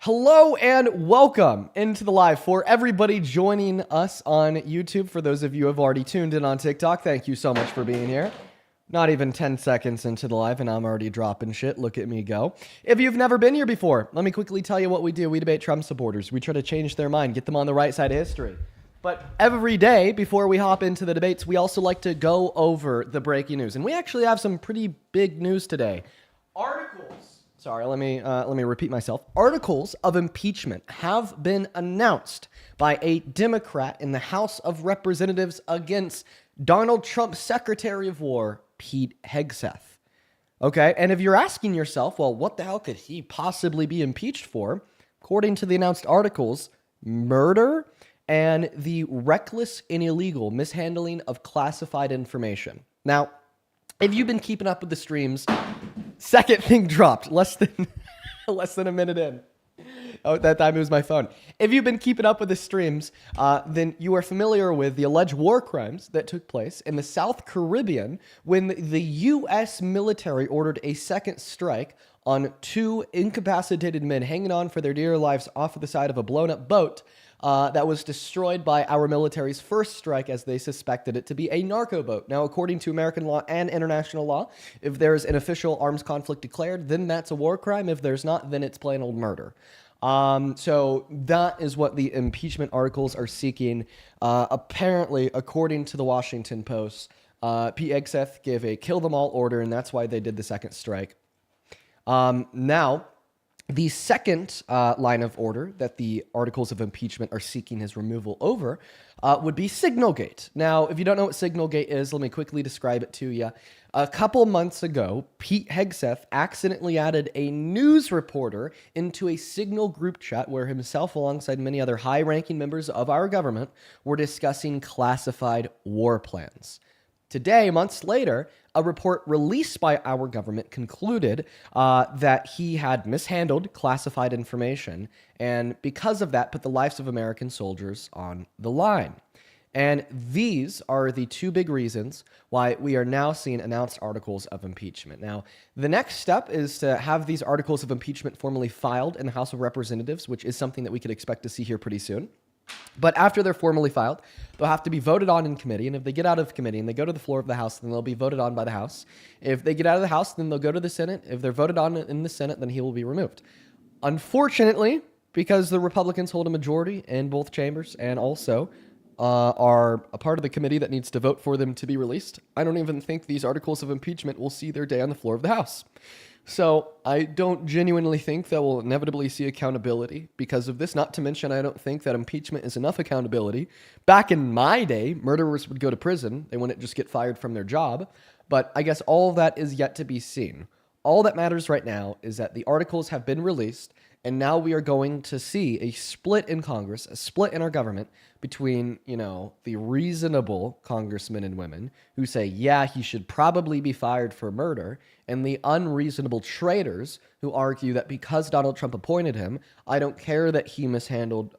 Hello and welcome into the live. For everybody joining us on YouTube, for those of you who have already tuned in on TikTok, thank you so much for being here. Not even 10 seconds into the live and I'm already dropping shit. Look at me go. If you've never been here before, let me quickly tell you what we do. We debate Trump supporters. We try to change their mind, get them on the right side of history. But every day before we hop into the debates, we also like to go over the breaking news. And we actually have some pretty big news today. Sorry, let me repeat myself. Articles of impeachment have been announced by a Democrat in the House of Representatives against Donald Trump's Secretary of War, Pete Hegseth. Okay, and if you're asking yourself, well, what the hell could he possibly be impeached for? According to the announced articles, murder and the reckless and illegal mishandling of classified information. Now, if you've been keeping up with the streams, second thing dropped less than a minute in. Oh, at that time it was my phone. If you've been keeping up with the streams, then you are familiar with the alleged war crimes that took place in the South Caribbean when the U.S. military ordered a second strike on two incapacitated men hanging on for their dear lives off of the side of a blown-up boat that was destroyed by our military's first strike, as they suspected it to be a narco boat. Now, according to American law and international law, if there's an official arms conflict declared, then that's a war crime. If there's not, then it's plain old murder. So that is what the impeachment articles are seeking. Apparently, according to the Washington Post, Pete Hegseth gave a kill them all order, and that's why they did the second strike. Now, the second line of order that the articles of impeachment are seeking his removal over would be Signalgate. Now, if you don't know what Signalgate is, let me quickly describe it to you. A couple months ago, Pete Hegseth accidentally added a news reporter into a Signal group chat where himself, alongside many other high-ranking members of our government, were discussing classified war plans. Today, months later, a report released by our government concluded that he had mishandled classified information, and because of that, put the lives of American soldiers on the line. And these are the two big reasons why we are now seeing announced articles of impeachment. Now, the next step is to have these articles of impeachment formally filed in the House of Representatives, which is something that we could expect to see here pretty soon. But after they're formally filed, they'll have to be voted on in committee. And if they get out of committee and they go to the floor of the House, then they'll be voted on by the House. If they get out of the House, then they'll go to the Senate. If they're voted on in the Senate, then he will be removed. Unfortunately, because the Republicans hold a majority in both chambers and also are a part of the committee that needs to vote for them to be released, I don't even think these articles of impeachment will see their day on the floor of the House. So I don't genuinely think that we'll inevitably see accountability because of this. Not to mention, I don't think that impeachment is enough accountability. Back in my day, murderers would go to prison. They wouldn't just get fired from their job. But I guess all of that is yet to be seen. All that matters right now is that the articles have been released, and now we are going to see a split in Congress, a split in our government between, the reasonable congressmen and women who say, yeah, he should probably be fired for murder, and the unreasonable traitors who argue that because Donald Trump appointed him, I don't care that he mishandled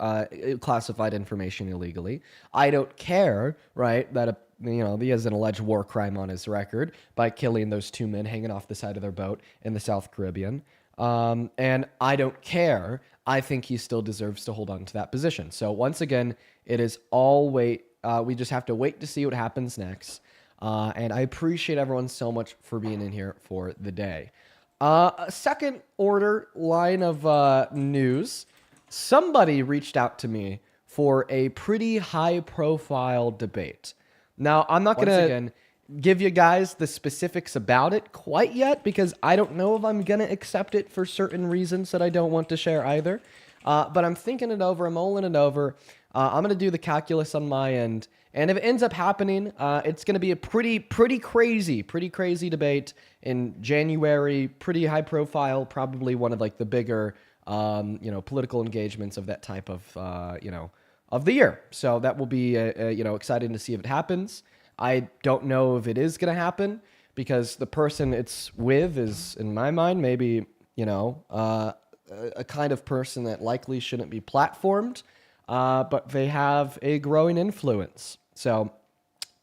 classified information illegally. I don't care, right, that he has an alleged war crime on his record by killing those two men hanging off the side of their boat in the South Caribbean. And I don't care. I think he still deserves to hold on to that position. So once again, it is all wait. We just have to wait to see what happens next. And I appreciate everyone so much for being in here for the day. A second order line of news. Somebody reached out to me for a pretty high profile debate. Now, I'm not going to give you guys the specifics about it quite yet because I don't know if I'm going to accept it for certain reasons that I don't want to share either. But I'm thinking it over. I'm mulling it over. I'm going to do the calculus on my end. And if it ends up happening, it's going to be a pretty crazy debate in January, pretty high profile, probably one of like the bigger, political engagements of that type of, of the year. So that will be, exciting to see if it happens. I don't know if it is going to happen because the person it's with is, in my mind, maybe, a kind of person that likely shouldn't be platformed, but they have a growing influence. So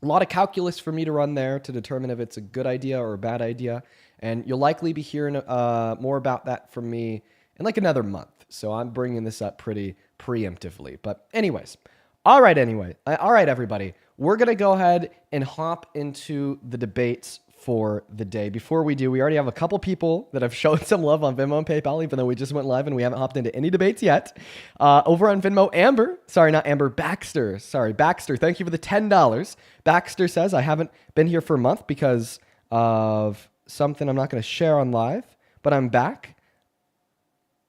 a lot of calculus for me to run there to determine if it's a good idea or a bad idea. And you'll likely be hearing more about that from me in like another month. So I'm bringing this up pretty preemptively. But anyways, all right, everybody. We're going to go ahead and hop into the debates for the day. Before we do, we already have a couple people that have shown some love on Venmo and PayPal, even though we just went live and we haven't hopped into any debates yet. Over on Venmo, Baxter. Sorry, Baxter. Thank you for the $10. Baxter says, I haven't been here for a month because of something I'm not going to share on live, but I'm back.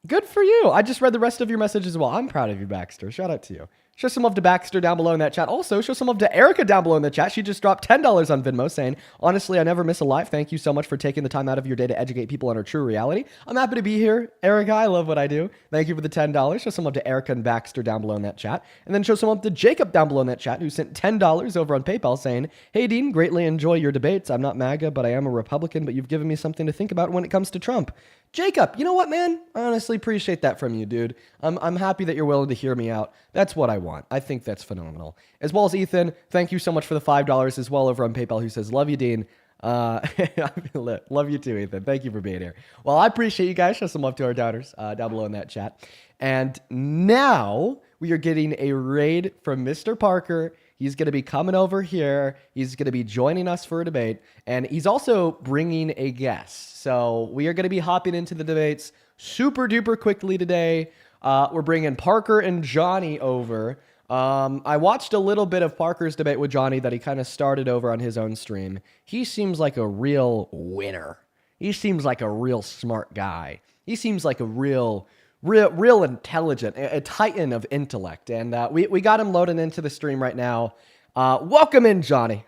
Good for you. I just read the rest of your message as well. I'm proud of you, Baxter. Shout out to you. Show some love to Baxter down below in that chat. Also, show some love to Erica down below in the chat. She just dropped $10 on Venmo saying, honestly, I never miss a live. Thank you so much for taking the time out of your day to educate people on our true reality. I'm happy to be here, Erica. I love what I do. Thank you for the $10. Show some love to Erica and Baxter down below in that chat. And then show some love to Jacob down below in that chat who sent $10 over on PayPal saying, hey, Dean, greatly enjoy your debates. I'm not MAGA, but I am a Republican, but you've given me something to think about when it comes to Trump. Jacob, you know what, man? I honestly appreciate that from you, dude. I'm happy that you're willing to hear me out. That's what I want. I think that's phenomenal. As well as Ethan, thank you so much for the $5 as well over on PayPal, who says, love you, Dean. Love you too, Ethan. Thank you for being here. Well, I appreciate you guys. Show some love to our downers down below in that chat. And now we are getting a raid from Mr. Parker. He's going to be coming over here. He's going to be joining us for a debate. And he's also bringing a guest. So we are going to be hopping into the debates super duper quickly today. We're bringing Parker and Johnny over. I watched a little bit of Parker's debate with Johnny that he kind of started over on his own stream. He seems like a real winner. He seems like a real smart guy. He seems like a real intelligent, a titan of intellect. And we got him loading into the stream right now. Welcome in, Johnny.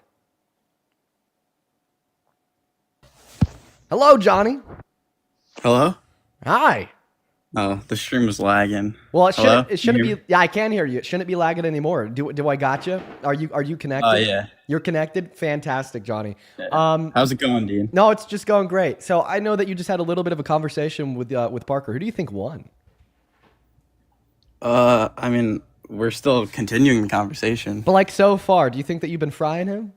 Hello, Johnny. Hello? Hi. Oh, the stream was lagging. Well, it shouldn't be. Yeah, I can hear you. It shouldn't be lagging anymore. Do I got you? Are you connected? Yeah. You're connected. Fantastic, Johnny. How's it going, Dean? No, it's just going great. So I know that you just had a little bit of a conversation with Parker. Who do you think won? I mean, we're still continuing the conversation. But like so far, do you think that you've been frying him?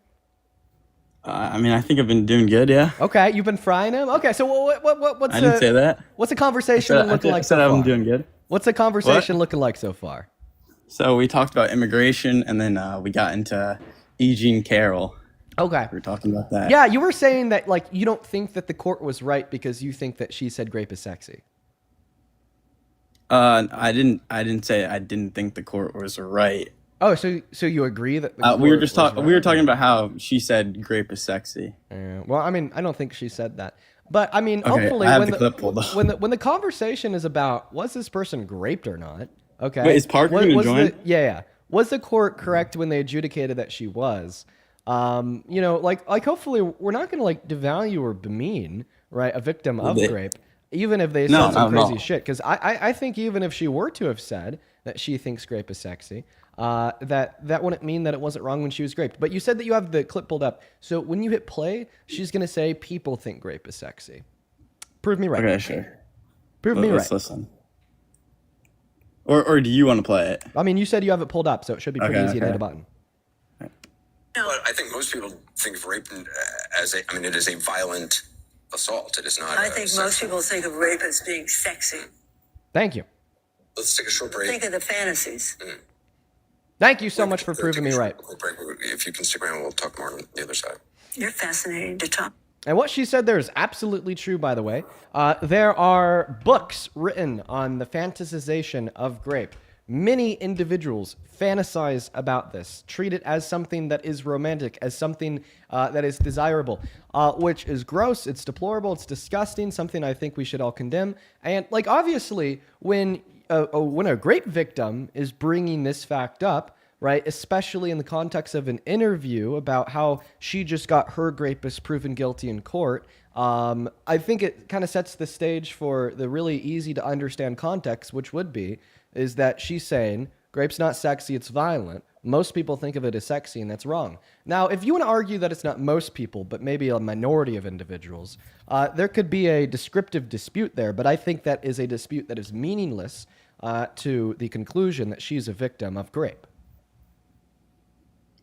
I mean, I think I've been doing good, yeah. Okay, you've been frying him? Okay, so what's I didn't say that. What's the conversation looking like so far? I said I'm doing good. What's the conversation looking like so far? So we talked about immigration, and then we got into E. Jean Carroll. Okay. We were talking about that. Yeah, you were saying that like you don't think that the court was right because you think that she said grape is sexy. I didn't say I didn't think the court was right. Oh, so you agree that the we were just talking. We were talking about how she said grape is sexy. Well, I mean, I don't think she said that, but I mean, Okay, hopefully, I have the clip pulled up. when the conversation is about was this person graped or not? Okay. Wait, is Parker going to join? Yeah. Was the court correct when they adjudicated that she was? You know, like hopefully we're not going to like devalue or demean, right, a victim of grape, even if they said some crazy shit. Because I think even if she were to have said that she thinks grape is sexy, that wouldn't mean that it wasn't wrong when she was graped. But you said that you have the clip pulled up. So when you hit play, she's going to say people think grape is sexy. Prove me right. Okay, sure. Prove me right. Let's listen. Or do you want to play it? I mean, you said you have it pulled up, so it should be pretty easy to hit a button. But I think most people think of rape it is a violent assault. It is not. I think most people think of rape as being sexy. Thank you. Let's take a short break. Think of the fantasies. Thank you so much for proving me right. Break. If you can stick around, we'll talk more on the other side. You're fascinating to talk. And what she said there is absolutely true, by the way. There are books written on the fantasization of grape. Many individuals fantasize about this, treat it as something that is romantic, as something that is desirable, which is gross, it's deplorable, it's disgusting, something I think we should all condemn. And like obviously, when a grape victim is bringing this fact up, right, especially in the context of an interview about how she just got her rapist proven guilty in court, I think it kind of sets the stage for the really easy to understand context, which would be, is that she's saying, grape's not sexy, it's violent. Most people think of it as sexy, and that's wrong. Now, if you want to argue that it's not most people, but maybe a minority of individuals, there could be a descriptive dispute there, but I think that is a dispute that is meaningless to the conclusion that she's a victim of grape.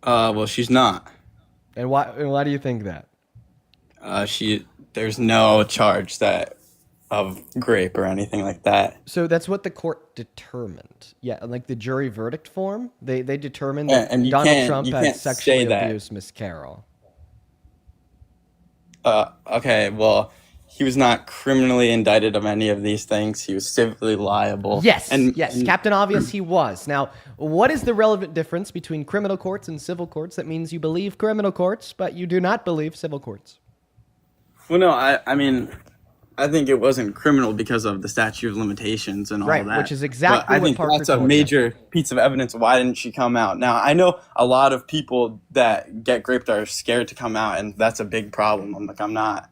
Well, she's not. And why do you think that? There's no charge that of grape or anything like that. So that's what the court determined. Yeah, like the jury verdict form, they determined Yeah, that and Donald Trump you had can't sexually say that. abused Miss Carroll. Okay, well, he was not criminally indicted of any of these things. He was civilly liable. Yes, and yes, Captain Obvious, he was. Now, what is the relevant difference between criminal courts and civil courts? That means you believe criminal courts, but you do not believe civil courts. well, no, I mean, I think it wasn't criminal because of the statute of limitations and all Right, that. which is exactly but I what think Parker that's a told you. major piece of evidence. Why didn't she come out? Now, I know a lot of people that get raped are scared to come out, and that's a big problem. I'm not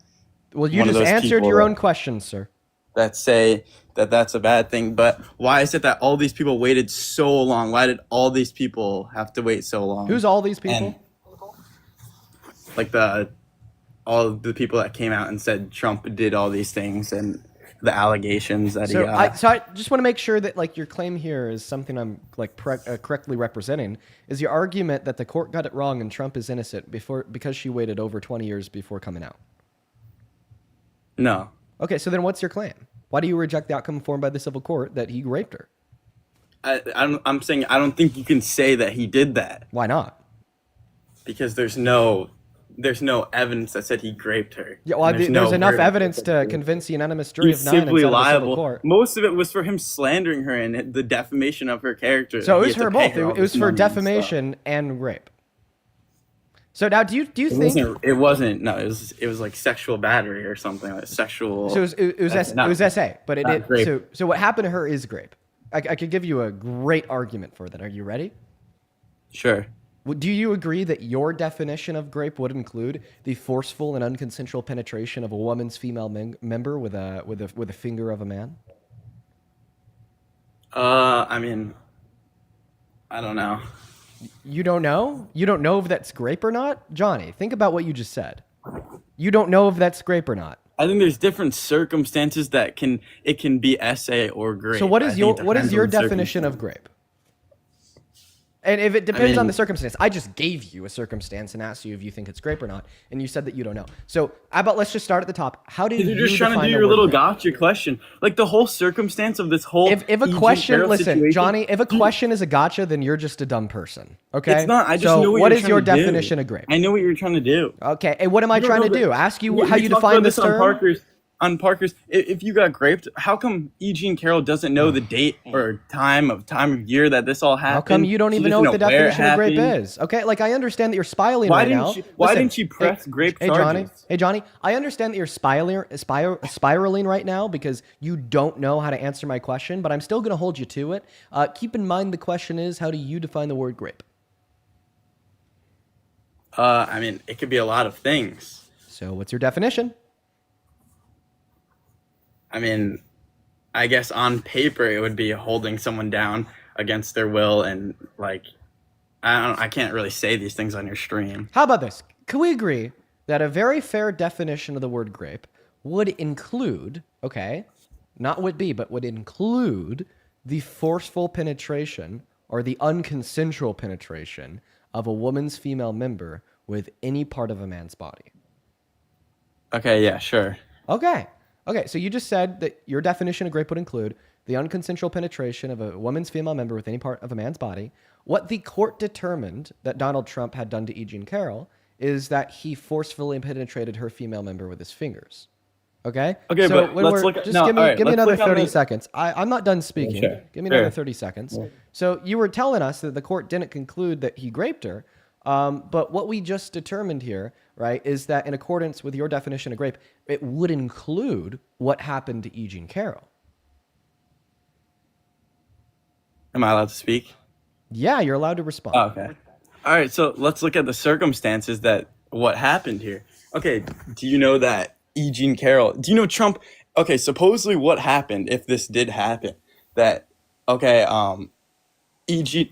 Well, you one of just those answered people your that- own question, sir. that say that that's a bad thing. But why is it that all these people waited so long? Why did all these people have to wait so long? Who's all these people? And, like all of the people that came out and said Trump did all these things and the allegations that So he I just want to make sure that like your claim here is something I'm like correctly representing. Is your argument that the court got it wrong and Trump is innocent because she waited over 20 years before coming out? No. Okay, so then what's your claim? Why do you reject the outcome formed by the civil court that he raped her? I'm saying I don't think you can say that he did that Why not? because there's no evidence that said he raped her. Yeah, well, And there's no enough verdict evidence that to said convince the unanimous jury he's of 9 and civilly send it to civil liable. court. Most of it was for him slandering her and the defamation of her character. So it He was had to for pay both. her all It was this for money and stuff. defamation and rape. So now, do you think? It wasn't. No, it was like sexual battery or something like sexual. So it was SA, but it not did. grape. So what happened to her is grape. I could give you a great argument for that. Are you ready? Sure. Do you agree that your definition of grape would include the forceful and unconsensual penetration of a woman's female member with a finger of a man? I mean, I don't know. You don't know? You don't know if that's grape or not? Johnny, think about what you just said. You don't know if that's grape or not. I think there's different circumstances that it can be SA or grape. So what I is think your it what is depends your on the definition of circumstance. grape? And if it depends on mean- the circumstance, I just gave you a circumstance and asked you if you think it's grape or not, and you said that you don't know. So how about let's just start at the top. How did You're you just trying to define do the your word little grape? gotcha question. Like the whole circumstance of this whole. If a E.G. question, Carroll listen, situation- Johnny, if a question is a gotcha, then you're just a dumb person. Okay? It's not. I just so know what what is you're your trying to do. definition of grape? I know what you're trying to do. Okay, and what am I You don't trying know to that- do? Ask you We how you talked define about this term? On Parker's, if you got graped, how come E.G. Carroll doesn't know the date or time of year that this all happened? How come you don't She even know doesn't what the where it definition of grape happened? is? Okay, like I understand that you're spiraling Why right didn't now. she- why Listen, didn't she press grape Hey Johnny, charges? hey Johnny, I understand that you're spiraling right now because you don't know how to answer my question, but I'm still going to hold you to it. Keep in mind the question is, how do you define the word grape? I mean, it could be a lot of things. So what's your definition? I mean, I guess on paper it would be holding someone down against their will, and like, I can't really say these things on your stream. How about this? Can we agree that a very fair definition of the word grape would include, okay, not would be, but would include the forceful penetration or the unconsensual penetration of a woman's female member with any part of a man's body? Okay, yeah, sure. Okay. Okay, so you just said that your definition of grape would include the unconsensual penetration of a woman's female member with any part of a man's body. What the court determined that Donald Trump had done to E. Jean Carroll is that he forcefully penetrated her female member with his fingers. Okay? Okay, so but when let's we're- look at- just no, give me, all right, give me let's another look on 30 the- seconds. I'm not done speaking. Sure, Give me another sure. 30 seconds. So you were telling us that the court didn't conclude that he raped her, but what we just determined here, right, is that in accordance with your definition of grape, it would include what happened to E. Jean Carroll. Am I allowed to speak? Yeah, you're allowed to respond. Oh, okay. All right, so let's look at the circumstances that what happened here. Okay, do you know that E. Jean Carroll, do you know Trump, okay, supposedly what happened if this did happen? That, okay,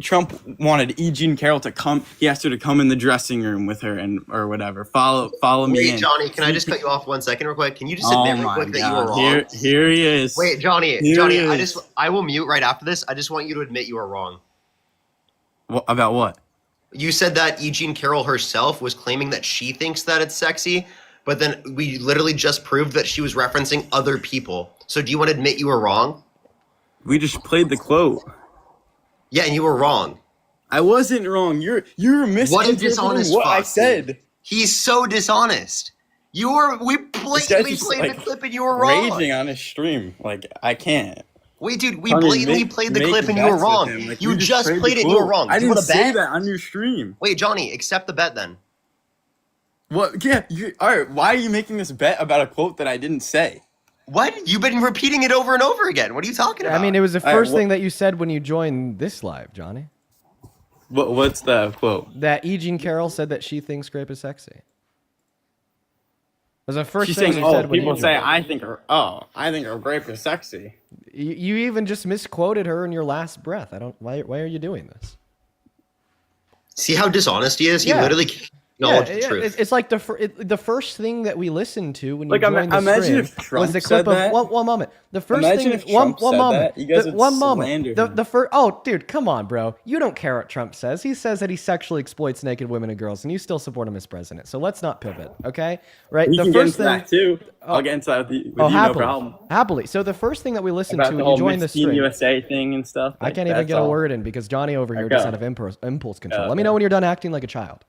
Trump wanted E. Jean Carroll to come, he asked her to come in the dressing room with her and or whatever, follow me Wait, in. Johnny, can I just cut you off 1 second real quick? Can you just Oh admit real my quick that you were God, wrong? here he is. Wait, Johnny, Here Johnny, he is. I will mute right after this. I just want you to admit you were wrong. About what? You said that E. Jean Carroll herself was claiming that she thinks that it's sexy, But then we literally just proved that she was referencing other people. So do you want to admit you were wrong? We just played the quote. Yeah, and you were wrong. I wasn't wrong. You're What a misinterpreting dishonest what I fuck, said. dude. He's so dishonest. We blatantly just, played like, the clip and you were wrong. Raging on his stream. Like, I can't. Wait, dude, we Honey, blatantly played the clip and you were bets with wrong. him. Like, You we just played played the it and you were quote. wrong. I You didn't want to say bet? that on your stream. Wait, Johnny, accept the bet then. What? Yeah. All right. Why are you making this bet about a quote that I didn't say? What? You've been repeating it over and over again. What are you talking about? I mean, it was the All right, first thing that you said when you joined this live, Johnny. What's the quote? That E. Jean Carroll said that she thinks grape is sexy. It was the first She's thing saying, you said "Oh, when people you say joined. I think her grape is sexy." You even just misquoted her in your last breath. I don't. Why are you doing this? See how dishonest he is? He Yeah. literally can't acknowledge the truth. It's like the first thing that we listened to when you Like, joined the imagine stream if Trump was the said clip of that. one moment. The first Imagine thing, if Trump one said moment, that. You guys the, would one slander moment. him. The first. Oh, dude, come on, bro. You don't care what Trump says. He says that he sexually exploits naked women and girls, and you still support him as president. So let's not pivot, okay? Right. We the can get first into thing. that too. I'll get into that with you, no Happily, problem. happily. So the first thing that we listened About to the when whole you joined the Miss Teen stream. USA thing and stuff. I like, can't even that's get a all. word in because Johnny over here Go. just out of impulse control. Let me Okay. know when you're done acting like a child.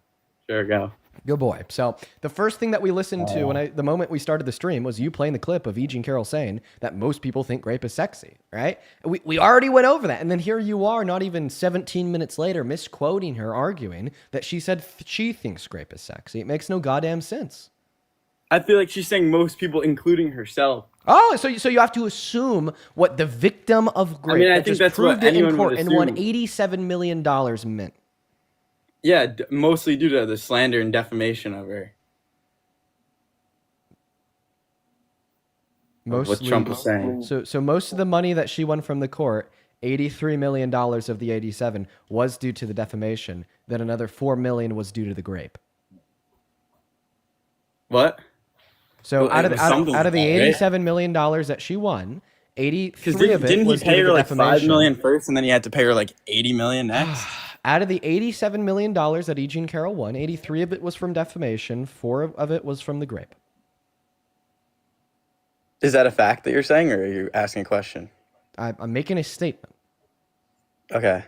Sure, go. Good boy. So the first thing that we listened to the moment we started the stream was you playing the clip of E. Jean Carroll saying that most people think grape is sexy, right? We already went over that. And then here you are, not even 17 minutes later, misquoting her, arguing that she said she thinks grape is sexy. It makes no goddamn sense. I feel like she's saying most people, including herself. Oh, so you have to assume what the victim of grape I that think just that's what proved it in anyone court would and won assume. $87 million meant. Yeah, mostly due to the slander and defamation of her. What Trump was saying. So most of the money that she won from the court, $83 million of the 87 was due to the defamation. Then another $4 million was due to the grape. What? So Well, out it of was something the like that, right? $87 million that she won, 83 Because of it didn't he was due pay to her the like $5 defamation. million first, and then he had to pay her like $80 million next? Out of the $87 million that E. Jean Carroll won, 83 of it was from defamation, 4 of it was from the grape. Is that a fact that you're saying, or are you asking a question? I'm making a statement. Okay.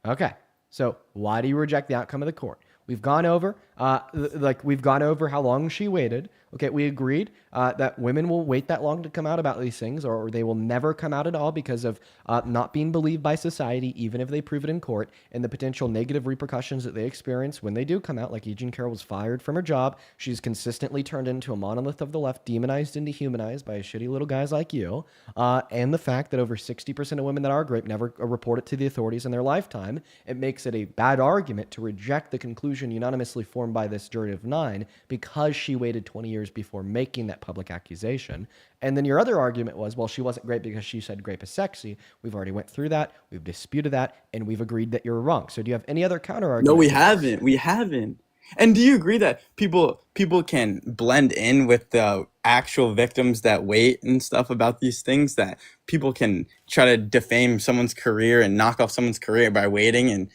Okay. So why do you reject the outcome of the court? We've gone over, we've gone over how long she waited. Okay, we agreed that women will wait that long to come out about these things, or they will never come out at all because of not being believed by society, even if they prove it in court, and the potential negative repercussions that they experience when they do come out. Like E. Jean Carroll was fired from her job. She's consistently turned into a monolith of the left, demonized and dehumanized by shitty little guys like you. And the fact that over 60% of women that are grape never report it to the authorities in their lifetime, it makes it a bad argument to reject the conclusion unanimously formed by this jury of 9 because she waited 20 years before making that public accusation. And then your other argument was, well, she wasn't grape because she said grape is sexy. We've already went through that. We've disputed that, and we've agreed that you're wrong. So do you have any other counter argument? No, we haven't. We haven't. And do you agree that people can blend in with the actual victims that wait and stuff about these things, that people can try to defame someone's career and knock off someone's career by waiting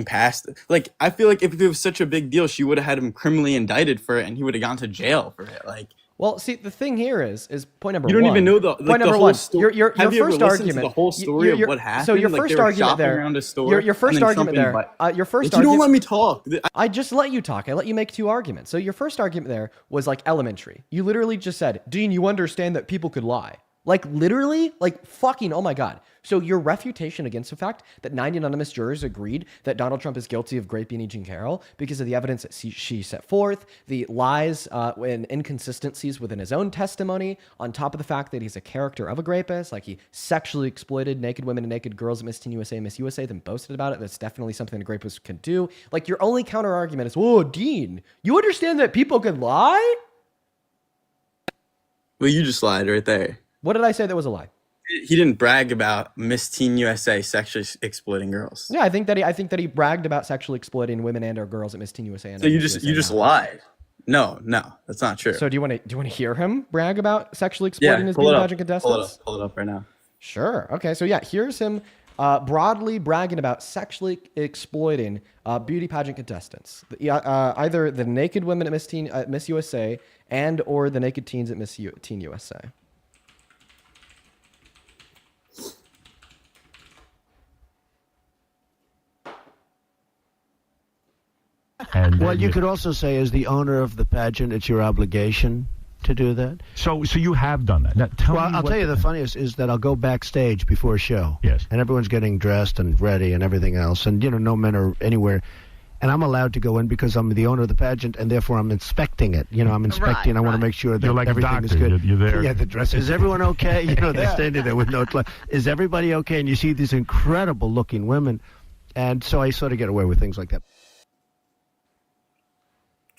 past? Like, I feel like if it was such a big deal, she would have had him criminally indicted for it, and he would have gone to jail for it. Like, well, see, the thing here is point number you one. don't even know the point the number whole one. story. Your Have you ever first listened argument. to the whole story of what happened? So your Like, first they were argument shopping there. around a store, Your first and then argument Trump there. invited- Your first Like, you don't argument. let me talk. I just let you talk. I let you make 2 arguments. So your first argument there was like elementary. You literally just said, Dean, you understand that people could lie. Like literally, like fucking, oh my God. So your refutation against the fact that 9 anonymous jurors agreed that Donald Trump is guilty of raping E. Jean Carroll because of the evidence that she set forth, the lies and inconsistencies within his own testimony, on top of the fact that he's a character of a rapist, like he sexually exploited naked women and naked girls at Miss Teen USA and Miss USA, then boasted about it. That's definitely something a rapist can do. Like your only counter argument is, oh, Dean, you understand that people could lie? Well, you just lied right there. What did I say that was a lie? He didn't brag about Miss Teen USA sexually exploiting girls. Yeah, I think that he bragged about sexually exploiting women and or girls at Miss Teen USA. And So you Miss just USA now. lied. No, that's not true. So do you want to hear him brag about sexually exploiting his beauty pageant contestants? Pull it up right now. Sure. Okay. So yeah, here's him broadly bragging about sexually exploiting beauty pageant contestants, either the naked women at Miss USA and or the naked teens at Teen USA. And Well, you could also say, as the owner of the pageant, it's your obligation to do that. So you have done that. Now, tell Well, me I'll what tell you the funniest is that I'll go backstage before a show. Yes. And everyone's getting dressed and ready and everything else. And, no men are anywhere. And I'm allowed to go in because I'm the owner of the pageant, and therefore I'm inspecting it. I'm inspecting. I want to make sure that You're like a everything is doctor. good. You're there. Yeah, the dress. Is everyone okay? They're standing there with no clothes. Is everybody okay? And you see these incredible-looking women. And so I sort of get away with things like that.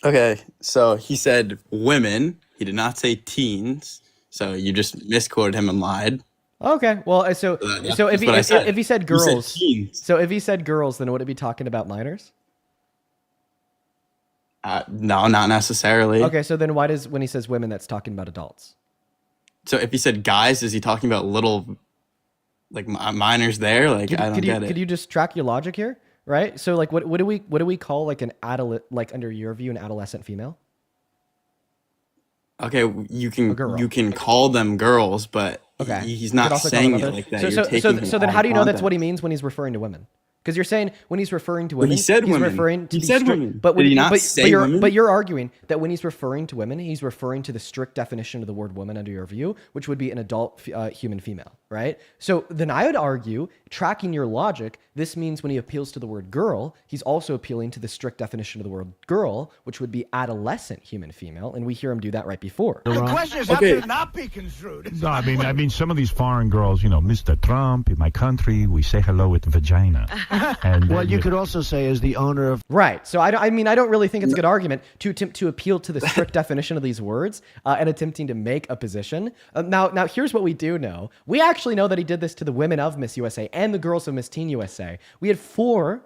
Okay, so he said women. He did not say teens. So you just misquoted him and lied. Okay, well, so if he said You said girls, teens. so if he said girls, then would it be talking about minors? No, not necessarily. Okay, so then why does when he says women, that's talking about adults? So if he said guys, is he talking about little, like minors there? Like I don't get it. Could you just track your logic here, right? So like, what do we call like an like under your view, an adolescent female? Okay, you girl. can call them girls, but Okay, he's You not could also call saying them it other- like that. So, You're so, taking so, him so then out how of do you know that's context. what he means when he's referring to women? Because you're saying when he's referring to But women, he said he's women. referring to He the said strict, women. But when Did he not say women? But you're arguing that when he's referring to women, he's referring to the strict definition of the word woman under your view, which would be an adult human female, right? So then I would argue, tracking your logic, this means when he appeals to the word girl, he's also appealing to the strict definition of the word girl, which would be adolescent human female, and we hear him do that right before. The question is how Okay. could it not be construed? No, I mean, some of these foreign girls, Mr. Trump, in my country, we say hello with vagina. And Well, you could also say, as the owner of Right. So I don't really think it's a good argument to attempt to appeal to the strict definition of these words and attempting to make a position. Now, here's what we do know. We actually know that he did this to the women of Miss USA and the girls of Miss Teen USA. We had 4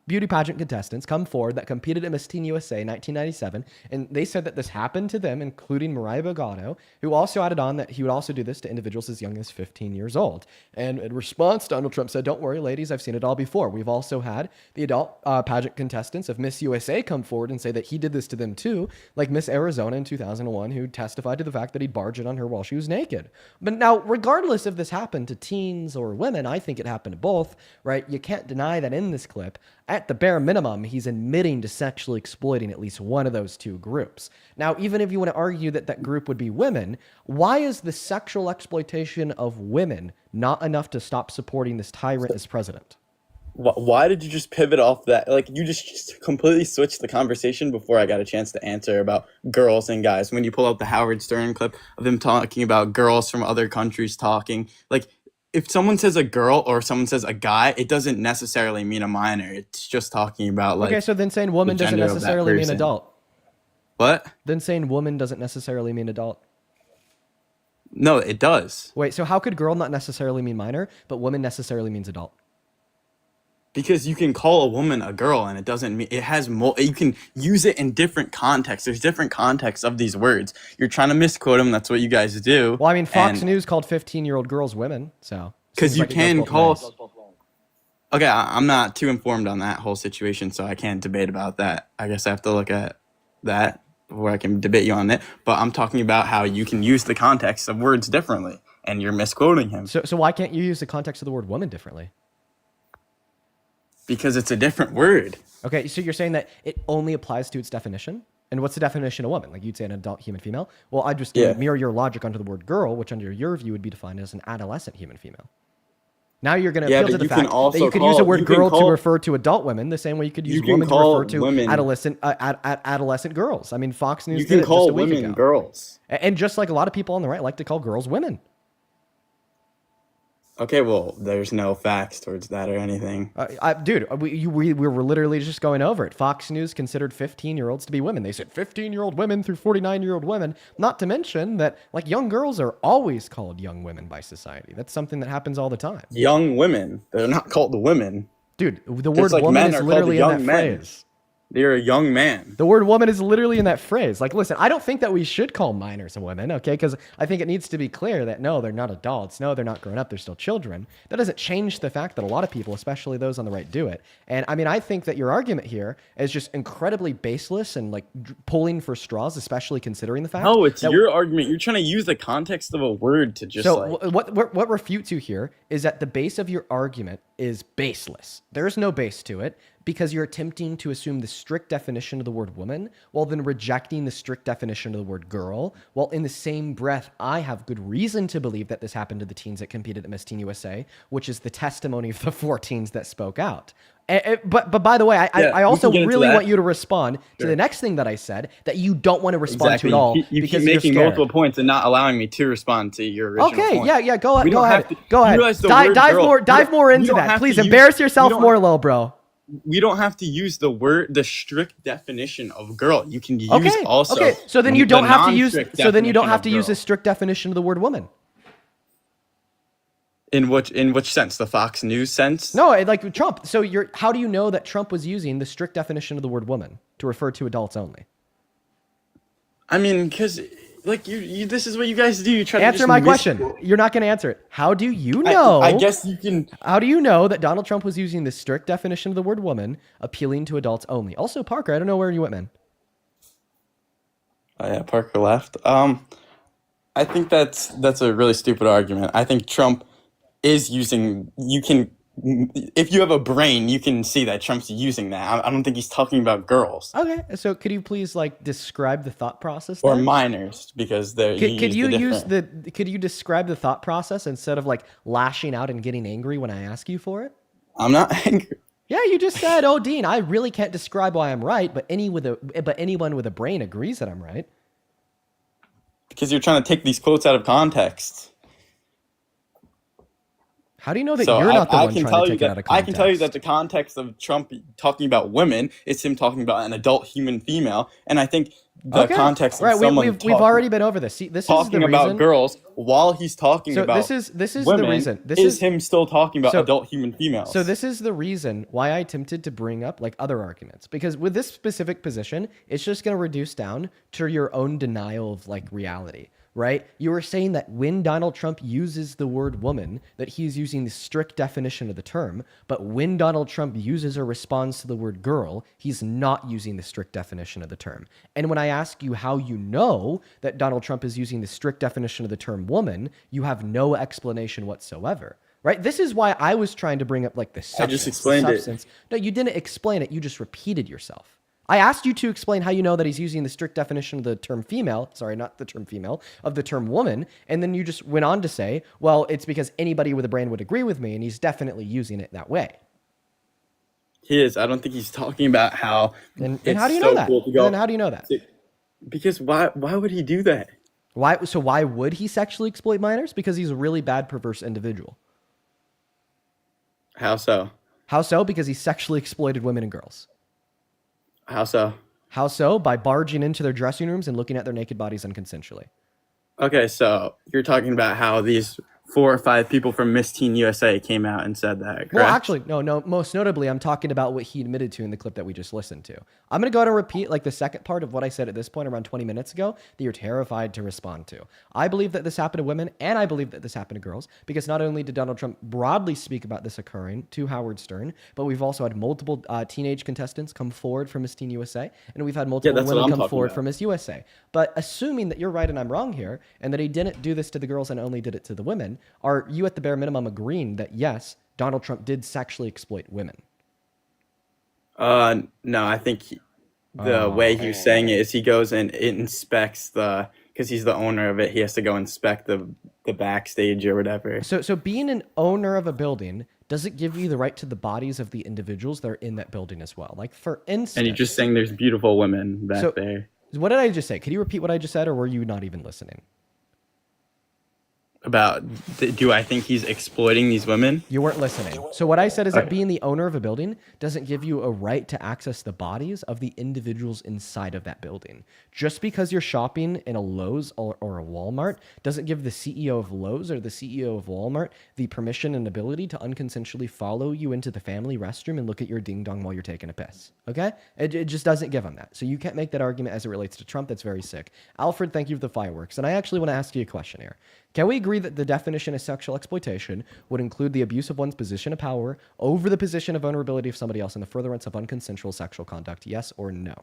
beauty pageant contestants come forward that competed at Miss Teen USA in 1997, and they said that this happened to them, including Mariah Bogado, who also added on that he would also do this to individuals as young as 15 years old. And in response, Donald Trump said, "Don't worry, ladies, I've seen it all before." We've also had the adult pageant contestants of Miss USA come forward and say that he did this to them too, like Miss Arizona in 2001, who testified to the fact that he barged on her while she was naked. But now, regardless if this happened to teens or women, I think it happened to both, right? You can't deny that in this clip, at the bare minimum, he's admitting to sexually exploiting at least one of those two groups. Now, even if you want to argue that that group would be women, why is the sexual exploitation of women not enough to stop supporting this tyrant as president? Why did you just pivot off that? Like, you just completely switched the conversation before I got a chance to answer about girls and guys. When you pull out the Howard Stern clip of him talking about girls from other countries talking, like, if someone says a girl or someone says a guy, it doesn't necessarily mean a minor. It's just talking about, like, Okay, so then saying woman the doesn't gender of that necessarily mean person. adult. What? Then saying woman doesn't necessarily mean adult. No, it does. Wait, so how could girl not necessarily mean minor, but woman necessarily means adult? Because you can call a woman a girl and it doesn't mean it has more. You can use it in different contexts. There's different contexts of these words. You're trying to misquote them. That's what you guys do. Well, I mean, Fox And- News called 15-year-old girls women, so. Because seems you like it goes can both call. ways. Okay, I'm not too informed on that whole situation, so I can't debate about that. I guess I have to look at that before I can debate you on it. But I'm talking about how you can use the context of words differently, and you're misquoting him So why can't you use the context of the word woman differently? because it's a different word. Okay, so you're saying that it only applies to its definition? And what's the definition of woman? Like you'd say an adult human female? Well, I just mirror your logic onto the word girl, which under your view would be defined as an adolescent human female. Now you're going to Yeah, appeal to but the you can fact that also you could use the call- word you can girl to call- refer to adult women the same way you could use You can woman to call refer to women- adolescent girls. I mean, Fox News You did can it call just a week women ago. girls. And just like a lot of people on the right like to call girls women. Okay, well, there's no facts towards that or anything. Dude, we were literally just going over it. Fox News considered 15-year-olds to be women. They said 15-year-old women through 49-year-old women. Not to mention that, like, young girls are always called young women by society. That's something that happens all the time. Young women. They're not called women. Dude, the word like woman men is are called literally in young that men. phrase. You're a young man. The word woman is literally in that phrase. Like, listen, I don't think that we should call minors women, okay? Because I think it needs to be clear that no, they're not adults. No, they're not grown up. They're still children. That doesn't change the fact that a lot of people, especially those on the right, do it. And I mean, I think that your argument here is just incredibly baseless and like pulling for straws, especially considering the fact. No, it's that your argument. You're trying to use the context of a word to just So what refutes you here is that the base of your argument is baseless. There is no base to it because you're attempting to assume the strict definition of the word woman while then rejecting the strict definition of the word girl, while in the same breath, I have good reason to believe that this happened to the teens that competed at Miss Teen USA, which is the testimony of the 4 teens that spoke out. But by the way, I also really want you to respond to the next thing that I said that you don't want to respond to at all. You because keep making you're multiple points and not allowing me to respond to your original point. Yeah, go ahead. You realize the word girl- Dive more into that. Please embarrass yourself more, little bro. We don't have to use the strict definition of girl. You can use also. Okay, so then you don't have to use. non-strict So then you don't definition have of to use girl. a strict definition of the word woman. In which sense? The Fox News sense? No, like Trump. So how do you know that Trump was using the strict definition of the word woman to refer to adults only? I mean, because like you, this is what you guys do. You try to Answer just my question. You're not going to answer it. How do you know? I guess you can. How do you know that Donald Trump was using the strict definition of the word woman, appealing to adults only? Also, Parker, I don't know where you went, man. Oh yeah, Parker left. I think that's a really stupid argument. I think Trump is using. You can, if you have a brain, you can see that Trump's using that. I don't think he's talking about girls Okay, so could you please like describe the thought process? or there? minors because they're. Could you describe the thought process instead of like lashing out and getting angry when I ask you for it? I'm not angry. Yeah, you just said, "Oh, Dean, I really can't describe why I'm right," but anyone with a brain agrees that I'm right. Because you're trying to take these quotes out of context. How do you know that you're not the one trying to take it out of context? I can tell you that the context of Trump talking about women is him talking about an adult human female, and I think the context of someone we've already been over this. See, this is the talking reason. about girls while he's talking So about this is women the reason. This is him still talking about adult human females. So this is the reason why I attempted to bring up like other arguments, because with this specific position, it's just going to reduce down to your own denial of like reality. Right? You were saying that when Donald Trump uses the word woman, that he's using the strict definition of the term, but when Donald Trump uses or responds to the word girl, he's not using the strict definition of the term. And when I ask you how you know that Donald Trump is using the strict definition of the term woman, you have no explanation whatsoever. Right? This is why I was trying to bring up like the substance. I just explained it. No, you didn't explain it. You just repeated yourself. I asked you to explain how you know that he's using the strict definition of the term female, sorry, not the term female, of the term woman, and then you just went on to say, well, it's because anybody with a brain would agree with me, and he's definitely using it that way. He is. I don't think he's talking about how. And how do you know that? Cool to go. And how do you know that? Because why would he do that? Why would he sexually exploit minors? Because he's a really bad, perverse individual. How so? How so? Because he sexually exploited women and girls. How so? How so? By barging into their dressing rooms and looking at their naked bodies unconsensually. Okay, so you're talking about how these 4 or 5 people from Miss Teen USA came out and said that, correct? Well, actually, no. Most notably, I'm talking about what he admitted to in the clip that we just listened to. I'm going to go ahead and repeat like the second part of what I said at this point around 20 minutes ago that you're terrified to respond to. I believe that this happened to women, and I believe that this happened to girls, because not only did Donald Trump broadly speak about this occurring to Howard Stern, but we've also had multiple teenage contestants come forward from Miss Teen USA, and we've had multiple women come forward from Miss USA. But assuming that you're right and I'm wrong here, and that he didn't do this to the girls and only did it to the women, are you at the bare minimum agreeing that yes, Donald Trump did sexually exploit women? No, I think the way he was saying it is he goes and inspects because he's the owner of it, he has to go inspect the backstage or whatever. So being an owner of a building, does it give you the right to the bodies of the individuals that are in that building as well? Like for instance... And you're just saying there's beautiful women back there. What did I just say? Could you repeat what I just said, or were you not even listening? about do I think he's exploiting these women? You weren't listening. So what I said is that being the owner of a building doesn't give you a right to access the bodies of the individuals inside of that building. Just because you're shopping in a Lowe's or a Walmart doesn't give the CEO of Lowe's or the CEO of Walmart the permission and ability to unconsensually follow you into the family restroom and look at your ding dong while you're taking a piss. Okay? It just doesn't give them that. So you can't make that argument as it relates to Trump. That's very sick. Alfred, thank you for the fireworks. And I actually want to ask you a question here. Can we agree that the definition of sexual exploitation would include the abuse of one's position of power over the position of vulnerability of somebody else in the furtherance of unconsensual sexual conduct? Yes or no?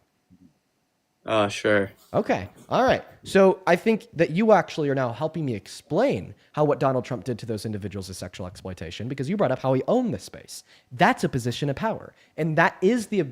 Sure. Okay. All right. So I think that you actually are now helping me explain how what Donald Trump did to those individuals is sexual exploitation, because you brought up how he owned this space. That's a position of power. And that is the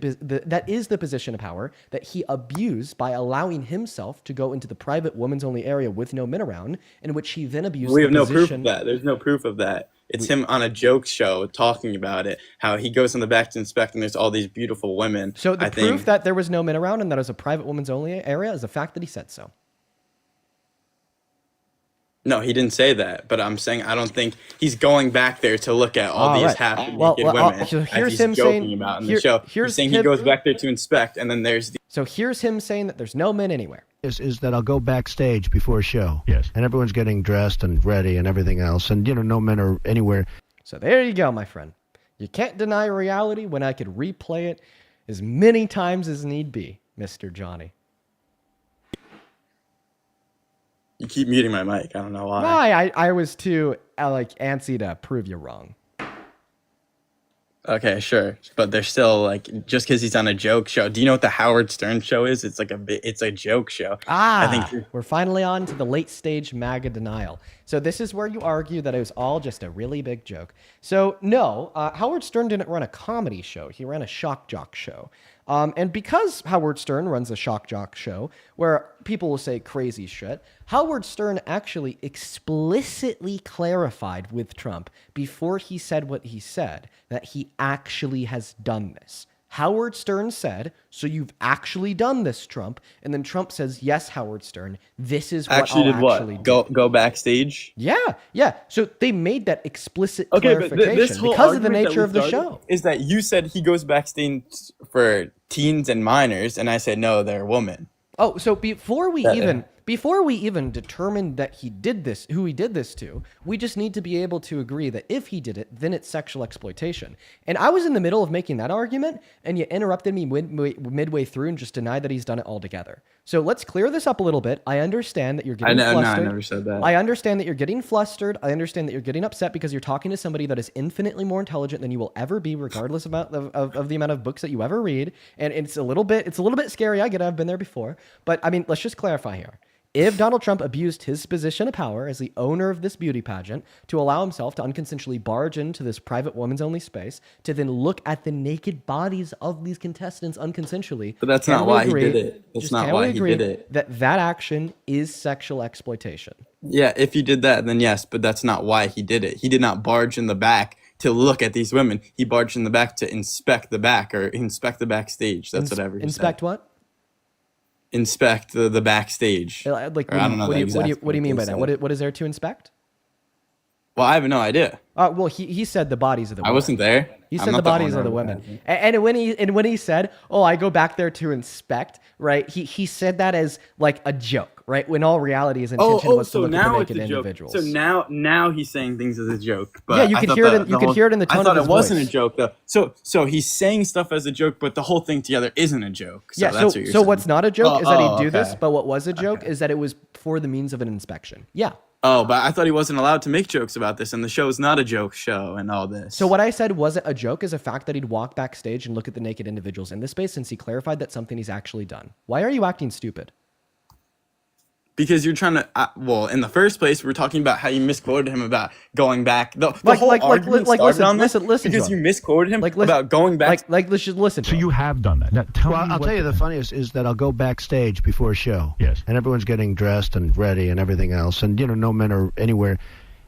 position of power that he abused by allowing himself to go into the private women's only area with no men around, in which he then abused We the have no proof position. of that. There's no proof of that. It's him on a joke show talking about it, how he goes in the back to inspect and there's all these beautiful women. So the I proof think, that there was no men around and that it was a private women's only area is the fact that he said so. no, he didn't say that, but I'm saying I don't think he's going back there to look at all these right. half-naked Well, women so as here's he's him joking saying- about in here- the show. here's He's saying him- he goes back there to inspect, and then there's the So here's him saying that there's no men anywhere. Is that I'll go backstage before a show. Yes. And everyone's getting dressed and ready and everything else. And, no men are anywhere. So there you go, my friend. You can't deny reality when I could replay it as many times as need be, Mr. Johnny. You keep muting my mic. I don't know why. Why? I was too antsy to prove you wrong. Okay, sure, but they're still like just because he's on a joke show. Do you know what the Howard Stern show is? It's like it's a joke show. I think We're finally on to the late stage MAGA denial. So this is where you argue that it was all just a really big joke. So no, Howard Stern didn't run a comedy show. He ran a shock jock show. And because Howard Stern runs a shock jock show where people will say crazy shit, Howard Stern actually explicitly clarified with Trump before he said what he said that he actually has done this. Howard Stern said, "So you've actually done this, Trump?" And then Trump says, "Yes, Howard Stern, this is what actually I'll did what? actually do." Go backstage. Yeah. So they made that explicit Okay, but clarification this whole because of the argument that nature we of the started show. is that you said he goes backstage for teens and minors, and I said no, they're women. Oh, so before we even determined that he did this, who he did this to, we just need to be able to agree that if he did it, then it's sexual exploitation. And I was in the middle of making that argument, and you interrupted me midway through and just denied that he's done it altogether. So let's clear this up a little bit. I understand that you're getting flustered. I never said that. I understand that you're getting flustered. I understand that you're getting upset because you're talking to somebody that is infinitely more intelligent than you will ever be, regardless of the amount of books that you ever read. And it's a little bit scary. I get it. I've been there before. But I mean, let's just clarify here. If Donald Trump abused his position of power as the owner of this beauty pageant to allow himself to unconsensually barge into this private women's only space to then look at the naked bodies of these contestants unconsensually. But that's not why he did it. That's not why he did it. That action is sexual exploitation. Yeah, if he did that, then yes, but that's not why he did it. He did not barge in the back to look at these women. He barged in the back to inspect the back or inspect the backstage. That's whatever he Inspect said. what? Inspect the backstage. Like, Or I don't know what the do you exact mean by what that? they said. What is there to inspect? Well, I have no idea. Well, he said the bodies of the women. I wasn't there. He I'm said not the bodies owner of the the women. pageant. And when he said, "Oh, I go back there to inspect," right? He said that as like a joke, right? When all reality his intention was to so look at the now it's naked a joke. individuals. So now he's saying things as a joke. But Yeah, you I could thought hear it the- in- you the could whole- hear it in the tone I of thought his it wasn't voice. a joke though. So he's saying stuff as a joke, but the whole thing together isn't a joke. So yeah. that's what So you're so saying. what's not a joke is that he'd do okay. this, but what was a joke is that it was for the means of an inspection. Yeah. Oh, but I thought he wasn't allowed to make jokes about this, and the show is not a joke show and all this. So what I said wasn't a joke is a fact that he'd walk backstage and look at the naked individuals in the space since he clarified that's something he's actually done. Why are you acting stupid? Because you're trying to, well, in the first place, we were talking about how you misquoted him about going back. The whole argument started on this listen, because John. you misquoted him Listen, about going back. Listen. So you have done that. Now, tell Well, me I'll what tell you the funniest is that I'll go backstage before a show. Yes. And everyone's getting dressed and ready and everything else. And, no men are anywhere.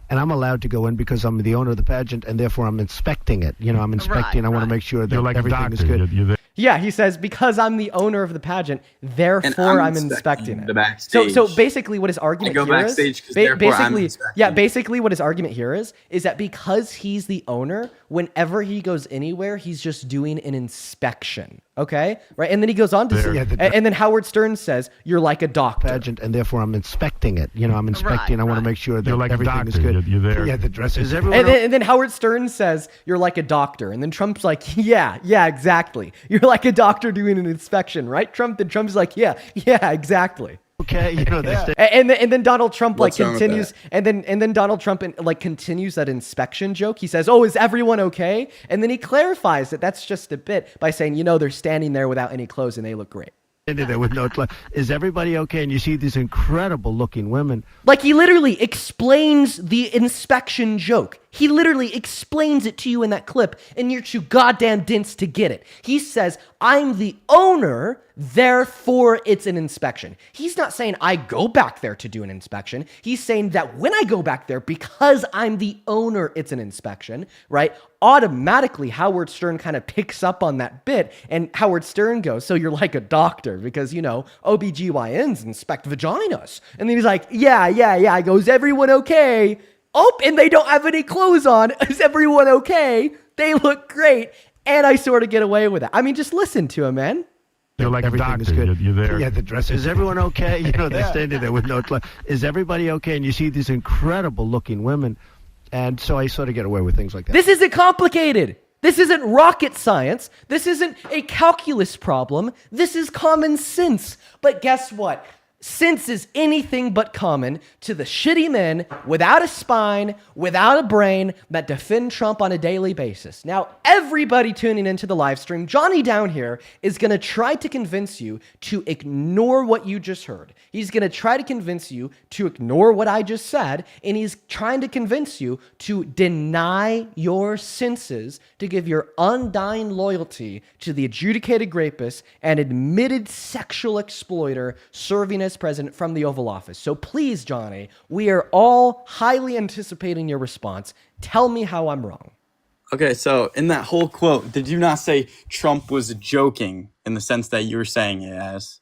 And I'm allowed to go in because I'm the owner of the pageant, and therefore I'm inspecting it. I'm inspecting. I want to make sure that You're like a everything doctor. is good. You're there. Yeah, he says, because I'm the owner of the pageant, therefore I'm inspecting it. the backstage. So basically what his argument I go here backstage is 'cause therefore I'm basically inspecting. basically what his argument here is that because he's the owner, whenever he goes anywhere, he's just doing an inspection. Okay? Right? And then he goes on to say, and then Howard Stern says, you're like a doctor. Pageant, and therefore I'm inspecting it. You know, I'm inspecting. I want to make sure that You're like a everything is doctor. good. You're there. Yeah, the dress is everyone. And then Howard Stern says, you're like a doctor. And then Trump's like, yeah, exactly. You're like a doctor doing an inspection, right, Trump? Then Trump's like, yeah, exactly. okay, you know, that's And then Donald Trump What's wrong with continues, and then Donald Trump continues that inspection joke. He says, "Oh, is everyone okay?" And then he clarifies that that's just a bit by saying, they're standing there without any clothes and they look great. there with no clothes. Is everybody okay? And you see these incredible looking women. Like he literally explains the inspection joke. He literally explains it to you in that clip, and you're too goddamn dense to get it. He says, I'm the owner, therefore it's an inspection. He's not saying I go back there to do an inspection. He's saying that when I go back there, because I'm the owner, it's an inspection, right? Automatically, Howard Stern kind of picks up on that bit, and Howard Stern goes, so you're like a doctor, because, OBGYNs inspect vaginas. And then he's like, yeah. He goes, everyone okay? Oh, and they don't have any clothes on. Is everyone okay? They look great. And I sort of get away with it. I mean, just listen to him, man. You're like a Everything is doctor. good. You're there. Yeah, the dress. Is everyone okay? You know, they're standing there with no clothes. Is everybody okay? And you see these incredible looking women. And so I sort of get away with things like that. This isn't complicated. This isn't rocket science. This isn't a calculus problem. This is common sense. But guess what? Sense is anything but common to the shitty men without a spine, without a brain, that defend Trump on a daily basis. Now, everybody tuning into the live stream, Johnny down here is going to try to convince you to ignore what you just heard. He's going to try to convince you to ignore what I just said, and he's trying to convince you to deny your senses, to give your undying loyalty to the adjudicated rapist and admitted sexual exploiter serving as president from the Oval Office. So please, Johnny, we are all highly anticipating your response. Tell me how I'm wrong. Okay, so in that whole quote, did you not say Trump was joking in the sense that you were saying it as?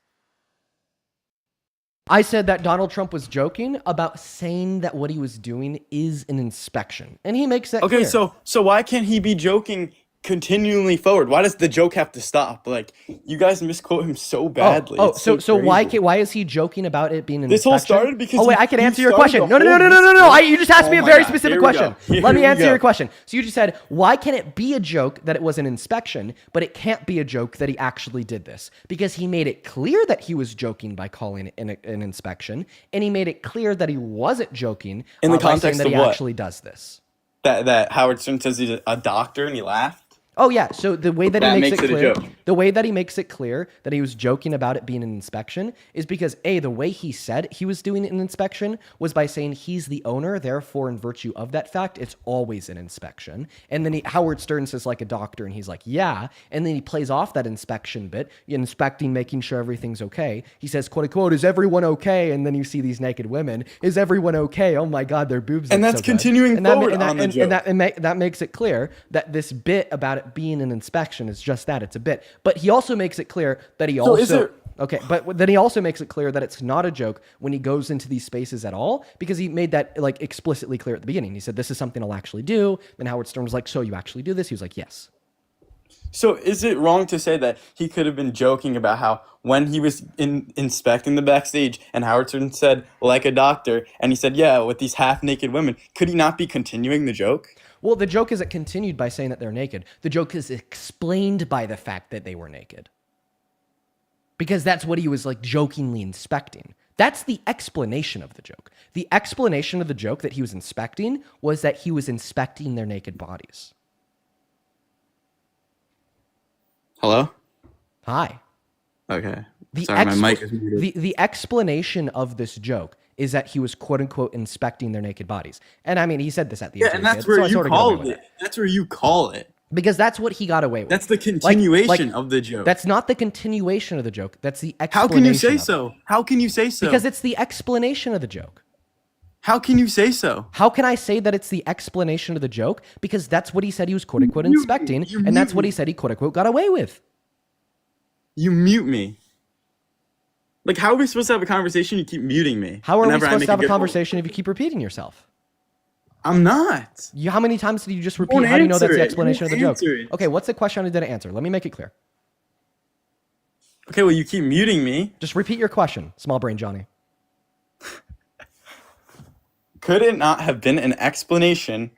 I said that Donald Trump was joking about saying that what he was doing is an inspection. And he makes that Okay, clear. so why can't he be joking continually forward? Why does the joke have to stop? Like, you guys misquote him so badly. It's So why crazy. why is he joking about it being an This whole inspection? started because Oh wait, you- I can you answer your started question. the No. whole You just asked me a my very God, specific here we question. go. Here Let me we answer go. your question. So you just said, why can it be a joke that it was an inspection, but it can't be a joke that he actually did this? Because he made it clear that he was joking by calling it an inspection, and he made it clear that he wasn't joking In the by saying context that of he what? actually does this. That Howard Stern says he's a doctor and he laughed? Oh yeah, so the way that That he makes makes it it a clear, joke. the way that he makes it clear that he was joking about it being an inspection is because the way he said he was doing an inspection was by saying he's the owner, therefore in virtue of that fact, it's always an inspection. And then Howard Stern says like a doctor, and he's like, yeah, and then he plays off that inspection bit, inspecting, making sure everything's okay. He says, quote unquote, is everyone okay? And then you see these naked women, is everyone okay? Oh my God, their boobs And look that's so good. continuing And that- forward and that- on the and- joke. and that makes it clear that this bit about it being an inspection is just that, it's a bit. But he also makes it clear that he So is also it- okay, but then he also makes it clear that it's not a joke when he goes into these spaces at all, because he made that like explicitly clear at the beginning. He said, this is something I'll actually do. And Howard Stern was like, so you actually do this? He was like, yes. So is it wrong to say that he could have been joking about how when he was inspecting the backstage and Howard Stern said, like a doctor, and he said, yeah, with these half-naked women, could he not be continuing the joke? Well, the joke isn't continued by saying that they're naked. The joke is explained by the fact that they were naked. Because that's what he was like jokingly inspecting. That's the explanation of the joke. The explanation of the joke that he was inspecting was that he was inspecting their naked bodies. Hello? Hi. Okay. The, Sorry, my mic is muted. the explanation of this joke is that he was quote unquote inspecting their naked bodies. And I mean, he said this at the Yeah, end. and that's where you call it. That's where you call it. Because that's what he got away with. That's the continuation of the joke. That's not the continuation of the joke. That's the explanation. How can you say of it. so? How can you say so? Because it's the explanation of the joke. How can you say so? How can I say that it's the explanation of the joke? Because that's what he said he was quote unquote inspecting, and that's what he said he quote unquote got away with. You mute me. Like, how are we supposed to have a conversation? You keep muting me. How are we whenever I supposed make to have a good point. conversation if you keep repeating yourself? I'm not. How many times did you just repeat? Won't How do you know that's answer the it. explanation of the You joke? won't answer it. Okay, what's the question I didn't answer? Let me make it clear. Okay, well, you keep muting me. Just repeat your question, small brain Johnny. Could it not have been an explanation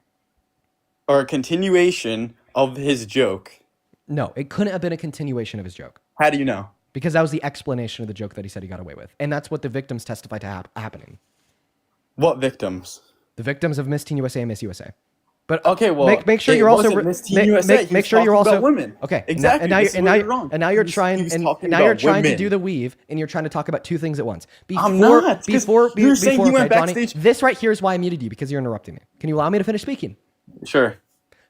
or a continuation of his joke? No, it couldn't have been a continuation of his joke. How do you know? Because that was the explanation of the joke that he said he got away with. And that's what the victims testified to happening. What victims? The victims of Miss Teen USA and Miss USA. But Okay, well, make sure it you're also wasn't Miss Teen USA. He make was sure you're talking also about women. okay. Exactly. And now This is where you're wrong. and now you're He was trying talking now you're about trying to women. do the weave, and you're trying to talk about two things at once. I'm not, 'cause you were saying he went Johnny, backstage. this right here is why I muted you, because you're interrupting me. Can you allow me to finish speaking? Sure.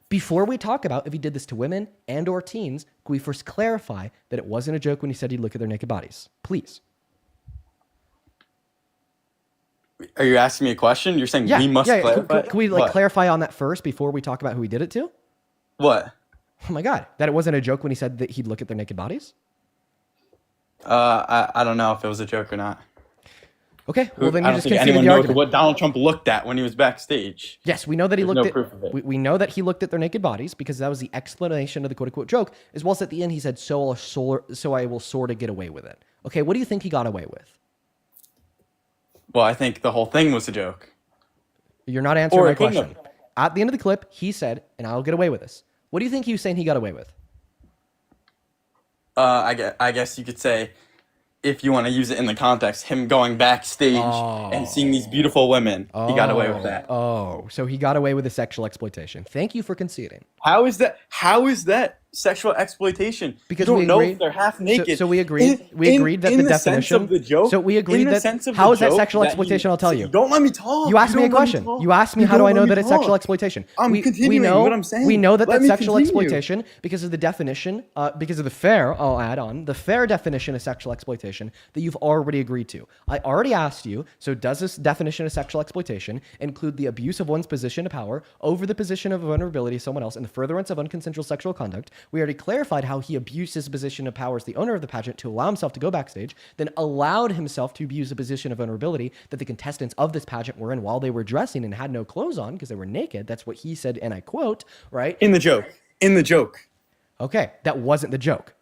Before we talk about if he did this to women and or teens, can we first clarify that it wasn't a joke when he said he'd look at their naked bodies? Please. Are you asking me a question? You're saying Yeah, we must yeah. clarify? Can we What? clarify on that first before we talk about who he did it to? What? Oh my God, that it wasn't a joke when he said that he'd look at their naked bodies? I don't know if it was a joke or not. Okay, well then I you don't just think conceded anyone the knows argument. what Donald Trump looked at when he was backstage. Yes, we know that he There's looked no at. proof of it. We know that he looked at their naked bodies because that was the explanation of the quote unquote joke. As well as at the end he said, "So I will sort of get away with it." Okay, what do you think he got away with? Well, I think the whole thing was a joke. You're not answering Or my it couldn't question. At the end of the clip, he said, "And I'll get away with this." What do you think he was saying he got away with? I guess you could say, if you want to use it in the context, him going backstage and seeing these beautiful women, he got away with that. Oh, so he got away with the sexual exploitation. Thank you for conceding. How is that? How is that sexual exploitation? Because you we don't know agreed- if they're half naked. So we agreed. We agreed that in the sense definition. of the joke. So we agreed in the that. sense of How the is that joke sexual that exploitation? I'll tell you. Don't let me talk. You asked me a don't let question. talk. You asked me how do don't I know let that me it's sexual talk. exploitation. I'm we continuing know, what I'm saying. We know that Let that's me sexual continue. exploitation because of the definition, because of the fair, I'll add on, the fair definition of sexual exploitation that you've already agreed to. I already asked you, so does this definition of sexual exploitation include the abuse of one's position of power over the position of vulnerability of someone else and the furtherance of unconsensual sexual conduct? We already clarified how he abused his position of power as the owner of the pageant to allow himself to go backstage, then allowed himself to abuse the position of vulnerability that the contestants of this pageant were in while they were dressing and had no clothes on because they were naked. That's what he said, and I quote, right? In the joke. In the joke. Okay, that wasn't the joke.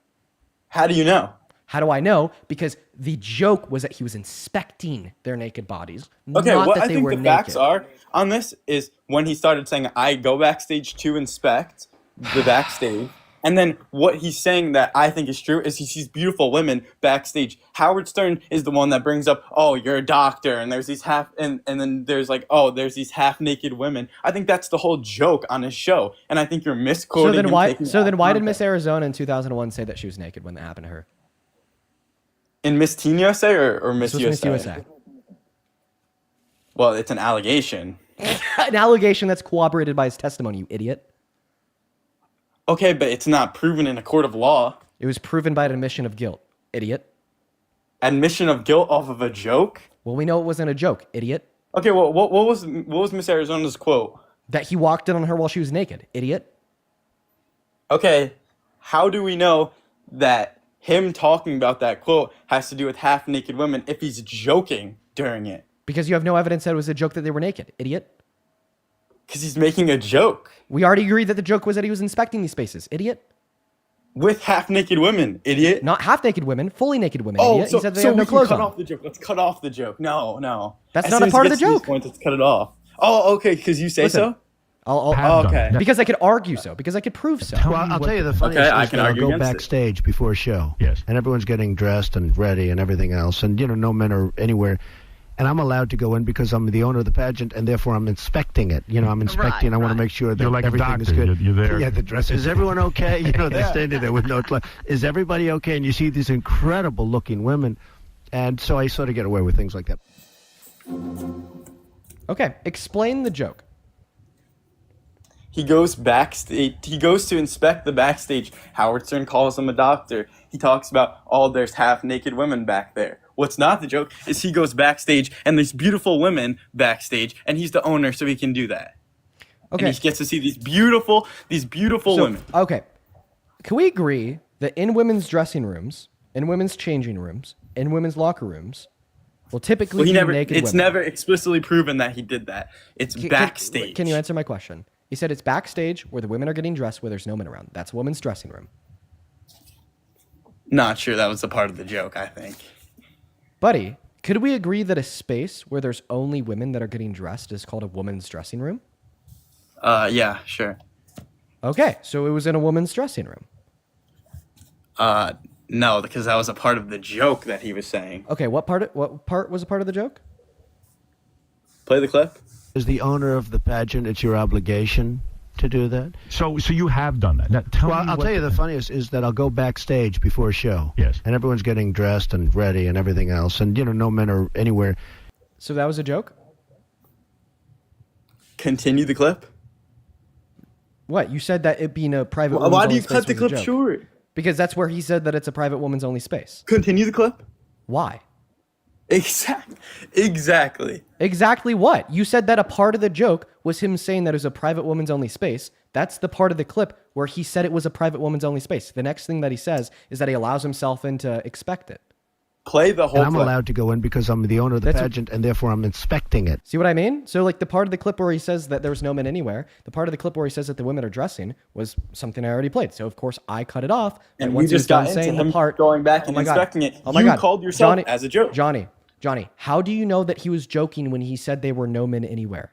How do you know? How do I know? Because the joke was that he was inspecting their naked bodies, Okay, not what that I they think were the naked. facts are on this is when he started saying, I go backstage to inspect the backstage. And then what he's saying that I think is true is he sees beautiful women backstage. Howard Stern is the one that brings up, oh, you're a doctor, and there's these and then there's like, oh, there's these half naked women. I think that's the whole joke on his show, and I think you're misquoting. So then him, why? taking it So out then of why did context. Miss Arizona in 2001 say that she was naked when that happened to her? In Miss Teen USA or Miss This was USA? Miss USA. Well, it's an allegation. An allegation that's corroborated by his testimony, you idiot. Okay, but it's not proven in a court of law. It was proven by an admission of guilt, idiot. Admission of guilt off of a joke. Well, we know it wasn't a joke, idiot. Okay, well, what was Miss Arizona's quote? That he walked in on her while she was naked, idiot. Okay, how do we know that him talking about that quote has to do with half naked women if he's joking during it? Because you have no evidence that it was a joke that they were naked, idiot. Because he's making a joke We already agreed that the joke was that he was inspecting these spaces, idiot. with half naked women, idiot. Not half naked women, fully naked women, Oh, idiot. so, He said they so had no we can clothes cut on. off the joke. Let's cut off the joke. No. That's As not soon a as part he of the gets to these joke. Points, let's cut it off. Oh, okay, because you say Listen, so? Have okay. done. Because I could argue so. Because I could prove so. Tell Well, me I'll what- tell you the funniest Okay, I is can that I'll argue go against it. backstage before a show. Yes. And everyone's getting dressed and ready and everything else. And, no men are anywhere. And I'm allowed to go in because I'm the owner of the pageant, and therefore I'm inspecting it. I'm inspecting. I want to make sure that You're like a everything is doctor. good. You're there. Yeah, the dress. Is everyone okay? They're standing there with no clothes. Is everybody okay? And you see these incredible-looking women. And so I sort of get away with things like that. Okay, explain the joke. He goes backstage. He goes to inspect the backstage. Howard Stern calls him a doctor. He talks about, oh, there's half naked women back there. What's not the joke is he goes backstage and there's beautiful women backstage, and he's the owner, so he can do that. Okay. And he gets to see these beautiful women. Okay. Can we agree that in women's dressing rooms, in women's changing rooms, in women's locker rooms, will typically Well, he be never. naked It's women. never explicitly proven that he did that. It's backstage. Can you answer my question? He said it's backstage where the women are getting dressed where there's no men around. That's a woman's dressing room. Not sure that was a part of the joke. I think. Buddy, could we agree that a space where there's only women that are getting dressed is called a woman's dressing room? Yeah, sure. Okay, so it was in a woman's dressing room. No, because that was a part of the joke that he was saying. Okay, what part was a part of the joke? Play the clip. As the owner of the pageant, it's your obligation to do that. So you have done that. Now, tell Well, me I'll what tell you the funniest is that I'll go backstage before a show. Yes. And everyone's getting dressed and ready and everything else. And, no men are anywhere. So that was a joke? Continue the clip. What? You said that it being a private Why woman's do only you cut space the was a clip joke. short? Because that's where he said that it's a private woman's only space. Continue the clip. Why? Exactly. Exactly what? You said that a part of the joke was him saying that it was a private woman's only space. That's the part of the clip where he said it was a private woman's only space. The next thing that he says is that he allows himself in to expect it. Play the whole And I'm clip. allowed to go in because I'm the owner of the That's- pageant, and therefore I'm inspecting it. See what I mean? So like the part of the clip where he says that there's no men anywhere, the part of the clip where he says that the women are dressing was something I already played. So of course I cut it off. And once we he was just got done into saying him the part, going back and oh my God. inspecting it. Oh my You God. called yourself Johnny, as a joke. Johnny, how do you know that he was joking when he said there were no men anywhere?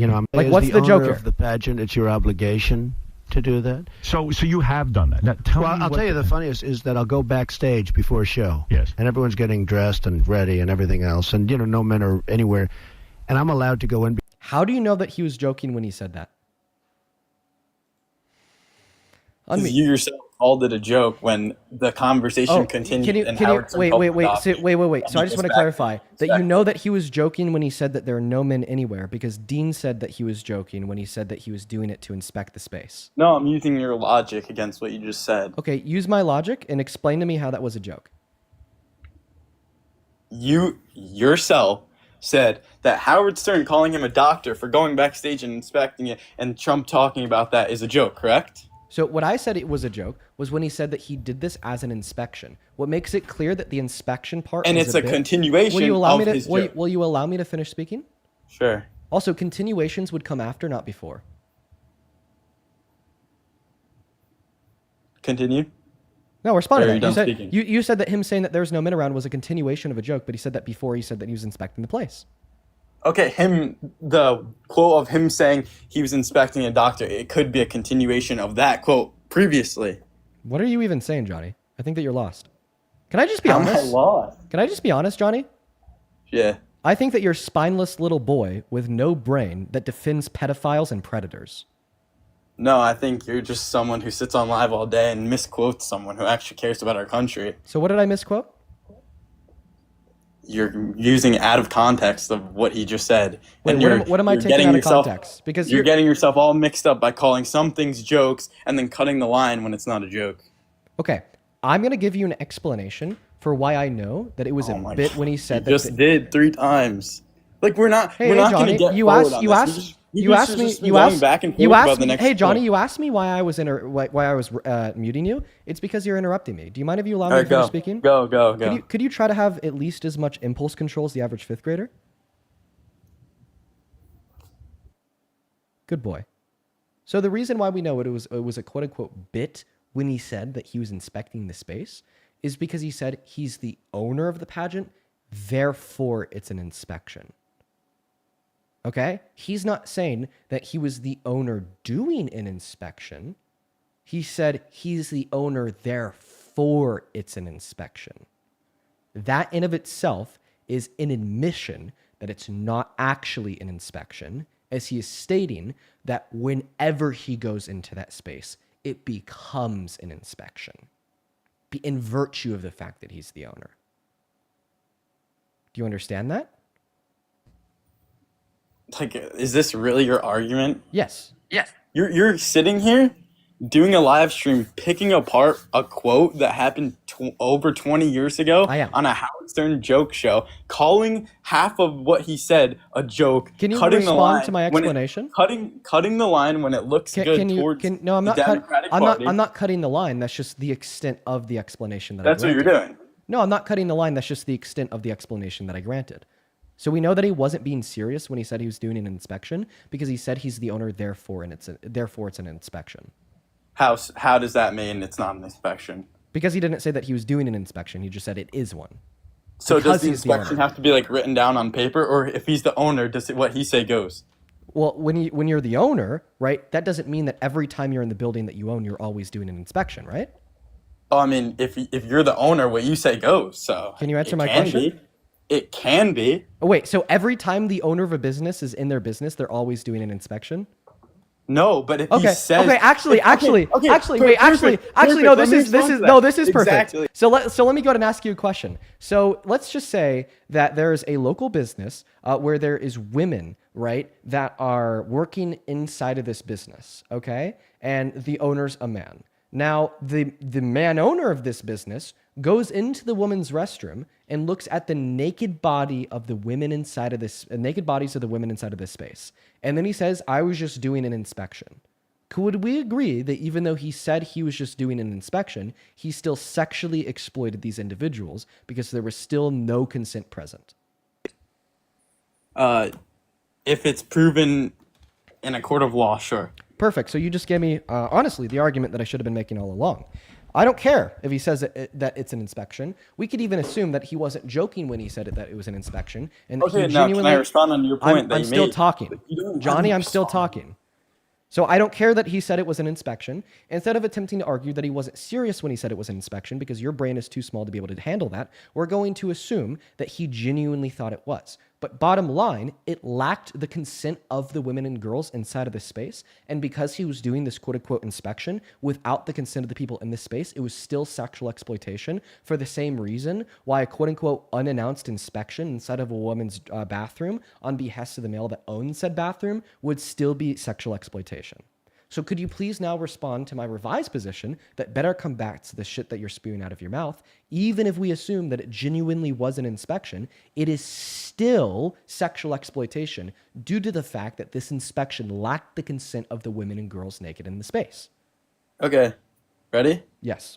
I'm Like, as what's the owner joke here? of the pageant, it's your obligation to do that. So you have done that. Now, tell Well, me I'll what tell you the funniest is that I'll go backstage before a show. Yes. And everyone's getting dressed and ready and everything else. And, no men are anywhere. And I'm allowed to go in. How do you know that he was joking when he said that? Because you yourself called it a joke when the conversation continued. Can you and Howard Stern called it wait. off. So, wait. And So I he just want to back- clarify that you back- know that he was joking when he said that there are no men anywhere because Dean said that he was joking when he said that he was doing it to inspect the space. No, I'm using your logic against what you just said. Okay, use my logic and explain to me how that was a joke. You yourself said that Howard Stern calling him a doctor for going backstage and inspecting it and Trump talking about that is a joke, correct? So what I said it was a joke was when he said that he did this as an inspection. What makes it clear that the inspection part And is it's a bit- continuation will you allow of me to, his will, joke. will you allow me to finish speaking? Sure. Also, continuations would come after, not before. Continue. No, respond Or to are you that. done said, speaking? you said that him saying that there's no men around was a continuation of a joke, but he said that before he said that he was inspecting the place. Okay, the quote of him saying he was inspecting a doctor, it could be a continuation of that quote previously. What are you even saying, Johnny? I think that you're lost. Can I just be How am I honest? lost? Can I just be honest, Johnny? Yeah. I think that you're a spineless little boy with no brain that defends pedophiles and predators. No, I think you're just someone who sits on live all day and misquotes someone who actually cares about our country. So what did I misquote? You're using it out of context of what he just said. Wait, And what am I you're taking getting out of yourself- context? Because You're getting yourself all mixed up by calling some things jokes and then cutting the line when it's not a joke. Okay, I'm going to give you an explanation for why I know that it was Oh a my bit God. when he said You just did 3 times. Like we're not Hey, we're hey not Johnny, gonna get you forward asked, on you this. asked, You you just- asked me, just you going asked, back and you forth asked about the me, next hey Johnny, point. you asked me why I was why I was muting you. It's because you're interrupting me. Do you mind if you allow me All to right, finish go. speaking? Go. Could you try to have at least as much impulse control as the average 5th grader? Good boy. So the reason why we know it was a quote unquote bit when he said that he was inspecting the space is because he said he's the owner of the pageant, therefore it's an inspection. Okay? He's not saying that he was the owner doing an inspection. He said he's the owner, therefore it's an inspection. That in of itself is an admission that it's not actually an inspection, as he is stating that whenever he goes into that space, it becomes an inspection in virtue of the fact that he's the owner. Do you understand that? Like, is this really your argument? Yes. You're sitting here doing a live stream, picking apart a quote that happened over 20 years ago I am. on a Howard Stern joke show, calling half of what he said a joke. Can you cutting the respond line to my when explanation? cutting the line when it looks good towards no, I'm the not Democratic Party. I'm not cutting the line. That's just the extent of the explanation that That's I what granted. you're doing. No, I'm not cutting the line. That's just the extent of the explanation that I granted. So we know that he wasn't being serious when he said he was doing an inspection because he said he's the owner, therefore it's an inspection. How does that mean it's not an inspection? Because he didn't say that he was doing an inspection. He just said it is one. So Because does the he's the inspection owner. have to be like written down on paper, or if he's the owner, does what he say goes? Well, when you're the owner, right, that doesn't mean that every time you're in the building that you own, you're always doing an inspection, right? Oh, I mean, if you're the owner, what you say goes. So Can you answer it my can question? be. It can be. Oh, wait, so every time the owner of a business is in their business, they're always doing an inspection? No, but if he Okay. says Okay. Actually, no. This is perfect. Exactly. So let me go ahead and ask you a question. So let's just say that there is a local business where there is women, right, that are working inside of this business. Okay, and the owner's a man. Now the man owner of this business goes into the woman's restroom and looks at the naked body of the women inside of this naked bodies of the women inside of this space. And then he says, I was just doing an inspection. Could we agree that even though he said he was just doing an inspection, he still sexually exploited these individuals because there was still no consent present? If it's proven in a court of law, sure. Perfect. So you just gave me, honestly, the argument that I should have been making all along. I don't care if he says that it's an inspection. We could even assume that he wasn't joking when he said that it was an inspection. And that Okay, he now can genuinely, I respond on your point I'm you still made? talking. You don't Johnny, let me I'm still respond. talking. So I don't care that he said it was an inspection. Instead of attempting to argue that he wasn't serious when he said it was an inspection because your brain is too small to be able to handle that, we're going to assume that he genuinely thought it was. But bottom line, it lacked the consent of the women and girls inside of this space. And because he was doing this quote-unquote inspection without the consent of the people in this space, it was still sexual exploitation for the same reason why a quote-unquote unannounced inspection inside of a woman's bathroom on behest of the male that owns said bathroom would still be sexual exploitation. So could you please now respond to my revised position that better combats the shit that you're spewing out of your mouth? Even if we assume that it genuinely was an inspection, it is still sexual exploitation due to the fact that this inspection lacked the consent of the women and girls naked in the space. Okay, ready? Yes.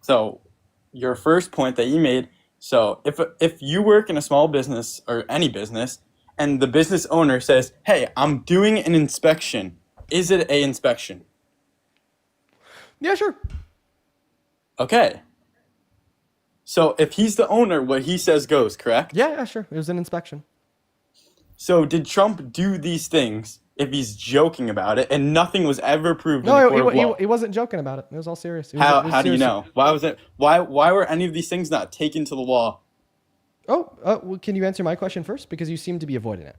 So your first point that you made, so if you work in a small business or any business and the business owner says, hey, I'm doing an inspection, is it an inspection? Yeah, sure. Okay. So if he's the owner, what he says goes, correct? Yeah, sure. It was an inspection. So did Trump do these things if he's joking about it and nothing was ever proved in the No, court of law? he wasn't joking about it. It was all serious. It was How do you serious. know? Why was it? Why were any of these things not taken to the law? Oh, well, can you answer my question first? Because you seem to be avoiding it.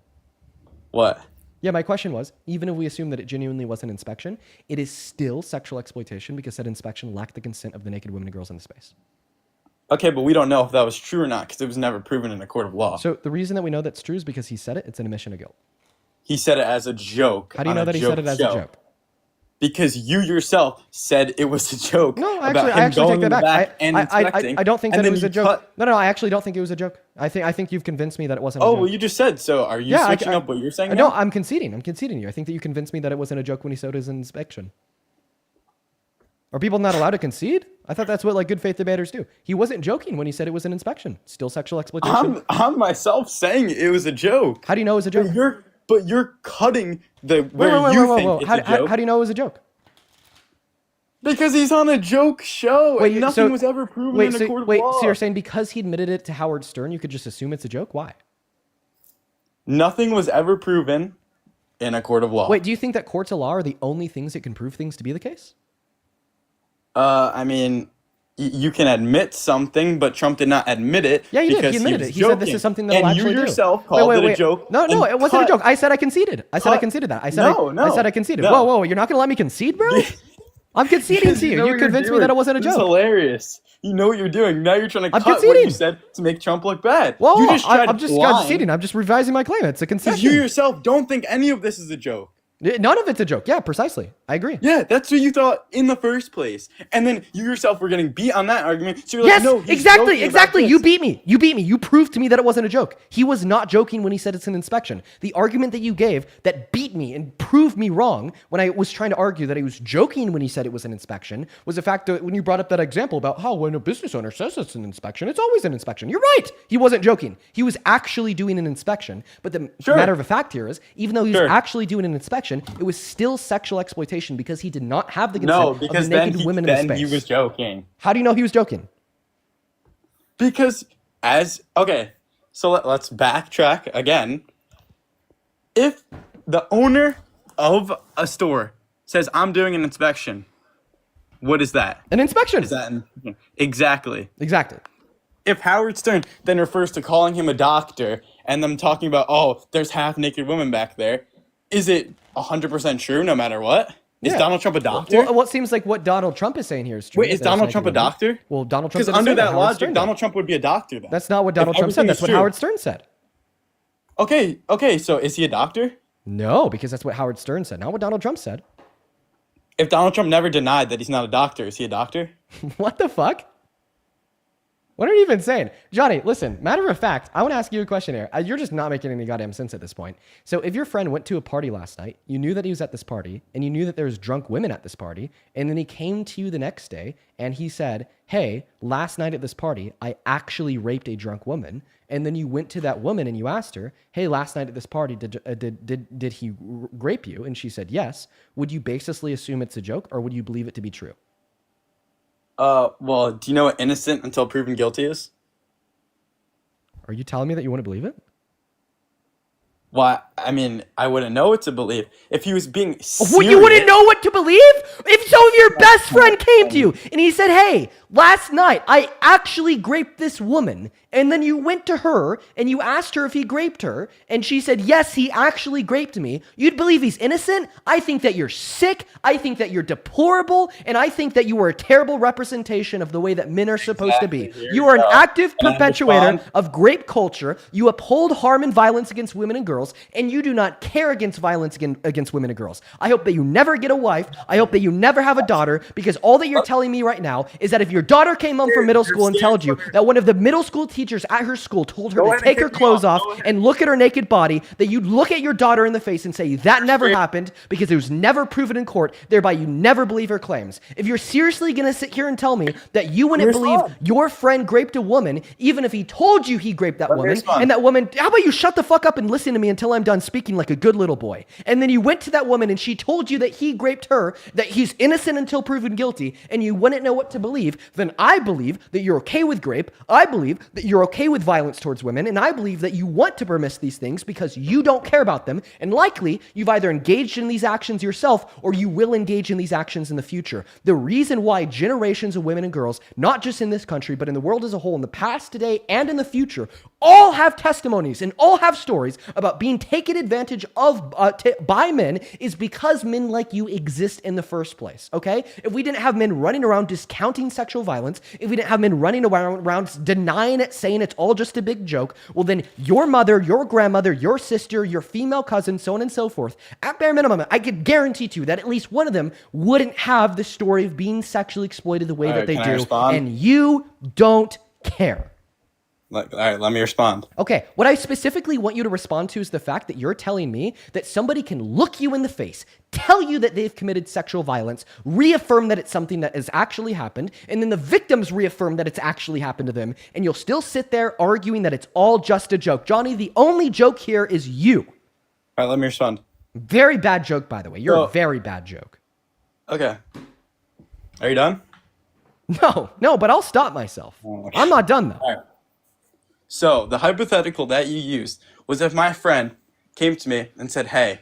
What? Yeah, my question was, even if we assume that it genuinely was an inspection, it is still sexual exploitation because that inspection lacked the consent of the naked women and girls in the space. Okay, but we don't know if that was true or not because it was never proven in a court of law. So the reason that we know that's true is because he said it. It's an admission of guilt. He said it as a joke. How do you know that he said it as a joke? Because you yourself said it was a joke. No, about I him actually going take that in the back. and inspecting, I don't think and that it then was a you joke. cut- No, I actually don't think it was a joke. I think you've convinced me that it wasn't a Oh, joke. well, you just said so. Are you switching up what you're saying No, now? I'm conceding. I'm conceding you. I think that you convinced me that it wasn't a joke when he said it was an inspection. Are people not allowed to concede? I thought that's what like good faith debaters do. He wasn't joking when he said it was an inspection. Still sexual exploitation. I'm myself saying it was a joke. How do you know it was a joke? But you're cutting the Wait, think it's a joke. How do you know it was a joke? Because he's on a joke show and so- nothing was ever proven in a court of law. So you're saying because he admitted it to Howard Stern, you could just assume it's a joke? Why? Nothing was ever proven in a court of law. Wait, do you think that courts of law are the only things that can prove things to be the case? I mean, you can admit something, but Trump did not admit it. Yeah, he did. because He admitted was it. He said this joking. is something that I'll and actually you do. yourself called it a joke. No, and it wasn't a cut- joke. I said I conceded. I said I cut- conceded that. I said No, I said I conceded. no. Whoa, you're not going to let me concede, bro? I'm conceding to you. know You what you're convinced me doing. that it wasn't a This is joke. hilarious. You know what you're doing. Now you're trying to I'm cut what conceding. you said to make Trump look bad. Whoa, you just tried I'm just lying. conceding. I'm just revising my claim. It's a Because concession. you yourself don't think any of this is a joke. None of it's a joke. Yeah, precisely. I agree. Yeah, that's what you thought in the first place. And then you yourself were getting beat on that argument. So you're Yes, like, no, he's exactly, joking about exactly. this. You beat me. You beat me. You proved to me that it wasn't a joke. He was not joking when he said it's an inspection. The argument that you gave that beat me and proved me wrong when I was trying to argue that he was joking when he said it was an inspection was the fact that when you brought up that example about how when a business owner says it's an inspection, it's always an inspection. You're right. He wasn't joking. He was actually doing an inspection. But the matter of the fact here is, even though he was actually doing an inspection, it was still sexual exploitation because he did not have the consent of the naked women in the space. He was joking. How do you know he was joking? Because so let's backtrack again. If the owner of a store says, I'm doing an inspection, what is that? An inspection. Is that exactly? Exactly. If Howard Stern then refers to calling him a doctor and them talking about, oh, there's half naked women back there, is it 100% true no matter what? Is Donald Trump a doctor? Well, what seems like what Donald Trump is saying here is true. Wait, is Donald Trump a doctor? Well, Donald Trump. Because under that logic, Donald Trump would be a doctor then. That's not what Donald Trump said. That's what Howard Stern said. Okay, so is he a doctor? No, because that's what Howard Stern said, not what Donald Trump said. If Donald Trump never denied that he's not a doctor, is he a doctor? What the fuck? What are you even saying? Johnny, listen, matter of fact, I want to ask you a question here. You're just not making any goddamn sense at this point. So if your friend went to a party last night, you knew that he was at this party, and you knew that there was drunk women at this party, and then he came to you the next day, and he said, hey, last night at this party, I actually raped a drunk woman, and then you went to that woman and you asked her, hey, last night at this party, did he rape you? And she said, yes. Would you baselessly assume it's a joke, or would you believe it to be true? Well, do you know what innocent until proven guilty is? Are you telling me that you want to believe it? Well, I mean, I wouldn't know what to believe. If he was being serious... Well, you wouldn't know what to believe? If so, if your best friend came to you and he said, hey, last night I actually raped this woman, and then you went to her and you asked her if he raped her, and she said, yes, he actually raped me, you'd believe he's innocent? I think that you're sick, I think that you're deplorable, and I think that you are a terrible representation of the way that men are supposed to be. You are an active perpetuator of rape culture, you uphold harm and violence against women and girls, and you do not care against violence against women and girls. I hope that you never get a wife, I hope that you never have a daughter, because all that you're telling me right now is that if your daughter came home from middle school and told you that one of the middle school teachers at her school told her to take her clothes off and look at her naked body, that you'd look at your daughter in the face and say that never happened because it was never proven in court, thereby you never believe her claims. If you're seriously going to sit here and tell me that you wouldn't believe your friend raped a woman, even if he told you he raped that woman, and that woman, how about you shut the fuck up and listen to me until I'm done speaking like a good little boy, and then you went to that woman and she told you that he raped her, that he's innocent until proven guilty, and you wouldn't know what to believe, then I believe that you're okay with rape, I believe that you're okay with violence towards women, and I believe that you want to permit these things because you don't care about them, and likely you've either engaged in these actions yourself or you will engage in these actions in the future. The reason why generations of women and girls, not just in this country, but in the world as a whole, in the past, today, and in the future, all have testimonies and all have stories about being taken advantage of by men is because men like you exist in the first place, okay? If we didn't have men running around discounting sexual violence, if we didn't have men running around denying it, saying it's all just a big joke, well then your mother, your grandmother, your sister, your female cousin, so on and so forth, at bare minimum, I could guarantee to you that at least one of them wouldn't have the story of being sexually exploited the way that they do, and you don't care. All right, let me respond. Okay, what I specifically want you to respond to is the fact that you're telling me that somebody can look you in the face, tell you that they've committed sexual violence, reaffirm that it's something that has actually happened, and then the victims reaffirm that it's actually happened to them, and you'll still sit there arguing that it's all just a joke. Johnny, the only joke here is you. All right, let me respond. Very bad joke, by the way. You're a very bad joke. Okay. Are you done? No, but I'll stop myself. I'm not done, though. All right. So the hypothetical that you used was if my friend came to me and said, hey,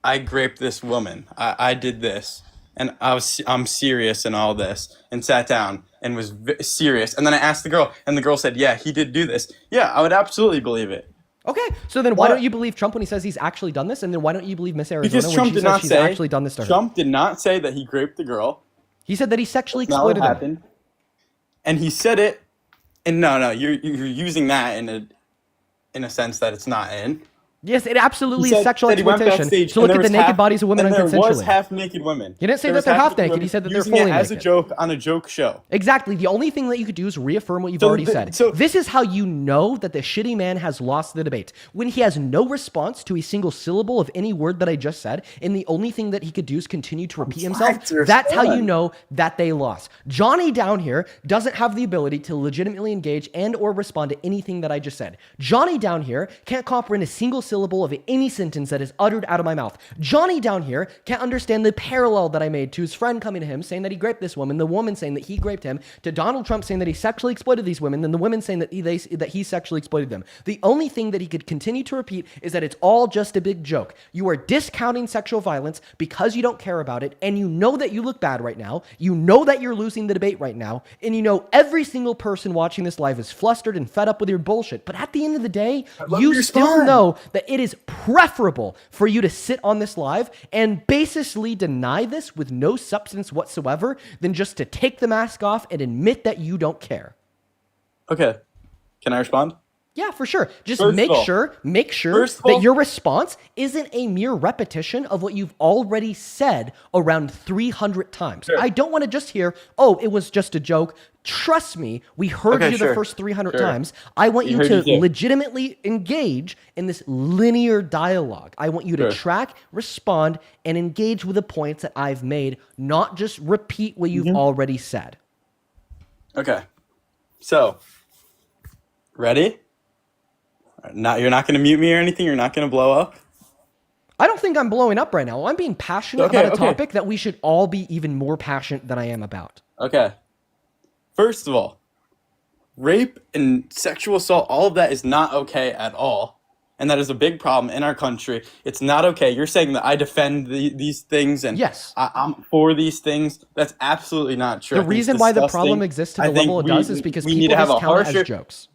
I raped this woman. I did this. And I'm serious and all this. And sat down and was serious. And then I asked the girl, and the girl said, yeah, he did do this. Yeah, I would absolutely believe it. Okay, so then why don't you believe Trump when he says he's actually done this? And then why don't you believe Miss Arizona because Trump when she says she's actually done this to her? Trump did not say that he raped the girl. He said that he sexually exploited her. And he said it. And no, you're using that in a sense that it's not in. Yes, it absolutely He is said sexual that he went exploitation. backstage So and look there at the was naked half- bodies of women and there was unconsensually. half-naked women. He didn't say There that was they're half half-naked naked. He women said that they're using fully it as a naked. joke on a joke show. Exactly. The only thing that you could do is reaffirm what you've So already the- said. so- This is how you know that the shitty man has lost the debate. When he has no response to a single syllable of any word that I just said, and the only thing that he could do is continue to repeat himself, trying to that's how you respond. know that they lost. Johnny down here doesn't have the ability to legitimately engage and or respond to anything that I just said. Johnny down here can't comprehend a single syllable of any sentence that is uttered out of my mouth. Johnny down here can't understand the parallel that I made to his friend coming to him saying that he raped this woman, the woman saying that he raped him, to Donald Trump saying that he sexually exploited these women, then the women saying that he sexually exploited them. The only thing that he could continue to repeat is that it's all just a big joke. You are discounting sexual violence because you don't care about it, and you know that you look bad right now. You know that you're losing the debate right now, and you know every single person watching this live is flustered and fed up with your bullshit. But at the end of the day, you still know that it is preferable for you to sit on this live and basically deny this with no substance whatsoever than just to take the mask off and admit that you don't care. Okay. Can I respond? Yeah, for sure. Just First make of all- sure First of that all- your response isn't a mere repetition of what you've already said around 300 times. Sure. I don't want to just hear, oh, it was just a joke. Trust me, we heard Okay, you the sure. first 300 Sure. times. I want We you heard to you too. legitimately engage in this linear dialogue. I want you to Sure. track, respond, and engage with the points that I've made, not just repeat what you've already said. Okay. So, ready? You're not going to mute me or anything? You're not going to blow up? I don't think I'm blowing up right now. I'm being passionate Okay, about a okay. topic that we should all be even more passionate than I am about. Okay. First of all, rape and sexual assault, all of that is not okay at all. And that is a big problem in our country. It's not okay. You're saying that I defend these things and Yes. I'm for these things. That's absolutely not true. The I think it's reason why the disgusting. problem exists to I the think level it we- does is because we need people to have discount a it harsher as jokes.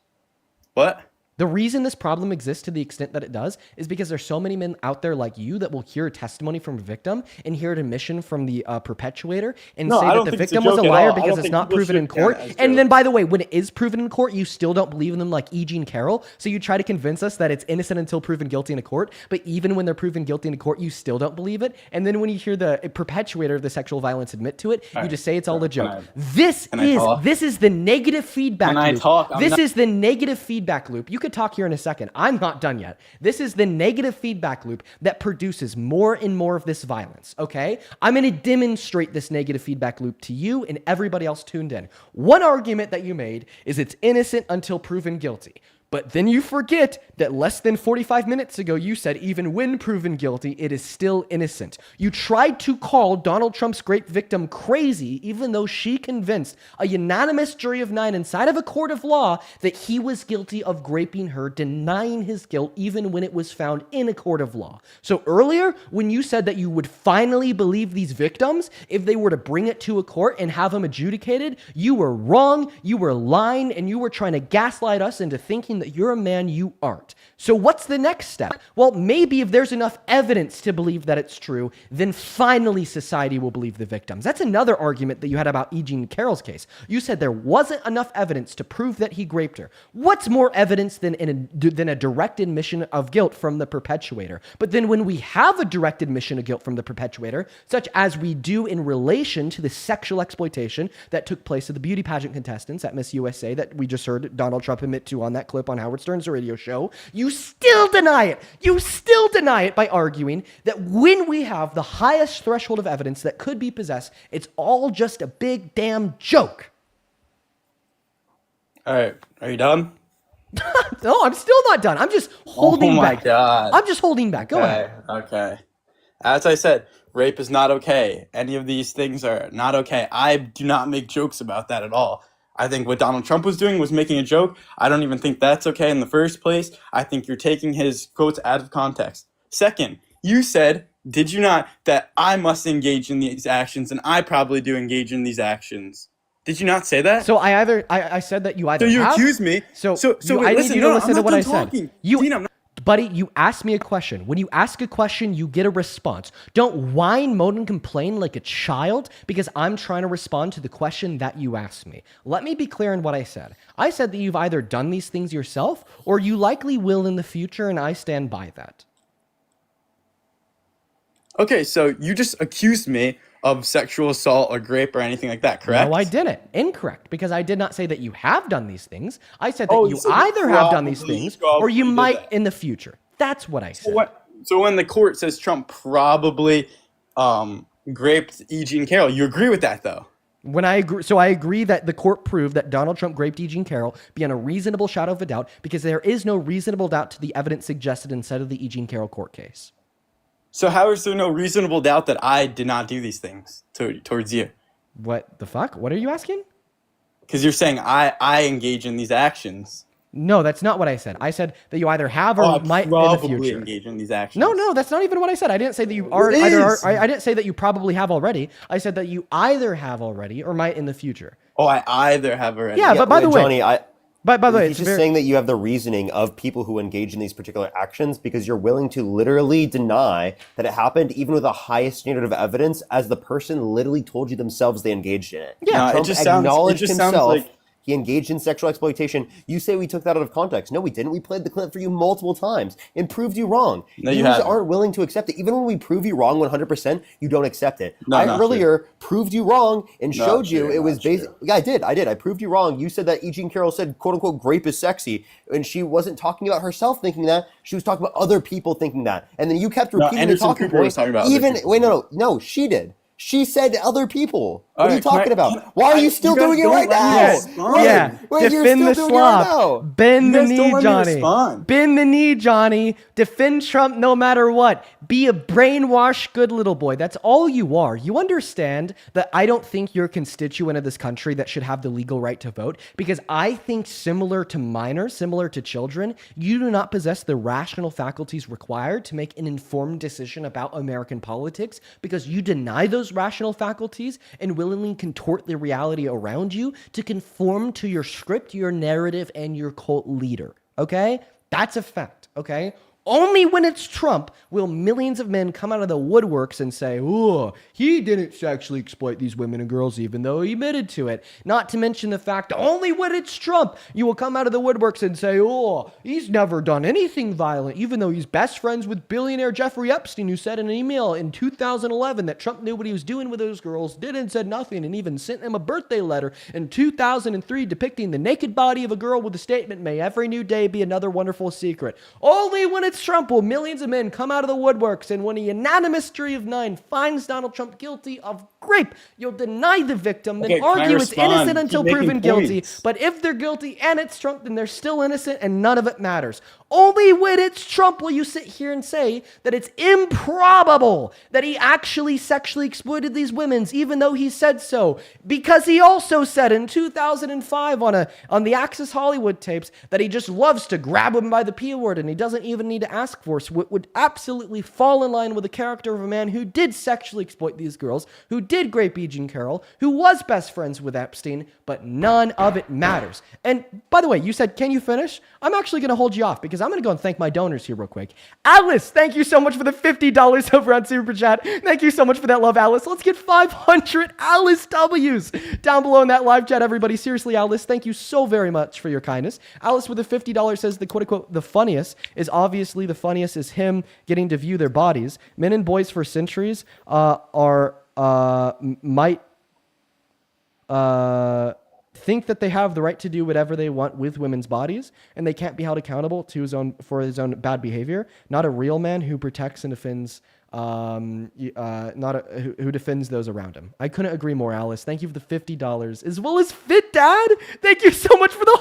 What? The reason this problem exists to the extent that it does is because there's so many men out there like you that will hear testimony from a victim and hear an admission from the perpetuator and No, say I that don't the think it's a victim was a joke at liar all. I because don't it's think not people proven in should count court. it as And then, jokes. by the way, when it is proven in court, you still don't believe in them like E. Jean Carroll. So you try to convince us that it's innocent until proven guilty in a court. But even when they're proven guilty in a court, you still don't believe it. And then when you hear the perpetuator of the sexual violence admit to it, you right. just say it's all a joke. I- This Can I talk? is the negative feedback Can I loop. talk? I'm This not- is the negative feedback loop. You could talk here in a second. I'm not done yet. This is the negative feedback loop that produces more and more of this violence, okay? I'm going to demonstrate this negative feedback loop to you and everybody else tuned in. One argument that you made is it's innocent until proven guilty. But then you forget that less than 45 minutes ago, you said even when proven guilty, it is still innocent. You tried to call Donald Trump's great victim crazy, even though she convinced a unanimous jury of 9 inside of a court of law that he was guilty of raping her, denying his guilt even when it was found in a court of law. So earlier, when you said that you would finally believe these victims if they were to bring it to a court and have them adjudicated, you were wrong, you were lying, and you were trying to gaslight us into thinking that you're a man you aren't. So what's the next step? Well, maybe if there's enough evidence to believe that it's true, then finally society will believe the victims. That's another argument that you had about E. Jean Carroll's case. You said there wasn't enough evidence to prove that he raped her. What's more evidence than a direct admission of guilt from the perpetuator? But then when we have a direct admission of guilt from the perpetuator, such as we do in relation to the sexual exploitation that took place of the beauty pageant contestants at Miss USA that we just heard Donald Trump admit to on that clip on Howard Stern's radio show, you still deny it. You still deny it by arguing that when we have the highest threshold of evidence that could be possessed, it's all just a big damn joke. All right. Are you done? No, I'm still not done. I'm just holding my back. God. I'm just holding back. Go ahead. Okay. As I said, rape is not okay. Any of these things are not okay. I do not make jokes about that at all. I think what Donald Trump was doing was making a joke. I don't even think that's okay in the first place. I think you're taking his quotes out of context. Second, you said, did you not, that I must engage in these actions, and I probably do engage in these actions. Did you not say that? So I said that you either So you have, accuse me. So wait, I need listen, you to no, listen I'm to not what I done said. talking. You, Dean, I'm not- Buddy, you asked me a question. When you ask a question, you get a response. Don't whine, moan, and complain like a child because I'm trying to respond to the question that you asked me. Let me be clear in what I said. I said that you've either done these things yourself or you likely will in the future, and I stand by that. Okay, so you just accused me of sexual assault or rape or anything like that, correct? No, I didn't. Incorrect, because I did not say that you have done these things. I said that you so you either have done these probably- things you or you probably did might that. in the future. That's what I said. So when the court says Trump probably raped E. Jean Carroll, you agree with that though? When I agree, so I agree that the court proved that Donald Trump raped E. Jean Carroll beyond a reasonable shadow of a doubt because there is no reasonable doubt to the evidence suggested inside of the E. Jean Carroll court case. So how is there no reasonable doubt that I did not do these things towards you? What the fuck? What are you asking? Because you're saying I engage in these actions. No, that's not what I said. I said that you either have or I might in the probably future. engage in these actions. No, that's not even what I said. I didn't say that you are It either. is. I didn't say that you probably have already. I said that you either have already or might in the future. Oh, I either have already. Yeah, but by the way, Johnny, by the way, he's it's just saying that you have the reasoning of people who engage in these particular actions because you're willing to literally deny that it happened, even with the highest standard of evidence, as the person literally told you themselves they engaged in it. Yeah, No, Trump it just sounds himself. like He engaged in sexual exploitation. You say we took that out of context. No, we didn't. We played the clip for you multiple times and proved you wrong. No, you just haven't. aren't willing to accept it. Even when we prove you wrong 100%, you don't accept it. No, I not earlier proved you wrong and Not showed you true, it was not based. true. Yeah, I did. I proved you wrong. You said that E. Jean Carroll said, quote unquote, grape is sexy. And she wasn't talking about herself thinking that. She was talking about other people thinking that. And then you kept repeating the Anderson talking Cooper was point. talking about other people. Wait, no, she did. She said other people. What All are you right, can talking I- about? Why are you still you guys doing it don't right let me now? respond. Wait, Yeah, you're defend still the doing it right now. slop. Bend You the guys don't knee, let me Johnny. respond. Bend the knee, Johnny. Defend Trump no matter what. Be a brainwashed good little boy. That's all you are. You understand that I don't think you're a constituent of this country that should have the legal right to vote because I think similar to minors, similar to children, you do not possess the rational faculties required to make an informed decision about American politics because you deny those rational faculties and willingly contort the reality around you to conform to your script, your narrative, and your cult leader. Okay? That's a fact. Okay? Only when it's Trump will millions of men come out of the woodworks and say, oh, he didn't sexually exploit these women and girls even though he admitted to it. Not to mention the fact only when it's Trump, you will come out of the woodworks and say, oh, he's never done anything violent, even though he's best friends with billionaire Jeffrey Epstein, who said in an email in 2011 that Trump knew what he was doing with those girls, did and said nothing, and even sent him a birthday letter in 2003 depicting the naked body of a girl with the statement, may every new day be another wonderful secret. Only when it's Trump will millions of men come out of the woodworks, and when a unanimous jury of 9 finds Donald Trump guilty of rape, you'll deny the victim, then Okay, can I argue it's respond? innocent Keep until making proven guilty. points. But if they're guilty and it's Trump, then they're still innocent and none of it matters. Only when it's Trump will you sit here and say that it's improbable that he actually sexually exploited these women, even though he said so. Because he also said in 2005 on the Access Hollywood tapes that he just loves to grab them by the P word and he doesn't even need to ask for it. So it would absolutely fall in line with the character of a man who did sexually exploit these girls, who did rape E. Jean Carroll, who was best friends with Epstein, but none of it matters. And by the way, you said, can you finish? I'm actually going to hold you off because I'm going to go and thank my donors here real quick. Alice, thank you so much for the $50 over on Super Chat. Thank you so much for that love, Alice. Let's get 500 Alice W's down below in that live chat, everybody. Seriously, Alice, thank you so very much for your kindness. Alice with the $50 says the quote-unquote the funniest is obviously the funniest is him getting to view their bodies. Men and boys for centuries might think that they have the right to do whatever they want with women's bodies, and they can't be held accountable for his own bad behavior. Not a real man who protects and defends, who defends those around him. I couldn't agree more, Alice. Thank you for the $50, as well as Fit Dad. Thank you so much for the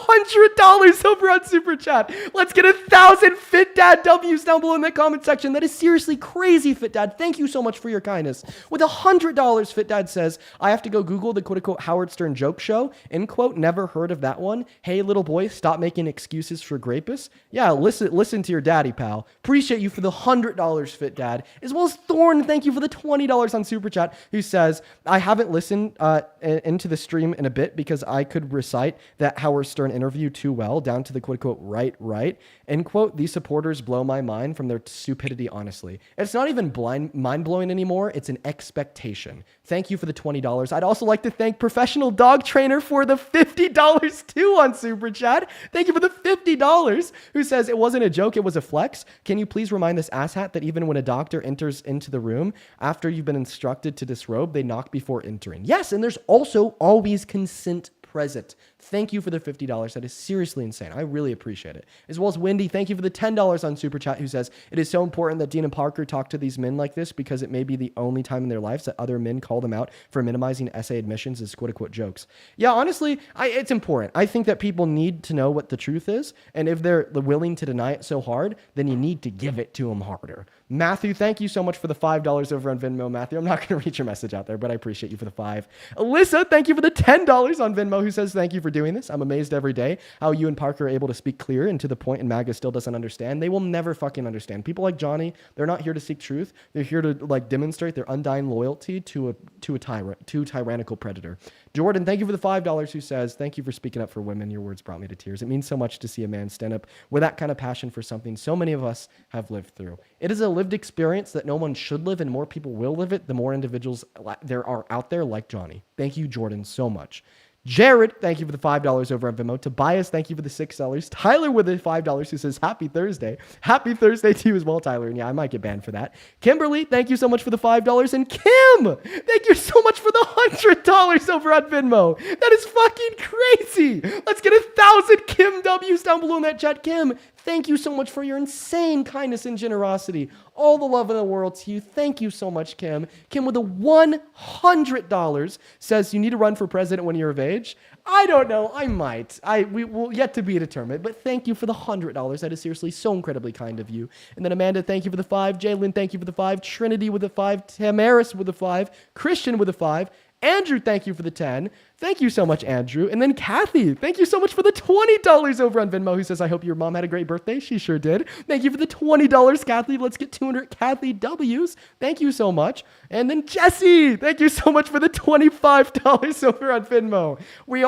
$100 over on Super Chat. Let's get 1,000 Fit Dad W's down below in the comment section. That is seriously crazy, Fit Dad. Thank you so much for your kindness. With $100, Fit Dad says, I have to go Google the quote-unquote Howard Stern joke show. End quote, never heard of that one. Hey, little boy, stop making excuses for grapists. Yeah, listen to your daddy, pal. Appreciate you for the $100, Fit Dad, as well well as Thorn, thank you for the $20 on Super Chat, who says, I haven't listened into the stream in a bit because I could recite that Howard Stern interview too well, down to the quote-unquote right, end quote. These supporters blow my mind from their stupidity, honestly. It's not even mind-blowing anymore. It's an expectation. Thank you for the $20. I'd also like to thank Professional Dog Trainer for the $50 too on Super Chat. Thank you for the $50, who says, it wasn't a joke, it was a flex. Can you please remind this asshat that even when a doctor enters into the room, after you've been instructed to disrobe, they knock before entering? Yes, and there's also always consent present. Thank you for the $50. That is seriously insane. I really appreciate it. As well as Wendy, thank you for the $10 on Super Chat, who says, it is so important that Dean and Parker talk to these men like this because it may be the only time in their lives that other men call them out for minimizing essay admissions as quote-unquote jokes. Yeah, honestly, it's important. I think that people need to know what the truth is, and if they're willing to deny it so hard, then you need to give it to them harder. Matthew, thank you so much for the $5 over on Venmo, Matthew. I'm not going to read your message out there, but I appreciate you for the $5. Alyssa, thank you for the $10 on Venmo, who says, thank you for doing this. I'm amazed every day how you and Parker are able to speak clear and to the point, and MAGA still doesn't understand. They will never fucking understand. People like Johnny, they're not here to seek truth. They're here to demonstrate their undying loyalty to a tyrannical predator. Jordan, thank you for the $5, who says, thank you for speaking up for women. Your words brought me to tears. It means so much to see a man stand up with that kind of passion for something so many of us have lived through. It is a lived experience that no one should live, and more people will live it the more individuals there are out there like Johnny. Thank you, Jordan, so much. Jared, thank you for the $5 over on Venmo. Tobias, thank you for the $6. Tyler with the $5, who says, happy Thursday. Happy Thursday to you as well, Tyler. And yeah, I might get banned for that. Kimberly, thank you so much for the $5. And Kim, thank you so much for the $100 over on Venmo. That is fucking crazy. Let's get 1,000 Kim W's down below in that chat. Kim, thank you so much for your insane kindness and generosity. All the love in the world to you. Thank you so much, Kim. Kim with a $100 says, you need to run for president when you're of age. I don't know. I might. We will yet to be determined. But thank you for the $100. That is seriously so incredibly kind of you. And then Amanda, thank you for the 5. Jalen, thank you for the 5. Trinity with the 5. Tamaris with the 5. Christian with the 5. Andrew, thank you for the 10. Thank you so much, Andrew. And then Kathy, thank you so much for the $20 over on Venmo, who says, I hope your mom had a great birthday. She sure did. Thank you for the $20, Kathy. Let's get 200 Kathy W's. Thank you so much. And then Jesse, thank you so much for the $25 over on Venmo. We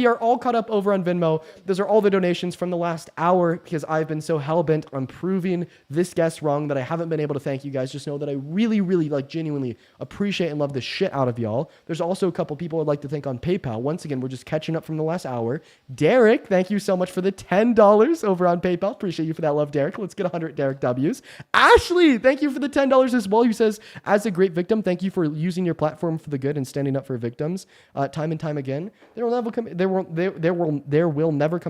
are all caught up over on Venmo. Those are all the donations from the last hour because I've been so hell-bent on proving this guest wrong that I haven't been able to thank you guys. Just know that I really, really genuinely appreciate and love the shit out of y'all. There's also a couple people I'd like to thank on PayPal. Once again, we're just catching up from the last hour. Derek, thank you so much for the $10 over on PayPal. Appreciate you for that love, Derek. Let's get 100 Derek W's. Ashley, thank you for the $10 as well. Who says, as a great victim, thank you for using your platform for the good and standing up for victims time and time again. There will never come a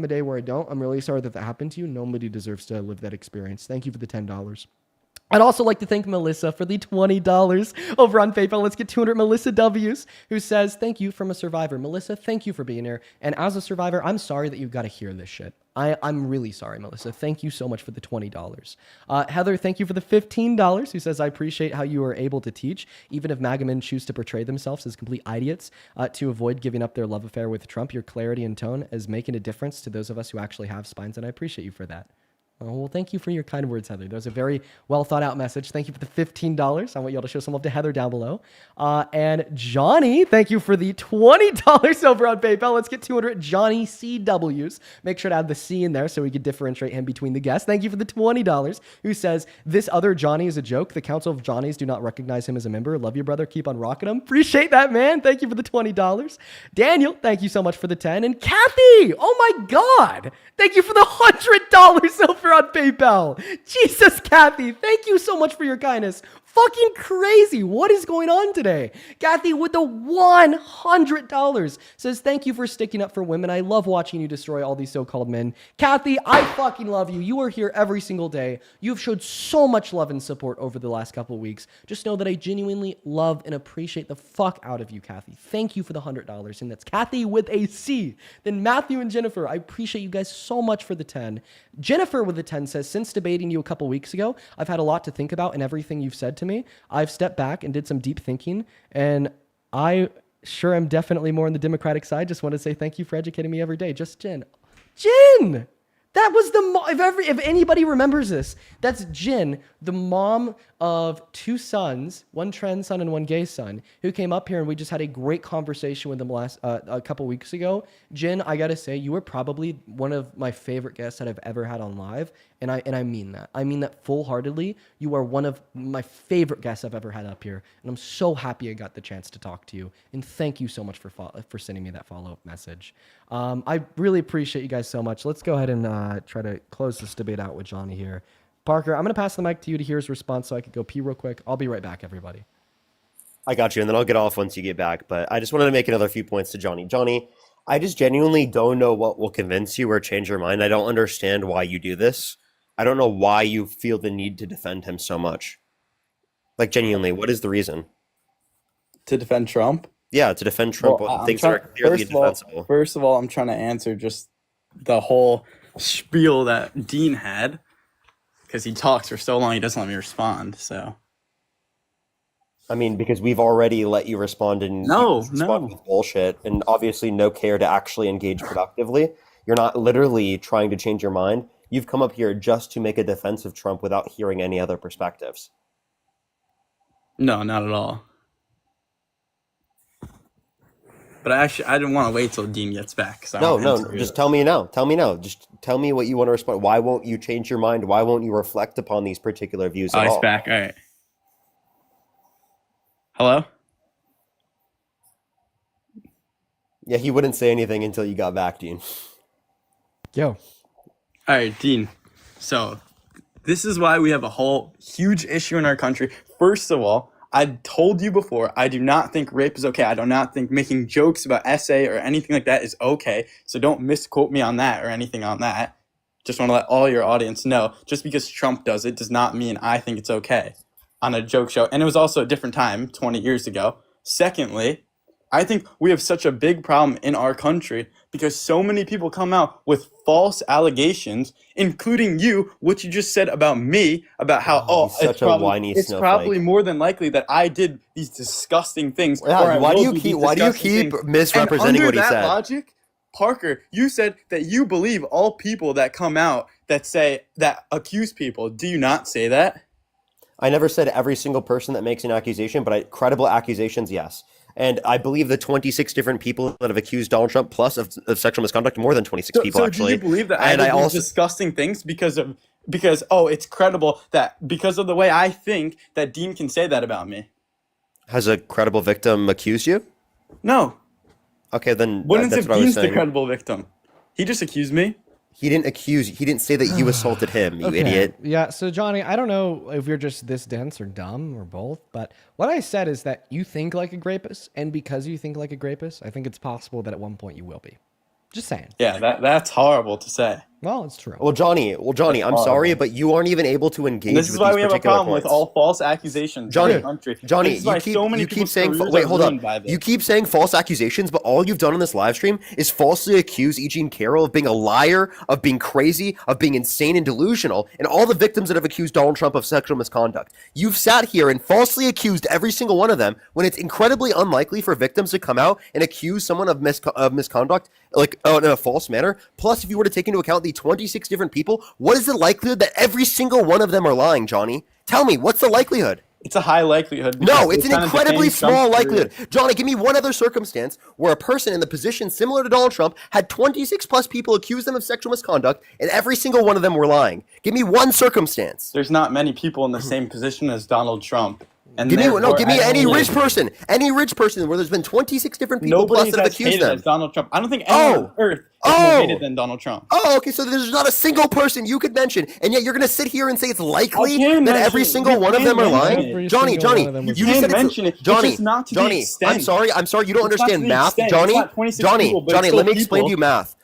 day where I don't. I'm really sorry that happened to you. Nobody deserves to live that experience. Thank you for the $10. I'd also like to thank Melissa for the $20 over on PayPal. Let's get 200 Melissa W's, who says, thank you from a survivor. Melissa, thank you for being here. And as a survivor, I'm sorry that you've got to hear this shit. I'm really sorry, Melissa. Thank you so much for the $20. Heather, thank you for the $15, who says, I appreciate how you are able to teach, even if MAGA men choose to portray themselves as complete idiots to avoid giving up their love affair with Trump. Your clarity and tone is making a difference to those of us who actually have spines, and I appreciate you for that. Oh, well, thank you for your kind words, Heather. That was a very well thought out message. Thank you for the $15. I want y'all to show some love to Heather down below. And Johnny, thank you for the $20 over on PayPal. Let's get 200 Johnny CWs. Make sure to add the C in there so we can differentiate him between the guests. Thank you for the $20. Who says, this other Johnny is a joke. The Council of Johnnies do not recognize him as a member. Love you, brother. Keep on rocking him. Appreciate that, man. Thank you for the $20. Daniel, thank you so much for the 10. And Kathy, oh my God. Thank you for the $100 over on PayPal. Jesus, Kathy, thank you so much for your kindness. Fucking crazy. What is going on today? Kathy with the $100 says, thank you for sticking up for women. I love watching you destroy all these so-called men. Kathy, I fucking love you. You are here every single day. You've showed so much love and support over the last couple of weeks. Just know that I genuinely love and appreciate the fuck out of you, Kathy. Thank you for the $100. And that's Kathy with a C. Then Matthew and Jennifer, I appreciate you guys so much for the 10. Jennifer with the 10 says, since debating you a couple weeks ago, I've had a lot to think about and everything you've said to me. I've stepped back and did some deep thinking, and I sure am definitely more on the Democratic side. Just want to say thank you for educating me every day. Just Jen. Jen! That was the if anybody remembers this, that's Jen, the mom of two sons, one trans son and one gay son, who came up here and we just had a great conversation with them a couple weeks ago. Jen, I gotta say, you were probably one of my favorite guests that I've ever had on live, and I mean that. I mean that full-heartedly. You are one of my favorite guests I've ever had up here, and I'm so happy I got the chance to talk to you. And thank you so much for sending me that follow-up message. I really appreciate you guys so much. Let's go ahead and try to close this debate out with Johnny here. Parker, I'm going to pass the mic to you to hear his response so I could go pee real quick. I'll be right back, everybody. I got you, and then I'll get off once you get back. But I just wanted to make another few points to Johnny. Johnny, I just genuinely don't know what will convince you or change your mind. I don't understand why you do this. I don't know why you feel the need to defend him so much. Like, genuinely, what is the reason? To defend Trump? Yeah, to defend Trump Well, on things that are clearly defensible. First of all, I'm trying to answer just the whole spiel that Dean had. Because he talks for so long, he doesn't let me respond. So, I mean, because we've already let you respond and respond with bullshit, and obviously no care to actually engage productively. You're not literally trying to change your mind. You've come up here just to make a defense of Trump without hearing any other perspectives. No, not at all. But I didn't want to wait till Dean gets back. No, just tell me now. Tell me now. Just tell me what you want to respond. Why won't you change your mind? Why won't you reflect upon these particular views at all? He's back. All right. Hello? Yeah, he wouldn't say anything until you got back, Dean. Yo. All right, Dean. So this is why we have a whole huge issue in our country. First of all, I told you before, I do not think rape is okay. I do not think making jokes about essay or anything like that is okay. So don't misquote me on that or anything on that. Just want to let all your audience know, just because Trump does it does not mean I think it's okay on a joke show. And it was also a different time, 20 years ago. Secondly, I think we have such a big problem in our country because so many people come out with false allegations, including you, what you just said about me, about how, it's probably more than likely that I did these disgusting things. Yeah, why do you keep misrepresenting what he said? That logic, Parker, you said that you believe all people that come out that accuse people. Do you not say that? I never said every single person that makes an accusation, but credible accusations, yes. And I believe the 26 different people that have accused Donald Trump plus of sexual misconduct, more than 26 people actually. So do you believe that I did these disgusting things because it's credible that because of the way I think that Dean can say that about me? Has a credible victim accused you? No. Okay, then What that's if what I was Dean's saying. the credible victim? He just accused me. He didn't say that you assaulted him, you idiot. Yeah, so Johnny, I don't know if you're just this dense or dumb or both, but what I said is that you think like a rapist, and because you think like a rapist, I think it's possible that at one point you will be. Just saying. Yeah, that's horrible to say. Well, it's true. Well, Johnny, I'm sorry, but you aren't even able to engage This is with why these we have a particular problem points. with all false accusations Johnny, in the country. Johnny, This is why so many you keep people's saying careers wait, are hold up. ruined by this. You keep saying false accusations, but all you've done on this live stream is falsely accuse Eugene Carroll of being a liar, of being crazy, of being insane and delusional, and all the victims that have accused Donald Trump of sexual misconduct. You've sat here and falsely accused every single one of them when it's incredibly unlikely for victims to come out and accuse someone of misconduct like in a false manner. Plus, if you were to take into account the 26 different people, what is the likelihood that every single one of them are lying, Johnny? Tell me, what's the likelihood? It's a high likelihood. No, it's an incredibly small likelihood. Johnny, give me one other circumstance where a person in the position similar to Donald Trump had 26 plus people accuse them of sexual misconduct, and every single one of them were lying. Give me one circumstance. There's not many people in the same position as Donald Trump. And give me any rich person where there's been 26 different people plus that have accused them. As Donald Trump. I don't think anyone on earth is more hated than Donald Trump. Oh, okay, so there's not a single person you could mention, and yet you're going to sit here and say it's likely that every single one of them are lying? Johnny, you just said it's... Johnny, I'm sorry, you don't understand math. Johnny, let me explain to you math.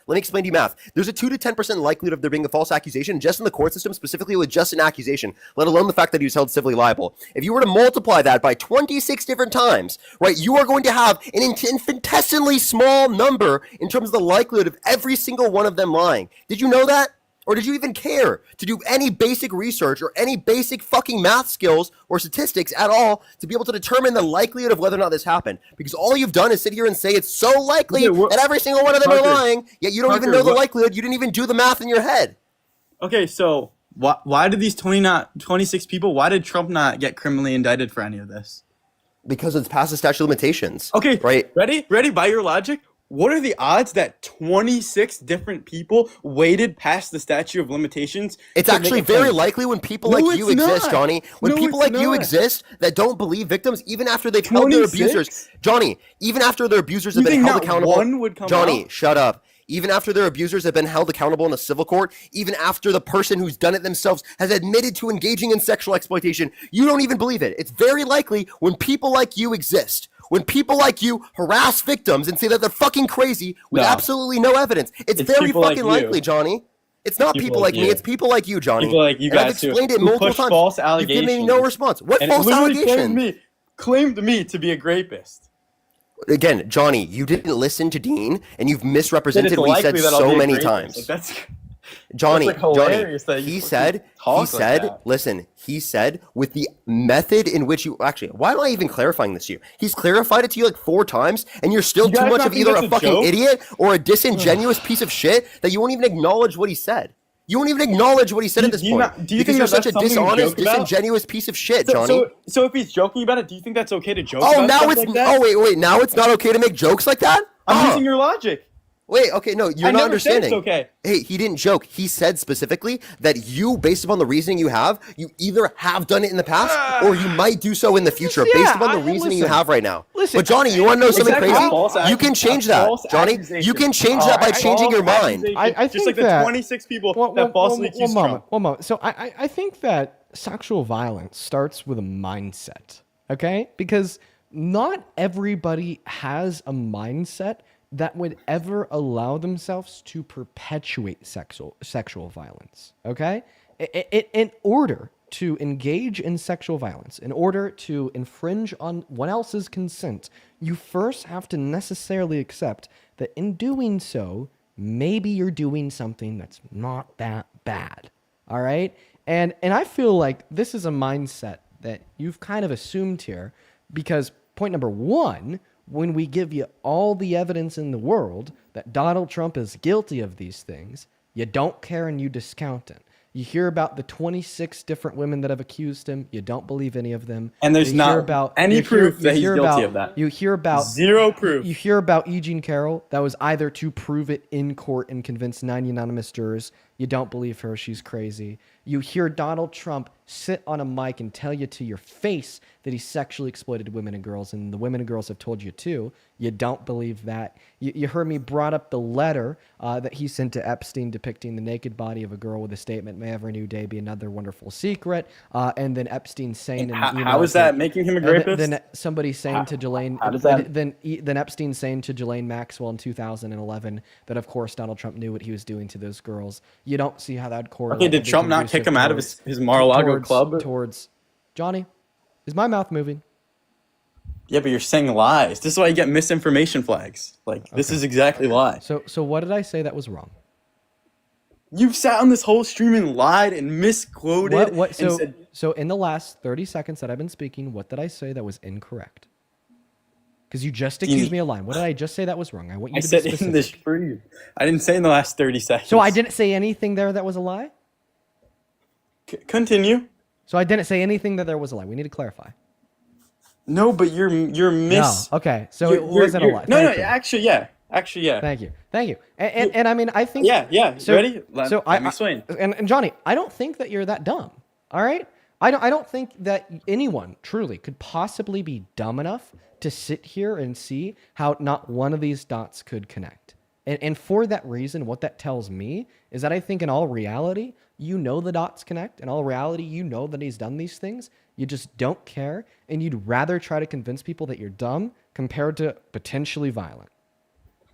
There's a 2 to 10% likelihood of there being a false accusation just in the court system, specifically with just an accusation, let alone the fact that he was held civilly liable. If you were to multiply that by 26 different times, right, you are going to have an infinitesimally small number in terms of the likelihood of every single one of them lying. Did you know that? Or did you even care to do any basic research or any basic fucking math skills or statistics at all to be able to determine the likelihood of whether or not this happened? Because all you've done is sit here and say it's so likely that every single one of them are lying, yet you don't even know the likelihood. You didn't even do the math in your head. Okay, so Why did these 26 people? Why did Trump not get criminally indicted for any of this? Because it's past the statute of limitations. Okay, right. Ready? By your logic, what are the odds that 26 different people waited past the statute of limitations? It's actually very likely when people like you exist, Johnny. When people like you exist that don't believe victims, even after they've held their abusers, Johnny. Even after their abusers have been held accountable, one would come Johnny, out? shut up. Even after their abusers have been held accountable in a civil court, even after the person who's done it themselves has admitted to engaging in sexual exploitation, you don't even believe it. It's very likely when people like you exist. When people like you harass victims and say that they're fucking crazy with absolutely no evidence. It's very fucking likely, Johnny. It's not people like me. It's people like you, Johnny. People like you and guys I've explained it multiple times. False allegations. You've given me no response. What false allegation? Claimed me to be a rapist. Again, Johnny, you didn't listen to Dean, and you've misrepresented what he said so many times. Johnny, he said, listen, he said with the method in which you actually, why am I even clarifying this to you? He's clarified it to you like 4 times, and you're still too much of either a fucking idiot or a disingenuous piece of shit that you won't even acknowledge what he said. You won't even acknowledge what he said at this point. Do you think you're such a dishonest, disingenuous piece of shit, Johnny? So if he's joking about it, do you think that's okay to joke about now it's like that? Oh, wait. Now it's not okay to make jokes like that? I'm using your logic. Wait, okay, no, you're not understanding. It's okay. Hey, he didn't joke. He said specifically that you, based upon the reasoning you have, you either have done it in the past or you might do so in the future, based upon the reasoning you have right now. But Johnny, you want to know something crazy? You can change that, Johnny. You can change that by changing your mind. I just think like the 26 people that falsely accused Trump. One moment. So I think that sexual violence starts with a mindset, okay? Because not everybody has a mindset that would ever allow themselves to perpetuate sexual violence, okay? In order to engage in sexual violence, in order to infringe on one else's consent, you first have to necessarily accept that in doing so, maybe you're doing something that's not that bad, all right? And I feel like this is a mindset that you've kind of assumed here because point number 1, when we give you all the evidence in the world that Donald Trump is guilty of these things, you don't care and you discount it. You hear about the 26 different women that have accused him. You don't believe any of them. And there's not any proof that he's guilty of that. You hear about zero proof. You hear about E. Jean Carroll. That was either to prove it in court and convince 90 anonymous jurors. You don't believe her. She's crazy. You hear Donald Trump sit on a mic and tell you to your face that he sexually exploited women and girls, and the women and girls have told you too. You don't believe that. You heard me brought up the letter that he sent to Epstein depicting the naked body of a girl with a statement, "May every new day be another wonderful secret," and then Epstein saying in the email, how is that making him a rapist? Then somebody saying to Ghislaine, then Epstein saying to Ghislaine Maxwell in 2011 that of course Donald Trump knew what he was doing to those girls. You don't see how that would correlate. Okay, did Trump not kick him out of his Mar-a-Lago club? Towards Johnny, is my mouth moving? Yeah, but you're saying lies. This is why you get misinformation flags. This is exactly why. So what did I say that was wrong? You've sat on this whole stream and lied and misquoted. So in the last 30 seconds that I've been speaking, what did I say that was incorrect? Because you just accused me of lying. What did I just say that was wrong? I want you to be specific. In this free. I didn't say in the last 30 seconds. So I didn't say anything there that was a lie? Continue. So I didn't say anything that there was a lie. We need to clarify. No, but you're No. Okay. So it wasn't a lie. Actually, yeah. Thank you. And I mean, I think. Yeah. So, ready? Let me explain. And Johnny, I don't think that you're that dumb. All right. I don't think that anyone truly could possibly be dumb enough to sit here and see how not one of these dots could connect. And for that reason, what that tells me is that I think in all reality, you know the dots connect. In all reality, you know that he's done these things. You just don't care. And you'd rather try to convince people that you're dumb compared to potentially violent.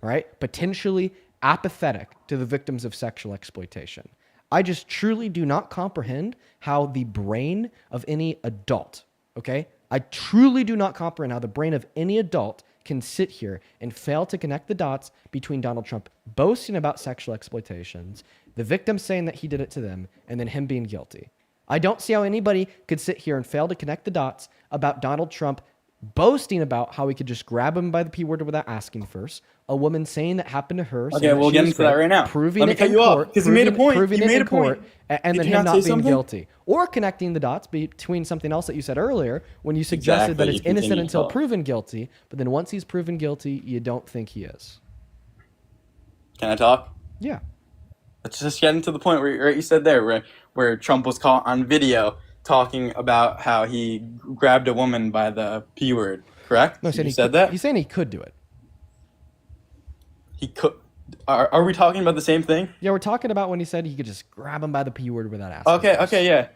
All right? Potentially apathetic to the victims of sexual exploitation. I just truly do not comprehend how the brain of any adult, okay? I truly do not comprehend how the brain of any adult can sit here and fail to connect the dots between Donald Trump boasting about sexual exploitations, the victim saying that he did it to them, and then him being guilty. I don't see how anybody could sit here and fail to connect the dots about Donald Trump boasting about how he could just grab him by the P word without asking first. A woman saying that happened to her. Okay, we'll get into that right now. Proving Let me it cut in you off, court. because you made a point. Proving You it made in a point. court, and Did then you him not not say being something? guilty. Or connecting the dots between something else that you said earlier when you suggested that Exactly, it's you innocent continue until to talk. proven guilty, but then once he's proven guilty, you don't think he is. Can I talk? Yeah. Let's just get into the point where you said there, where Trump was caught on video talking about how he grabbed a woman by the P word, correct? No, You said that? He's saying he could do it. He could. Are we talking about the same thing? Yeah, we're talking about when he said he could just grab him by the P word without asking. Okay, yeah.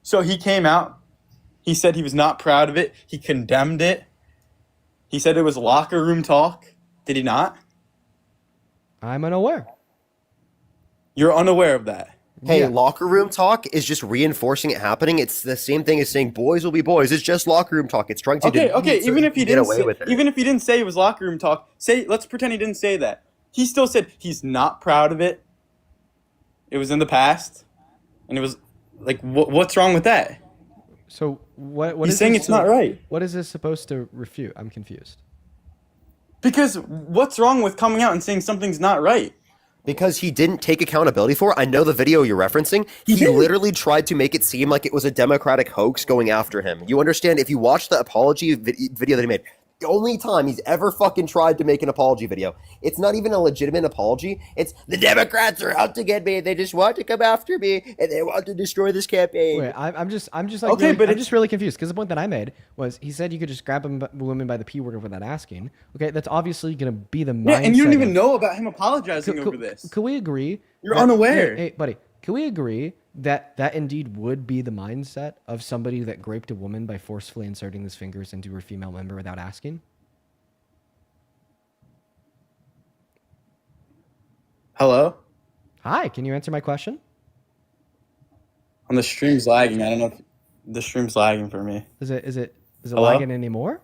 So he came out. He said he was not proud of it. He condemned it. He said it was locker room talk. Did he not? I'm unaware. You're unaware of that. Hey, Yeah. locker room talk is just reinforcing it happening. It's the same thing as saying boys will be boys. It's just locker room talk. It's trying to Okay. Even if he get didn't away say, with it. even if he didn't say it was locker room talk, let's pretend he didn't say that. He still said he's not proud of it. It was in the past, and it was like, what's wrong with that? So what He's is saying this it's not right. What is this supposed to refute? I'm confused. Because what's wrong with coming out and saying something's not right? Because he didn't take accountability for it. I know the video you're referencing. He literally tried to make it seem like it was a Democratic hoax going after him. You understand? If you watch the apology video that he made, the only time he's ever fucking tried to make an apology video, it's not even a legitimate apology. It's the Democrats are out to get me. They just want to come after me and they want to destroy this campaign. Wait, I'm just like Okay, really, but I'm it's- just really confused because the point that I made was he said you could just grab a woman by the P word without asking. Okay, that's obviously going to be the mindset. Yeah, and you don't even of- know about him apologizing over this. Could we agree? You're that- unaware. Hey, buddy, can we agree that that indeed would be the mindset of somebody that raped a woman by forcefully inserting his fingers into her female member without asking? Hello? Hi, can you answer my question? On the stream's lagging. I don't know if the stream's lagging for me. Is it Hello? lagging anymore?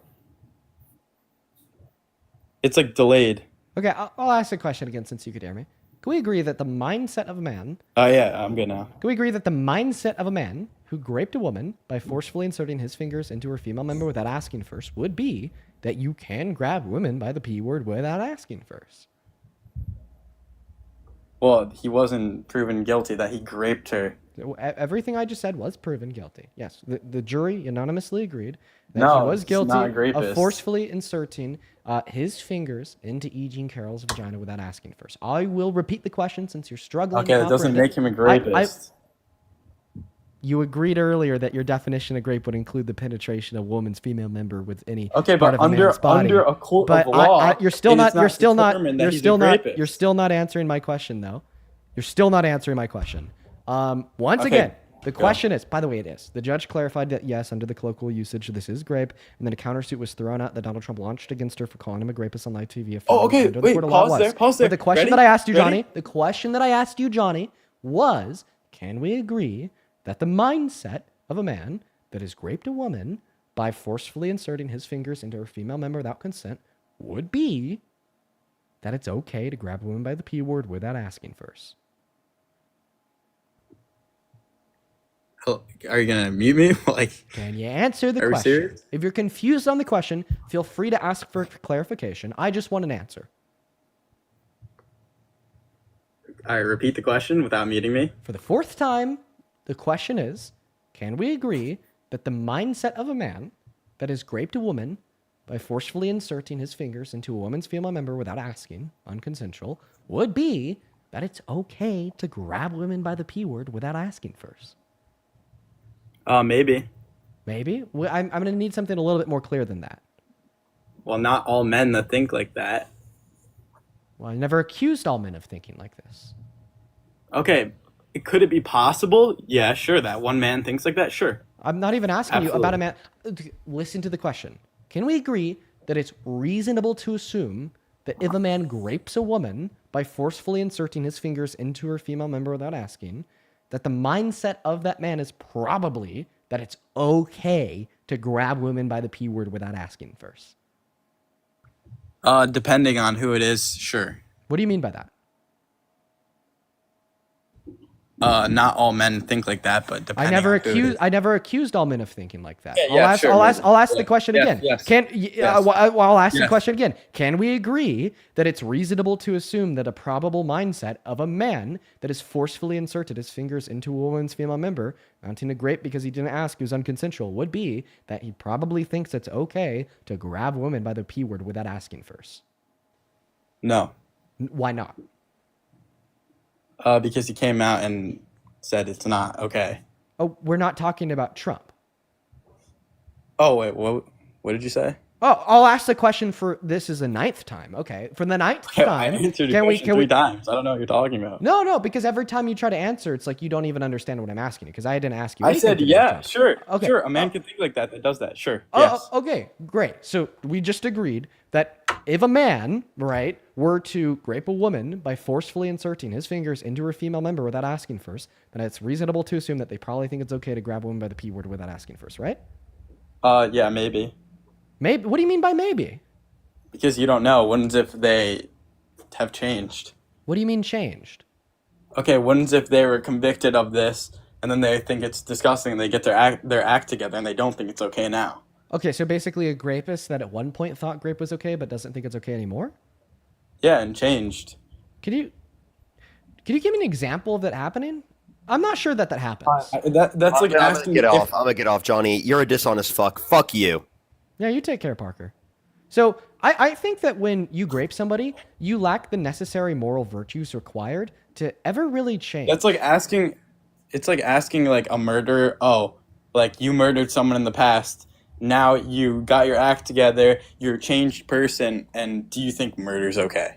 It's like delayed. Okay, I'll ask the question again since you could hear me. Can we agree that the mindset of a man Oh yeah, I'm good now. Can we agree that the mindset of a man who raped a woman by forcefully inserting his fingers into her female member without asking first would be that you can grab women by the P word without asking first? Well, he wasn't proven guilty that he raped her. Everything I just said was proven guilty. Yes, the jury unanimously agreed that No, he was it's guilty not a of rapist. forcefully inserting his fingers into E. Jean Carroll's vagina without asking first. I will repeat the question since you're struggling. Okay, to that doesn't comprehend make him a rapist. You agreed earlier that your definition of grape would include the penetration of a woman's female member with any Okay, part but of a man's body. under a court But of law, you're still it not. is You're still not. determined that You're he's still a not. rapist. You're still not answering my question, though. You're still not answering my question. Once Okay, again, the question is. By the way, it is. The judge clarified that yes, under the colloquial usage, this is grape, and then a countersuit was thrown out that Donald Trump launched against her for calling him a rapist on live TV. Oh, okay, Under the wait, court of law pause was. there. But the question Ready? that I asked you, Ready? Johnny. The question that I asked you, Johnny, was: can we agree that the mindset of a man that has raped a woman by forcefully inserting his fingers into her female member without consent would be that it's okay to grab a woman by the P word without asking first? Are you gonna mute me? Can you answer the Are we question? serious? If you're confused on the question, feel free to ask for clarification. I just want an answer. All right, repeat the question without muting me. For the fourth time, the question is, can we agree that the mindset of a man that has raped a woman by forcefully inserting his fingers into a woman's female member without asking, unconsensual, would be that it's okay to grab women by the P word without asking first? Maybe. Maybe? I'm going to need something a little bit more clear than that. Well, not all men that think like that. Well, I never accused all men of thinking like this. Okay, could it be possible? Yeah, sure. That one man thinks like that. Sure. I'm not even asking you about a man. Listen to the question. Can we agree that it's reasonable to assume that if a man rapes a woman by forcefully inserting his fingers into her female member without asking, that the mindset of that man is probably that it's okay to grab women by the P word without asking first? Depending on who it is, sure. What do you mean by that? not all men think like that, but depending on who it is. I never accused all men of thinking like that. Yeah, I'll ask the question again. Yes. I'll ask the question again. Can we agree that it's reasonable to assume that a probable mindset of a man that has forcefully inserted his fingers into a woman's female member, mounting to grape because he didn't ask, he was unconsensual, would be that he probably thinks it's okay to grab women by the P word without asking first? No. Why not? Because he came out and said it's not okay. Oh, we're not talking about Trump. Oh, wait, what did you say? Oh, I'll ask the question for this is the 9th time. Okay, for the 9th time. I answered your question 3 times. I don't know what you're talking about. No, because every time you try to answer, it's like you don't even understand what I'm asking you because I didn't ask you. I said, yeah, sure. Okay. Sure, a man can think like that does that. Sure. Yes. Okay, great. So we just agreed that if a man, right, were to grape a woman by forcefully inserting his fingers into her female member without asking first, then it's reasonable to assume that they probably think it's okay to grab a woman by the P word without asking first, right? Yeah, maybe. Maybe. What do you mean by maybe? Because you don't know. What if they have changed? What do you mean changed? Okay, what if they were convicted of this and then they think it's disgusting and they get their act together and they don't think it's okay now? Okay, so basically a rapist that at one point thought grape was okay but doesn't think it's okay anymore? Yeah, and changed. Can you give me an example of that happening? I'm not sure that happens. That's like asking. I'm gonna get off, Johnny. You're a dishonest fuck. Fuck you. Yeah, you take care, Parker. So I think that when you grape somebody, you lack the necessary moral virtues required to ever really change. That's like asking. It's like asking like a murderer. Oh, like you murdered someone in the past. Now you got your act together. You're a changed person, and do you think murder's okay?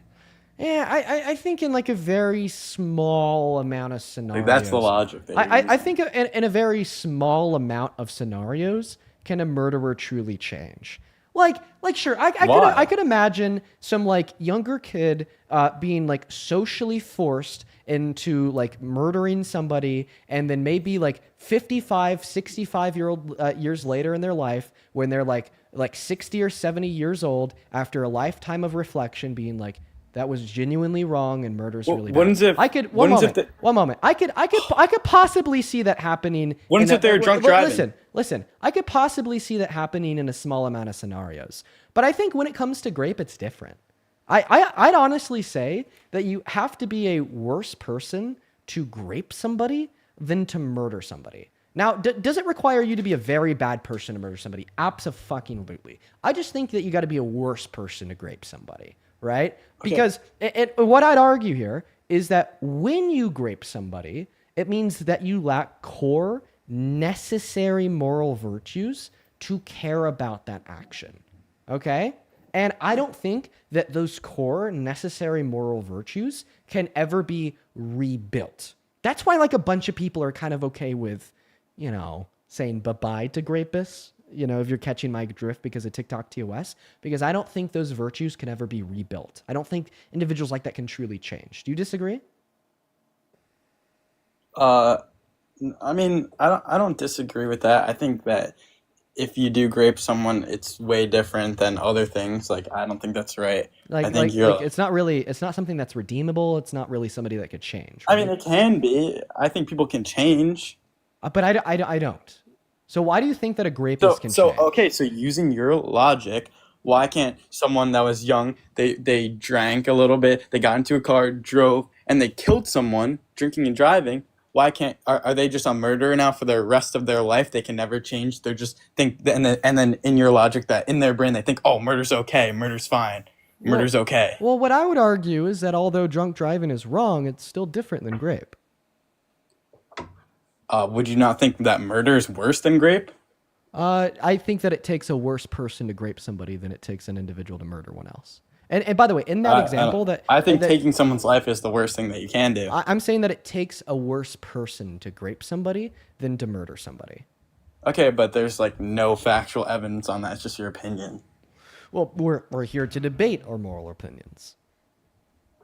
Yeah, I think in like a very small amount of scenarios. Like that's the logic. I think in a very small amount of scenarios can a murderer truly change. Like sure, I could imagine some like younger kid being like socially forced into like murdering somebody, and then maybe like 55, 65 years later in their life, when they're like 60 or 70 years old, after a lifetime of reflection, being like, that was genuinely wrong and murder's really bad. One moment. I could possibly see that happening. What if they're drunk driving? Listen. I could possibly see that happening in a small amount of scenarios. But I think when it comes to grape, it's different. I'd honestly say that you have to be a worse person to grape somebody than to murder somebody. Now, does it require you to be a very bad person to murder somebody? Abso-fucking-lutely. I just think that you got to be a worse person to grape somebody. Right? Okay. Because what I'd argue here is that when you grape somebody, it means that you lack core, necessary moral virtues to care about that action. Okay? And I don't think that those core, necessary moral virtues can ever be rebuilt. That's why like a bunch of people are kind of okay with, saying bye-bye to grapists. If you're catching my drift because of TikTok TOS, because I don't think those virtues can ever be rebuilt. I don't think individuals like that can truly change. Do you disagree? I mean, I don't disagree with that. I think that if you do grape someone, it's way different than other things. Like, I don't think that's right. I think it's not something that's redeemable. It's not really somebody that could change. Right? I mean, it can be. I think people can change. But I don't. So why do you think that a rapist can change? Okay, so using your logic, why can't someone that was young, they drank a little bit, they got into a car, drove, and they killed someone drinking and driving? Why can't are they just a murderer now for the rest of their life? They can never change. They're just think and then in your logic that in their brain they think, oh, murder's okay, murder's fine, murder's okay. Well, what I would argue is that although drunk driving is wrong, it's still different than grape. Would you not think that murder is worse than grape? I think that it takes a worse person to grape somebody than it takes an individual to murder one else. And by the way, in that example, I think taking someone's life is the worst thing that you can do. I'm saying that it takes a worse person to grape somebody than to murder somebody. Okay, but there's like no factual evidence on that. It's just your opinion. Well, we're here to debate our moral opinions.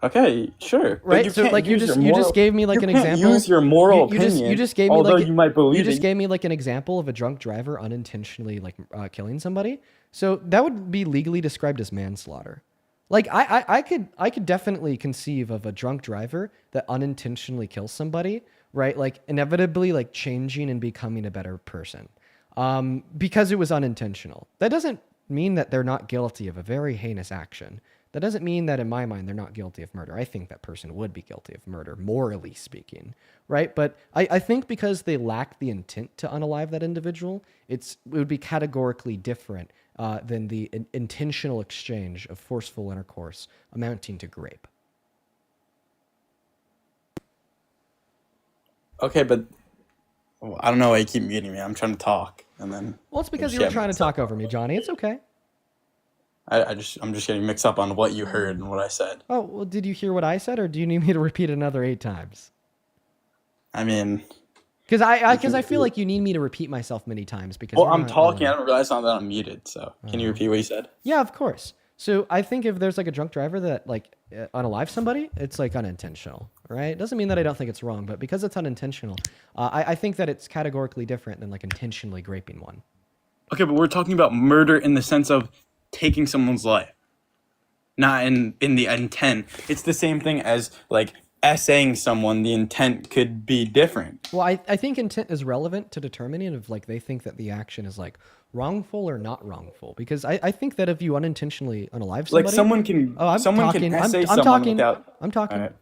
Okay, sure. Right. So like you just gave me like an example. Use your moral opinion. You just gave me although you might believe you just gave me like an example of a drunk driver unintentionally like killing somebody. So that would be legally described as manslaughter. Like I could definitely conceive of a drunk driver that unintentionally kills somebody right? Like inevitably like changing and becoming a better person because it was unintentional. That doesn't mean that they're not guilty of a very heinous action. That doesn't mean that in my mind they're not guilty of murder. I think that person would be guilty of murder, morally speaking, right? But I think because they lack the intent to unalive that individual, it would be categorically different than the intentional exchange of forceful intercourse amounting to rape. Okay, but I don't know why you keep muting me. I'm trying to talk, and then. Well, it's because you were trying to talk over me, Johnny. It's okay. I'm just getting mixed up on what you heard and what I said. Oh, well, did you hear what I said, or do you need me to repeat another 8 times? I mean, because I feel like you need me to repeat myself many times because. Well, I'm talking. I don't realize that I'm muted. So, can you repeat what you said? Yeah, of course. So I think if there's like a drunk driver that like unalives somebody, it's like unintentional, right? Doesn't mean that I don't think it's wrong, but because it's unintentional, I think that it's categorically different than like intentionally raping one. Okay, but we're talking about murder in the sense of taking someone's life, not in the intent. It's the same thing as like essaying someone. The intent could be different. Well, I think intent is relevant to determining if like they think that the action is like wrongful or not wrongful, because I think that if you unintentionally unalive somebody, like someone can can essay someone without. I'm talking. Right.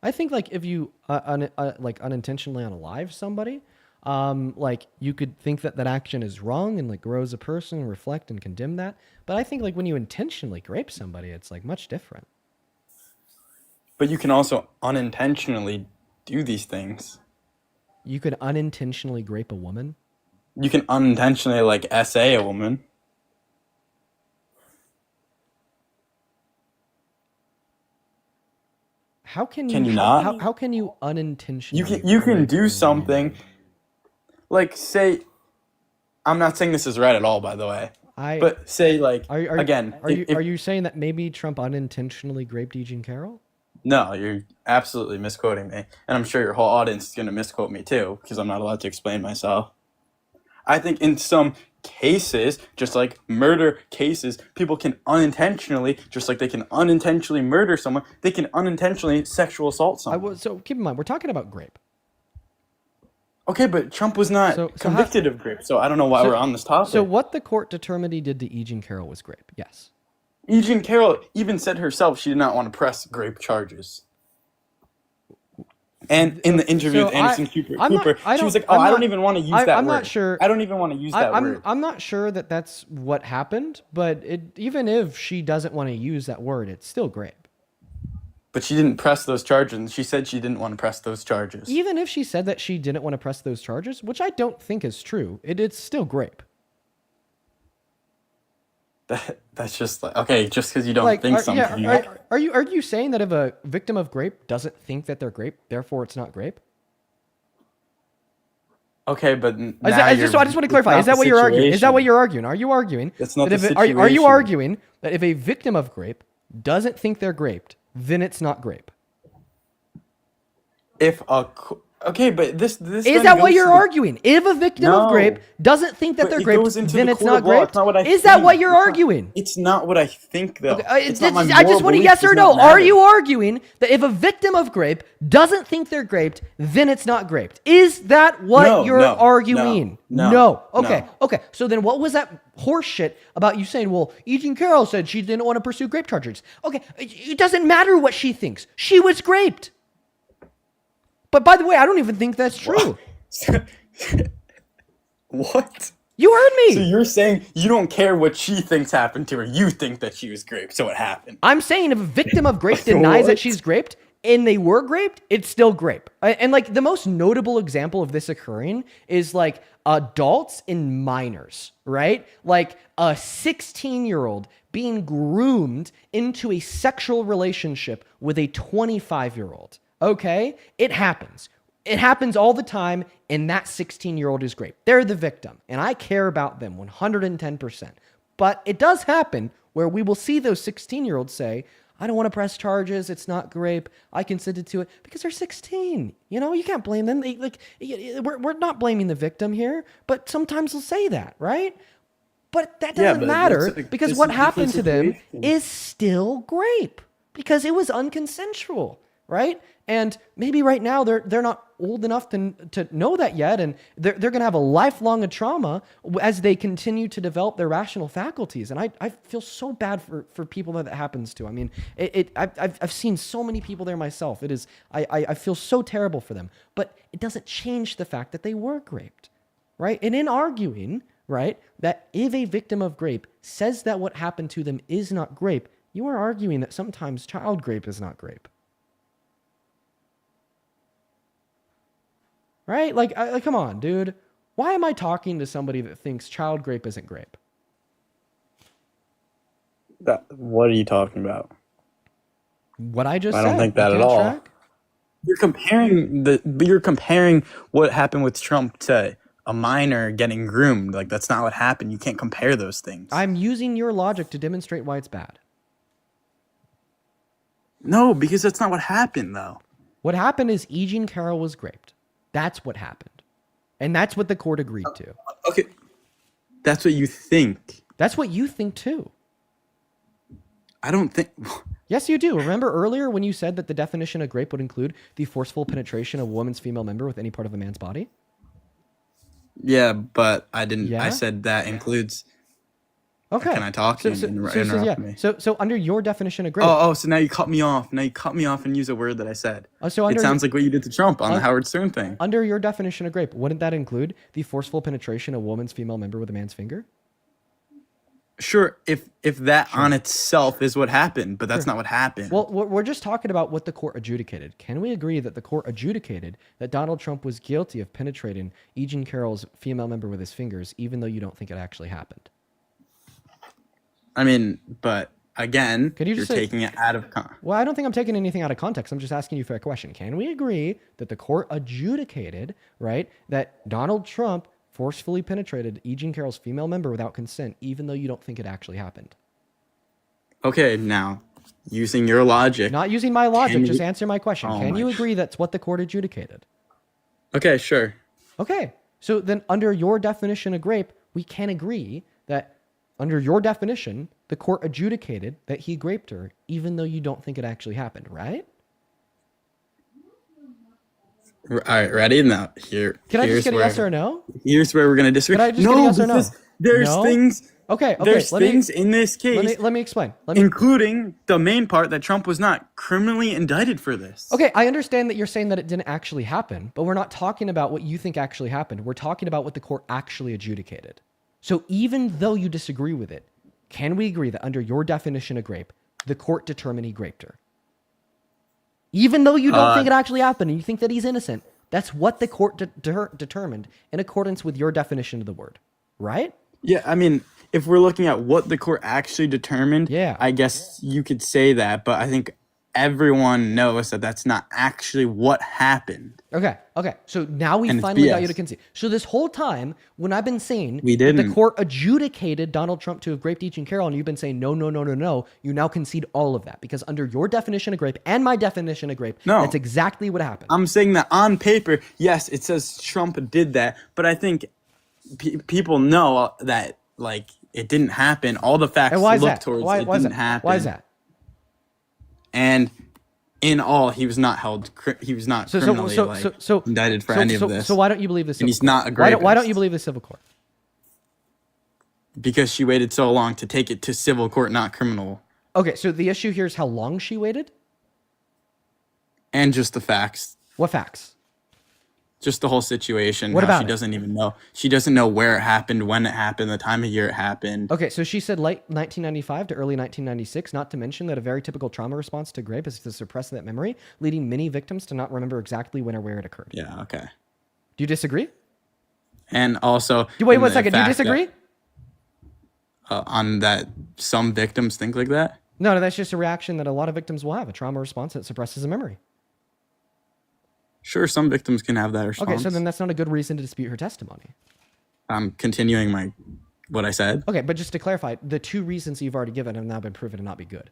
I think like if you like unintentionally unalive somebody, like you could think that action is wrong and like grow as a person and reflect and condemn that. But I think like when you intentionally rape somebody, it's like much different. But you can also unintentionally do these things. You could unintentionally rape a woman. You can unintentionally like essay a woman. How can you not? How can you unintentionally? You can do something. Like say, I'm not saying this is right at all, by the way. But say like are you saying that maybe Trump unintentionally raped E. Jean Carroll? No, you're absolutely misquoting me, and I'm sure your whole audience is going to misquote me too, because I'm not allowed to explain myself. I think in some cases, just like murder cases, people can unintentionally, just like they can unintentionally murder someone, they can unintentionally sexual assault someone. So keep in mind, we're talking about rape. Okay, but Trump was not convicted of rape, so I don't know why we're on this topic. So what the court determined he did to E. Jean Carroll was rape, yes. E. Jean Carroll even said herself she did not want to press rape charges. And in the interview with Anderson Cooper, she was like, I don't even want to use that word. I'm not sure. I don't even want to use that word. I'm not sure that that's what happened, but even if she doesn't want to use that word, it's still rape. But she didn't press those charges, and she said she didn't want to press those charges. Even if she said that she didn't want to press those charges, which I don't think is true, it's still rape. That's just like, okay, just because you don't think something. Are you saying that if a victim of rape doesn't think that they're rape, therefore it's not rape? Okay, but I just want to clarify. Is that what you're arguing? Is that what you're arguing? Are you arguing? That's not the situation. Are you arguing that if a victim of rape doesn't think they're raped, then it's not rape? Okay, but this is that what you're arguing? If a victim of rape doesn't think that they're raped, then it's not rape. Is that what you're arguing? It's not what I think, though. I just want a yes or no. Are you arguing that if a victim of rape doesn't think they're raped, then it's not raped? Is that what you're arguing? No. Okay. So then what was that horse shit about you saying, well, E. Jean Carroll said she didn't want to pursue rape charges. Okay, it doesn't matter what she thinks. She was raped. But by the way, I don't even think that's true. What? You heard me. So you're saying you don't care what she thinks happened to her. You think that she was raped, so it happened. I'm saying if a victim of rape denies that she's raped and they were raped, it's still rape. And like the most notable example of this occurring is like adults and minors, right? Like a 16-year-old being groomed into a sexual relationship with a 25-year-old. Okay? It happens. It happens all the time, and that 16-year-old is raped. They're the victim, and I care about them 110%. But it does happen where we will see those 16-year-olds say, I don't want to press charges. It's not rape. I consented to it because they're 16. You know, you can't blame them. We're not blaming the victim here, but sometimes they'll say that, right? But that doesn't matter because what happened to them is still rape because it was unconsensual. right? And maybe right now they're not old enough to know that yet, and they're going to have a lifelong trauma as they continue to develop their rational faculties. And I feel so bad for people that happens to. I mean, I've seen so many people there myself. I feel so terrible for them, but it doesn't change the fact that they were raped, right? And in arguing, right, that if a victim of rape says that what happened to them is not rape, you are arguing that sometimes child rape is not rape. Right? Like, come on, dude. Why am I talking to somebody that thinks child rape isn't rape? What are you talking about? What I just I said. don't think that at all. You're comparing what happened with Trump to a minor getting groomed. Like, that's not what happened. You can't compare those things. I'm using your logic to demonstrate why it's bad. No, because that's not what happened, though. What happened is E. Jean Carroll was raped. That's what happened. And that's what the court agreed to. Okay. That's what you think. That's what you think too. I don't think... Yes, you do. Remember earlier when you said that the definition of rape would include the forceful penetration of a woman's female member with any part of a man's body? Yeah, but I didn't... Yeah? I said that includes... Okay. Can I talk? Yeah. So under your definition of rape... So now you cut me off. Now you cut me off and use a word that I said. It sounds like what you did to Trump on the Howard Stern thing. Under your definition of rape, wouldn't that include the forceful penetration of a woman's female member with a man's finger? Sure, if that on itself is what happened, but that's not what happened. Well, we're just talking about what the court adjudicated. Can we agree that the court adjudicated that Donald Trump was guilty of penetrating E. Jean Carroll's female member with his fingers, even though you don't think it actually happened? I mean, but again, you're taking it out of context. Well, I don't think I'm taking anything out of context. I'm just asking you for a question. Can we agree that the court adjudicated, right, that Donald Trump forcefully penetrated E. Jean Carroll's female member without consent, even though you don't think it actually happened? Okay, now, using your logic... Not using my logic, just answer my question. Can you agree that's what the court adjudicated? Okay, sure. Okay, so then under your definition of rape, we can agree that under your definition, the court adjudicated that he raped her, even though you don't think it actually happened, right? All right, ready? Now, Can I just get a yes or a no? Here's where we're going to disagree. Can I just get a yes or no? There's things... Okay. There's things in this case... Let me explain. Including the main part that Trump was not criminally indicted for this. Okay, I understand that you're saying that it didn't actually happen, but we're not talking about what you think actually happened. We're talking about what the court actually adjudicated. So even though you disagree with it, can we agree that under your definition of rape, the court determined he raped her? Even though you don't think it actually happened and you think that he's innocent, that's what the court determined in accordance with your definition of the word, right? Yeah, I mean, if we're looking at what the court actually determined, I guess you could say that, but I think everyone knows that that's not actually what happened. Okay. So now we finally got you to concede. So this whole time, when I've been saying that the court adjudicated Donald Trump to have raped E. Jean Carroll, and you've been saying no, you now concede all of that. Because under your definition of rape and my definition of rape, that's exactly what happened. I'm saying that on paper, yes, it says Trump did that, but I think people know that, like, it didn't happen. All the facts look towards it didn't happen. Why is that? And in all, he was not held. He was not criminally indicted for any of this. So why don't you believe the civil and he's court? not a rapist. Why don't you believe the civil court? Because she waited so long to take it to civil court, not criminal. Okay, so the issue here is how long she waited? And just the facts. What facts? Just the whole situation. What about she doesn't even know. She doesn't know where it happened, when it happened, the time of year it happened. Okay, so she said late 1995 to early 1996, not to mention that a very typical trauma response to rape is to suppress that memory, leading many victims to not remember exactly when or where it occurred. Yeah, okay. Do you disagree? And also... Wait 1 second, do you disagree? On that some victims think like that? No, that's just a reaction that a lot of victims will have, a trauma response that suppresses a memory. Sure, some victims can have that response. Okay, so then that's not a good reason to dispute her testimony. I'm continuing what I said. Okay, but just to clarify, the two reasons you've already given have now been proven to not be good.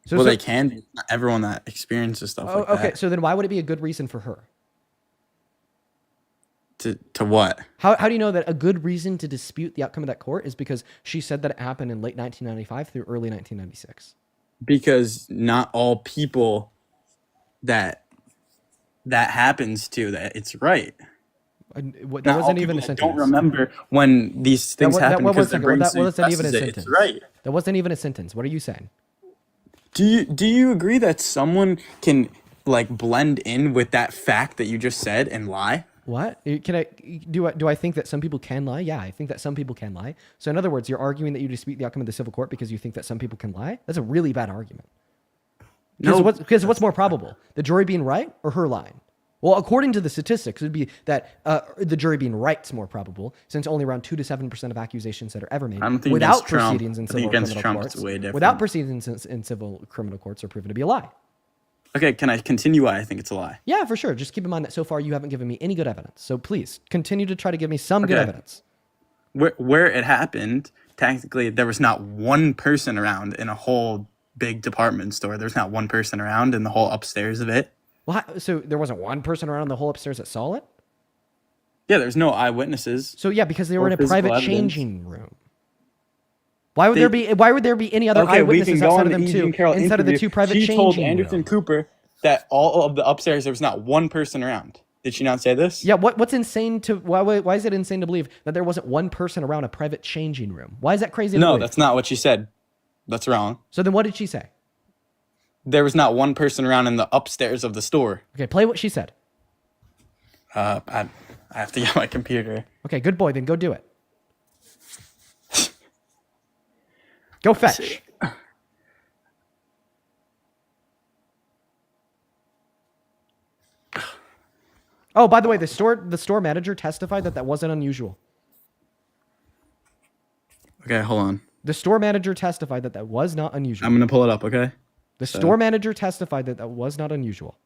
So they can be. Not everyone that experiences stuff like that. Okay, so then why would it be a good reason for her? To what? How do you know that a good reason to dispute the outcome of that court is because she said that it happened in late 1995 through early 1996? Because not all people that happens to, that it's right. That Not all wasn't even people a that sentence. don't remember when these things happen because their brain suppresses it. It's right. That wasn't even a sentence. What are you saying? Do you agree that someone can like blend in with that fact that you just said and lie? What? Do I think that some people can lie? Yeah, I think that some people can lie. So in other words, you're arguing that you dispute the outcome of the civil court because you think that some people can lie? That's a really bad argument. Because what's more probable? The jury being right or her lying? Well, according to the statistics, it would be that the jury being right is more probable, since only around 2 to 7% of accusations that are ever made without proceedings in civil criminal courts, without proceedings in civil criminal courts, are proven to be a lie. Okay, can I continue why I think it's a lie? Yeah, for sure. Just keep in mind that so far you haven't given me any good evidence. So please continue to try to give me some good evidence. Where it happened, technically, there was not one person around in a whole big department store. There's not one person around in the whole upstairs of it. Well, so there wasn't one person around the whole upstairs that saw it? Yeah, there's no eyewitnesses. So yeah, because they were in a private changing room. Why would there be any other eyewitnesses outside of them too? Instead of the two private changing rooms? She told Anderson Cooper that all of the upstairs there was not one person around. Did she not say this? Yeah. What's insane to why is it insane to believe that there wasn't one person around a private changing room? Why is that crazy? No, that's not what she said. That's wrong. So then what did she say? There was not one person around in the upstairs of the store. Okay, play what she said. I have to get my computer. Okay, good boy. Then go do it. Go fetch. Oh, by the way, the store manager testified that wasn't unusual. Okay, hold on. The store manager testified that was not unusual. I'm gonna pull it up. Okay. The store manager testified that was not unusual.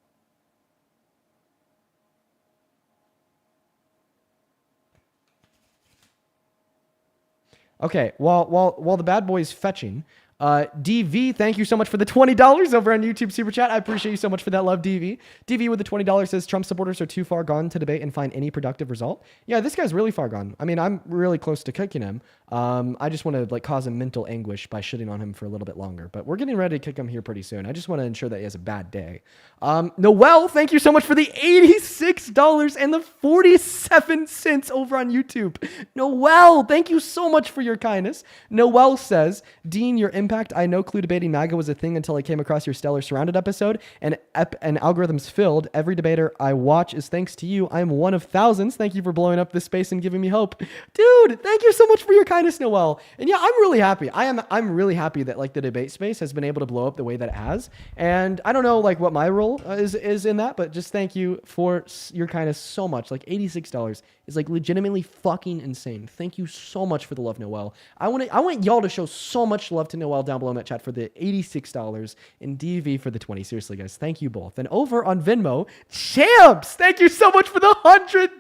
Okay, while the bad boy's fetching, DV, thank you so much for the $20 over on YouTube Super Chat. I appreciate you so much for that love, DV. DV with the $20 says Trump supporters are too far gone to debate and find any productive result. Yeah, this guy's really far gone. I mean, I'm really close to kicking him. I just want to cause him mental anguish by shitting on him for a little bit longer. But we're getting ready to kick him here pretty soon. I just want to ensure that he has a bad day. Noel, thank you so much for the $86.47 over on YouTube. Noel, thank you so much for your kindness. Noel says, Dean, your impact. I know Clue debating MAGA was a thing until I came across your Stellar Surrounded episode and algorithms filled. Every debater I watch is thanks to you. I am one of thousands. Thank you for blowing up this space and giving me hope. Dude, thank you so much for your kindness, Noel. And yeah, I'm really happy. I'm really happy that the debate space has been able to blow up the way that it has. And I don't know what my role is in that, but just thank you for your kindness so much. $86 is legitimately fucking insane. Thank you so much for the love, Noel. I want y'all to show so much love to Noel down below in that chat for the $86 and DV for the 20. Seriously, guys, thank you both. And over on Venmo, Champs, thank you so much for the $100.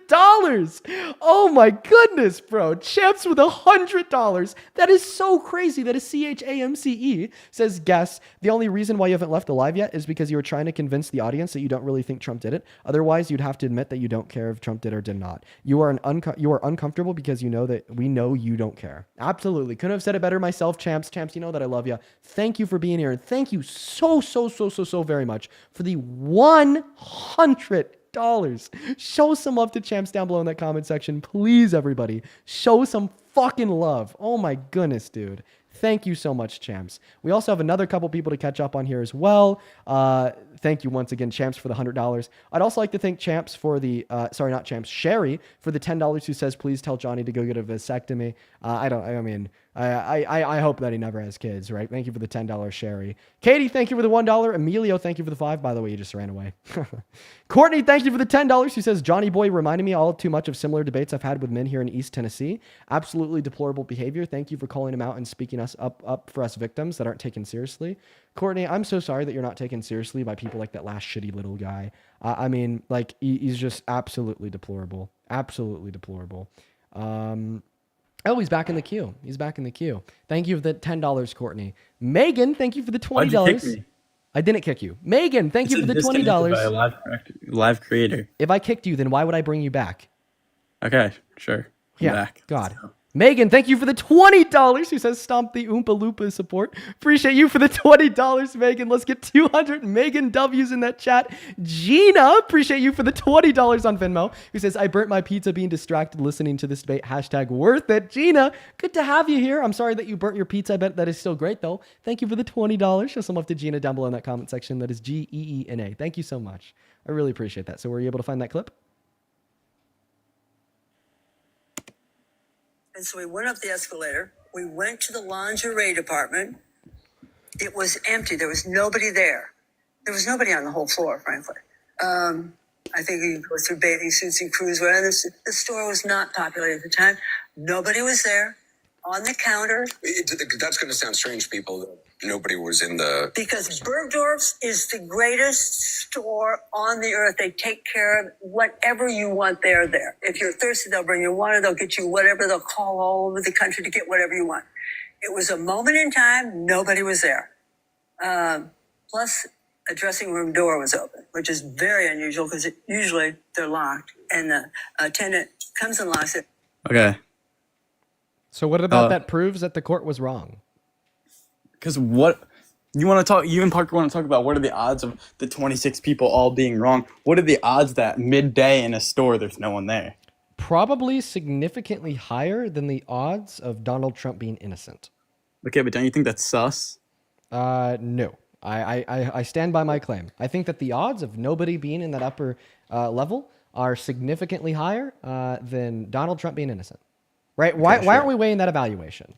Oh my goodness, bro. Champs with $100. That is so crazy. That is CHAMCE. Says, guess the only reason why you haven't left alive yet is because you were trying to convince the audience that you don't really think Trump did it. Otherwise, you'd have to admit that you don't care if Trump did or did not. You are uncomfortable because you know that we know you don't care. Absolutely. Couldn't have said it better myself, Champs. Champs, you know that I love you. Thank you for being here. And thank you so very much for the $100. Show some love to Champs down below in that comment section. Please, everybody. Show some fucking love. Oh my goodness, dude. Thank you so much, Champs. We also have another couple people to catch up on here as well. Thank you once again, Champs, for the $100. I'd also like to thank Champs for the, Sherry for the $10 who says, please tell Johnny to go get a vasectomy. I hope that he never has kids, right? Thank you for the $10, Sherry. Katie, thank you for the $1. Emilio, thank you for the $5. By the way, you just ran away. Courtney, thank you for the $10. Who says, Johnny Boy reminded me all too much of similar debates I've had with men here in East Tennessee. Absolutely deplorable behavior. Thank you for calling him out and speaking us up for us victims that aren't taken seriously. Courtney, I'm so sorry that you're not taken seriously by people like that last shitty little guy. He's just absolutely deplorable. Absolutely deplorable. Oh, he's back in the queue. He's back in the queue. Thank you for the $10, Courtney. Megan, thank you for the $20. Why'd you kick me? I didn't kick you. Megan, thank you for the $20. By a live creator. If I kicked you, then why would I bring you back? Okay, sure. I'm back. God. Megan, thank you for the $20. Who says stomp the Oompa Loompa support. Appreciate you for the $20, Megan. Let's get 200 Megan W's in that chat. Gina, appreciate you for the $20 on Venmo. Who says, I burnt my pizza being distracted listening to this debate. Hashtag worth it. Gina, good to have you here. I'm sorry that you burnt your pizza. I bet that is still great, though. Thank you for the $20. Show some love to Gina down below in that comment section. That is Geena. Thank you so much. I really appreciate that. So were you able to find that clip? And so we went up the escalator. We went to the lingerie department. It was empty. There was nobody there. There was nobody on the whole floor, frankly. I think you go through bathing suits and cruise wear. The store was not populated at the time. Nobody was there. On the counter. That's going to sound strange, people. Nobody was in the... Because Bergdorf's is the greatest store on the earth. They take care of whatever you want there. If you're thirsty, they'll bring you water. They'll get you whatever. They'll call all over the country to get whatever you want. It was a moment in time. Nobody was there. Plus, a dressing room door was open, which is very unusual because usually they're locked. And the attendant comes and locks it. Okay. So what about that proves that the court was wrong? Because what you want to talk, you and Parker want to talk about what are the odds of the 26 people all being wrong? What are the odds that midday in a store there's no one there? Probably significantly higher than the odds of Donald Trump being innocent. Okay, but don't you think that's sus? No. I stand by my claim. I think that the odds of nobody being in that upper level are significantly higher than Donald Trump being innocent. Right? Why aren't we weighing that evaluation?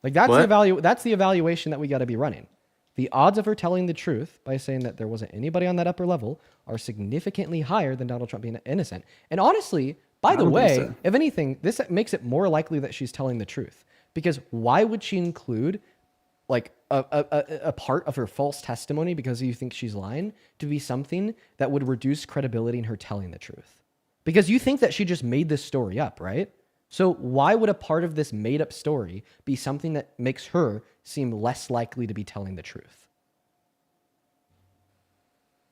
Like that's the evaluation that we got to be running. The odds of her telling the truth by saying that there wasn't anybody on that upper level are significantly higher than Donald Trump being innocent. And honestly, by the way, if anything, this makes it more likely that she's telling the truth. Because why would she include like a part of her false testimony because you think she's lying to be something that would reduce credibility in her telling the truth? Because you think that she just made this story up, right? So why would a part of this made up story be something that makes her seem less likely to be telling the truth?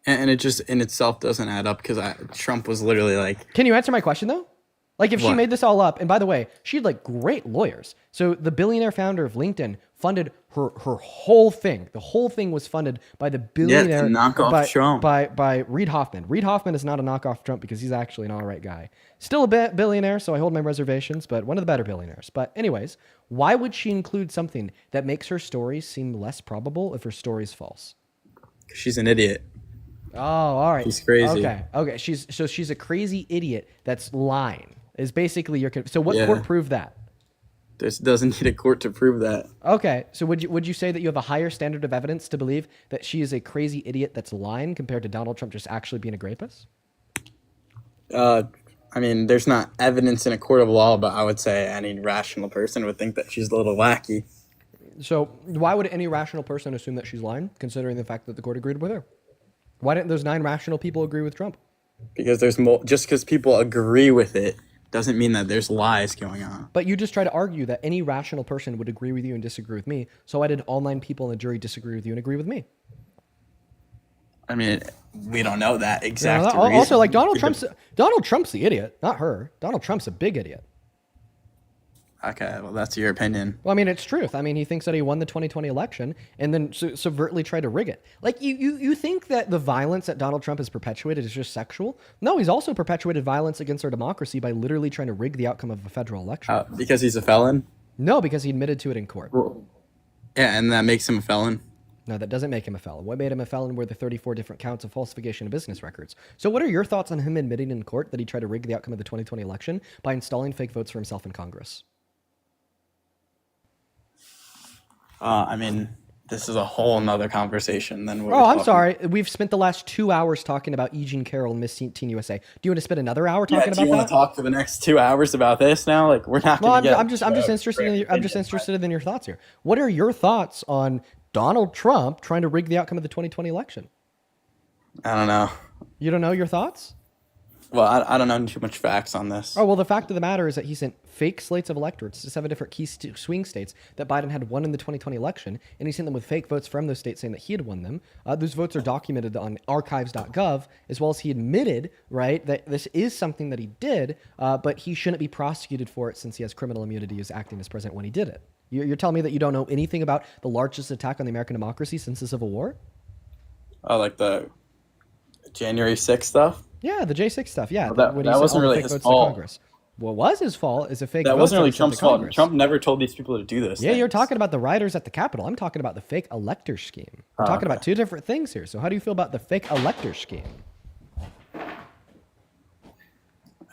And it just in itself doesn't add up because Trump was literally like... Can you answer my question though? Like if she made this all up, and by the way, she had like great lawyers. So the billionaire founder of LinkedIn funded her whole thing. The whole thing was funded by the billionaire Trump. by Reid Hoffman. Reid Hoffman is not a knockoff Trump because he's actually an all right guy. Still a billionaire, so I hold my reservations, but one of the better billionaires. But anyways, why would she include something that makes her story seem less probable if her story is false? She's an idiot. Oh, all right. She's crazy. Okay. She's a crazy idiot that's lying. Is basically your... So what court proved that? This doesn't need a court to prove that. Okay, so would you say that you have a higher standard of evidence to believe that she is a crazy idiot that's lying compared to Donald Trump just actually being a rapist? I mean, there's not evidence in a court of law, but I would say any rational person would think that she's a little wacky. So why would any rational person assume that she's lying, considering the fact that the court agreed with her? Why didn't those 9 rational people agree with Trump? Because there's just because people agree with it doesn't mean that there's lies going on. But you just try to argue that any rational person would agree with you and disagree with me. So why did all 9 people in the jury disagree with you and agree with me? I mean, we don't know that exact reason. Also, like Donald Trump's the idiot, not her. Donald Trump's a big idiot. Okay, well, that's your opinion. Well, I mean, it's truth. I mean, he thinks that he won the 2020 election and then subvertly tried to rig it. Like, you think that the violence that Donald Trump has perpetuated is just sexual? No, he's also perpetuated violence against our democracy by literally trying to rig the outcome of a federal election. Because he's a felon? No, because he admitted to it in court. Well, yeah, and that makes him a felon? No, that doesn't make him a felon. What made him a felon were the 34 different counts of falsification of business records. So what are your thoughts on him admitting in court that he tried to rig the outcome of the 2020 election by installing fake votes for himself in Congress? I mean, this is a whole nother conversation than what I'm sorry. We've spent the last 2 hours talking about E. Jean Carroll and Miss Teen USA. Do you want to spend another hour talking about that? Do you want to talk for the next 2 hours about this now? Like, we're not going to get... I'm just interested in your thoughts here. What are your thoughts on Donald Trump trying to rig the outcome of the 2020 election? I don't know. You don't know your thoughts? Well, I don't know too much facts on this. Oh, well, the fact of the matter is that he sent fake slates of electorates to 7 different key swing states that Biden had won in the 2020 election, and he sent them with fake votes from those states saying that he had won them. Those votes are documented on archives.gov, as well as he admitted, right, that this is something that he did, but he shouldn't be prosecuted for it since he has criminal immunity as acting as president when he did it. You're telling me that you don't know anything about the largest attack on the American democracy since the Civil War? Oh, like the January 6th stuff? Yeah, the J6 stuff. Yeah, Well, that wasn't really his fault. What was his fault is a fake. That wasn't really Trump's fault. Congress. Trump never told these people to do this. Yeah, you're talking about the rioters at the Capitol. I'm talking about the fake elector scheme. We're talking about two different things here. So how do you feel about the fake elector scheme? I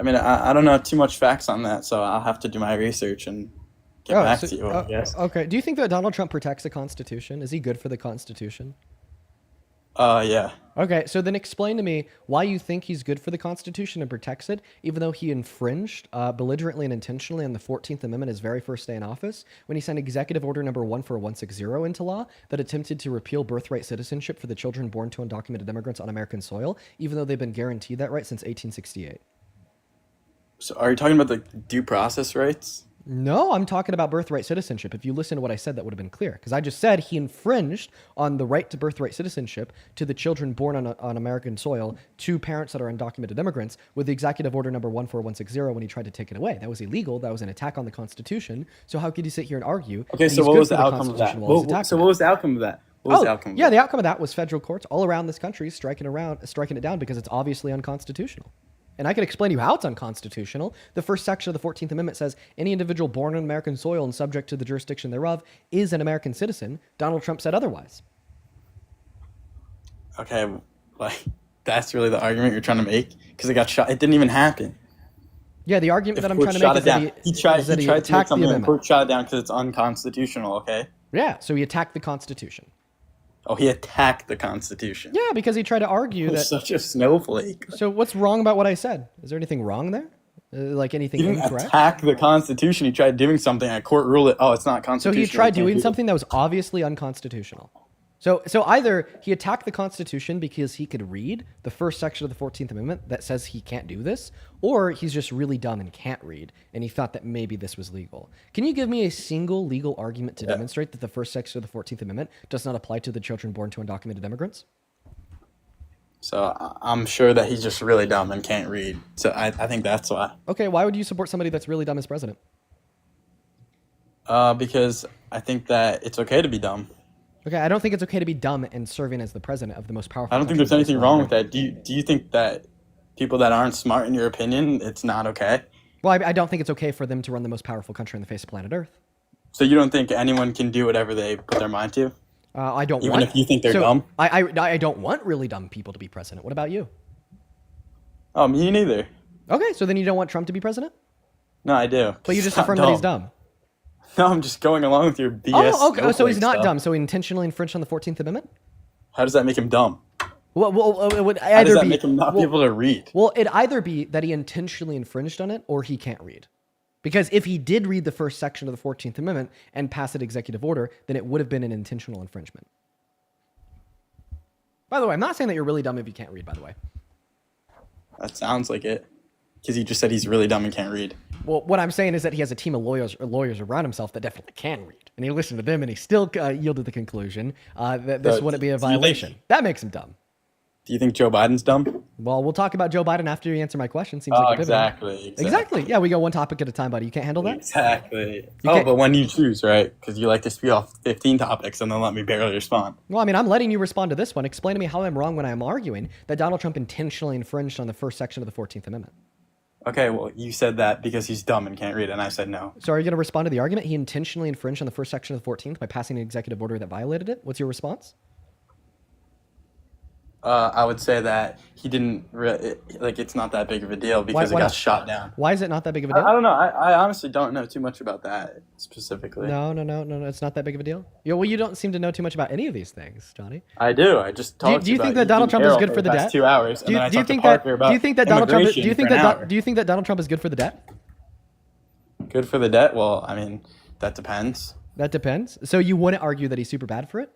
mean, I don't know too much facts on that, so I'll have to do my research and get back to you, I guess. Okay. Do you think that Donald Trump protects the Constitution? Is he good for the Constitution? Yeah. Okay, so then explain to me why you think he's good for the Constitution and protects it, even though he infringed belligerently and intentionally on the 14th Amendment his very first day in office, when he signed Executive Order number 14160 into law that attempted to repeal birthright citizenship for the children born to undocumented immigrants on American soil, even though they've been guaranteed that right since 1868. So are you talking about the due process rights? No, I'm talking about birthright citizenship. If you listen to what I said, that would have been clear. Because I just said he infringed on the right to birthright citizenship to the children born on American soil to parents that are undocumented immigrants with the Executive Order number 14160 when he tried to take it away. That was illegal. That was an attack on the Constitution. So how could you sit here and argue? Okay, so what was the outcome of that? So what was the outcome of that? What was the outcome of that? The outcome of that was federal courts all around this country striking it down because it's obviously unconstitutional. And I can explain to you how it's unconstitutional. The first section of the 14th Amendment says, any individual born on American soil and subject to the jurisdiction thereof is an American citizen. Donald Trump said otherwise. Okay, like, that's really the argument you're trying to make? Because it got shot. It didn't even happen. Yeah, the argument that I'm trying to make is that he tried to make something and the court shot it down because it's unconstitutional, okay? Yeah, so he attacked the Constitution. Oh, he attacked the Constitution. Yeah, because he tried to argue that... Such a snowflake. So what's wrong about what I said? Is there anything wrong there? Like anything incorrect? He didn't incorrect? attack the Constitution. He tried doing something and a court ruled it, oh, it's not constitutional. So he tried doing something that was obviously unconstitutional. So either he attacked the Constitution because he could read the first section of the 14th Amendment that says he can't do this, or he's just really dumb and can't read, and he thought that maybe this was legal. Can you give me a single legal argument to demonstrate that the first section of the 14th Amendment does not apply to the children born to undocumented immigrants? So I'm sure that he's just really dumb and can't read. So I think that's why. Okay, why would you support somebody that's really dumb as president? Because I think that it's okay to be dumb. Okay, I don't think it's okay to be dumb and serving as the president of the most powerful. I don't think there's anything wrong with that. Do you think that people that aren't smart, in your opinion, it's not okay? Well, I don't think it's okay for them to run the most powerful country on the face of planet Earth. So you don't think anyone can do whatever they put their mind to? I don't. Even if you think they're dumb? I don't want really dumb people to be president. What about you? Oh, me neither. Okay, so then you don't want Trump to be president? No, I do. But you just affirmed that he's dumb. No, I'm just going along with your BS. Oh, okay. So he's not dumb. So he intentionally infringed on the 14th Amendment? How does that make him dumb? Well, it would either How does that make him not be able to read? Well, it'd either be that he intentionally infringed on it or he can't read. Because if he did read the first section of the 14th Amendment and pass an executive order, then it would have been an intentional infringement. By the way, I'm not saying that you're really dumb if you can't read, by the way. That sounds like it. Because he just said he's really dumb and can't read. Well, what I'm saying is that he has a team of lawyers around himself that definitely can read. And he listened to them and he still yielded the conclusion that this wouldn't be a violation. That makes him dumb. Do you think Joe Biden's dumb? Well, we'll talk about Joe Biden after you answer my question. Seems like a exactly. Yeah, we go one topic at a time, buddy. You can't handle that? Exactly. But when you choose, right? Because you like to speak off 15 topics and then let me barely respond. Well, I mean, I'm letting you respond to this one. Explain to me how I'm wrong when I'm arguing that Donald Trump intentionally infringed on the first section of the 14th Amendment. Okay, well, you said that because he's dumb and can't read, and I said no. So are you going to respond to the argument? He intentionally infringed on the first section of the 14th by passing an executive order that violated it? What's your response? I would say that he didn't, it's not that big of a deal because it got shot down. Why is it not that big of a deal? I don't know. I honestly don't know too much about that specifically. No. It's not that big of a deal? Well, you don't seem to know too much about any of these things, Johnny. I do. I just talked Do you think that Donald Trump is good for the debt? 2 hours. Do you think that Donald Trump is good for the debt? Good for the debt? Well, I mean, that depends. That depends. So you wouldn't argue that he's super bad for it?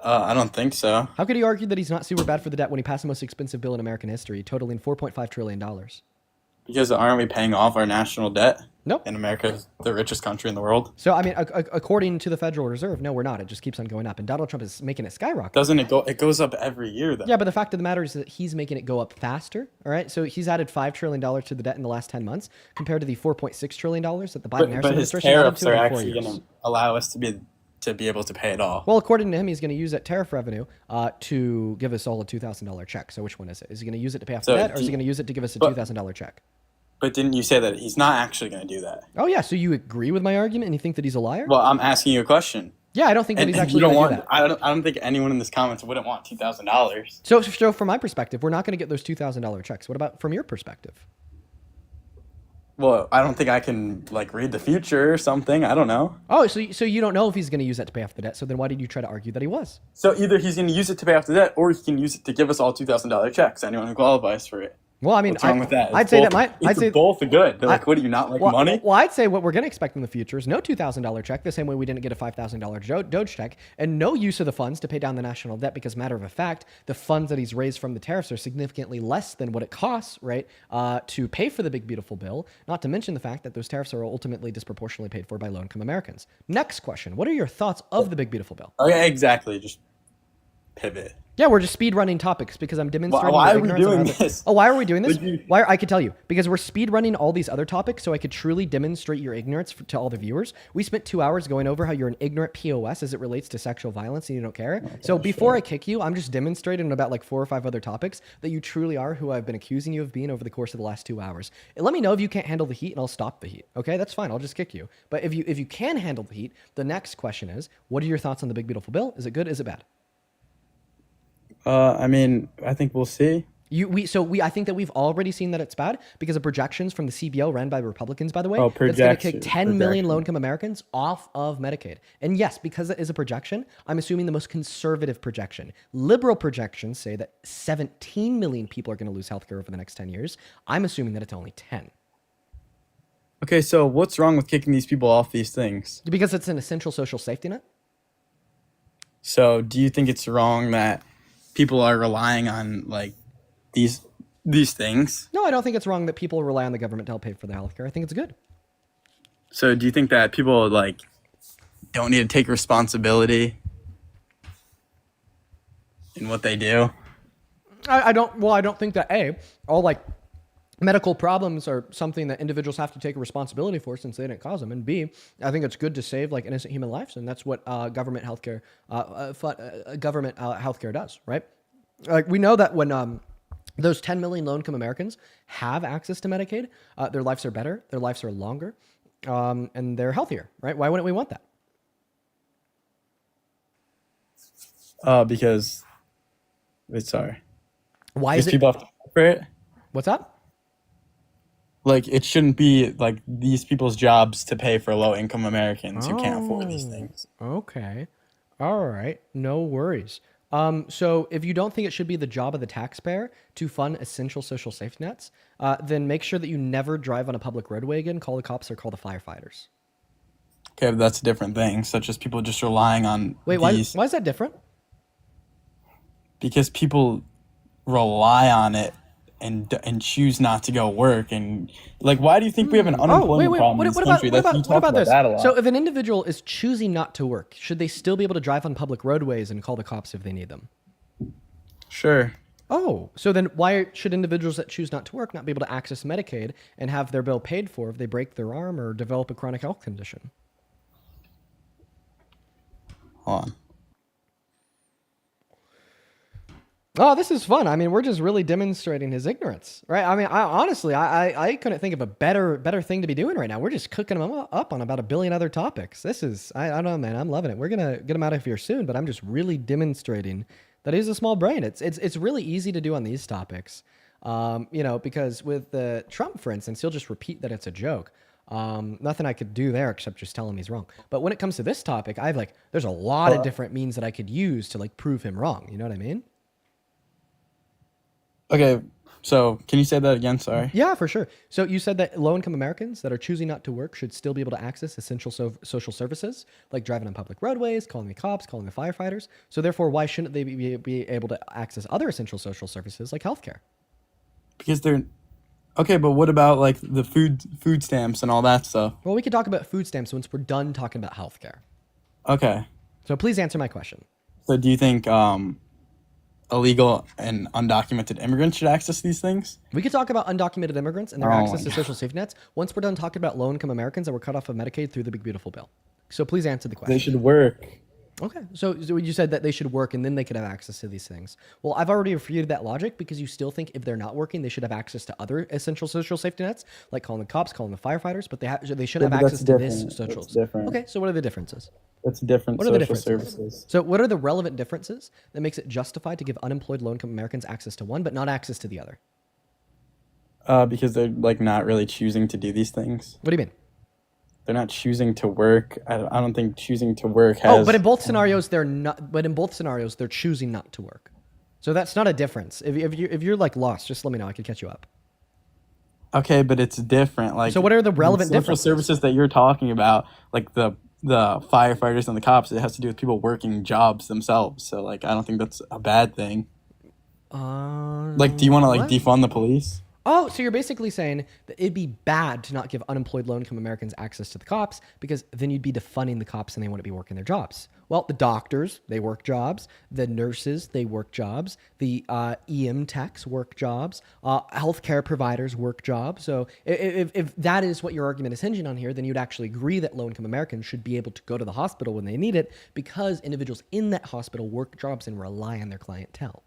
I don't think so. How could he argue that he's not super bad for the debt when he passed the most expensive bill in American history, totaling $4.5 trillion? Because aren't we paying off our national debt? No. And America's the richest country in the world. So, I mean, according to the Federal Reserve, no, we're not. It just keeps on going up. And Donald Trump is making it skyrocket. Doesn't it go? It goes up every year, though. Yeah, but the fact of the matter is that he's making it go up faster. All right. So he's added $5 trillion to the debt in the last 10 months compared to the $4.6 trillion that the Biden-Harris But his administration added tariffs to are in 4 actually years. going to allow us to be able to pay it all. Well, according to him, he's going to use that tariff revenue to give us all a $2,000 check. So which one is it? Is he going to use it to pay off the debt, or is he going to use it to give us a $2,000 check? But didn't you say that he's not actually going to do that? Oh, yeah. So you agree with my argument and you think that he's a liar? Well, I'm asking you a question. Yeah, I don't think that he's actually going to do that. I don't think anyone in this comments wouldn't want $2,000. So from my perspective, we're not going to get those $2,000 checks. What about from your perspective? Well, I don't think I can read the future or something. I don't know. Oh, so you don't know if he's going to use that to pay off the debt. So then why did you try to argue that he was? So either he's going to use it to pay off the debt, or he can use it to give us all $2,000 checks. Anyone who qualifies for it. Well, I mean, what's wrong with that? I'd say both are good. They're what do you not like money? Well, I'd say what we're going to expect in the future is no $2,000 check, the same way we didn't get a $5,000 Doge check, and no use of the funds to pay down the national debt because, matter of fact, the funds that he's raised from the tariffs are significantly less than what it costs, right, to pay for the big beautiful bill. Not to mention the fact that those tariffs are ultimately disproportionately paid for by low-income Americans. Next question: what are your thoughts of the big beautiful bill? Okay, exactly. Just pivot. Yeah, we're just speed running topics because I'm demonstrating. Why are we doing this? Oh, why are we doing this? Why? I could tell you because we're speed running all these other topics, so I could truly demonstrate your ignorance to all the viewers. We spent 2 hours going over how you're an ignorant POS as it relates to sexual violence and you don't care. So before I kick you, I'm just demonstrating about 4 or 5 other topics that you truly are who I've been accusing you of being over the course of the last 2 hours. And let me know if you can't handle the heat, and I'll stop the heat. Okay, that's fine. I'll just kick you. But if you can handle the heat, the next question is: what are your thoughts on the big beautiful bill? Is it good? Is it bad? I mean, I think we'll see. I think that we've already seen that it's bad because of projections from the CBO ran by Republicans, by the way. Oh, that's going to kick 10 million low-income Americans off of Medicaid. And yes, because it is a projection, I'm assuming the most conservative projection. Liberal projections say that 17 million people are going to lose healthcare over the next 10 years. I'm assuming that it's only 10. Okay, so what's wrong with kicking these people off these things? Because it's an essential social safety net. So do you think it's wrong that people are relying on these things? No, I don't think it's wrong that people rely on the government to help pay for their healthcare. I think it's good. So do you think that people don't need to take responsibility in what they do? I don't think that all medical problems are something that individuals have to take a responsibility for since they didn't cause them. And B, I think it's good to save innocent human lives, and that's what government healthcare does, right? We know that when those 10 million low-income Americans have access to Medicaid, their lives are better, their lives are longer, and they're healthier, right? Why wouldn't we want that? Because why is it? People have to pay for it? What's that? It shouldn't be these people's jobs to pay for low-income Americans who can't afford these things. Okay. All right. No worries. So if you don't think it should be the job of the taxpayer to fund essential social safety nets, then make sure that you never drive on a public roadway again, call the cops or call the firefighters. Okay, but that's a different thing, such as people just relying on why is that different? Because people rely on it and choose not to go work, and why do you think we have an unemployment problem in this country? What about this? That a lot. So if an individual is choosing not to work, should they still be able to drive on public roadways and call the cops if they need them? Sure. Oh, so then why should individuals that choose not to work not be able to access Medicaid and have their bill paid for if they break their arm or develop a chronic health condition? Hold on. Oh, this is fun. I mean, we're just really demonstrating his ignorance, right? I mean, I couldn't think of a better thing to be doing right now. We're just cooking him up on about a billion other topics. This is, I don't know, man. I'm loving it. We're going to get him out of here soon, but I'm just really demonstrating that he's a small brain. It's really easy to do on these topics, because with the Trump, for instance, he'll just repeat that it's a joke. Nothing I could do there except just tell him he's wrong. But when it comes to this topic, there's a lot of different means that I could use to prove him wrong. You know what I mean? Okay, so can you say that again? Sorry. Yeah, for sure. So you said that low-income Americans that are choosing not to work should still be able to access essential social services, like driving on public roadways, calling the cops, calling the firefighters. So therefore, why shouldn't they be able to access other essential social services like healthcare? Because they're okay, but what about like the food stamps and all that stuff? Well, we could talk about food stamps once we're done talking about healthcare. Okay. So please answer my question. So do you think illegal and undocumented immigrants should access these things? We could talk about undocumented immigrants and their access to social safety nets once we're done talking about low-income Americans that were cut off of Medicaid through the Big Beautiful Bill. So please answer the question. They should work. Okay, so you said that they should work and then they could have access to these things. Well, I've already refuted that logic because you still think if they're not working, they should have access to other essential social safety nets, like calling the cops, calling the firefighters, but they should have access to this social. That's different. Okay, so what are the differences? That's different What are the social differences? services. So what are the relevant differences that makes it justified to give unemployed low-income Americans access to one, but not access to the other? Because they're like not really choosing to do these things. What do you mean? They're not choosing to work. I don't think choosing to work has. Oh, but in both scenarios, they're not. But in both scenarios, they're choosing not to work. So that's not a difference. If you're like lost, just let me know. I can catch you up. Okay, but it's different. Like, so what are the relevant social differences? services that you're talking about, like the firefighters and the cops? It has to do with people working jobs themselves. So like, I don't think that's a bad thing. Like, do you want to like defund the police? Oh, so you're basically saying that it'd be bad to not give unemployed low-income Americans access to the cops because then you'd be defunding the cops and they wouldn't be working their jobs. Well, the doctors, they work jobs. The nurses, they work jobs. The EM techs work jobs. Healthcare providers work jobs. So if that is what your argument is hinging on here, then you'd actually agree that low-income Americans should be able to go to the hospital when they need it because individuals in that hospital work jobs and rely on their clientele.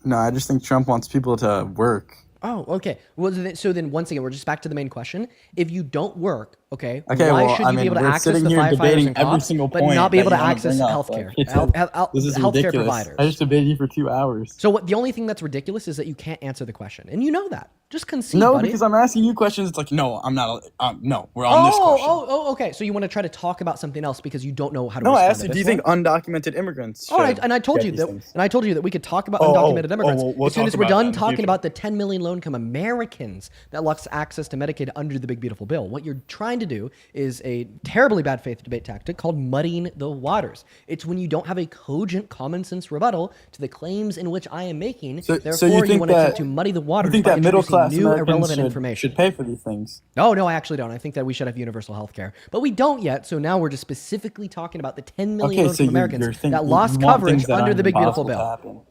No, I just think Trump wants people to work. Oh, okay. Well, so then once again, we're just back to the main question. If you don't work, why should you be able to access the firefighters and cops, but not be able to access healthcare? This is healthcare ridiculous. providers. I just debated you for 2 hours. So the only thing that's ridiculous is that you can't answer the question, and you know that. Just concede, No, buddy. because I'm asking you questions. It's like, no, I'm not. No, we're on this question. Okay. So you want to try to talk about something else because you don't know how to. No, respond I asked to you. this Do you think undocumented immigrants? and I told you that. And I told you that we could talk about undocumented immigrants as soon as we're done talking about the 10 million low-income Americans that lost access to Medicaid under the Big Beautiful Bill. What you're trying to do is a terribly bad faith debate tactic called muddying the waters. It's when you don't have a cogent common sense rebuttal to the claims in which I am making. So therefore, you want to attempt to muddy the waters. You think by that middle class new Americans irrelevant information should pay for these things? No, I actually don't. I think that we should have universal health care. But we don't yet, so now we're just specifically talking about the 10 million low-income Americans that lost coverage under the Big Beautiful Bill.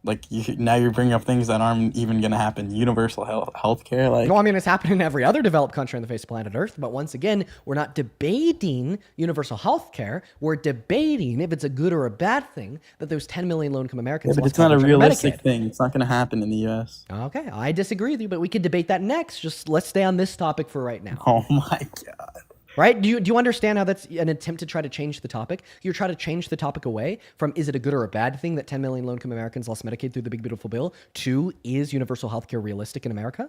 Like, now you're bringing up things that aren't even going to happen. Universal health care, like... No, I mean, it's happening in every other developed country on the face of planet Earth. But once again, we're not debating universal health care. We're debating if it's a good or a bad thing that those 10 million low-income Americans but lost it's not a coverage under realistic Medicaid. thing. It's not going to happen in the U.S. Okay, I disagree with you, but we could debate that next. Just let's stay on this topic for right now. Oh, my God. Right? Do you understand how that's an attempt to try to change the topic? You're trying to change the topic away from is it a good or a bad thing that 10 million low-income Americans lost Medicaid through the Big Beautiful Bill to is universal health care realistic in America?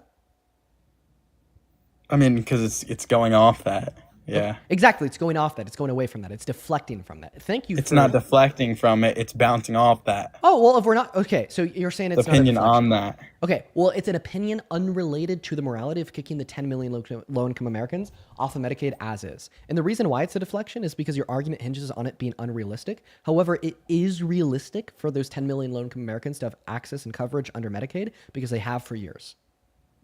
I mean, because it's going off that. Yeah. Exactly. It's going off that. It's going away from that. It's deflecting from that. Thank you. It's not deflecting from it. It's bouncing off that. Oh, well, if we're not... Okay, so you're saying it's opinion not a on that. Okay, well, it's an opinion unrelated to the morality of kicking the 10 million low-income Americans off of Medicaid as is. And the reason why it's a deflection is because your argument hinges on it being unrealistic. However, it is realistic for those 10 million low-income Americans to have access and coverage under Medicaid because they have for years.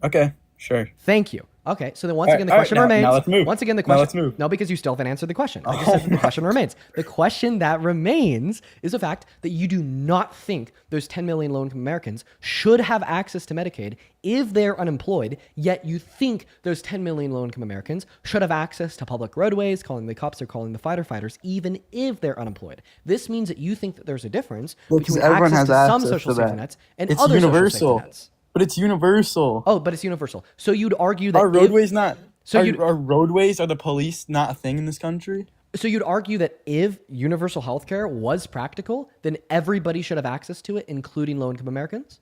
Okay, sure. Thank you. Okay, so then once again, the question remains. Now let's move. Once again, the question. Now let's move. No, because you still haven't answered the question. I just said the question remains. The question that remains is the fact that you do not think those 10 million low-income Americans should have access to Medicaid if they're unemployed, yet you think those 10 million low-income Americans should have access to public roadways, calling the cops or calling the firefighters, even if they're unemployed. This means that you think that there's a difference between access to some social safety nets and other social safety nets. But it's universal. Oh, but it's universal. So you'd argue that our roadways not. So our roadways are the police not a thing in this country. So you'd argue that if universal health care was practical, then everybody should have access to it, including low-income Americans?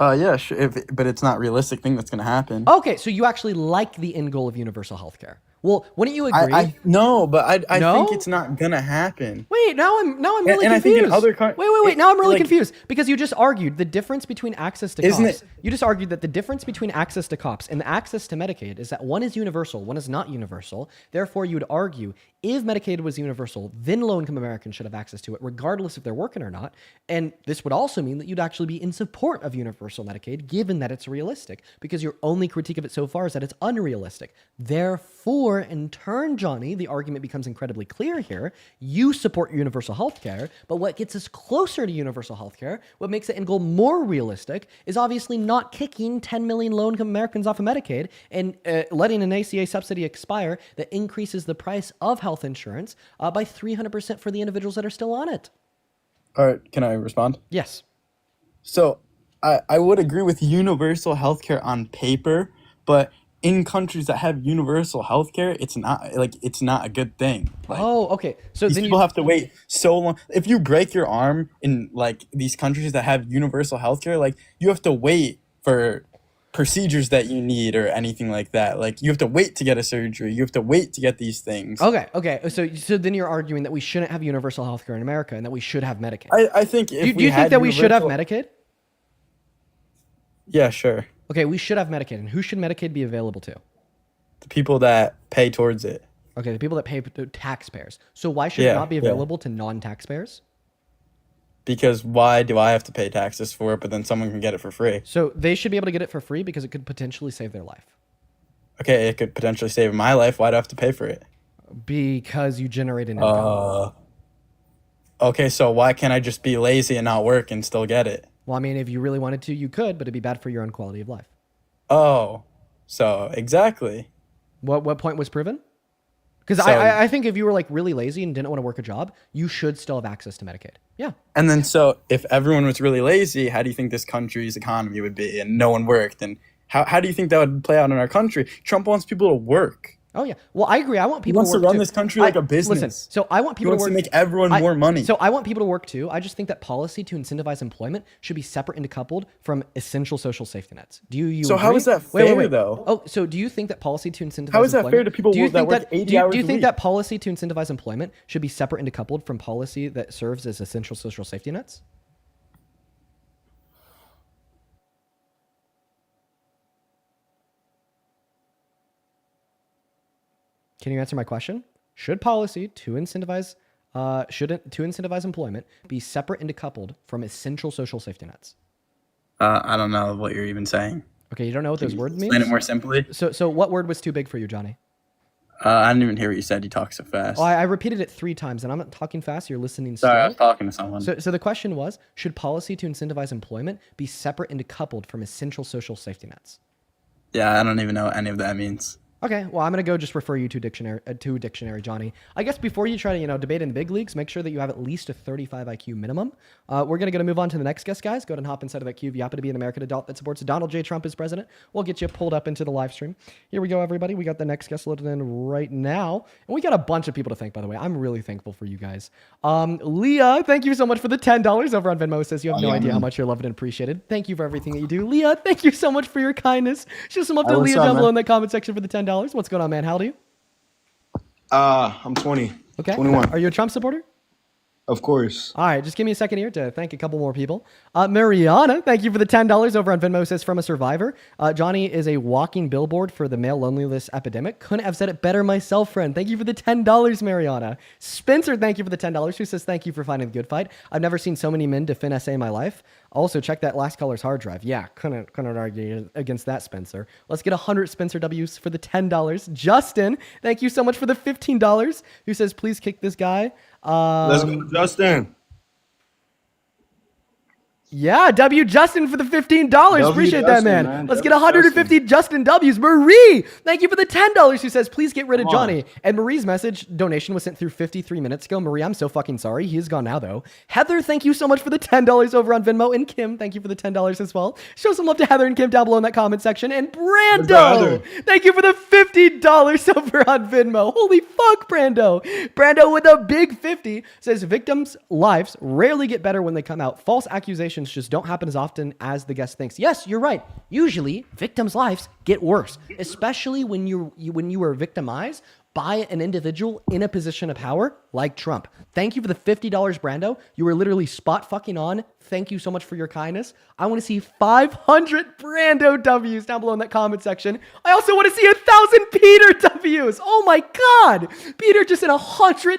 Yeah, sure, but it's not a realistic thing that's going to happen. Okay, so you actually like the end goal of universal health care. Well, wouldn't you agree? No, but I No? think it's not gonna happen. Wait, now I'm really And I confused. think in other Wait. Now I'm really confused because you just argued the difference between access to Isn't cops. it- You just argued that the difference between access to cops and access to Medicaid is that one is universal, one is not universal. Therefore, you would argue if Medicaid was universal, then low-income Americans should have access to it, regardless if they're working or not. And this would also mean that you'd actually be in support of universal Medicaid, given that it's realistic, because your only critique of it so far is that it's unrealistic. Therefore, in turn, Johnny, the argument becomes incredibly clear here. You support universal health care, but what gets us closer to universal health care, what makes the end goal more realistic, is obviously not kicking 10 million low-income Americans off of Medicaid and letting an ACA subsidy expire that increases the price of health insurance by 300% for the individuals that are still on it. All right, can I respond? Yes. So I would agree with universal healthcare on paper, but in countries that have universal healthcare, it's not a good thing. Like, Okay. So these then people you have to wait so long. If you break your arm in like these countries that have universal healthcare, like you have to wait for procedures that you need or anything like that. Like you have to wait to get a surgery. You have to wait to get these things. Okay. So then you're arguing that we shouldn't have universal healthcare in America and that we should have Medicaid. I think if Do you think that we should have Medicaid? Yeah, sure. Okay, we should have Medicaid. And who should Medicaid be available to? The people that pay towards it. Okay, the people that pay taxpayers. So why should it not be available to non-taxpayers? Because why do I have to pay taxes for it, but then someone can get it for free? So they should be able to get it for free because it could potentially save their life. Okay, it could potentially save my life. Why do I have to pay for it? Because you generate an income. Okay, so why can't I just be lazy and not work and still get it? Well, I mean, if you really wanted to, you could, but it'd be bad for your own quality of life. Oh, so exactly. What point was proven? Because So- I think if you were like really lazy and didn't want to work a job, you should still have access to Medicaid. Yeah. And then so if everyone was really lazy, how do you think this country's economy would be? And no one worked. And how do you think that would play out in our country? Trump wants people to work. Oh yeah. Well, I agree. I want He people wants to to work run too. this country like a business. Listen, so I want He people wants to to work. make everyone more money. So I want people to work too. I just think that policy to incentivize employment should be separate and decoupled from essential social safety nets. Do you So agree? how is that fair, though? Oh, so do you think that policy to incentivize How is that employment, fair to people do you that think work 80 hours do you a think week? that policy to incentivize employment should be separate and decoupled from policy that serves as essential social safety nets? Can you answer my question? Should policy to incentivize employment be separate and decoupled from essential social safety nets? I don't know what you're even saying. Okay, you don't know what those words mean? Explain it more simply. So what word was too big for you, Johnny? I didn't even hear what you said. You talk so fast. Oh, I repeated it 3 times, and I'm not talking fast. You're listening slow. Sorry, I was talking to someone. So the question was, should policy to incentivize employment be separate and decoupled from essential social safety nets? Yeah, I don't even know what any of that means. Okay, well, I'm going to go just refer you to dictionary, Johnny. I guess before you try to, debate in the big leagues, make sure that you have at least a 35 IQ minimum. We're going to move on to the next guest, guys. Go ahead and hop inside of that queue. If you happen to be an American adult that supports Donald J. Trump as president, we'll get you pulled up into the live stream. Here we go, everybody. We got the next guest loaded in right now. And we got a bunch of people to thank, by the way. I'm really thankful for you guys. Leah, thank you so much for the $10 over on Venmo. Says you have no idea how much you're loved and appreciated. Thank you for everything that you do. Leah, thank you so much for your kindness. Show some love to Leah down below in the comment section for the $10. What's going on, man? How old are you? I'm 20. Okay. 21. Are you a Trump supporter? Of course. All right, just give me a second here to thank a couple more people. Mariana, thank you for the $10 over on Venmo. Says from a survivor. Johnny is a walking billboard for the male loneliness epidemic. Couldn't have said it better myself, friend. Thank you for the $10, Mariana. Spencer, thank you for the $10. Who says thank you for finding the good fight. I've never seen so many men defend SA in my life. Also, check that last caller's hard drive. Yeah, couldn't argue against that, Spencer. Let's get 100 Spencer W's for the $10. Justin, thank you so much for the $15. Who says please kick this guy. Let's go, Justin. Yeah, W. Justin for the $15. Appreciate that, Justin, man. Let's W. get 150 Justin W's. Marie, thank you for the $10. Who says, please get rid of Johnny. And Marie's message donation was sent through 53 minutes ago. Marie, I'm so fucking sorry. He is gone now, though. Heather, thank you so much for the $10 over on Venmo. And Kim, thank you for the $10 as well. Show some love to Heather and Kim down below in that comment section. And Brando, thank you for the $50 over on Venmo. Holy fuck, Brando. Brando with a big 50 says, victims' lives rarely get better when they come out. False accusations situations just don't happen as often as the guest thinks. Yes, you're right. Usually, victims' lives get worse, especially when you are victimized by an individual in a position of power like Trump. Thank you for the $50, Brando. You were literally spot fucking on. Thank you so much for your kindness. I want to see 500 Brando W's down below in that comment section. I also want to see 1,000 Peter W's. Oh my God. Peter just sent $100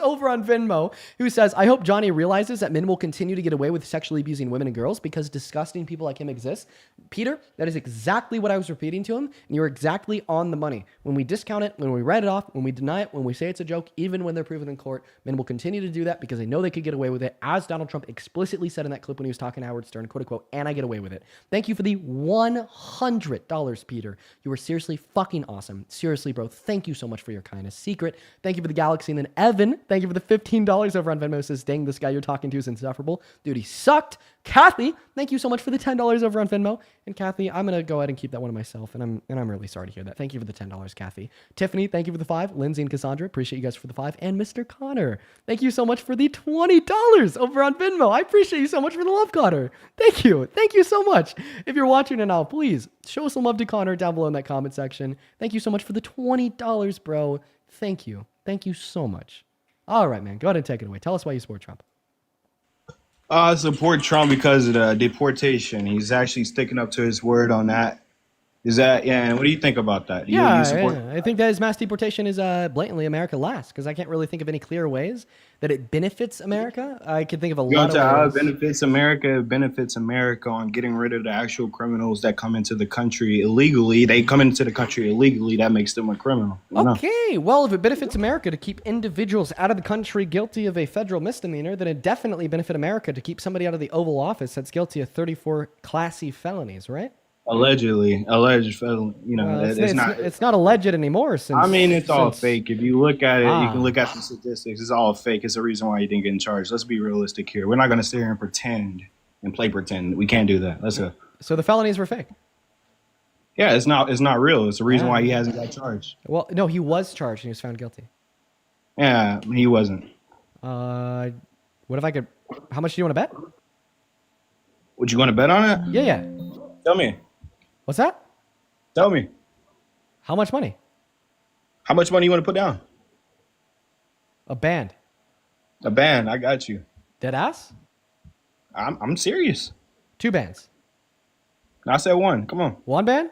over on Venmo, who says, I hope Johnny realizes that men will continue to get away with sexually abusing women and girls because disgusting people like him exist. Peter, that is exactly what I was repeating to him, and you're exactly on the money. When we discount it, when we write it off, when we deny it, when we say it's a joke, even when they're proven in court, men will continue to do that because they know they could get away with it, as Donald Trump explicitly said in that clip when he was talking to Howard Stern, quote unquote, and I get away with it. Thank you for the $100, Peter. You were seriously fucking awesome. Seriously, bro, thank you so much for your kindness. Secret, thank you for the galaxy, and then Evan, thank you for the $15 over on Venmo. Says, dang, this guy you're talking to is insufferable. Dude, he sucked. Kathy, thank you so much for the $10 over on Venmo. And Kathy, I'm going to go ahead and keep that one to myself. And I'm really sorry to hear that. Thank you for the $10, Kathy. Tiffany, thank you for the 5. Lindsay and Cassandra, appreciate you guys for the 5. And Mr. Connor, thank you so much for the $20 over on Venmo. I appreciate you so much for the love, Connor. Thank you. Thank you so much. If you're watching it now, please show some love to Connor down below in that comment section. Thank you so much for the $20, bro. Thank you. Thank you so much. All right, man. Go ahead and take it away. Tell us why you support Trump. I support Trump because of the deportation. He's actually sticking up to his word on that. Is that, yeah, and what do you think about that? You support? I think that his mass deportation is blatantly America last, because I can't really think of any clear ways that it benefits America. I can think of a lot of ways. How it benefits America. It benefits America on getting rid of the actual criminals that come into the country illegally. They come into the country illegally. That makes them a criminal. Okay, well, if it benefits America to keep individuals out of the country guilty of a federal misdemeanor, then it definitely benefit America to keep somebody out of the Oval Office that's guilty of 34 classy felonies, right? Alleged felon. You know, it's not alleged anymore. It's all fake. If you look at it, you can look at the statistics. It's all fake. It's the reason why you didn't get in charge. Let's be realistic here. We're not going to sit here and pretend and play pretend. We can't do that. Let's go. So the felonies were fake. Yeah, it's not real. It's the reason why he hasn't got charged. Well, no, he was charged and he was found guilty. Yeah, he wasn't. What if I could? How much do you want to bet? Would you want to bet on it? Yeah. Tell me. What's that? Tell me. How much money? How much money you want to put down? A band. A band. I got you. Dead ass? I'm serious. 2 bands. I said 1. Come on. 1 band?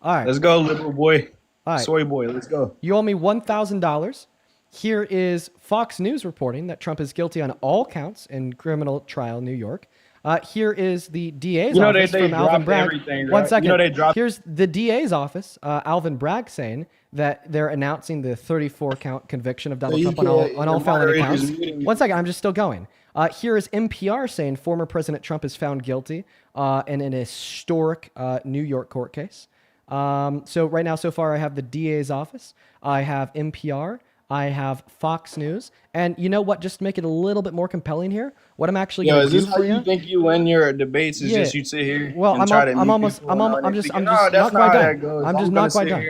All right. Let's go, liberal boy. All right. Soy boy. Let's go. You owe me $1,000. Here is Fox News reporting that Trump is guilty on all counts in criminal trial in New York. Here is the DA's office from Alvin Bragg. Right? 1 second. Here's the DA's office, Alvin Bragg, saying that they're announcing the 34-count conviction of Donald Trump on all felony counts. 1 second. I'm just still going. Here is NPR saying former President Trump is found guilty in an historic New York court case. So right now, so far, I have the DA's office. I have NPR. I have Fox News, and you know what? Just to make it a little bit more compelling here, what I'm actually going to do for you. You think you win your debates? Is just you sit here? Well, I'm just not quite done. I'm just not quite done.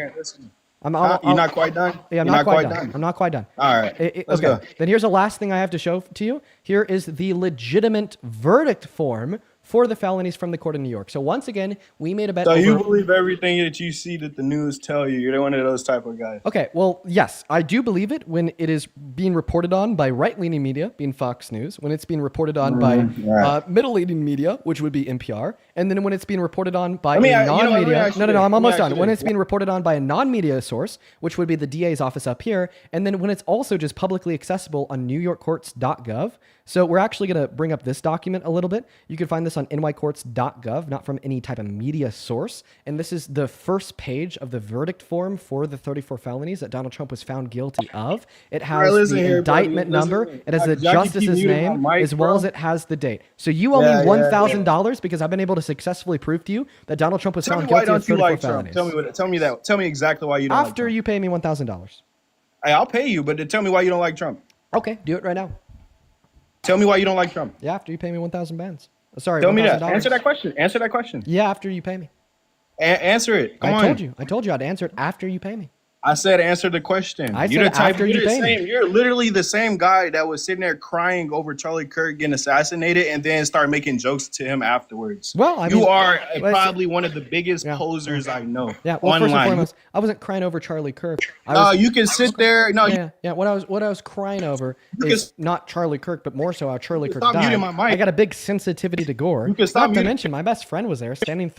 You're not quite done. Yeah, I'm not quite done. I'm not quite done. All right, let's go. Then here's the last thing I have to show to you. Here is the legitimate verdict form for the felonies from the court of New York. So once again, we made a bet. So you believe everything that you see that the news tell you? You're one of those type of guys. Okay, well, yes, I do believe it when it is being reported on by right-leaning media, being Fox News, when it's being reported on by middle-leaning media, which would be NPR, and then when it's being reported on by a non-media... No, I'm almost done. When it's being reported on by a non-media source, which would be the DA's office up here, and then when it's also just publicly accessible on newyorkcourts.gov. So we're actually going to bring up this document a little bit. You can find this on nycourts.gov, not from any type of media source. And this is the first page of the verdict form for the 34 felonies that Donald Trump was found guilty of. It has the indictment number. It has the justice's name, as well as it has the date. So you owe me $1,000 because I've been able to successfully prove to you that Donald Trump was found guilty of 34 felonies. Tell me exactly why you don't like Trump. After you pay me $1,000. I'll pay you, but tell me why you don't like Trump. Okay, do it right now. Tell me why you don't like Trump. Yeah, after you pay me 1,000 bands. Sorry, tell me that. Answer that question. Yeah, after you pay me. Answer it. Come on. I told you I'd answer it after you pay me. I said answer the question. I said after you paid me. You're literally the same guy that was sitting there crying over Charlie Kirk getting assassinated and then start making jokes to him afterwards. Well, I mean, you are probably one of the biggest posers I know. Yeah, well, first and foremost, I wasn't crying over Charlie Kirk. You can sit there. No, yeah. What I was crying over is not Charlie Kirk, but more so how Charlie Kirk died. Muting my mic. I got a big sensitivity to gore. You can stop not to mention, my best friend was there, standing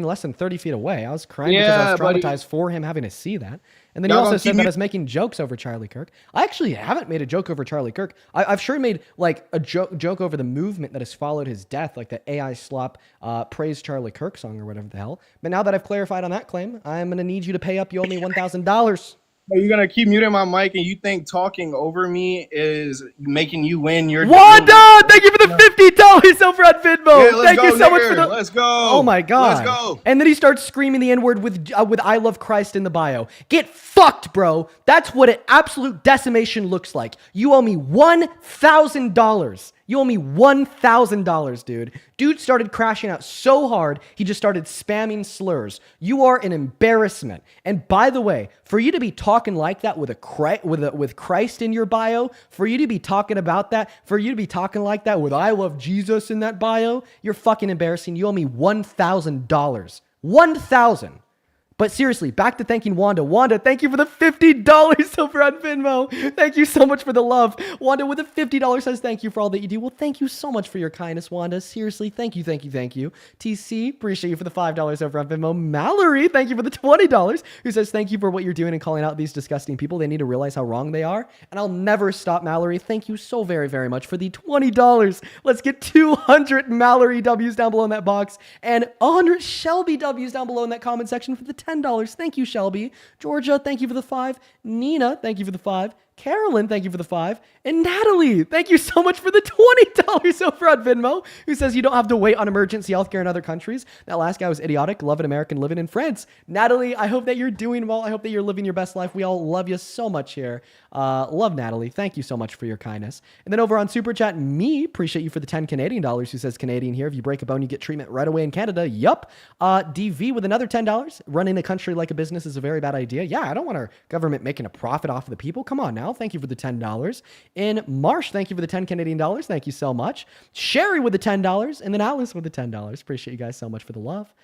less than 30 feet away. I was crying because I was traumatized for him having to see that. And then he also said that I was making jokes over Charlie Kirk. I actually haven't made a joke over Charlie Kirk. I've sure made like a joke over the movement that has followed his death, like the AI slop praise Charlie Kirk song or whatever the hell. But now that I've clarified on that claim, I'm going to need you to pay up. You owe me $1,000. You're going to keep muting my mic and you think talking over me is making you win your Wanda, thank you for the $50 over on Venmo. Yeah, thank you so much for the Let's go. Oh my God. Let's go. And then he starts screaming the N-word with I love Christ in the bio. Get fucked, bro. That's what an absolute decimation looks like. You owe me $1,000. You owe me $1,000, dude. Dude started crashing out so hard, he just started spamming slurs. You are an embarrassment. And by the way, for you to be talking like that with Christ in your bio, for you to be talking about that, for you to be talking like that with I love Jesus in that bio, you're fucking embarrassing. You owe me $1,000. $1,000. But seriously, back to thanking Wanda. Wanda, thank you for the $50 over on Venmo. Thank you so much for the love. Wanda with the $50 says thank you for all that you do. Well, thank you so much for your kindness, Wanda. Seriously, thank you. TC, appreciate you for the $5 over on Venmo. Mallory, thank you for the $20, who says thank you for what you're doing and calling out these disgusting people. They need to realize how wrong they are. And I'll never stop, Mallory. Thank you so very, very much for the $20. Let's get 200 Mallory W's down below in that box and 100 Shelby W's down below in that comment section for the $10. Thank you, Shelby. Georgia, thank you for the 5. Nina, thank you for the 5. Carolyn, thank you for the 5. And Natalie, thank you so much for the $20 over on Venmo, who says you don't have to wait on emergency healthcare in other countries. That last guy was idiotic. Love an American living in France. Natalie, I hope that you're doing well. I hope that you're living your best life. We all love you so much here. Love Natalie. Thank you so much for your kindness. And then over on Super Chat, me, appreciate you for the 10 Canadian dollars, who says Canadian here. If you break a bone, you get treatment right away in Canada. Yup. DV with another $10. Running a country like a business is a very bad idea. Yeah, I don't want our government making a profit off of the people. Come on now. Thank you for the $10. In Marsh, thank you for the 10 Canadian dollars. Thank you so much. Sherry with the $10. And then Alice with the $10. Appreciate you guys so much for the love.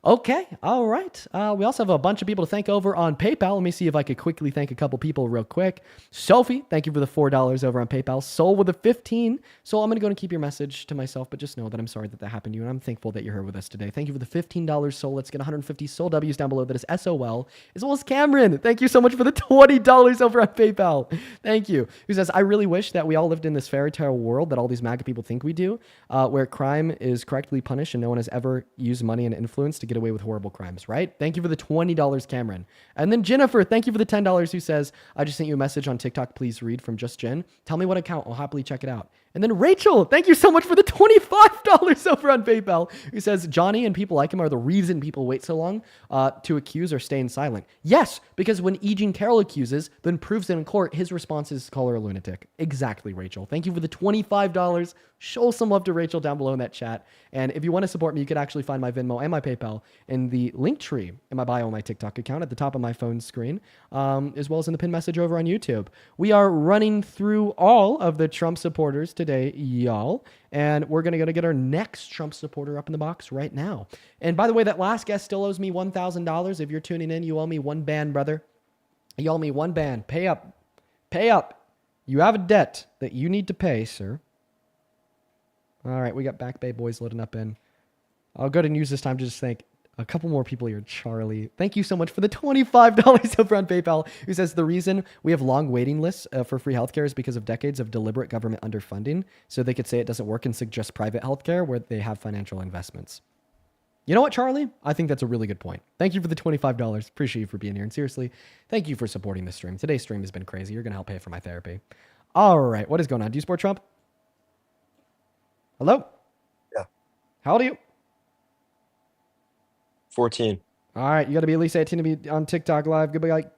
Okay, all right. We also have a bunch of people to thank over on PayPal. Let me see if I could quickly thank a couple people real quick. Sophie, thank you for the $4 over on PayPal. Soul with a 15. Soul, I'm going to go and keep your message to myself, but just know that I'm sorry that happened to you, and I'm thankful that you're here with us today. Thank you for the $15, Soul. Let's get 150 Soul W's down below. That is SOL, as well as Cameron. Thank you so much for the $20 over on PayPal. Thank you. Who says, I really wish that we all lived in this fairy tale world that all these MAGA people think we do, where crime is correctly punished and no one has ever used money and influence to get away with horrible crimes, right? Thank you for the $20, Cameron. And then Jennifer, thank you for the $10, who says, I just sent you a message on TikTok. Please read from Just Jen. Tell me what account. I'll happily check it out. And then Rachel, thank you so much for the $25 over on PayPal, who says Johnny and people like him are the reason people wait so long to accuse or staying silent. Yes, because when E. Jean Carroll accuses, then proves it in court, his response is call her a lunatic. Exactly, Rachel. Thank you for the $25. Show some love to Rachel down below in that chat. And if you want to support me, you can actually find my Venmo and my PayPal in the link tree in my bio on my TikTok account at the top of my phone screen, as well as in the pinned message over on YouTube. We are running through all of the Trump supporters today, y'all. And we're going to go to get our next Trump supporter up in the box right now. And by the way, that last guest still owes me $1,000. If you're tuning in, you owe me one band, brother. You owe me one band. Pay up. Pay up. You have a debt that you need to pay, sir. All right, we got Back Bay Boys loading up in. I'll go ahead and use this time to just thank a couple more people here. Charlie, thank you so much for the $25 over on PayPal, who says the reason we have long waiting lists for free healthcare is because of decades of deliberate government underfunding, so they could say it doesn't work and suggest private healthcare where they have financial investments. You know what, Charlie? I think that's a really good point. Thank you for the $25. Appreciate you for being here. And seriously, thank you for supporting this stream. Today's stream has been crazy. You're going to help pay for my therapy. All right, what is going on? Do you support Trump? Hello? Yeah. How old are you? 14. All right, you got to be at least 18 to be on TikTok Live.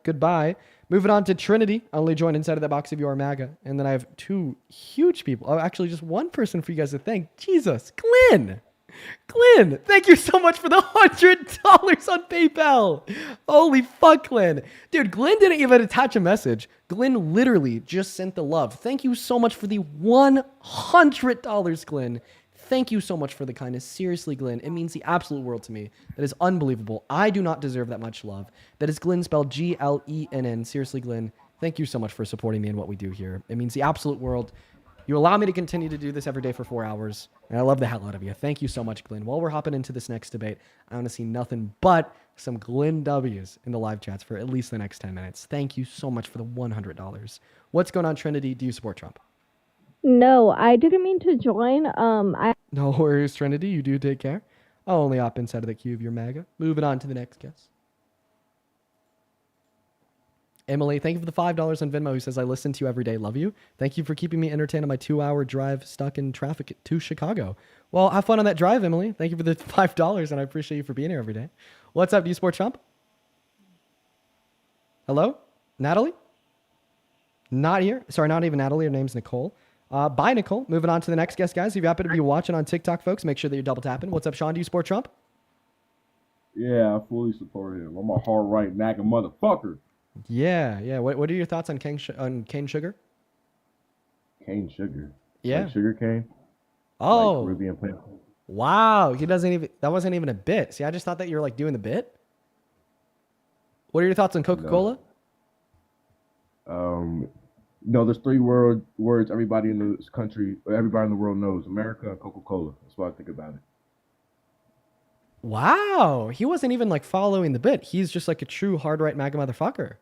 Goodbye. Moving on to Trinity. Only join inside of that box if you are MAGA. And then I have two huge people. Oh, actually, just one person for you guys to thank. Jesus, Glenn. Glenn, thank you so much for the $100 on PayPal. Holy fuck, Glenn. Dude, Glenn didn't even attach a message. Glenn literally just sent the love. Thank you so much for the $100, Glenn. Thank you so much for the kindness. Seriously, Glenn, it means the absolute world to me. That is unbelievable. I do not deserve that much love. That is Glenn spelled Glenn. Seriously, Glenn, thank you so much for supporting me and what we do here. It means the absolute world. You allow me to continue to do this every day for 4 hours, and I love the hell out of you. Thank you so much, Glenn. While we're hopping into this next debate, I want to see nothing but some Glenn W's in the live chats for at least the next 10 minutes. Thank you so much for the $100. What's going on, Trinity? Do you support Trump? No, I didn't mean to join. No worries, Trinity. You do take care. I'll only hop inside of the queue of your MAGA. Moving on to the next guest. Emily, thank you for the $5 on Venmo, who says, I listen to you every day. Love you. Thank you for keeping me entertained on my 2-hour drive stuck in traffic to Chicago. Well, have fun on that drive, Emily. Thank you for the $5, and I appreciate you for being here every day. What's up? Do you support Trump? Hello? Natalie? Not here. Sorry, not even Natalie. Her name's Nicole. Bye, Nicole. Moving on to the next guest, guys. If you happen to be watching on TikTok, folks, make sure that you're double tapping. What's up, Sean? Do you support Trump? Yeah, I fully support him. I'm a hard right MAGA motherfucker. Yeah. What are your thoughts on cane sugar? Cane sugar. Yeah. Like sugar cane. Oh. Like Caribbean plant. Wow. That wasn't even a bit. See, I just thought that you were like doing the bit. What are your thoughts on Coca-Cola? No, there's 3 words everybody in this country, everybody in the world knows. America and Coca-Cola. That's what I think about it. Wow. He wasn't even like following the bit. He's just like a true hard right MAGA motherfucker.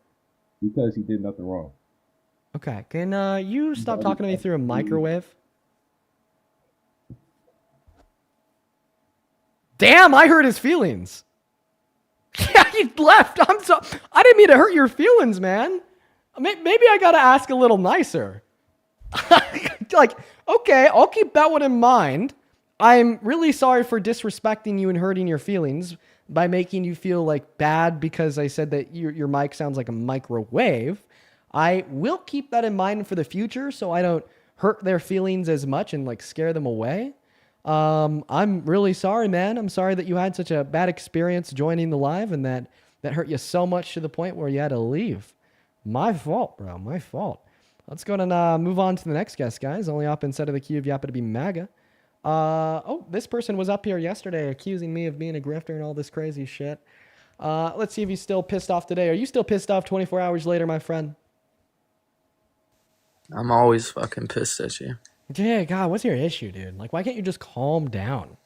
Because he did nothing wrong. Okay. Can you stop talking to me through a microwave? Damn, I hurt his feelings. Yeah, he left. I didn't mean to hurt your feelings, man. Maybe I gotta ask a little nicer. Like, okay, I'll keep that one in mind. I'm really sorry for disrespecting you and hurting your feelings by making you feel like bad because I said that your mic sounds like a microwave. I will keep that in mind for the future so I don't hurt their feelings as much and like scare them away. I'm really sorry, man. I'm sorry that you had such a bad experience joining the live and that hurt you so much to the point where you had to leave. My fault, bro. My fault. Let's go and move on to the next guest, guys. Only up instead of the queue if you happen to be MAGA. This person was up here yesterday accusing me of being a grifter and all this crazy shit. Let's see if he's still pissed off today. Are you still pissed off 24 hours later, my friend? I'm always fucking pissed at you. Yeah, God, what's your issue, dude? Like, why can't you just calm down?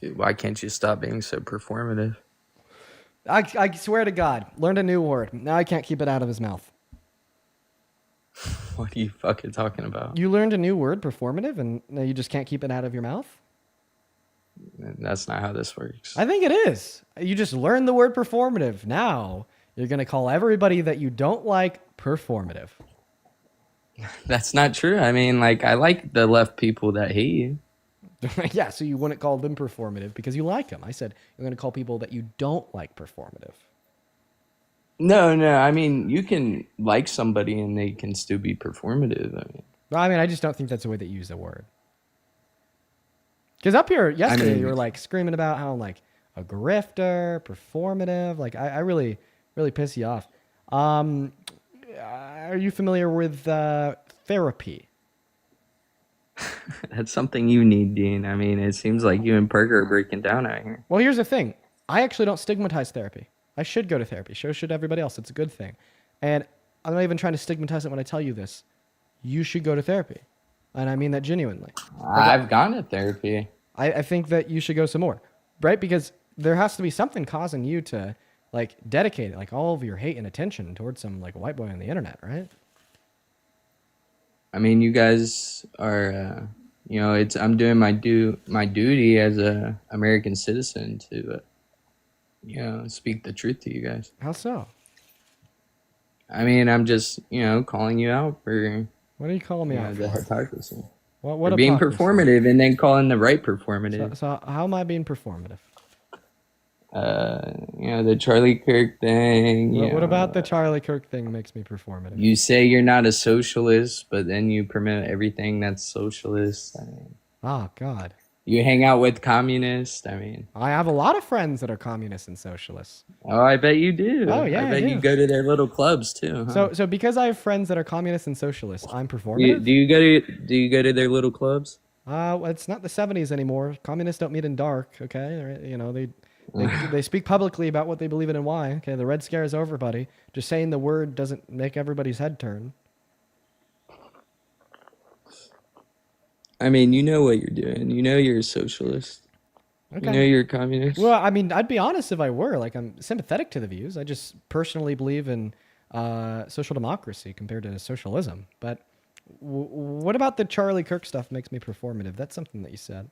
Dude, why can't you stop being so performative? I swear to God, learned a new word. Now I can't keep it out of his mouth. What are you fucking talking about? You learned a new word, performative, and now you just can't keep it out of your mouth? That's not how this works. I think it is. You just learned the word performative. Now you're going to call everybody that you don't like performative. That's not true. I mean, like, I like the left people that hate you. Yeah, so you wouldn't call them performative because you like them. I said you're going to call people that you don't like performative. No. I mean, you can like somebody and they can still be performative. I just don't think that's the way that you use the word. Because up here yesterday, you were like screaming about how I'm like a grifter, performative. Like I really, really piss you off. Are you familiar with therapy? That's something you need, Dean. I mean, it seems like you and Parker are breaking down out here. Well, here's the thing. I actually don't stigmatize therapy. I should go to therapy. So should everybody else. It's a good thing. And I'm not even trying to stigmatize it when I tell you this. You should go to therapy. And I mean that genuinely. I've gone to therapy. I think that you should go some more. Right? Because there has to be something causing you to like dedicate like all of your hate and attention towards some like white boy on the internet, right? I mean, you guys are, I'm doing my duty as a American citizen to, speak the truth to you guys. How so? I mean, I'm just, calling you out for. What are you calling me out the for? hypocrisy. What for being performative and then calling the right performative. So how am I being performative? The Charlie Kirk thing. What about the Charlie Kirk thing makes me performative? You say you're not a socialist, but then you promote everything that's socialist. Oh, God. You hang out with communists. I mean, I have a lot of friends that are communists and socialists. oh, I bet you do. Oh yeah, I bet you go to their little clubs too. Huh? So because I have friends that are communists and socialists, I'm Do performative. you go to their little clubs? Well, it's not the 70s anymore. Communists don't meet in dark. Okay, you know they speak publicly about what they believe in and why. Okay, the Red Scare is over, buddy. Just saying the word doesn't make everybody's head turn. I mean, you know what you're doing. You know you're a socialist. Okay. You know you're a communist. Well, I mean, I'd be honest if I were. Like, I'm sympathetic to the views. I just personally believe in social democracy compared to socialism. But what about the Charlie Kirk stuff makes me performative? That's something that you said.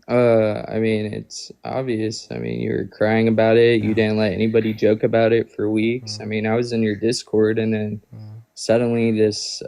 I mean, it's obvious. I mean, you were crying about it. You didn't let anybody joke about it for weeks. I mean, I was in your Discord, and then suddenly this,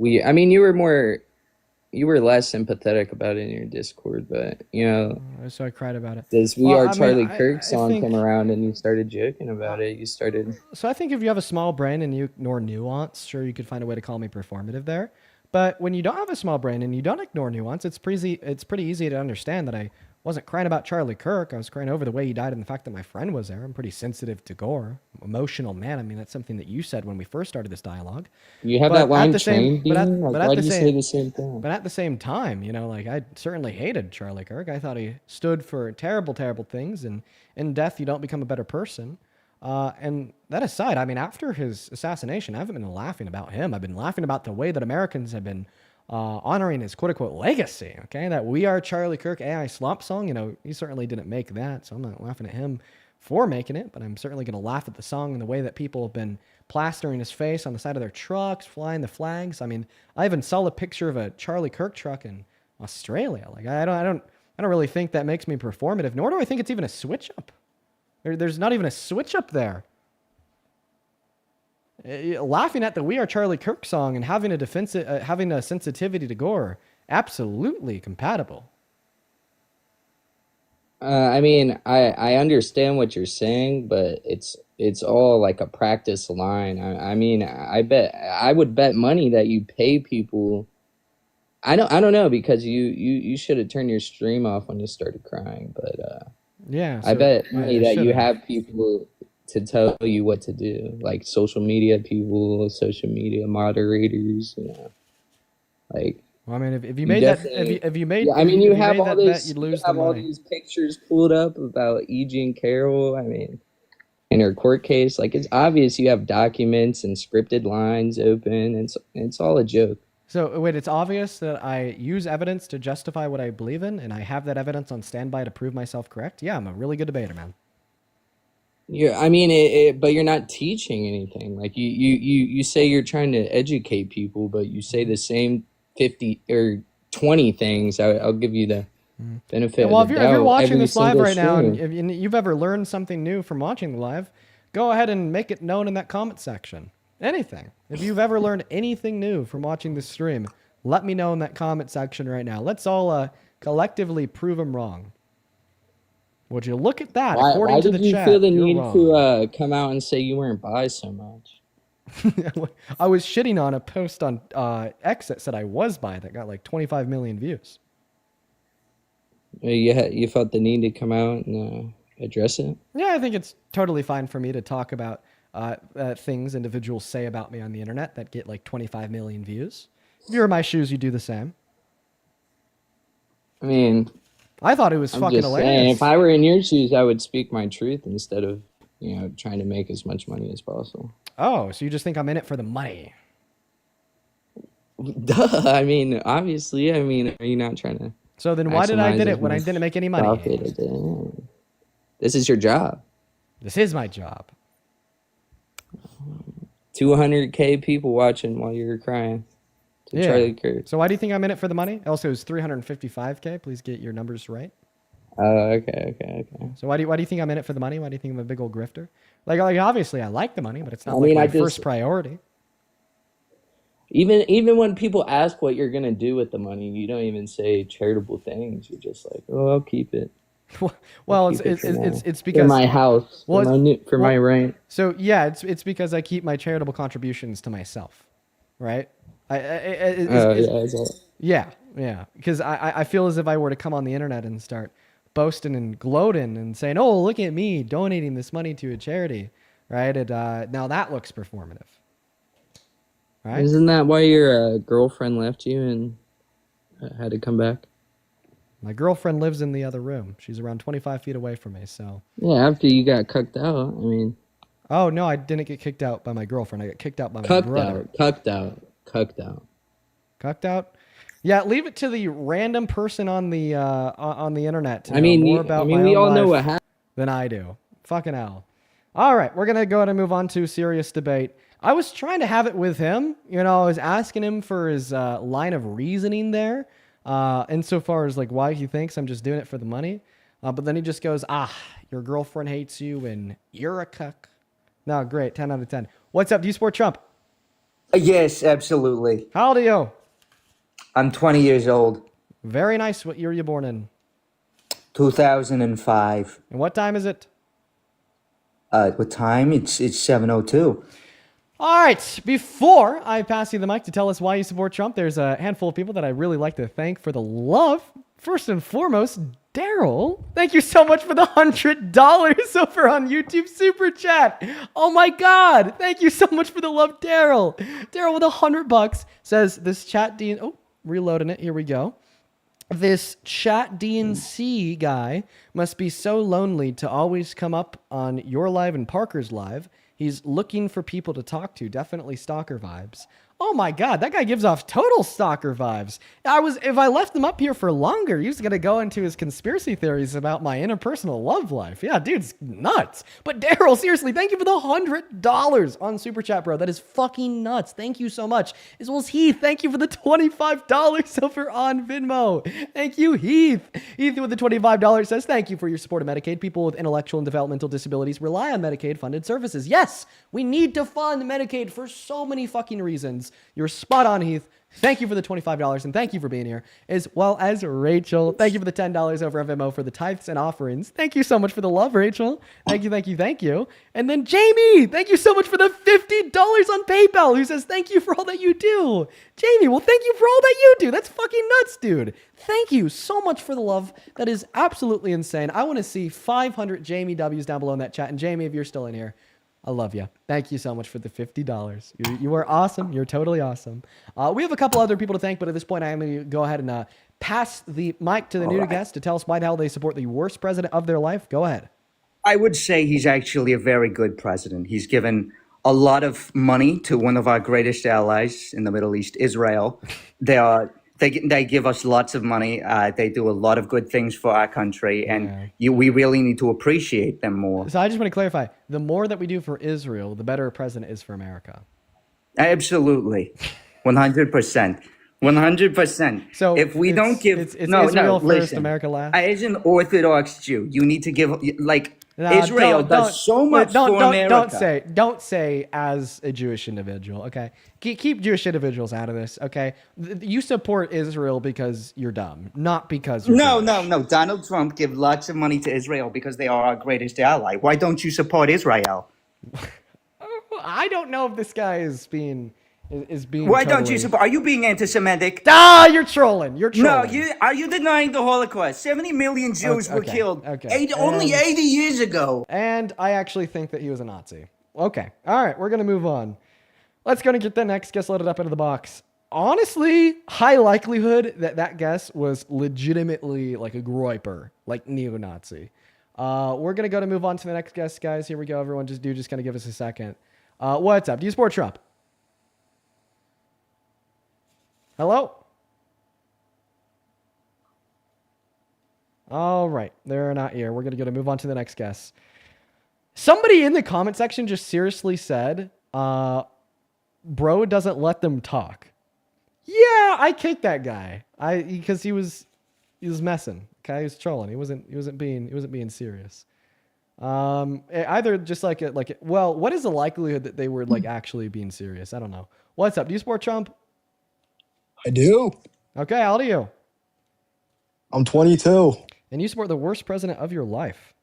I mean, you were less sympathetic about it in your Discord, but you know, so I cried about it. This "We Are Charlie Kirk" song came around, and you started joking about it. You started. So I think if you have a small brain and you ignore nuance, sure, you could find a way to call me performative there. But when you don't have a small brain and you don't ignore nuance, it's pretty easy to understand that I wasn't crying about Charlie Kirk. I was crying over the way he died and the fact that my friend was there. I'm pretty sensitive to gore. Emotional man. I mean, that's something that you said when we first started this dialogue. You have that line trained, why do you say the same thing? But at the same time, you know, like I certainly hated Charlie Kirk. I thought he stood for terrible, terrible things. And in death, you don't become a better person. And that aside, I mean, after his assassination, I haven't been laughing about him. I've been laughing about the way that Americans have been honoring his quote-unquote legacy, okay? That "We Are Charlie Kirk" AI slop song, you know, he certainly didn't make that, so I'm not laughing at him for making it, but I'm certainly going to laugh at the song and the way that people have been plastering his face on the side of their trucks, flying the flags. I mean, I even saw a picture of a Charlie Kirk truck in Australia. Like, I don't really think that makes me performative, nor do I think it's even a switch-up. There's not even a switch-up there. Laughing at the "We Are Charlie Kirk" song and having a sensitivity to gore, absolutely compatible. I mean, I understand what you're saying, but it's all like a practice line. I mean, I would bet money that you pay people. I don't know, because you should have turned your stream off when you started crying, but yeah, I bet money that you have people to tell you what to do, like social media people, social media moderators, you know, like. Well, I mean, if you made that, if you made, I mean, you have all all this, this, you'd lose you have the all money. these pictures pulled up about E. Jean Carroll. I mean, in her court case, like, it's obvious you have documents and scripted lines open, and it's all a joke. So wait, it's obvious that I use evidence to justify what I believe in, and I have that evidence on standby to prove myself correct. Yeah, I'm a really good debater, man. Yeah, I mean, but you're not teaching anything. Like, you say you're trying to educate people, but you say the same 50 or 20 things. I'll give you the benefit. Yeah, well, of the if you're doubt watching every this live single right now, and stream. if you've ever learned something new from watching the live, go ahead and make it known in that comment section. Anything. If you've ever learned anything new from watching this stream, let me know in that comment section right now. Let's all collectively prove them wrong. Would you look at that? According Why to did the you chat, feel the you're need wrong. to come out and say you weren't bi so much? I was shitting on a post on X that said I was bi that got like 25 million views. You felt the need to come out and address it? Yeah, I think it's totally fine for me to talk about things individuals say about me on the internet that get like 25 million views. If you're in my shoes, you do the same. I mean, I thought it was I'm fucking just hilarious. saying, if I were in your shoes, I would speak my truth instead of, trying to make as much money as possible. Oh, so you just think I'm in it for the money? Duh. I mean, obviously. I mean, are you not trying to? So then why did I maximize did as it when I much didn't make any money? profit as it? This is your job. This is my job. 200K people watching while you're crying to Charlie Kirk. So why do you think I'm in it for the money? Also, it's 355K. Please get your numbers right. Oh, okay. So why do you think I'm in it for the money? Why do you think I'm a big old grifter? Like obviously I like the money, but it's not my first priority. Even when people ask what you're gonna do with the money, you don't even say charitable things. You're just like, oh, I'll keep it. Well, it's because for my house, for my rent. So yeah, it's because I keep my charitable contributions to myself, right? Yeah. Because I feel as if I were to come on the internet and start boasting and gloating and saying, "Oh, look at me donating this money to a charity," right? Now that looks performative, right? Isn't that why your girlfriend left you and had to come back? My girlfriend lives in the other room. She's around 25 feet away from me, so... Yeah, after you got cucked out, I mean... Oh, no, I didn't get kicked out by my girlfriend. I got kicked out by my brother. Cucked out. Yeah, leave it to the random person on the internet to know more about we all know what happened than I do. Fucking hell. All right, we're going to go ahead and move on to serious debate. I was trying to have it with him. You know, I was asking him for his line of reasoning there. Insofar as like why he thinks I'm just doing it for the money. But then he just goes, your girlfriend hates you and you're a cuck. No, great. 10 out of 10. What's up? Do you support Trump? Yes, absolutely. How old are you? I'm 20 years old. Very nice. What year were you born in? 2005. And what time is it? What time? It's 7:02. All right, before I pass you the mic to tell us why you support Trump, there's a handful of people that I really like to thank for the love. First and foremost, Daryl. Thank you so much for the $100 over on YouTube Super Chat. Oh my God. Thank you so much for the love, Daryl. Daryl with $100 says this chat DNC. Oh, reloading it. Here we go. This chat DNC guy must be so lonely to always come up on your live and Parker's live. He's looking for people to talk to. Definitely stalker vibes. Oh my God, that guy gives off total stalker vibes. If I left him up here for longer, he was gonna go into his conspiracy theories about my interpersonal love life. Yeah, dude's nuts. But Daryl, seriously, thank you for the $100 on Super Chat, bro. That is fucking nuts. Thank you so much. As well as Heath, thank you for the $25 over on Venmo. Thank you, Heath. Heath with the $25 says, thank you for your support of Medicaid. People with intellectual and developmental disabilities rely on Medicaid-funded services. Yes, we need to fund Medicaid for so many fucking reasons. You're spot on, Heath. Thank you for the $25 and thank you for being here, as well as Rachel. Thank you for the $10 over on Venmo for the tithes and offerings. Thank you so much for the love, Rachel. Thank you, thank you, thank you. And then Jamie, thank you so much for the $50 on PayPal, who says thank you for all that you do. Jamie, well, thank you for all that you do. That's fucking nuts, dude. Thank you so much for the love. That is absolutely insane. I want to see 500 Jamie W's down below in that chat. And Jamie, if you're still in here, I love you. Thank you so much for the $50. You are awesome. You're totally awesome. We have a couple other people to thank, but at this point, I am going to go ahead and pass the mic to the new guest to tell us why the hell they support the worst president of their life. Go ahead. I would say he's actually a very good president. He's given a lot of money to one of our greatest allies in the Middle East, Israel. They give us lots of money. They do a lot of good things for our country, and we really need to appreciate them more. So I just want to clarify, the more that we do for Israel, the better a president is for America. Absolutely. 100%. 100%. So if we don't give... It's Israel first, America last? As an Orthodox Jew, you need to give... Israel does so much for America. Don't say as a Jewish individual, okay? Keep Jewish individuals out of this, okay? You support Israel because you're dumb, not because you're Jewish. No. Donald Trump gives lots of money to Israel because they are our greatest ally. Why don't you support Israel? I don't know if this guy is being... Why don't you support? Are you being anti-Semitic? You're trolling. No, are you denying the Holocaust? 70 million Jews were killed only 80 years ago. And I actually think that he was a Nazi. Okay. All right. We're going to move on. Let's go and get the next guest loaded up into the box. Honestly, high likelihood that guest was legitimately like a groiper, like neo-Nazi. We're going to go to move on to the next guest, guys. Here we go. Everyone just kind of give us a second. What's up? Do you support Trump? Hello? All right. They're not here. We're going to move on to the next guest. Somebody in the comment section just seriously said, bro doesn't let them talk. Yeah, I kicked that guy. Because he was messing. Okay, he was trolling. He wasn't being serious. Either just well, what is the likelihood that they were like actually being serious? I don't know. What's up? Do you support Trump? I do. Okay, how old are you? I'm 22. And you support the worst president of your life.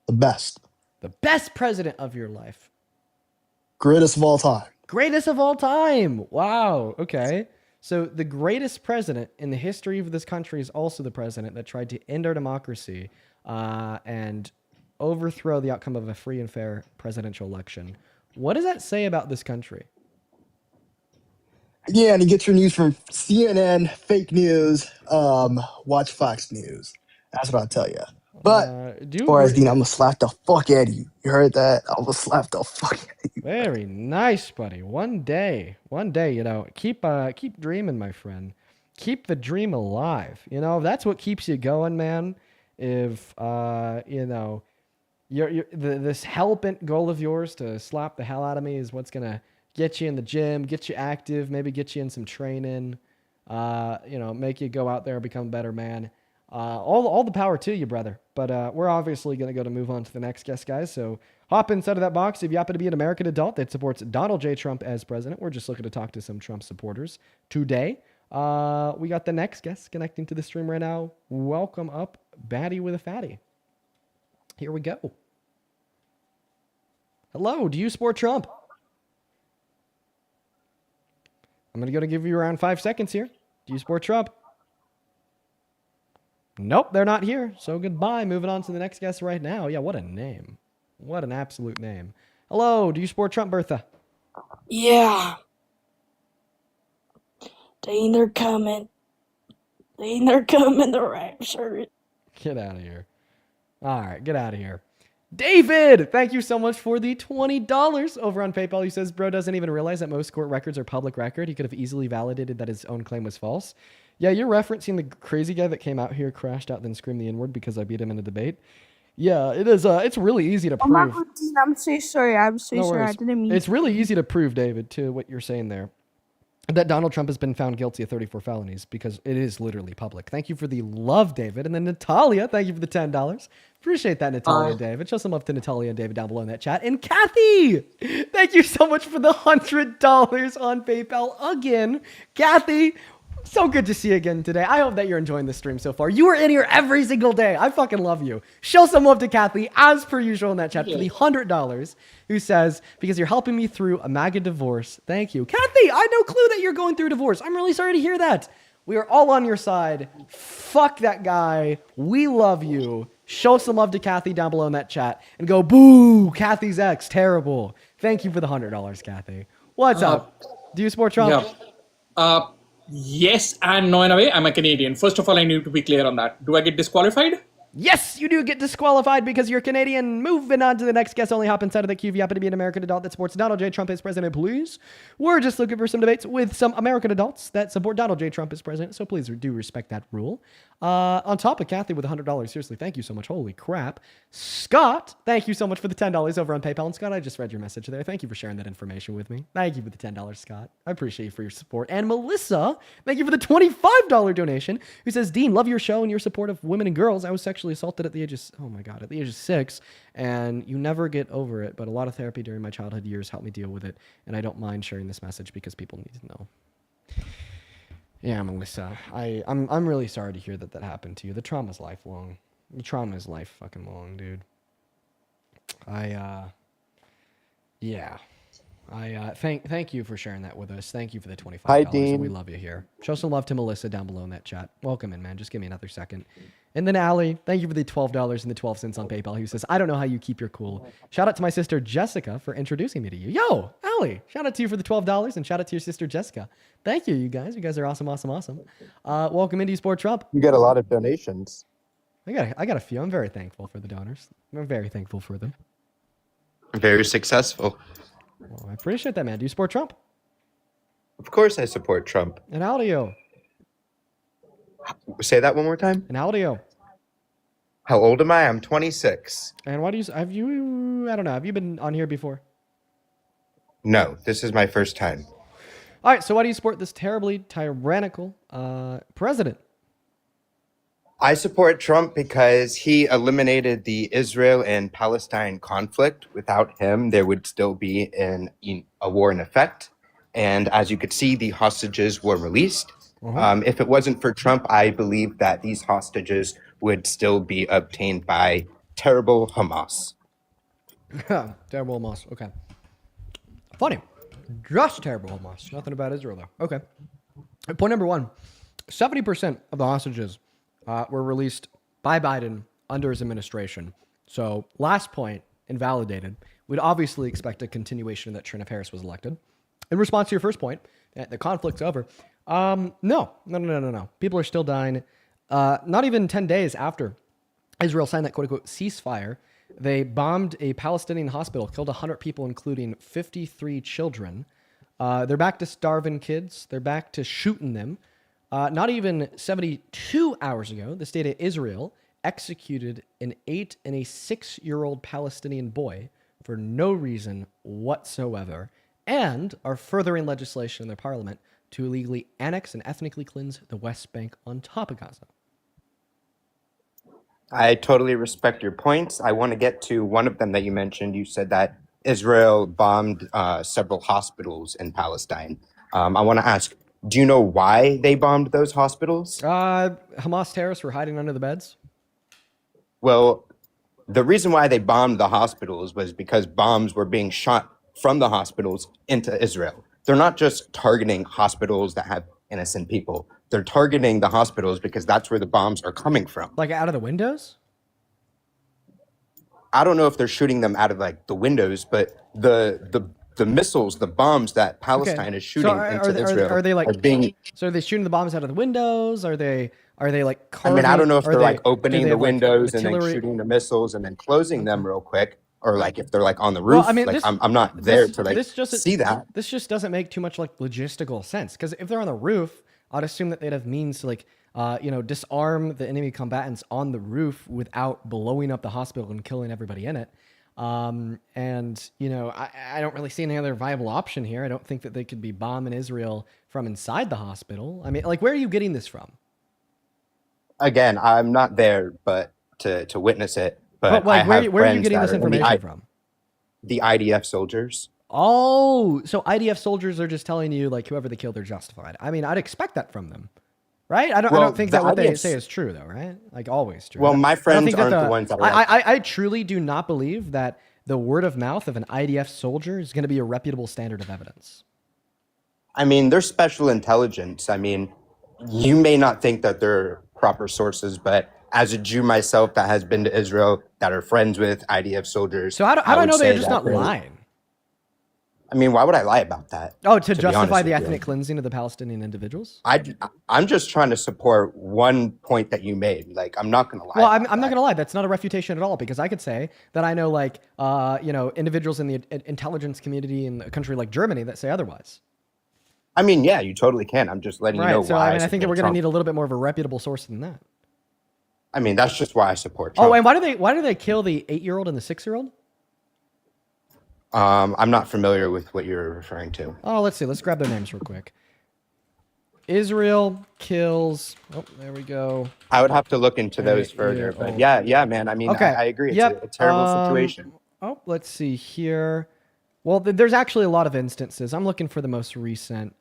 The best. The best president of your life. Greatest of all time. Greatest of all time. Wow. Okay. So the greatest president in the history of this country is also the president that tried to end our democracy and overthrow the outcome of a free and fair presidential election. What does that say about this country? Yeah, and you get your news from CNN, fake news, watch Fox News. That's what I'll tell you. But as far as Dean, I'm gonna slap the fuck out of you. You heard that? I'm gonna slap the fuck out of you. Very nice, buddy. One day, you know, keep dreaming, my friend. Keep the dream alive. You know, that's what keeps you going, man. If you know, this hell-bent goal of yours to slap the hell out of me is what's gonna get you in the gym, get you active, maybe get you in some training. You know, make you go out there and become a better man. All the power to you, brother. But we're obviously going to move on to the next guest, guys. So hop inside of that box. If you happen to be an American adult that supports Donald J. Trump as president, we're just looking to talk to some Trump supporters today. We got the next guest connecting to the stream right now. Welcome up, Batty with a Fatty. Here we go. Hello, do you support Trump? I'm going to give you around 5 seconds here. Do you support Trump? Nope, they're not here. So goodbye. Moving on to the next guest right now. Yeah, what a name. What an absolute name. Hello, do you support Trump, Bertha? Yeah. They're coming. They're coming, the rapture. Get out of here. All right, get out of here. David, thank you so much for the $20 over on PayPal. He says, bro doesn't even realize that most court records are public record. He could have easily validated that his own claim was false. Yeah, you're referencing the crazy guy that came out here, crashed out, then screamed the N-word because I beat him in a debate. Yeah, it is. It's really easy to prove. I'm so sorry. I'm so sorry. I didn't mean. It's really easy to prove, David, to what you're saying there, that Donald Trump has been found guilty of 34 felonies because it is literally public. Thank you for the love, David. And then Natalia, thank you for the $10. Appreciate that, Natalia and David. Show some love to Natalia and David down below in that chat. And Kathy, thank you so much for the $100 on PayPal again. Kathy, so good to see you again today. I hope that you're enjoying the stream so far. You are in here every single day. I fucking love you. Show some love to Kathy, as per usual in that chat, for the $100, who says, because you're helping me through a MAGA divorce. Thank you. Kathy, I had no clue that you're going through a divorce. I'm really sorry to hear that. We are all on your side. Fuck that guy. We love you. Show some love to Kathy down below in that chat. And go, boo, Kathy's ex, terrible. Thank you for the $100, Kathy. What's up? Do you support Trump? Yeah. Yes and no in a way. I'm a Canadian. First of all, I need to be clear on that. Do I get disqualified? Yes, you do get disqualified because you're Canadian. Moving on to the next guest. Only hop inside of the queue if you happen to be an American adult that supports Donald J. Trump as president, please. We're just looking for some debates with some American adults that support Donald J. Trump as president, so please do respect that rule. On top of Kathy with $100, seriously, thank you so much. Holy crap. Scott, thank you so much for the $10 over on PayPal. And Scott, I just read your message there. Thank you for sharing that information with me. Thank you for the $10, Scott. I appreciate you for your support. And Melissa, thank you for the $25 donation, who says, Dean, love your show and your support of women and girls. I was sexually assaulted at the age of, at the age of 6, and you never get over it, but a lot of therapy during my childhood years helped me deal with it, and I don't mind sharing this message because people need to know. Yeah, Melissa, I'm really sorry to hear that happened to you. The trauma's lifelong. The trauma is life fucking long, dude. Thank you for sharing that with us. Thank you for the $25. Hi, Dean. We love you here. Show some love to Melissa down below in that chat. Welcome in, man. Just give me another second. And then Allie, thank you for the $12 and the 12 cents on PayPal, who says, I don't know how you keep your cool. Shout out to my sister Jessica for introducing me to you. Yo, Allie, shout out to you for the $12 and shout out to your sister Jessica. Thank you, you guys. You guys are awesome, awesome, awesome. Welcome into Sport Trump. You get a lot of donations. I got a few. I'm very thankful for the donors. I'm very thankful for them. Very successful. Well, I appreciate that, man. Do you support Trump? Of course I support Trump. And how old are you? Say that one more time. And how old are you? How old am I? I'm 26. And why do you, have you, I don't know, have you been on here before? No, this is my first time. All right, so why do you support this terribly tyrannical president? I support Trump because he eliminated the Israel and Palestine conflict. Without him, there would still be a war in effect. And as you could see, the hostages were released. If it wasn't for Trump, I believe that these hostages would still be obtained by terrible Hamas. Terrible Hamas. Okay. Funny. Just terrible Hamas. Nothing about Israel, though. Okay. Point number one, 70% of the hostages were released by Biden under his administration. So last point, invalidated. We'd obviously expect a continuation of that trend if Harris was elected. In response to your first point, that the conflict's over. No. People are still dying. Not even 10 days after Israel signed that quote-unquote ceasefire, they bombed a Palestinian hospital, killed 100 people, including 53 children. They're back to starving kids. They're back to shooting them. Not even 72 hours ago, the state of Israel executed an 8 and a 6-year-old Palestinian boy for no reason whatsoever, and are furthering legislation in their parliament to illegally annex and ethnically cleanse the West Bank on top of Gaza. I totally respect your points. I want to get to one of them that you mentioned. You said that Israel bombed several hospitals in Palestine. I want to ask, do you know why they bombed those hospitals? Hamas terrorists were hiding under the beds. Well, the reason why they bombed the hospitals was because bombs were being shot from the hospitals into Israel. They're not just targeting hospitals that have innocent people. They're targeting the hospitals because that's where the bombs are coming from. Like out of the windows? I don't know if they're shooting them out of like the windows, but the missiles, the bombs that Palestine is shooting into Israel are they like are being. So are they shooting the bombs out of the windows? Are they like carving, I mean, I don't know if they're like do opening they the have, like, windows and then artillery? shooting the missiles and then closing them real quick, or like if they're like on the roof. Well, I mean, like this- I'm not there to like this just see that. This just doesn't make too much like logistical sense, because if they're on the roof, I'd assume that they'd have means to like disarm the enemy combatants on the roof without blowing up the hospital and killing everybody in it. And I don't really see any other viable option here. I don't think that they could be bombing Israel from inside the hospital. I mean, like, where are you getting this from? Again, I'm not there, but to witness it. But like, I where have are you friends getting that this are in information from? The IDF soldiers. Oh, so IDF soldiers are just telling you like whoever they killed, they're justified. I mean, I'd expect that from them, right? I don't think that what they say is true, though, right? Like always true. Well, my friends aren't the ones that are I truly do not believe that the word of mouth of an IDF soldier is going to be a reputable standard of evidence. I mean, they're special intelligence. I mean, you may not think that they're proper sources, but as a Jew myself that has been to Israel, that are friends with IDF soldiers. So how do I know they're just not lying? I mean, why would I lie about that? Oh, to justify the ethnic cleansing of the Palestinian individuals? I'm just trying to support one point that you made. Like, I'm not going to lie. Well, I'm not going to lie. That's not a refutation at all, because I could say that I know, like, individuals in the intelligence community in a country like Germany that say otherwise. I mean, yeah, you totally can. I'm just letting you know so, why. I mean, I think that we're going to need a little bit more of a reputable source than that. I mean, that's just why I support Trump. Oh, and why do they kill the 8-year-old and the 6-year-old? I'm not familiar with what you're referring to. Oh, let's see. Let's grab their names real quick. Israel kills. Oh, there we go. I would have to look into those further, but yeah, man. I mean, okay. I agree. It's a terrible situation. Oh, let's see here. Well, there's actually a lot of instances. I'm looking for the most recent.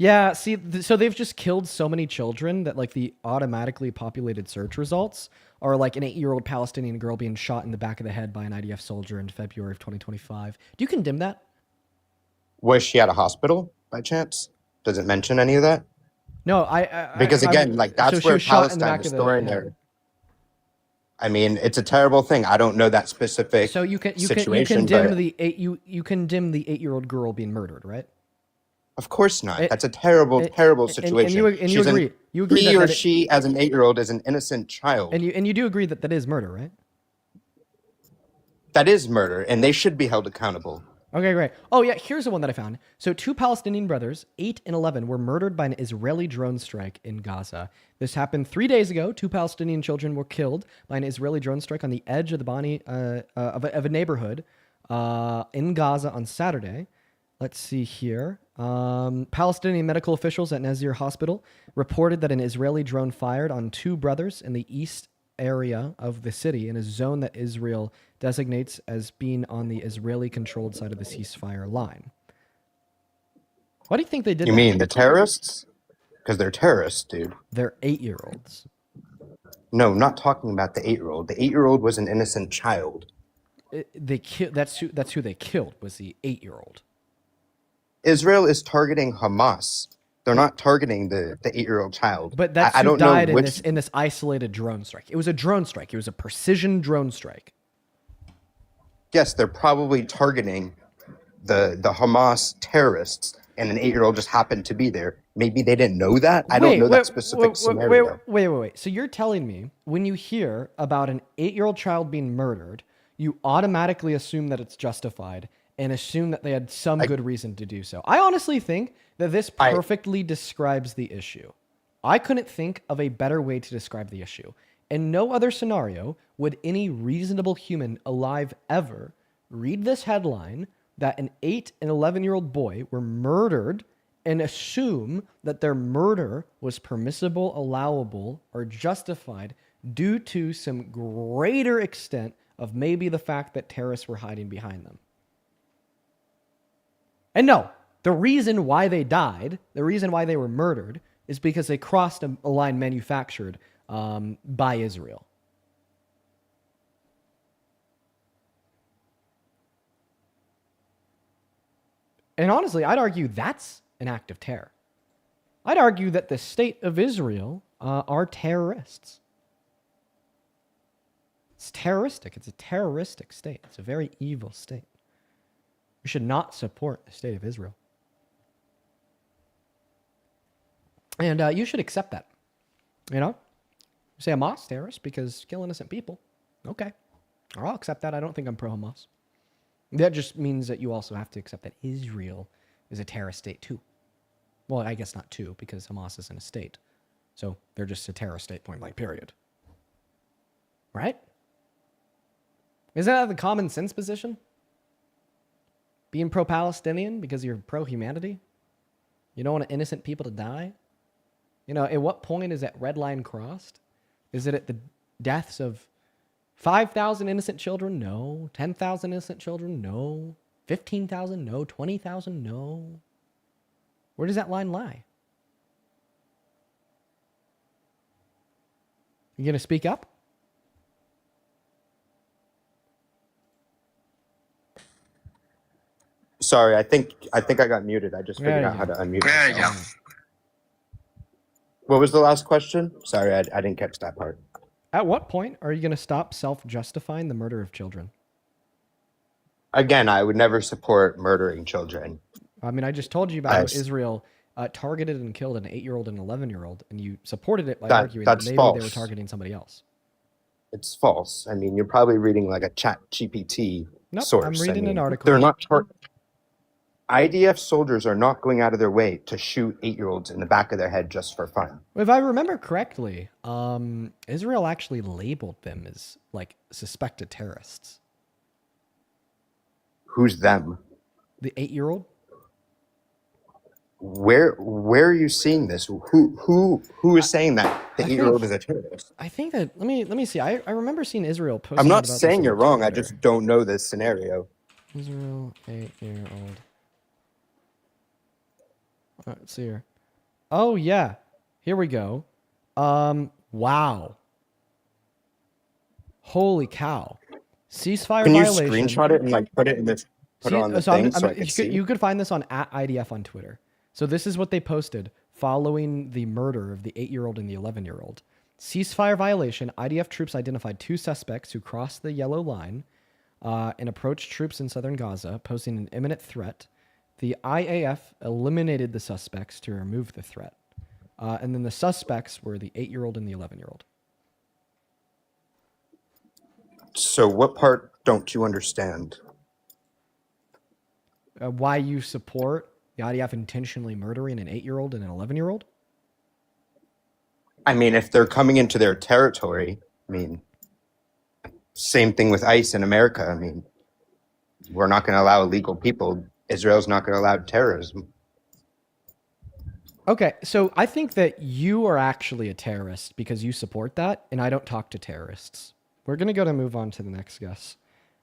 Yeah, see, so they've just killed so many children that like the automatically populated search results are like an 8-year-old Palestinian girl being shot in the back of the head by an IDF soldier in February of 2025. Do you condemn that? Was she at a hospital by chance? Does it mention any of that? No, because again, like that's where Palestine is storing there. I mean, it's a terrible thing. I don't know that specific. So you condemn the 8-year-old girl being murdered, right? Of course not. That's a terrible, terrible situation. And you agree? You agree he or she, as an 8-year-old, is an innocent child. And you do agree that that is murder, right? That is murder, and they should be held accountable. Okay, great. Oh yeah, here's the one that I found. So 2 Palestinian brothers, 8 and 11, were murdered by an Israeli drone strike in Gaza. This happened 3 days ago. 2 Palestinian children were killed by an Israeli drone strike on the edge of the Bani of a neighborhood in Gaza on Saturday. Let's see here. Palestinian medical officials at Nazir Hospital reported that an Israeli drone fired on 2 brothers in the east area of the city in a zone that Israel designates as being on the Israeli-controlled side of the ceasefire line. Why do you think they did that? You mean the terrorists? Because they're terrorists, dude. They're 8-year-olds. No, not talking about the 8-year-old. The 8-year-old was an innocent child. That's who they killed, was the 8-year-old. Israel is targeting Hamas. They're not targeting the 8-year-old child. But that's I who don't died know which. in this isolated drone strike. It was a drone strike. It was a precision drone strike. Yes, they're probably targeting the Hamas terrorists, and an 8-year-old just happened to be there. Maybe they didn't know that. I don't know that specific scenario. Wait. So you're telling me when you hear about an 8-year-old child being murdered, you automatically assume that it's justified and assume that they had some good reason to do so. I honestly think that this perfectly describes the issue. I couldn't think of a better way to describe the issue. In no other scenario would any reasonable human alive ever read this headline that an 8 and 11-year-old boy were murdered and assume that their murder was permissible, allowable, or justified due to some greater extent of maybe the fact that terrorists were hiding behind them. And no, the reason why they died, the reason why they were murdered, is because they crossed a line manufactured by Israel. And honestly, I'd argue that's an act of terror. I'd argue that the state of Israel are terrorists. It's terroristic. It's a terroristic state. It's a very evil state. We should not support the state of Israel. And you should accept that. You know? You say Hamas, terrorist, because kill innocent people. Okay. Or I'll accept that. I don't think I'm pro-Hamas. That just means that you also have to accept that Israel is a terrorist state too. Well, I guess not too, because Hamas isn't a state. So they're just a terrorist state, point blank, period. Right? Isn't that the common sense position? Being pro-Palestinian because you're pro-humanity? You don't want innocent people to die? You know, at what point is that red line crossed? Is it at the deaths of 5,000 innocent children? No. 10,000 innocent children? No. 15,000? No. 20,000? No. Where does that line lie? You going to speak up? Sorry, I think I got muted. I just figured out how to unmute myself. What was the last question? Sorry, I didn't catch that part. At what point are you going to stop self-justifying the murder of children? Again, I would never support murdering children. I mean, I just told you about how Israel targeted and killed an 8-year-old and an 11-year-old, and you supported it by arguing that maybe they were targeting somebody else. It's false. I mean, you're probably reading like a chat GPT source. I'm reading an article. They're not IDF soldiers are not going out of their way to shoot 8-year-olds in the back of their head just for fun. If I remember correctly, Israel actually labeled them as like suspected terrorists. Who's them? The 8-year-old. Where are you seeing this? Who is saying that the 8-year-old is a terrorist? I think that let me see. I remember seeing Israel posting. I'm not about saying this you're on wrong. Twitter. I just don't know this scenario. Israel 8-year-old. Let's see here. Oh yeah, here we go. Wow. Holy cow! Ceasefire Can you violation. screenshot it and like put it in this? Put it on the thing so I can see. You could find this on @IDF on Twitter. So this is what they posted following the murder of the 8-year-old and the 11-year-old. Ceasefire violation. IDF troops identified 2 suspects who crossed the yellow line and approached troops in southern Gaza, posing an imminent threat. The IAF eliminated the suspects to remove the threat. And then the suspects were the 8-year-old and the 11-year-old. So what part don't you understand? Why you support the IDF intentionally murdering an 8-year-old and an 11-year-old? I mean, if they're coming into their territory, I mean, same thing with ICE in America. I mean, we're not going to allow illegal people. Israel's not going to allow terrorism. Okay, so I think that you are actually a terrorist because you support that, and I don't talk to terrorists. We're going to move on to the next guest.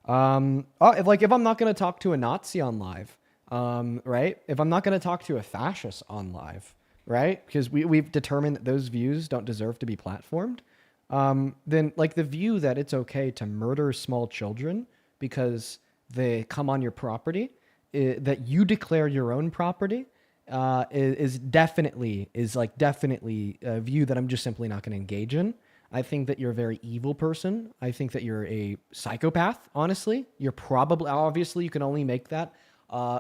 If I'm not going to talk to a Nazi on live, right? If I'm not going to talk to a fascist on live, right? Because we've determined that those views don't deserve to be platformed. Then like the view that it's okay to murder small children because they come on your property that you declare your own property is definitely a view that I'm just simply not going to engage in. I think that you're a very evil person. I think that you're a psychopath. Honestly, you're probably, obviously, you can only make that.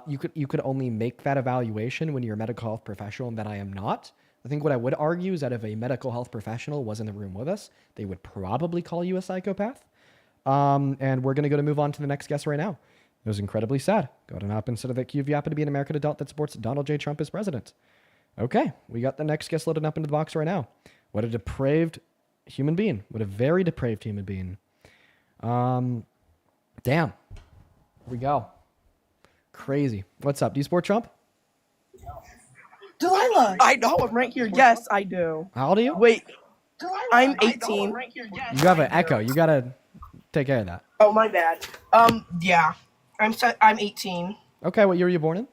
You could only make that evaluation when you're a medical health professional, and that I am not. I think what I would argue is that if a medical health professional was in the room with us, they would probably call you a psychopath. And we're going to move on to the next guest right now. It was incredibly sad. Go to up instead of that you happen to be an American adult that supports Donald J. Trump as president. Okay, we got the next guest loaded up into the box right now. What a depraved human being. What a very depraved human being. Damn. Here we go. Crazy. What's up? Do you support Trump? Delilah. I know I'm right here. Yes, I do. How old are you? Wait. I'm 18. You have an echo. You got to take care of that. Oh, my bad. Yeah. I'm 18. Okay, what year were you born in?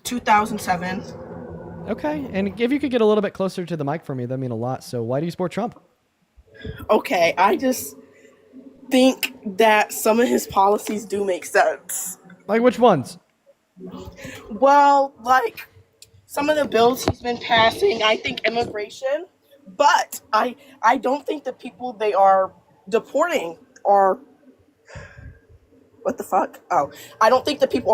2007. Okay, and if you could get a little bit closer to the mic for me, that'd mean a lot. So why do you support Trump? Okay, I just think that some of his policies do make sense. Like which ones? Well, like some of the bills he's been passing, I think immigration, but I don't think the people they are deporting are, what the fuck? Oh, I don't think the people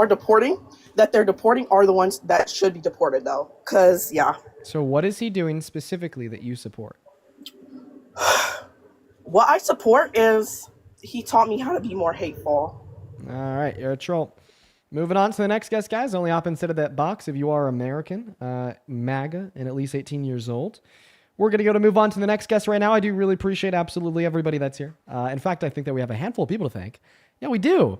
that they're deporting are the ones that should be deported though. Cause yeah. So what is he doing specifically that you support? What I support is he taught me how to be more hateful. All right, you're a troll. Moving on to the next guest, guys. Only hop instead of that box if you are American, MAGA, and at least 18 years old. We're going to move on to the next guest right now. I do really appreciate absolutely everybody that's here. In fact, I think that we have a handful of people to thank. Yeah, we do.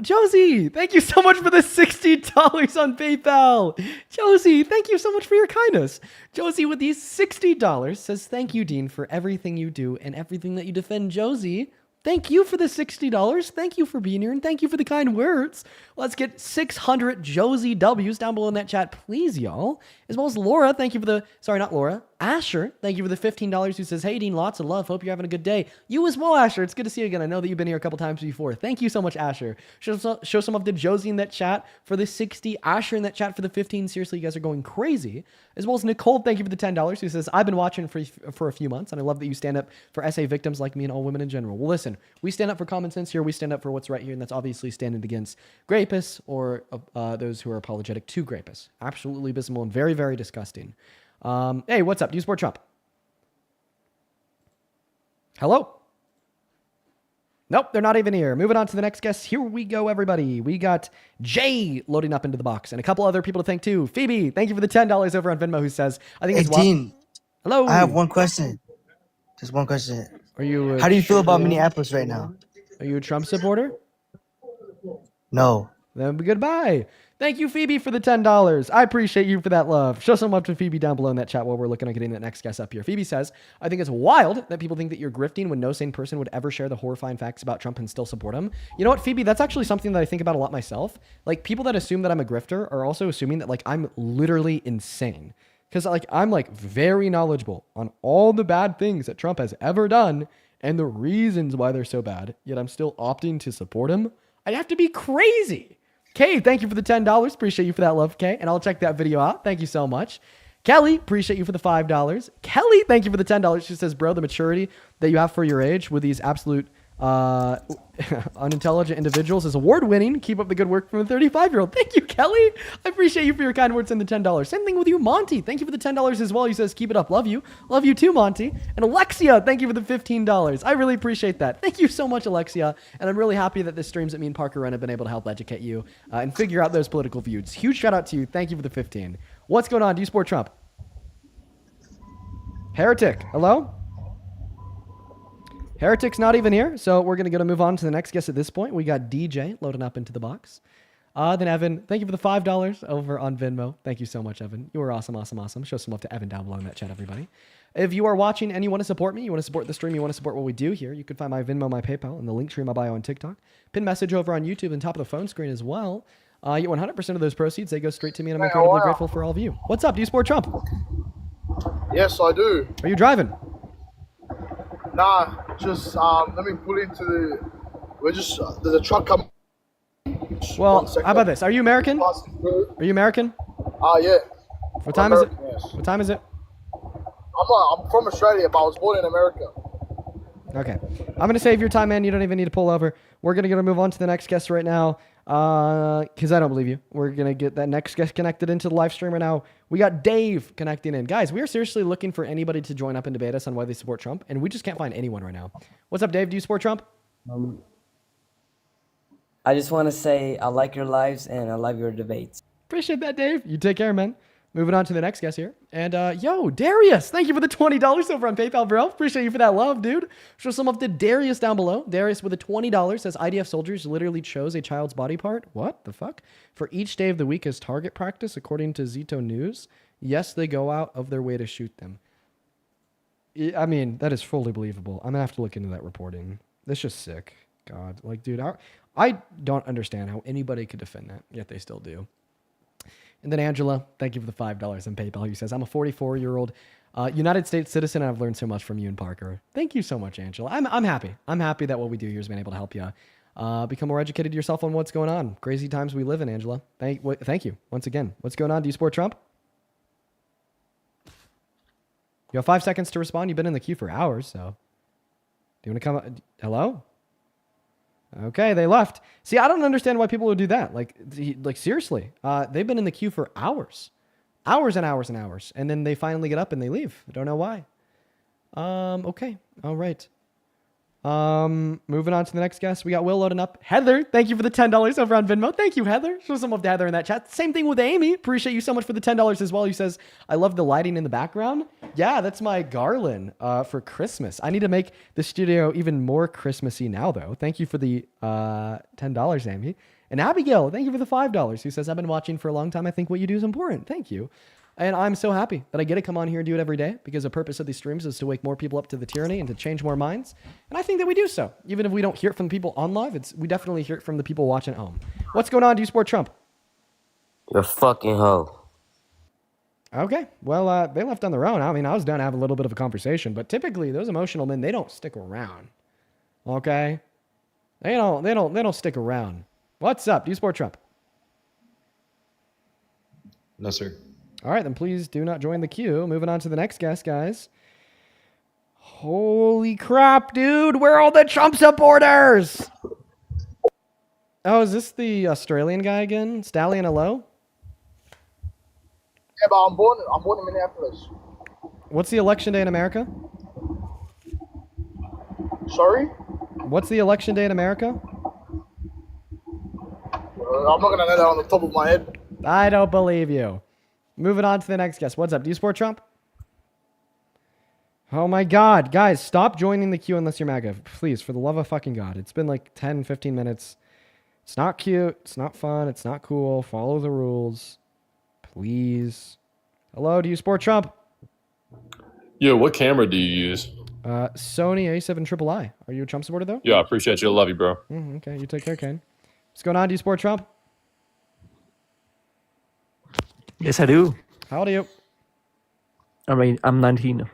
Josie, thank you so much for the $60 on PayPal. Josie, thank you so much for your kindness. Josie with these $60 says, thank you, Dean, for everything you do and everything that you defend. Josie, thank you for the $60. Thank you for being here, and thank you for the kind words. Let's get 600 Josie W's down below in that chat, please, y'all. As well as Laura, thank you for the, sorry, not Laura, Asher, thank you for the $15 who says, hey, Dean, lots of love. Hope you're having a good day. You as well, Asher. It's good to see you again. I know that you've been here a couple times before. Thank you so much, Asher. Show some love to Josie in that chat for the 60, Asher in that chat for the 15. Seriously, you guys are going crazy. As well as Nicole, thank you for the $10 who says, I've been watching for a few months, and I love that you stand up for SA victims like me and all women in general. Well, listen, we stand up for common sense here. We stand up for what's right here, and that's obviously standing against rapists or those who are apologetic to rapists. Absolutely abysmal and very, very disgusting. Hey, what's up? Do you support Trump? Hello? Nope, they're not even here. Moving on to the next guest. Here we go, everybody. We got Jay loading up into the box and a couple other people to thank too. Phoebe, thank you for the $10 over on Venmo who says, I think hey, it's Dean. Hello. I have one question. Just one question. Are you? How do you feel about Minneapolis right now? Are you a Trump supporter? No. Then goodbye. Thank you, Phoebe, for the $10. I appreciate you for that love. Show some love to Phoebe down below in that chat while we're looking at getting that next guest up here. Phoebe says, I think it's wild that people think that you're grifting when no sane person would ever share the horrifying facts about Trump and still support him. You know what, Phoebe? That's actually something that I think about a lot myself. Like, people that assume that I'm a grifter are also assuming that, like, I'm literally insane. Because, like, I'm, like, very knowledgeable on all the bad things that Trump has ever done and the reasons why they're so bad, yet I'm still opting to support him. I'd have to be crazy. Kay, thank you for the $10. Appreciate you for that love, Kay. And I'll check that video out. Thank you so much. Kelly, appreciate you for the $5. Kelly, thank you for the $10. She says, bro, the maturity that you have for your age with these absolute unintelligent individuals is award-winning. Keep up the good work from a 35-year-old. Thank you, Kelly. I appreciate you for your kind words and the $10. Same thing with you, Monty. Thank you for the $10 as well. He says, keep it up. Love you. Love you too, Monty. And Alexia, thank you for the $15. I really appreciate that. Thank you so much, Alexia. And I'm really happy that the streams that me and Parker run have been able to help educate you and figure out those political views. Huge shout out to you. Thank you for the 15. What's going on? Do you support Trump? Heretic, hello? Heretic's not even here, so we're going to move on to the next guest at this point. We got DJ loading up into the box. Then Evan, thank you for the $5 over on Venmo. Thank you so much, Evan. You were awesome, awesome, awesome. Show some love to Evan down below in that chat, everybody. If you are watching and you want to support me, you want to support the stream, you want to support what we do here, you can find my Venmo, my PayPal, and the link tree in my bio on TikTok. Pin message over on YouTube and top of the phone screen as well. You get 100% of those proceeds. They go straight to me, and I'm incredibly grateful for all of you. What's up? Do you support Trump? Yes, I do. Are you driving? Nah, just let me pull into the. We're just there's a truck coming. Well, how about this? Are you American? Are you American? Yeah. What time is it? Yes. What time is it? I'm from Australia, but I was born in America. Okay. I'm going to save your time, man. You don't even need to pull over. We're going to move on to the next guest right now because I don't believe you. We're going to get that next guest connected into the live stream right now. We got Dave connecting in. Guys, we are seriously looking for anybody to join up and debate us on why they support Trump, and we just can't find anyone right now. What's up, Dave? Do you support Trump? I just want to say I like your lives and I love your debates. Appreciate that, Dave. You take care, man. Moving on to the next guest here. And, yo, Darius, thank you for the $20 over on PayPal, bro. Appreciate you for that love, dude. Show some love to Darius down below. Darius with a $20 says IDF soldiers literally chose a child's body part. What the fuck? For each day of the week as target practice, according to Zito News. Yes, they go out of their way to shoot them. I mean, that is fully believable. I'm going to have to look into that reporting. That's just sick. God, like, dude, I don't understand how anybody could defend that, yet they still do. And then Angela, thank you for the $5 on PayPal. Who says, I'm a 44-year-old United States citizen, and I've learned so much from you and Parker. Thank you so much, Angela. I'm happy. I'm happy that what we do here has been able to help you become more educated yourself on what's going on. Crazy times we live in, Angela. Thank you once again. What's going on? Do you support Trump? You have 5 seconds to respond. You've been in the queue for hours, so. Do you want to come? Hello? Okay, they left. See, I don't understand why people would do that. Like seriously, they've been in the queue for hours, hours and hours and hours, and then they finally get up and they leave. I don't know why. Okay, all right. Moving on to the next guest. We got Will loading up. Heather, thank you for the $10 over on Venmo. Thank you, Heather. Show some love to Heather in that chat. Same thing with Amy. Appreciate you so much for the $10 as well. He says, I love the lighting in the background. Yeah, that's my garland for Christmas. I need to make the studio even more Christmassy now, though. Thank you for the $10, Amy. And Abigail, thank you for the $5. Who says, I've been watching for a long time. I think what you do is important. Thank you. And I'm so happy that I get to come on here and do it every day because the purpose of these streams is to wake more people up to the tyranny and to change more minds. And I think that we do so. Even if we don't hear it from people on live, we definitely hear it from the people watching at home. What's going on? Do you support Trump? You're a fucking hoe. Okay. Well, they left on their own. I mean, I was down to have a little bit of a conversation, but typically those emotional men, they don't stick around. Okay? They don't stick around. What's up? Do you support Trump? No, sir. All right, then please do not join the queue. Moving on to the next guest, guys. Holy crap, dude. Where are all the Trump supporters? Oh, is this the Australian guy again? Stallion Hello? Yeah, but I'm born in Minneapolis. What's the election day in America? Sorry? What's the election day in America? I'm not going to know that on the top of my head. I don't believe you. Moving on to the next guest. What's up? Do you support Trump? Oh my God. Guys, stop joining the queue unless you're MAGA. Please, for the love of fucking God. It's been like 10, 15 minutes. It's not cute. It's not fun. It's not cool. Follow the rules. Please. Hello, do you support Trump? Yo, what camera do you use? Sony A7 Triple I. Are you a Trump supporter, though? Yeah, I appreciate you. I love you, bro. Okay, you take care, Kane. What's going on? Do you support Trump? Yes, I do. How old are you? I mean, I'm 19.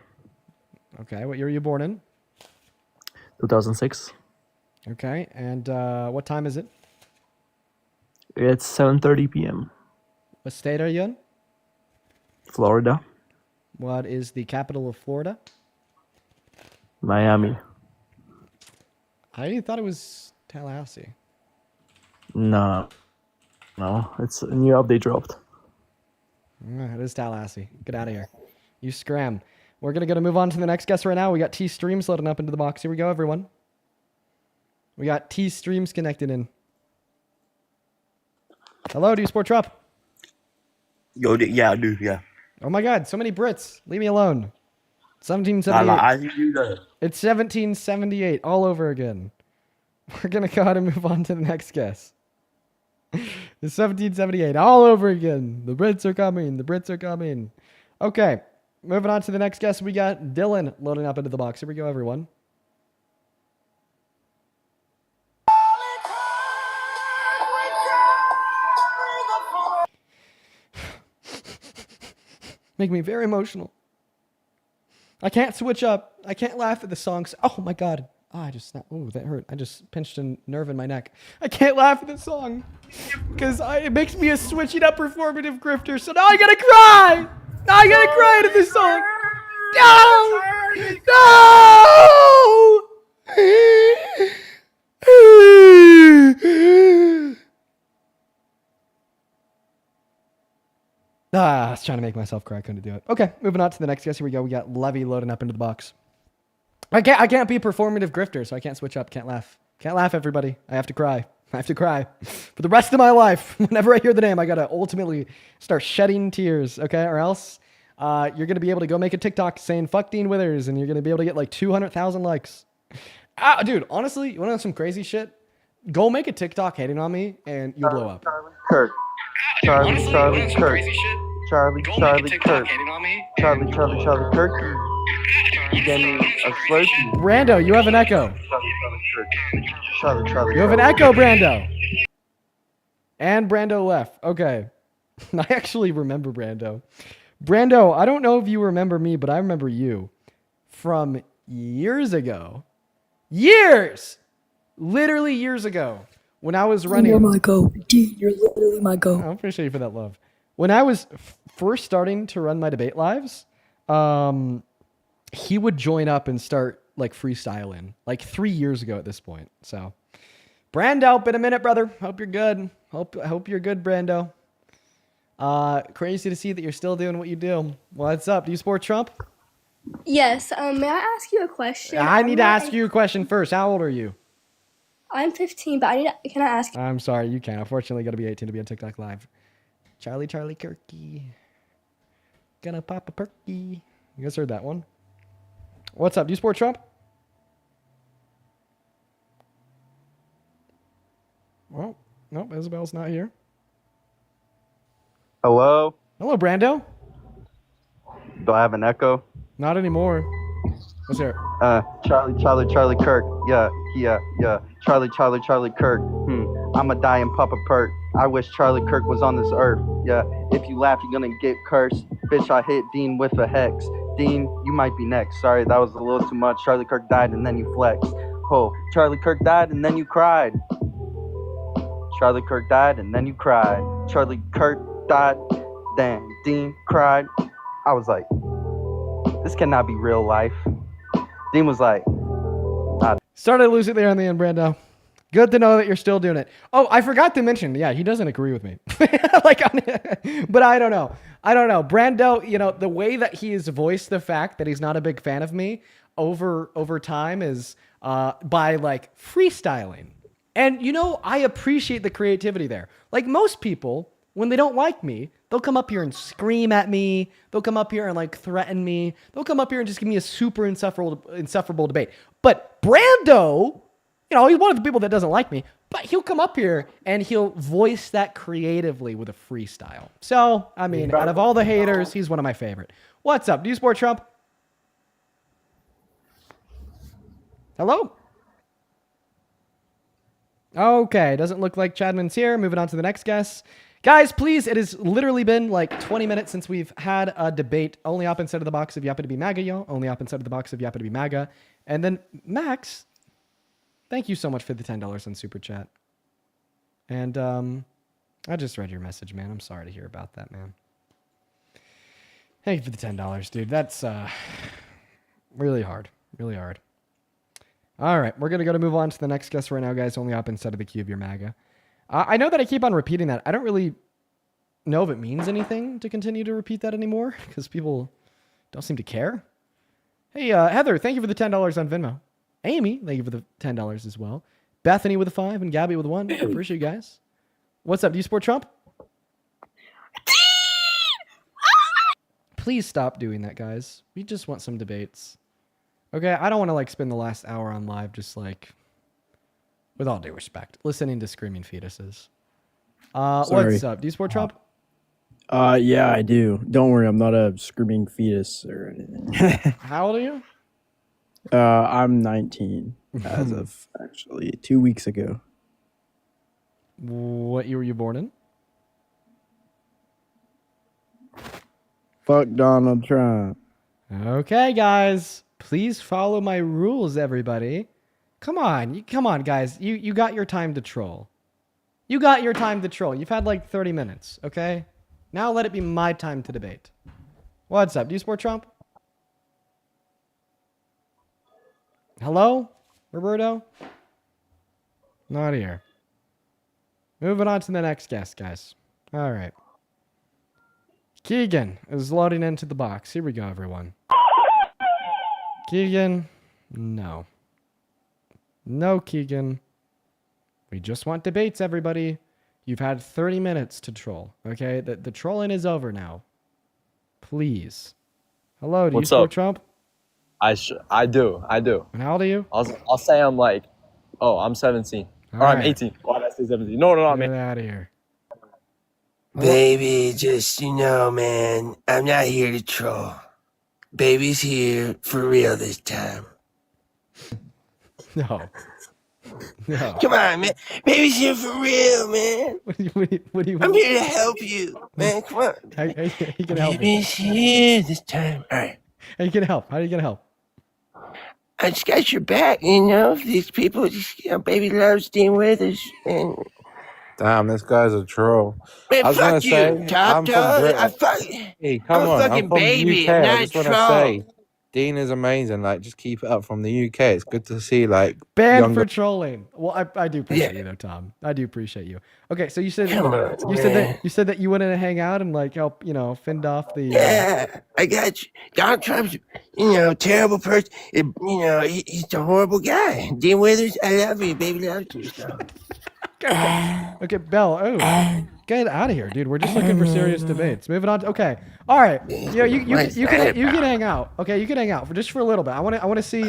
Okay, what year were you born in? 2006. Okay, and what time is it? It's 7:30 p.m. What state are you in? Florida. What is the capital of Florida? Miami. I thought it was Tallahassee. No, it's a new update dropped. It is Tallahassee. Get out of here. You scram. We're going to move on to the next guest right now. We got T-Streams loading up into the box. Here we go, everyone. We got T-Streams connected in. Hello, do you support Trump? Yo, yeah, I do, yeah. Oh my God, so many Brits. Leave me alone. 1778. It's 1778 all over again. We're going to go ahead and move on to the next guest. It's 1778 all over again. The Brits are coming. The Brits are coming. Okay, moving on to the next guest. We got Dylan loading up into the box. Here we go, everyone. Make me very emotional. I can't switch up. I can't laugh at the songs. Oh my God. I just snapped. Oh, that hurt. I just pinched a nerve in my neck. I can't laugh at this song because it makes me a switching up performative grifter. So now I gotta cry. Now I gotta cry to this song. No! I was trying to make myself cry. I couldn't do it. Okay, moving on to the next guest. Here we go. We got Levy loading up into the box. I can't be a performative grifter, so I can't switch up. Can't laugh. Can't laugh, everybody. I have to cry. I have to cry for the rest of my life. Whenever I hear the name, I gotta ultimately start shedding tears, okay? Or else you're gonna be able to go make a TikTok saying "fuck Dean Withers," and you're gonna be able to get like 200,000 likes. Dude, honestly, you wanna know some crazy shit? Go make a TikTok hating on me, and you'll blow up. Kirk. Charlie Kirk. Charlie Kirk. Charlie Kirk. You gave me a Slurpee. Brando, you have an echo. Charlie. You have an echo, Brando. And Brando left. Okay. I actually remember Brando. Brando, I don't know if you remember me, but I remember you from years ago. Years! Literally years ago. When I was running. You're my go. Dude, you're literally my go. I appreciate you for that love. When I was first starting to run my debate lives, he would join up and start like freestyling like 3 years ago at this point. So, Brando, been a minute, brother. Hope you're good. Hope you're good, Brando. Crazy to see that you're still doing what you do. What's up? Do you support Trump? Yes. May I ask you a question? I need to ask you a question first. How old are you? I'm 15, but can I ask? I'm sorry, you can't. Unfortunately, got to be 18 to be on TikTok Live. Charlie Kirky. Gonna pop a perky. You guys heard that one? What's up? Do you support Trump? Well, nope, Isabel's not here. Hello? Hello, Brando. Do I have an echo? Not anymore. Let's hear it. Charlie Kirk. Yeah. Charlie Kirk. I'ma die and pop a perk. I wish Charlie Kirk was on this earth. Yeah. If you laugh, you're gonna get cursed. Bitch, I hit Dean with a hex. Dean, you might be next. Sorry, that was a little too much. Charlie Kirk died and then you flexed. Oh, Charlie Kirk died and then you cried. Charlie Kirk died and then you cried. Charlie Kirk died, then Dean cried. I was like, this cannot be real life. Dean was like, started to lose it there on the end, Brando. Good to know that you're still doing it. Oh, I forgot to mention, yeah, he doesn't agree with me. But I don't know. Brando, you know, the way that he has voiced the fact that he's not a big fan of me over time is by like freestyling. And, you know, I appreciate the creativity there. Like most people, when they don't like me, they'll come up here and scream at me. They'll come up here and like threaten me. They'll come up here and just give me a super insufferable debate. But Brando, you know, he's one of the people that doesn't like me, but he'll come up here and he'll voice that creatively with a freestyle. So, I mean, out of all the haters, he's one of my favorite. What's up? Do you support Trump? Hello? Okay, doesn't look like Chadman's here. Moving on to the next guest. Guys, please, it has literally been like 20 minutes since we've had a debate. Only up inside of the box if you happen to be MAGA, y'all. Only up inside of the box if you happen to be MAGA. And then, Max, thank you so much for the $10 on Super Chat. And I just read your message, man. I'm sorry to hear about that, man. Thank you for the $10, dude. That's really hard. Really hard. All right, we're going to move on to the next guest right now, guys. Only up inside of the queue if you're MAGA. I know that I keep on repeating that. I don't really know if it means anything to continue to repeat that anymore because people don't seem to care. Hey, Heather, thank you for the $10 on Venmo. Amy, thank you for the $10 as well. Bethany with a 5 and Gabby with a 1. I appreciate you guys. What's up? Do you support Trump? Please stop doing that, guys. We just want some debates. Okay, I don't want to like spend the last hour on live just like, with all due respect, listening to screaming fetuses. What's up? Do you support Trump? Yeah, I do. Don't worry, I'm not a screaming fetus or anything. How old are you? I'm 19 as of actually 2 weeks ago. What year were you born in? Fuck Donald Trump. Okay, guys. Please follow my rules, everybody. Come on, guys. You got your time to troll. You got your time to troll. You've had like 30 minutes, okay? Now let it be my time to debate. What's up? Do you support Trump? Hello? Roberto? Not here. Moving on to the next guest, guys. All right. Keegan is loading into the box. Here we go, everyone. Keegan, no. No, Keegan. We just want debates, everybody. You've had 30 minutes to troll, okay? The trolling is over now. Please. Hello, do you support Trump? I do. And how old are you? I'll say I'm like, I'm 17. All Or I'm right. 18. Why did I say 17? No, I'm Get out of here. Baby, just, man, I'm not here to troll. Baby's here for real this time. No. No. Come on, man. Baby's here for real, man. What do you I'm here to help you, man. Come on. How you gonna help me? Baby's here this time. All right. How you gonna help? How are you gonna help? I just got your back, These people just, baby loves Dean Withers. And Damn, this guy's a troll. man, I was fuck gonna you, say, Top I'm from Dog. Britain. Hey, come I'm a on, I'm fucking from baby. the UK. I'm I not just a want to troll. say, Dean is amazing. Like, just keep it up from the UK. It's good to see, like, Banned younger. for trolling. Well, I do appreciate you though, Tom. I do appreciate you. Okay, so you said Come on, you said that you wanted to hang out and like help, fend off the. Yeah, I got you. Donald Trump's, terrible person. He's a horrible guy. Dean Withers, I love you. Baby loves you. So. Okay, Bell. Oh, get out of here, dude. We're just looking for serious debates. Moving on. Okay. All right. You can hang out. Okay, you can hang out for just for a little bit. I want to see.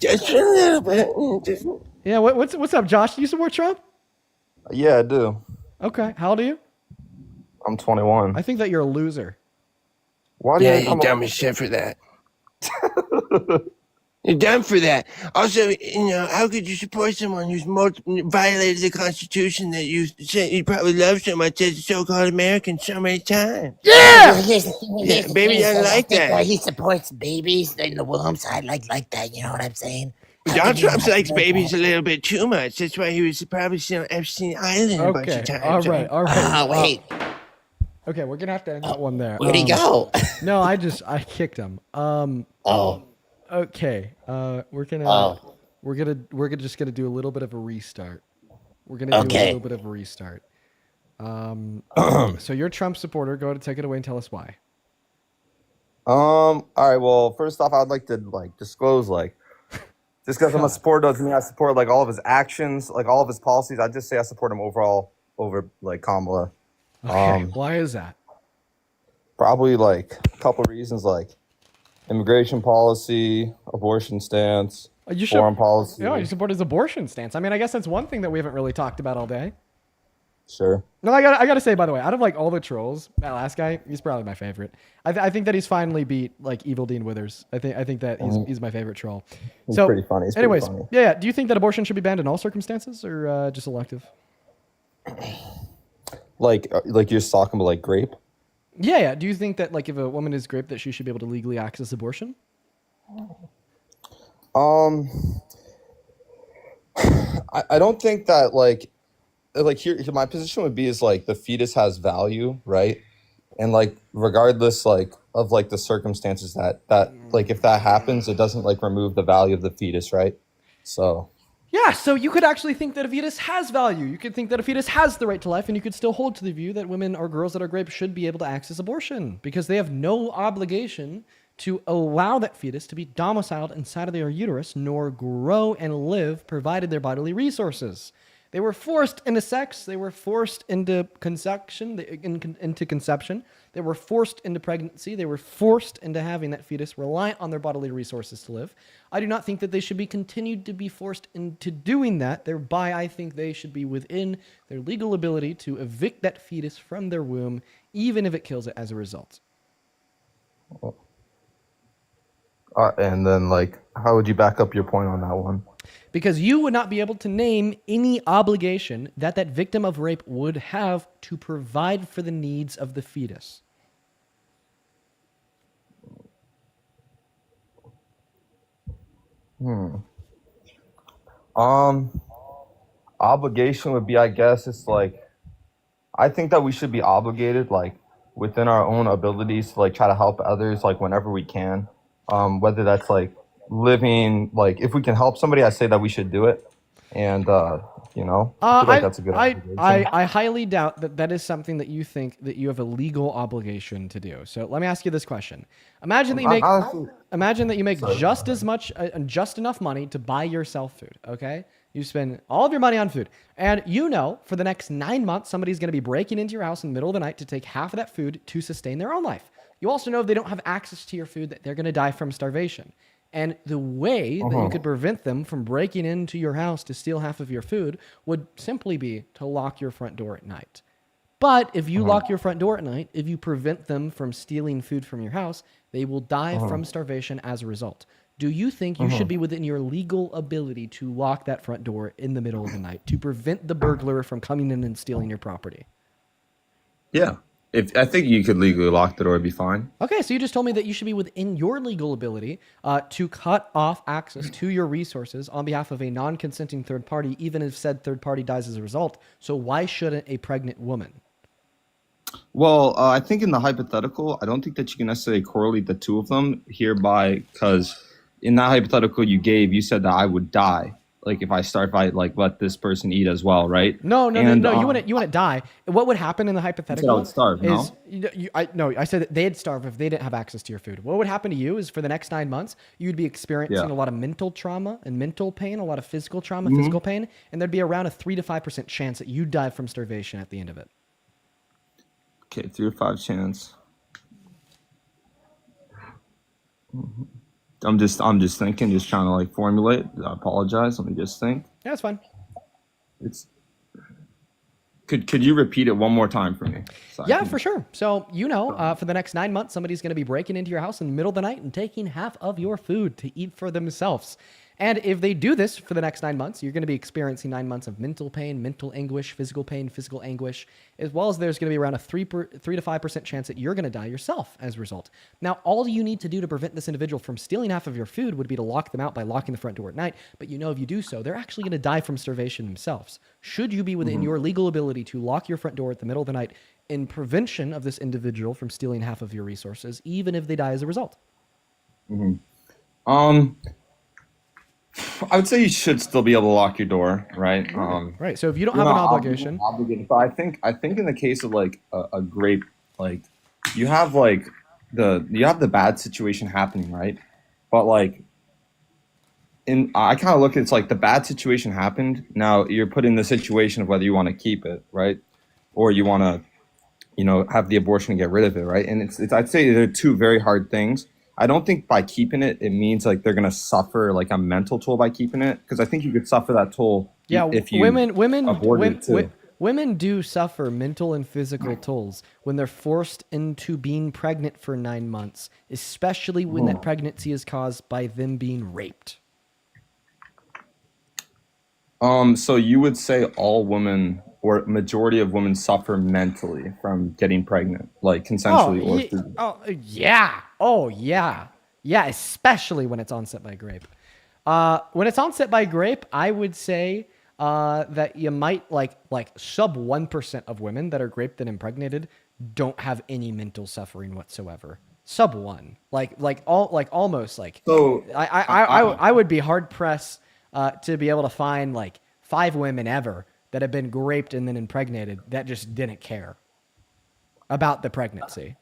Just for a little bit. Yeah. What's up, Josh? Do you support Trump? Yeah, I do. Okay. How old are you? I'm 21. I think that you're a loser. Why do you're dumb as shit for that. You're dumb for that. Also, how could you support someone who's violated the Constitution that you said you probably love so much as a so-called American so many times? Yeah! Baby doesn't like that. He supports babies in the womb, so I like that. You know what I'm saying? Donald Trump likes babies a little bit too much. That's why he was probably on Epstein Island a bunch of times. All right. Oh, wait. Okay, we're gonna have to end that one there. Where'd he go? No, I kicked him. Okay. We're just gonna do a little bit of a restart. We're gonna do a little bit of a restart. So you're a Trump supporter. Go ahead, take it away and tell us why. All right. Well, first off, I'd like to disclose just because I'm a supporter doesn't mean I support all of his actions, all of his policies. I'd just say I support him overall over Kamala. Okay. Why is that? Probably a couple reasons, immigration policy, abortion stance, foreign policy. Yeah, you support his abortion stance. I mean, I guess that's one thing that we haven't really talked about all day. Sure. No, I gotta say, by the way, out of all the trolls, that last guy, he's probably my favorite. I think that he's finally beat evil Dean Withers. I think that he's my favorite troll. He's pretty funny. Anyways, yeah. Do you think that abortion should be banned in all circumstances or just elective? Like you're just talking about grape? Yeah. Do you think that if a woman is raped, that she should be able to legally access abortion? I don't think that here my position would be is the fetus has value, right? And regardless of the circumstances that if that happens, it doesn't remove the value of the fetus, right? So yeah, so you could actually think that a fetus has value. You could think that a fetus has the right to life, and you could still hold to the view that women or girls that are raped should be able to access abortion because they have no obligation to allow that fetus to be domiciled inside of their uterus, nor grow and live, provided their bodily resources. They were forced into sex. They were forced into conception. They were forced into pregnancy. They were forced into having that fetus reliant on their bodily resources to live. I do not think that they should be continued to be forced into doing that. Thereby, I think they should be within their legal ability to evict that fetus from their womb, even if it kills it as a result. And then how would you back up your point on that one? Because you would not be able to name any obligation that victim of rape would have to provide for the needs of the fetus. Um, Obligation would be, I guess, it's like I think that we should be obligated, like within our own abilities, to like try to help others, like whenever we can. Whether that's like living, like if we can help somebody, I say that we should do it. And I feel like that's a good obligation. I highly doubt that that is something that you think that you have a legal obligation to do. So let me ask you this question: Imagine that you make just as much, just enough money to buy yourself food. Okay, you spend all of your money on food, and you know for the next 9 months somebody's going to be breaking into your house in the middle of the night to take half of that food to sustain their own life. You also know if they don't have access to your food that they're going to die from starvation. And the way that you could prevent them from breaking into your house to steal half of your food would simply be to lock your front door at night. But if you lock your front door at night, if you prevent them from stealing food from your house, they will die from starvation as a result. Do you think you should be within your legal ability to lock that front door in the middle of the night to prevent the burglar from coming in and stealing your property? Yeah. If I think you could legally lock the door, it'd be fine. Okay, so you just told me that you should be within your legal ability to cut off access to your resources on behalf of a non-consenting third party, even if said third party dies as a result. So why shouldn't a pregnant woman? Well, I think in the hypothetical, I don't think that you can necessarily correlate the two of them hereby, because in that hypothetical you gave, you said that I would die. Like if I like let this person eat as well, right? No. You wouldn't die. What would happen in the hypothetical? I would starve. Is, I said that they'd starve if they didn't have access to your food. What would happen to you is for the next 9 months, you'd be experiencing a lot of mental trauma and mental pain, a lot of physical trauma, physical pain, and there'd be around a 3 to 5% chance that you die from starvation at the end of it. Okay, 3 to 5 chance. I'm just thinking, just trying to like formulate. I apologize. Let me just think. Yeah, that's fine. Could you repeat it one more time for me? Yeah, for sure. So, for the next 9 months, somebody's going to be breaking into your house in the middle of the night and taking half of your food to eat for themselves. And if they do this for the next 9 months, you're going to be experiencing 9 months of mental pain, mental anguish, physical pain, physical anguish, as well as there's going to be around a 3 to 5% chance that you're going to die yourself as a result. Now, all you need to do to prevent this individual from stealing half of your food would be to lock them out by locking the front door at night. But if you do so, they're actually going to die from starvation themselves. Should you be within your legal ability to lock your front door at the middle of the night in prevention of this individual from stealing half of your resources, even if they die as a result? I would say you should still be able to lock your door, right? Right. So if you don't have an obligation, but I think in the case of like a grape, like you have like you have the bad situation happening, right? But like I kind of look at it's like the bad situation happened. Now you're put in the situation of whether you want to keep it, right, or you want to, have the abortion and get rid of it, right? And it's I'd say they're two very hard things. I don't think by keeping it, it means like they're gonna suffer like a mental toll by keeping it, because I think you could suffer that toll. Yeah, if you women do suffer mental and physical tolls when they're forced into being pregnant for 9 months, especially when that pregnancy is caused by them being raped. So you would say all women or majority of women suffer mentally from getting pregnant, like consensually or through. Yeah. Oh, yeah. Yeah, especially when it's onset by grape. When it's onset by grape, I would say that you might like sub 1% of women that are graped and impregnated don't have any mental suffering whatsoever. Sub 1. Almost. So I would be hard pressed to be able to find like 5 women ever that have been raped and then impregnated that just didn't care about the pregnancy.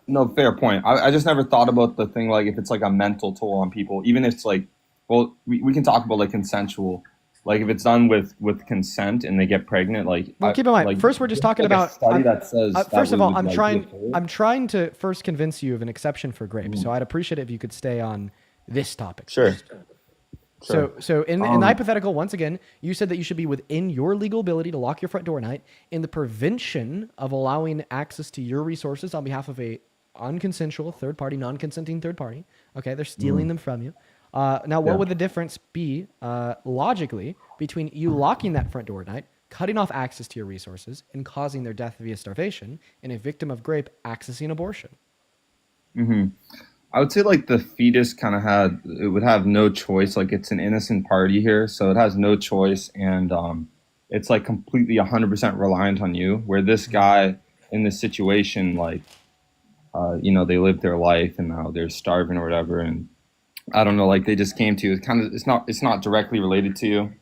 No, fair point. I just never thought about the thing like if it's like a mental toll on people, even if it's like, well, we can talk about like consensual, like if it's done with consent and they get pregnant, like. Well, keep in mind, first we're just talking about. Study that says. First of all, I'm trying to first convince you of an exception for grape. So I'd appreciate it if you could stay on this topic. Sure. So in the hypothetical, once again, you said that you should be within your legal ability to lock your front door at night in the prevention of allowing access to your resources on behalf of a unconsensual third party, non-consenting third party. Okay, they're stealing them from you. Now, what would the difference be logically between you locking that front door at night, cutting off access to your resources, and causing their death via starvation, and a victim of grape accessing abortion? I would say like the fetus kind of it would have no choice. Like it's an innocent party here, so it has no choice, and it's like completely 100% reliant on you. Where this guy in this situation, like, they lived their life and now they're starving or whatever, and I don't know, like they just came to you. It's not directly related to you.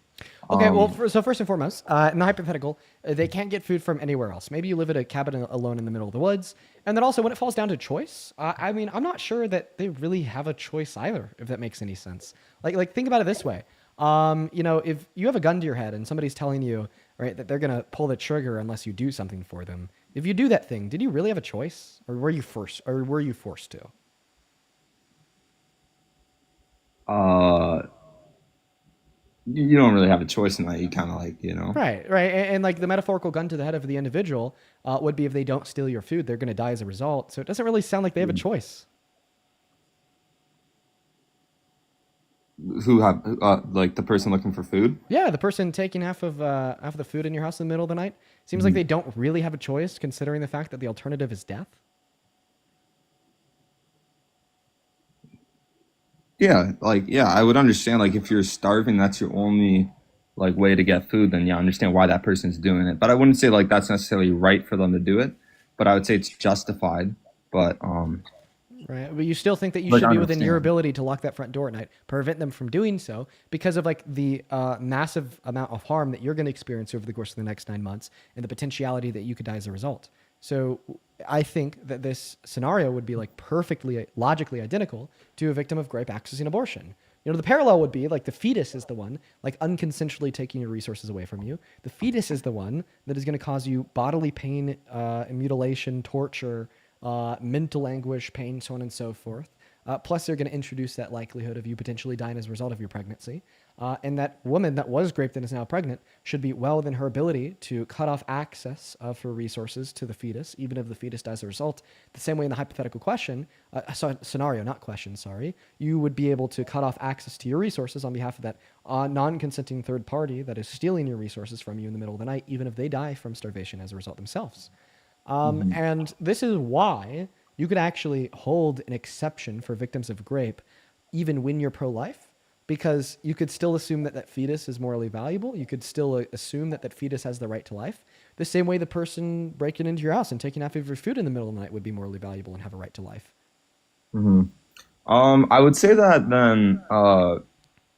Okay, so first and foremost, in the hypothetical, they can't get food from anywhere else. Maybe you live at a cabin alone in the middle of the woods. And then also, when it falls down to choice, I mean, I'm not sure that they really have a choice either, if that makes any sense. Like think about it this way. If you have a gun to your head and somebody's telling you, right, that they're going to pull the trigger unless you do something for them, if you do that thing, did you really have a choice? Or were you forced to? You don't really have a choice in that. You kind of like, Right. And like the metaphorical gun to the head of the individual would be if they don't steal your food, they're going to die as a result. So it doesn't really sound like they have a choice. Who have like the person looking for food? Yeah, the person taking half of the food in your house in the middle of the night. Seems like they don't really have a choice, considering the fact that the alternative is death. Yeah, I would understand, like, if you're starving, that's your only, like, way to get food, then, yeah, I understand why that person's doing it. But I wouldn't say, like, that's necessarily right for them to do it, but I would say it's justified. But, Right, but you still think that you like, should I be within your understand. ability to lock that front door at night, prevent them from doing so because of, like, the massive amount of harm that you're going to experience over the course of the next 9 months and the potentiality that you could die as a result. So I think that this scenario would be like perfectly logically identical to a victim of rape accessing abortion. The parallel would be like the fetus is the one like unconsensually taking your resources away from you. The fetus is the one that is going to cause you bodily pain, mutilation, torture, mental anguish, pain, so on and so forth. Plus, they're going to introduce that likelihood of you potentially dying as a result of your pregnancy. And that woman that was raped and is now pregnant should be well within her ability to cut off access of her resources to the fetus, even if the fetus dies as a result. The same way in the hypothetical scenario, not question, sorry, you would be able to cut off access to your resources on behalf of that non-consenting third party that is stealing your resources from you in the middle of the night, even if they die from starvation as a result themselves. And this is why you could actually hold an exception for victims of rape, even when you're pro-life, because you could still assume that that fetus is morally valuable. You could still assume that that fetus has the right to life. The same way the person breaking into your house and taking half of your food in the middle of the night would be morally valuable and have a right to life. I would say that then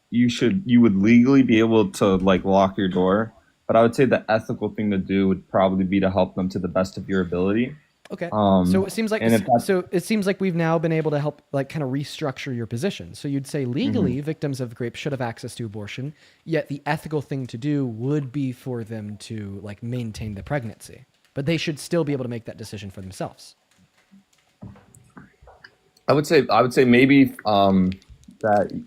you would legally be able to like lock your door, but I would say the ethical thing to do would probably be to help them to the best of your ability. Okay. So it seems like and if that's- it seems like we've now been able to help like kind of restructure your position. So you'd say legally victims of rape should have access to abortion, yet the ethical thing to do would be for them to like maintain the pregnancy. But they should still be able to make that decision for themselves. I would say maybe that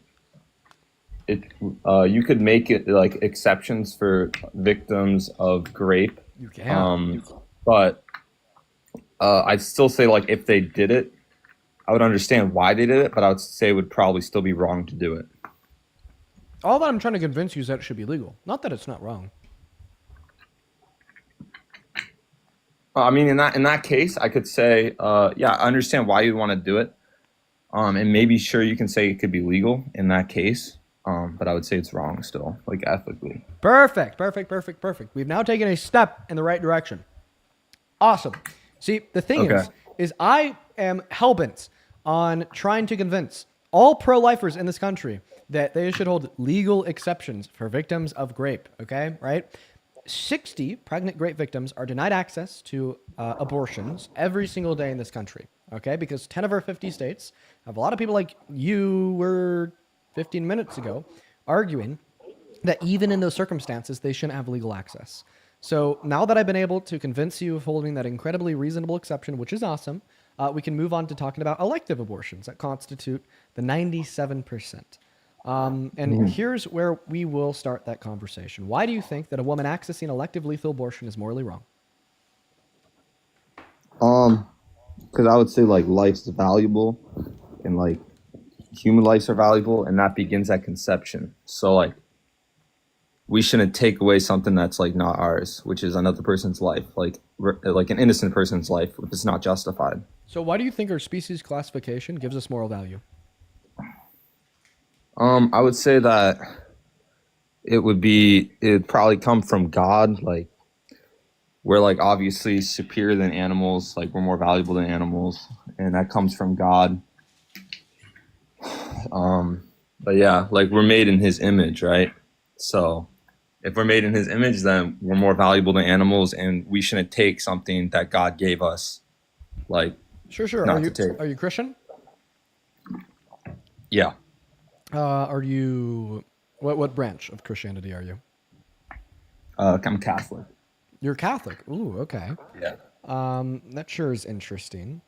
you could make it like exceptions for victims of rape. You can. But I'd still say like if they did it, I would understand why they did it, but I would say it would probably still be wrong to do it. All that I'm trying to convince you is that it should be legal, not that it's not wrong. I mean, in that case, I could say, yeah, I understand why you'd want to do it, and maybe sure you can say it could be legal in that case, but I would say it's wrong still, like ethically. Perfect. We've now taken a step in the right direction. Awesome. See, the thing is I am hellbent on trying to convince all pro-lifers in this country that they should hold legal exceptions for victims of rape, okay, right? 60 pregnant rape victims are denied access to abortions every single day in this country, okay? Because 10 of our 50 states have a lot of people like you were 15 minutes ago arguing that even in those circumstances, they shouldn't have legal access. So now that I've been able to convince you of holding that incredibly reasonable exception, which is awesome, we can move on to talking about elective abortions that constitute the 97%. And here's where we will start that conversation. Why do you think that a woman accessing elective lethal abortion is morally wrong? Because I would say like life's valuable, and like human lives are valuable, and that begins at conception. So like we shouldn't take away something that's like not ours, which is another person's life, like an innocent person's life, if it's not justified. So why do you think our species classification gives us moral value? I would say that it'd probably come from God. Like, we're like obviously superior than animals, like we're more valuable than animals, and that comes from God. But yeah, like we're made in his image, right? So if we're made in his image, then we're more valuable than animals, and we shouldn't take something that God gave us. Like, Sure. not Are you to take. are you Christian? Yeah. Are you what branch of Christianity are you? I'm Catholic. You're Catholic. Ooh, okay. Yeah. That sure is interesting.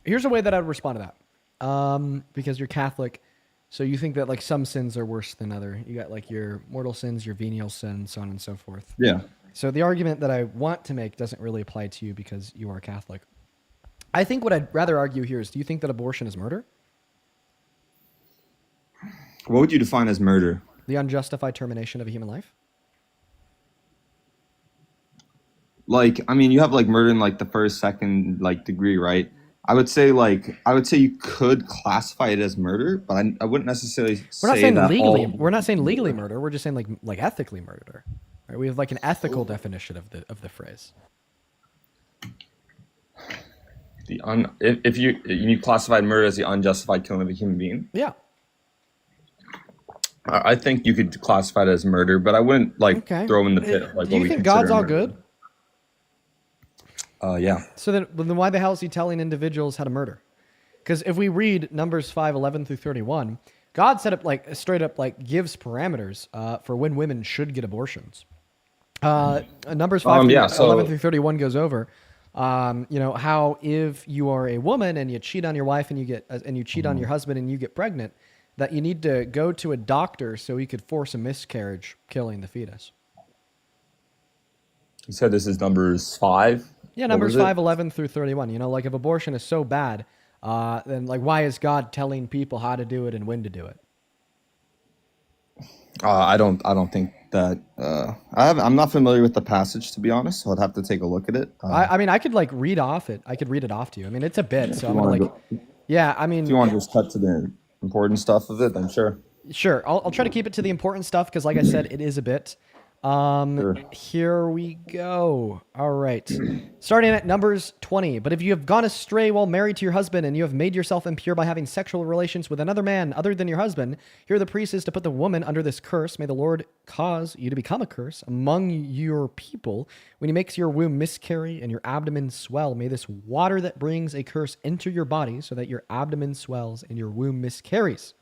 Here's a way that I'd respond to that. Because you're Catholic, so you think that like some sins are worse than other. You got like your mortal sins, your venial sins, so on and so forth. Yeah. So the argument that I want to make doesn't really apply to you because you are Catholic. I think what I'd rather argue here is, do you think that abortion is murder? What would you define as murder? The unjustified termination of a human life? Like, I mean, you have like murder in like the first, second like degree, right? I would say you could classify it as murder, but I wouldn't necessarily We're not say saying that legally. all- We're not saying legally murder. We're just saying like ethically murder. Right? We have like an ethical definition of the phrase. If you classified murder as the unjustified killing of a human being, Yeah. I think you could classify it as murder, but I wouldn't like throw in the pit. Of, like, Do you think God's all good? Yeah. So then why the hell is he telling individuals how to murder? Because if we read Numbers 5:11 through 31, God set up like straight up like gives parameters for when women should get abortions. Numbers 11 through 31 goes over, how if you are a woman and you cheat on your wife and you cheat on your husband and you get pregnant, that you need to go to a doctor so he could force a miscarriage, killing the fetus. You said this is Numbers 5? Yeah, Numbers 5:11 through 31. Like if abortion is so bad, then like why is God telling people how to do it and when to do it? I don't think that I'm not familiar with the passage, to be honest, so I'd have to take a look at it. I mean, I could like read it off to you. I mean, it's a bit, so I'm gonna like, yeah. I mean, if you want to just cut to the important stuff of it, then sure. Sure, I'll try to keep it to the important stuff because, like I said, it is a bit. Here we go. All right. Starting at Numbers 20. But if you have gone astray while married to your husband and you have made yourself impure by having sexual relations with another man other than your husband, here the priest is to put the woman under this curse. May the Lord cause you to become a curse among your people. When he makes your womb miscarry and your abdomen swell, may this water that brings a curse enter your body so that your abdomen swells and your womb miscarries.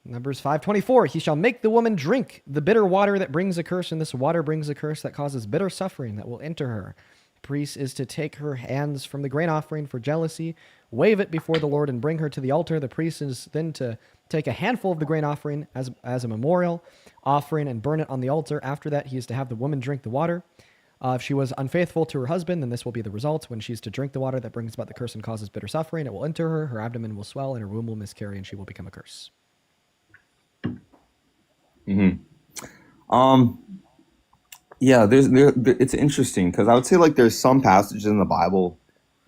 Numbers 5:24, he shall make the woman drink the bitter water that brings a curse, and this water brings a curse that causes bitter suffering that will enter her. The priest is to take her hands from the grain offering for jealousy, wave it before the Lord, and bring her to the altar. The priest is then to take a handful of the grain offering as a memorial offering and burn it on the altar. After that, he is to have the woman drink the water. If she was unfaithful to her husband, then this will be the result. When she is to drink the water that brings about the curse and causes bitter suffering, it will enter her, her abdomen will swell, and her womb will miscarry, and she will become a curse. Yeah, it's interesting because I would say like there's some passages in the Bible,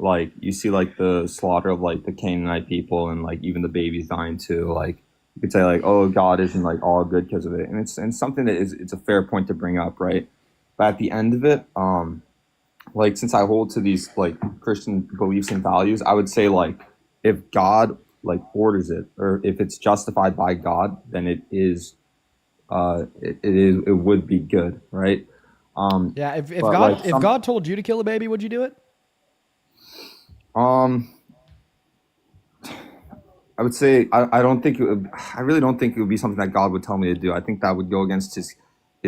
like you see like the slaughter of like the Canaanite people and like even the babies dying too. Like you could say like, oh, God isn't like all good because of it, and it's something that it's a fair point to bring up, right? But at the end of it, like since I hold to these like Christian beliefs and values, I would say like if God like orders it or if it's justified by God, then it is. It would be good, right? Yeah, if but, God told you to kill a baby, would you do it? I would say I don't think I really don't think it would be something that God would tell me to do. I think that would go against his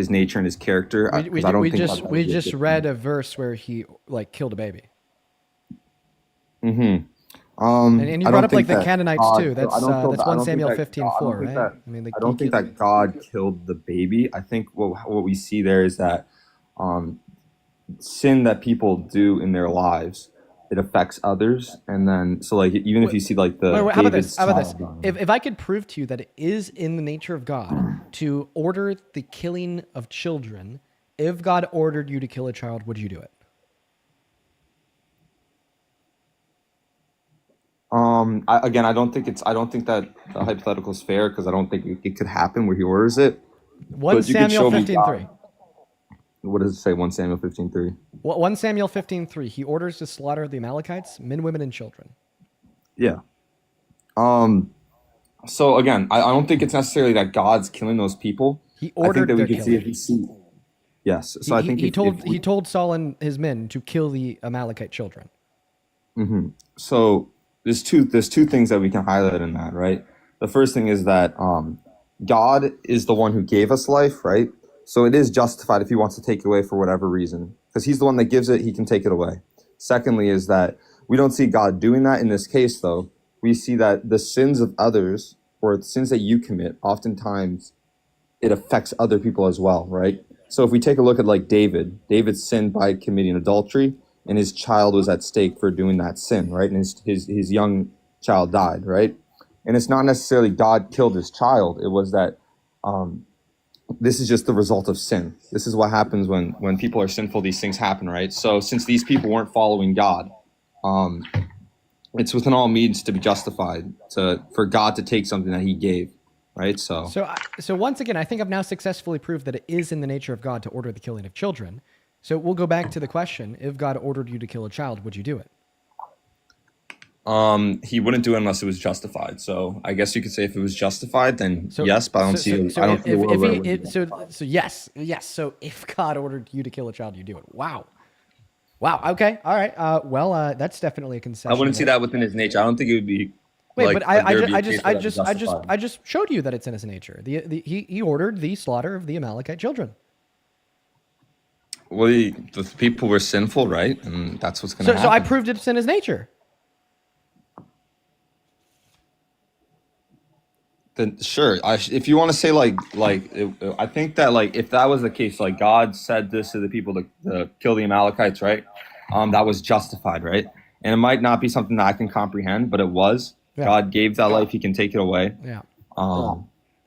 nature and his character. We just read a verse where he like killed a baby. Mm-hmm. And you brought up like the Canaanites too. That's 1 Samuel 15:4, right? I don't think that God killed the baby. I think what we see there is that sin that people do in their lives it affects others, and then so like even if you see like the Wait, how about this? David's How about this? child, If I could prove to you that it is in the nature of God to order the killing of children, if God ordered you to kill a child, would you do it? I don't think that the hypothetical is fair because I don't think it could happen where he orders it. 1 But you could Samuel show me 15:3. What does it say? 1 Samuel 15:3. 1 Samuel 15:3. He orders the slaughter of the Amalekites, men, women, and children. Yeah. So again, I don't think it's necessarily that God's killing those people. He I think ordered that we their could see if killing. he see. Yes. So I think he told Saul and his men to kill the Amalekite children. So there's two things that we can highlight in that, right? The first thing is that God is the one who gave us life, right? So it is justified if he wants to take it away for whatever reason, because he's the one that gives it, he can take it away. Secondly is that we don't see God doing that in this case, though. We see that the sins of others, or the sins that you commit, oftentimes it affects other people as well, right? So if we take a look at like David sinned by committing adultery, and his child was at stake for doing that sin, right? And his young child died, right? And it's not necessarily God killed his child. It was that this is just the result of sin. This is what happens when people are sinful. These things happen, right? So since these people weren't following God, it's within all means to be justified for God to take something that he gave, right? So once again, I think I've now successfully proved that it is in the nature of God to order the killing of children. So we'll go back to the question: if God ordered you to kill a child, would you do it? He wouldn't do it unless it was justified. So I guess you could say if it was justified, then yes, but I don't see a world where it wouldn't be. So yes. So if God ordered you to kill a child, you do it. Wow. Okay. All right. Well, that's definitely a concession. I wouldn't see that within his nature. I don't think it would be. Wait, like, but there would be a case where that was justified. I just showed you that it's in his nature. He ordered the slaughter of the Amalekite children. Well, the people were sinful, right? And that's what's going to happen. So I proved it's in his nature. Then sure, if you want to say I think that like if that was the case, like God said this to the people to kill the Amalekites, right? That was justified, right? And it might not be something that I can comprehend, but it was. Yeah. God gave that life; He can take it away. Yeah.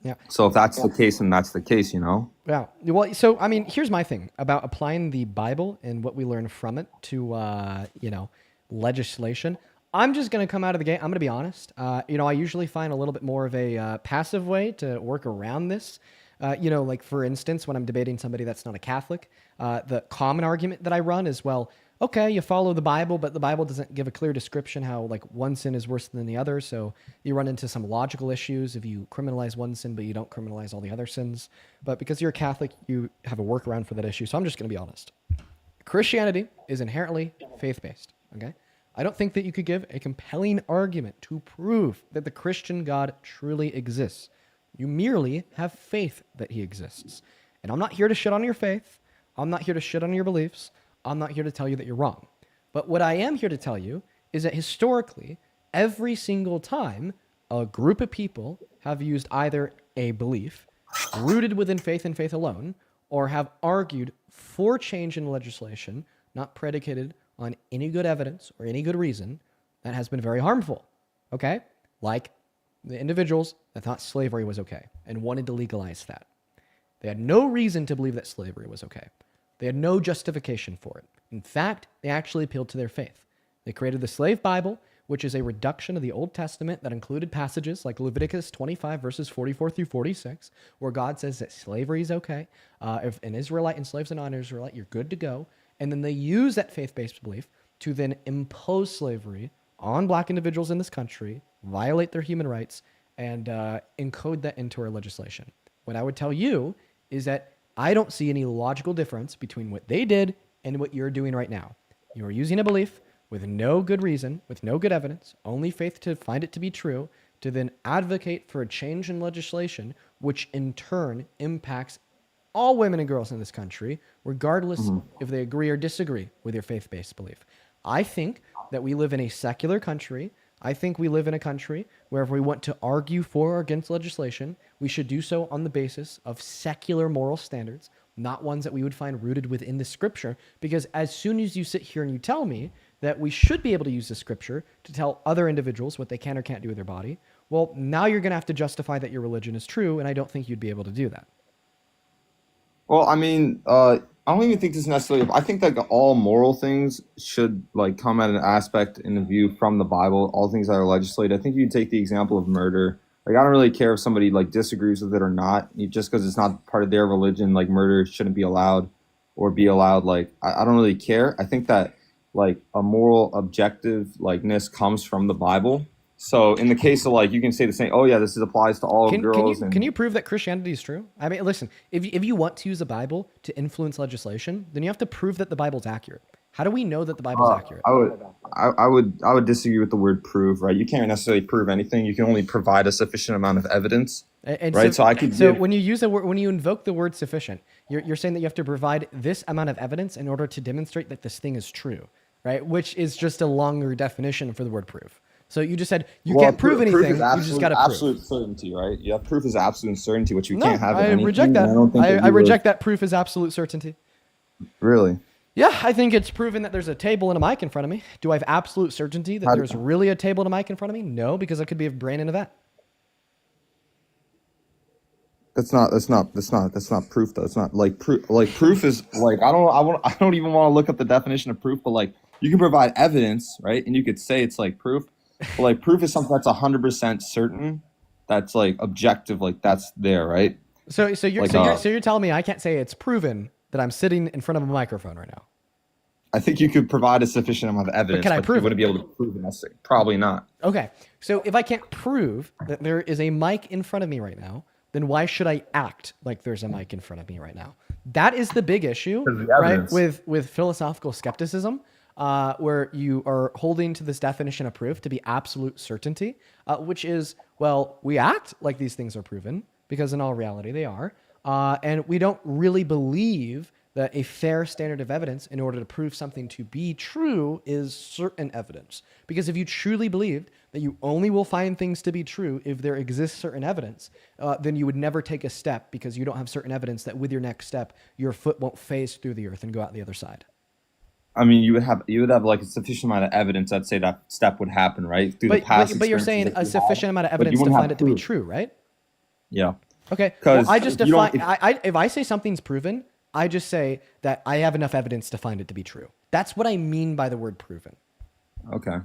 Yeah. So if that's the case, then that's the case, you know? Yeah. Well, so, I mean, here's my thing about applying the Bible and what we learn from it to, legislation. I'm just going to come out of the gate. I'm going to be honest. I usually find a little bit more of a passive way to work around this. Like, for instance, when I'm debating somebody that's not a Catholic, the common argument that I run is, well, okay, you follow the Bible, but the Bible doesn't give a clear description how like one sin is worse than the other. So you run into some logical issues if you criminalize one sin, but you don't criminalize all the other sins. But because you're a Catholic, you have a workaround for that issue. So I'm just going to be honest. Christianity is inherently faith-based, okay? I don't think that you could give a compelling argument to prove that the Christian God truly exists. You merely have faith that he exists. And I'm not here to shit on your faith. I'm not here to shit on your beliefs. I'm not here to tell you that you're wrong. But what I am here to tell you is that historically, every single time a group of people have used either a belief rooted within faith and faith alone, or have argued for change in legislation, not predicated on any good evidence or any good reason, that has been very harmful. Okay? Like the individuals that thought slavery was okay and wanted to legalize that. They had no reason to believe that slavery was okay. They had no justification for it. In fact, they actually appealed to their faith. They created the Slave Bible, which is a reduction of the Old Testament that included passages like Leviticus 25, verses 44 through 46, where God says that slavery is okay. If an Israelite enslaves a non-Israelite, you're good to go. And then they use that faith-based belief to then impose slavery on black individuals in this country, violate their human rights, and encode that into our legislation. What I would tell you is that I don't see any logical difference between what they did and what you're doing right now. You are using a belief with no good reason, with no good evidence, only faith to find it to be true, to then advocate for a change in legislation, which in turn impacts all women and girls in this country, regardless if they agree or disagree with your faith-based belief. I think that we live in a secular country. I think we live in a country where if we want to argue for or against legislation, we should do so on the basis of secular moral standards, not ones that we would find rooted within the scripture. Because as soon as you sit here and you tell me that we should be able to use the scripture to tell other individuals what they can or can't do with their body. Well, now you're going to have to justify that your religion is true, and I don't think you'd be able to do that. Well, I mean, I don't even think this is necessarily. I think like all moral things should like come at an aspect in the view from the Bible. All things that are legislated. I think you take the example of murder. Like I don't really care if somebody like disagrees with it or not. Just because it's not part of their religion, like murder shouldn't be allowed or be allowed. Like I don't really care. I think that like a moral objective likeness comes from the Bible. So in the case of like, you can say the same, oh yeah, this applies to all girls. Can you prove that Christianity is true? I mean, listen, if you want to use the Bible to influence legislation, then you have to prove that the Bible's accurate. How do we know that the Bible's accurate? I would disagree with the word prove, right? You can't necessarily prove anything. You can only provide a sufficient amount of evidence, right? So when you use when you invoke the word sufficient, you're saying that you have to provide this amount of evidence in order to demonstrate that this thing is true, right? Which is just a longer definition for the word prove. So you just said you can't prove anything. You just got to prove. Absolute certainty, right? Yeah, proof is absolute certainty, which you can't have. I reject that. I reject that proof is absolute certainty. Really? Yeah, I think it's proven that there's a table and a mic in front of me. Do I have absolute certainty that there's really a table and a mic in front of me? No, because I could be a brain in a vat. That's not proof though. It's not like proof. Like proof is like I don't even want to look up the definition of proof, but like you can provide evidence, right? And you could say it's like proof. But like proof is something that's 100% certain. That's like objective, like that's there, right? So you're telling me I can't say it's proven that I'm sitting in front of a microphone right now? I think you could provide a sufficient amount of evidence, but can I prove you wouldn't be able to prove it necessarily. Probably not. Okay, so if I can't prove that there is a mic in front of me right now, then why should I act like there's a mic in front of me right now? That is the big issue, right? With philosophical skepticism, where you are holding to this definition of proof to be absolute certainty, which is, well, we act like these things are proven because in all reality they are. And we don't really believe that a fair standard of evidence in order to prove something to be true is certain evidence. Because if you truly believed that you only will find things to be true if there exists certain evidence, then you would never take a step because you don't have certain evidence that with your next step, your foot won't phase through the earth and go out the other side. I mean, you would have like a sufficient amount of evidence that say that step would happen, right? But you're saying a sufficient amount of evidence to find it to be true, right? Yeah. Okay. Well, I just define. If I say something's proven, I just say that I have enough evidence to find it to be true. That's what I mean by the word proven. Okay.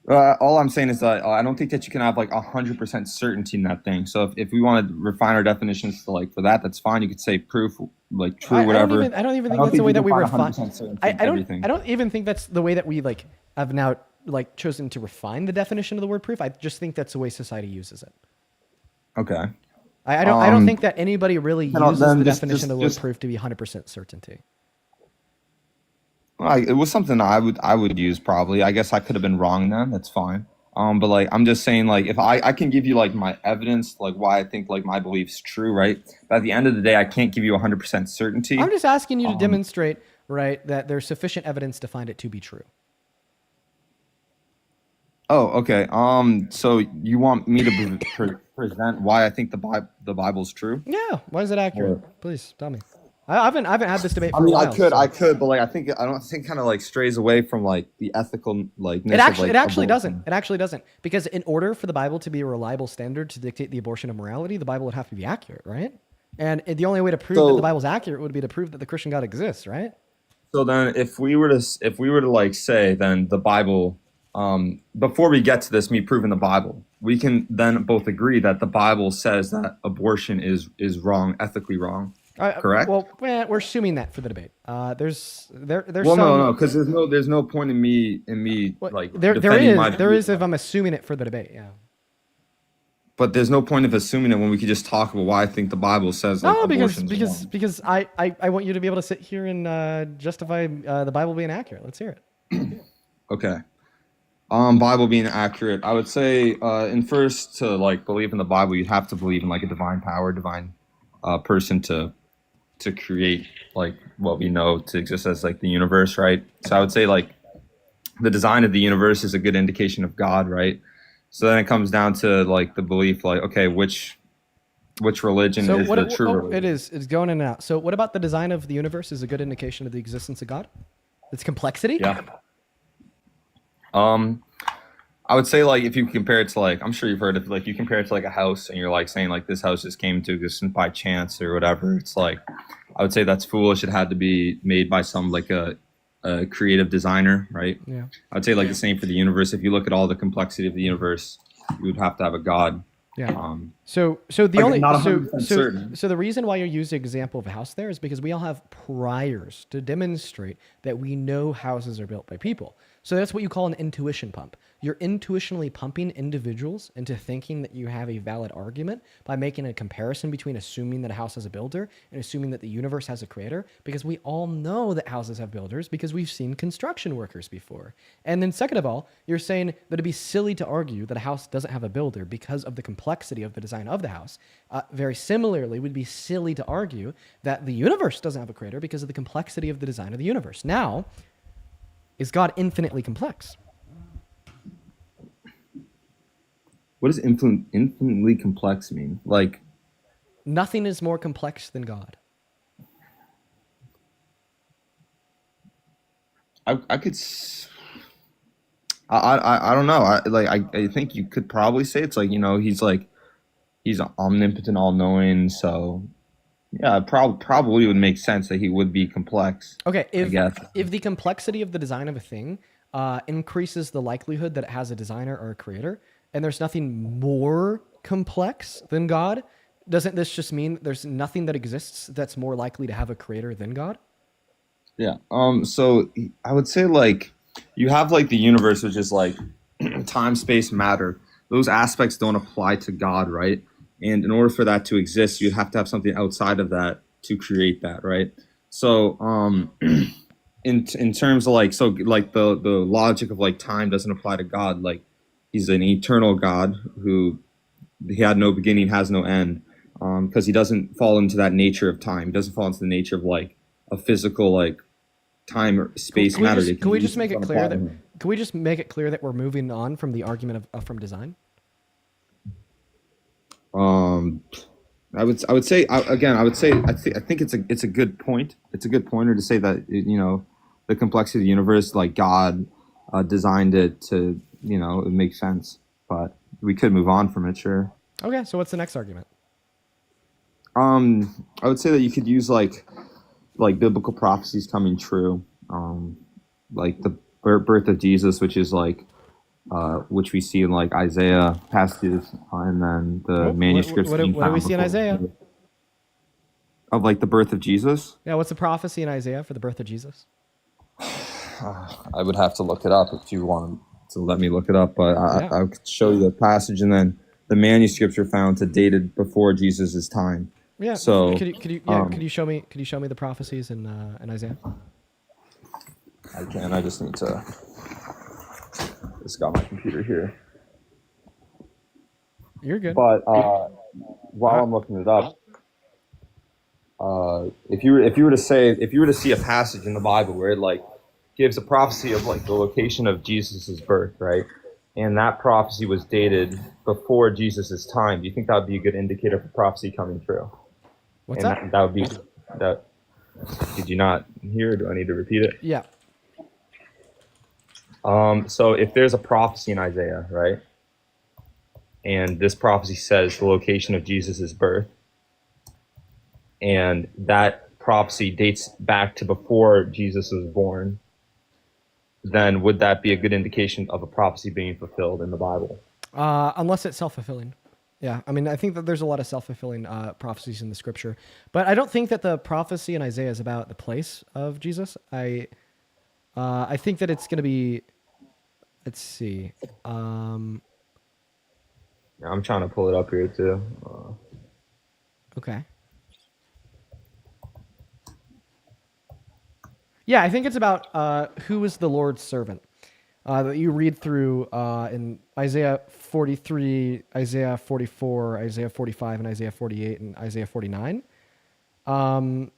All I'm saying is that I don't think that you can have like 100% certainty in that thing. So if we want to refine our definitions to like for that, that's fine. You could say proof, like true, whatever. I don't even think that's the way that we refine. I don't even think that's the way that we like have now like chosen to refine the definition of the word proof. I just think that's the way society uses it. Okay. I don't think that anybody really uses the definition of the word proof to be 100% certainty. Well, it was something I would use probably. I guess I could have been wrong then. That's fine. But like I'm just saying, like if I can give you like my evidence, like why I think like my belief's true, right? But at the end of the day, I can't give you 100% certainty. I'm just asking you to demonstrate, right, that there's sufficient evidence to find it to be true. Oh, okay. So you want me to present why I think the Bible's true? Yeah. Why is it accurate? Please tell me. I haven't had this debate for a while. I could, but like I don't think kind of like strays away from like the ethical like. It actually doesn't. It actually doesn't, because in order for the Bible to be a reliable standard to dictate the abortion of morality, the Bible would have to be accurate, right? And the only way to prove that the Bible's accurate would be to prove that the Christian God exists, right? So then, if we were to like say then the Bible. Before we get to this, me proving the Bible, we can then both agree that the Bible says that abortion is wrong, ethically wrong. Correct? Well, we're assuming that for the debate. There's no, because there's no point in me like there is if I'm assuming it for the debate, yeah. But there's no point of assuming it when we could just talk about why I think the Bible says like, because I want you to be able to sit here and justify the Bible being accurate. Let's hear it. Okay. Bible being accurate, I would say in first to like believe in the Bible, you'd have to believe in like a divine power, divine person to create like what we know to exist as like the universe, right? So I would say like the design of the universe is a good indication of God, right? So then it comes down to like the belief, like okay, which religion is the true religion? It's going in and out. So what about the design of the universe is a good indication of the existence of God? Its complexity? Yeah. I would say like if you compare it to like I'm sure you've heard of like you compare it to like a house and you're like saying like this house just came into existence by chance or whatever. It's like I would say that's foolish. It had to be made by some like a creative designer, right? Yeah. I'd say like the same for the universe. If you look at all the complexity of the universe, you would have to have a god. Yeah. So the like, only not so 100% so certain. so the reason why you use the example of a house there is because we all have priors to demonstrate that we know houses are built by people. So that's what you call an intuition pump. You're intuitionally pumping individuals into thinking that you have a valid argument by making a comparison between assuming that a house has a builder and assuming that the universe has a creator, because we all know that houses have builders because we've seen construction workers before. And then second of all, you're saying that it'd be silly to argue that a house doesn't have a builder because of the complexity of the design of the house. Very similarly, it would be silly to argue that the universe doesn't have a creator because of the complexity of the design of the universe. Now, is God infinitely complex? What does infinitely complex mean? Like nothing is more complex than God. I could. I don't know. I think you could probably say it's like he's omnipotent, all knowing. So yeah, probably would make sense that he would be complex. Okay, I guess. if the complexity of the design of a thing increases the likelihood that it has a designer or a creator, and there's nothing more complex than God, doesn't this just mean there's nothing that exists that's more likely to have a creator than God? Yeah. So I would say like you have like the universe, which is like time, space, matter. Those aspects don't apply to God, right? And in order for that to exist, you'd have to have something outside of that to create that, right? So in terms of like the logic of like time doesn't apply to God. Like he's an eternal God who he had no beginning, has no end, because he doesn't fall into that nature of time. He doesn't fall into the nature of like a physical like time or space matter. Can we just make it clear that we're moving on from the argument of from design? I would say I think it's a good point. It's a good pointer to say that the complexity of the universe, like God designed it to it makes sense. But we could move on from it, sure. Okay, so what's the next argument? I would say that you could use like biblical prophecies coming true, like the birth of Jesus, which is like which we see in like Isaiah passages, and then the manuscripts. What do we see in Isaiah? Of like the birth of Jesus. Yeah, what's the prophecy in Isaiah for the birth of Jesus? I would have to look it up if you want to let me look it up, but I could show you the passage, and then the manuscripts are found to dated before Jesus' time. Yeah. So could you show me the prophecies in Isaiah? I can. I just need to. Just got my computer here. You're good. But while I'm looking it up, if you were to see a passage in the Bible where it like gives a prophecy of like the location of Jesus's birth, right? And that prophecy was dated before Jesus's time. Do you think that would be a good indicator for prophecy coming true? What's that? That would be that. Did you not hear? Or do I need to repeat it? Yeah. So if there's a prophecy in Isaiah, right? And this prophecy says the location of Jesus's birth, and that prophecy dates back to before Jesus was born, then would that be a good indication of a prophecy being fulfilled in the Bible? Unless it's self-fulfilling. Yeah, I mean, I think that there's a lot of self-fulfilling prophecies in the scripture, but I don't think that the prophecy in Isaiah is about the place of Jesus. I think that it's going to be, let's see. Yeah, I'm trying to pull it up here too. Okay. Yeah, I think it's about who is the Lord's servant. That you read through in Isaiah 43, Isaiah 44, Isaiah 45, and Isaiah 48, and Isaiah 49. The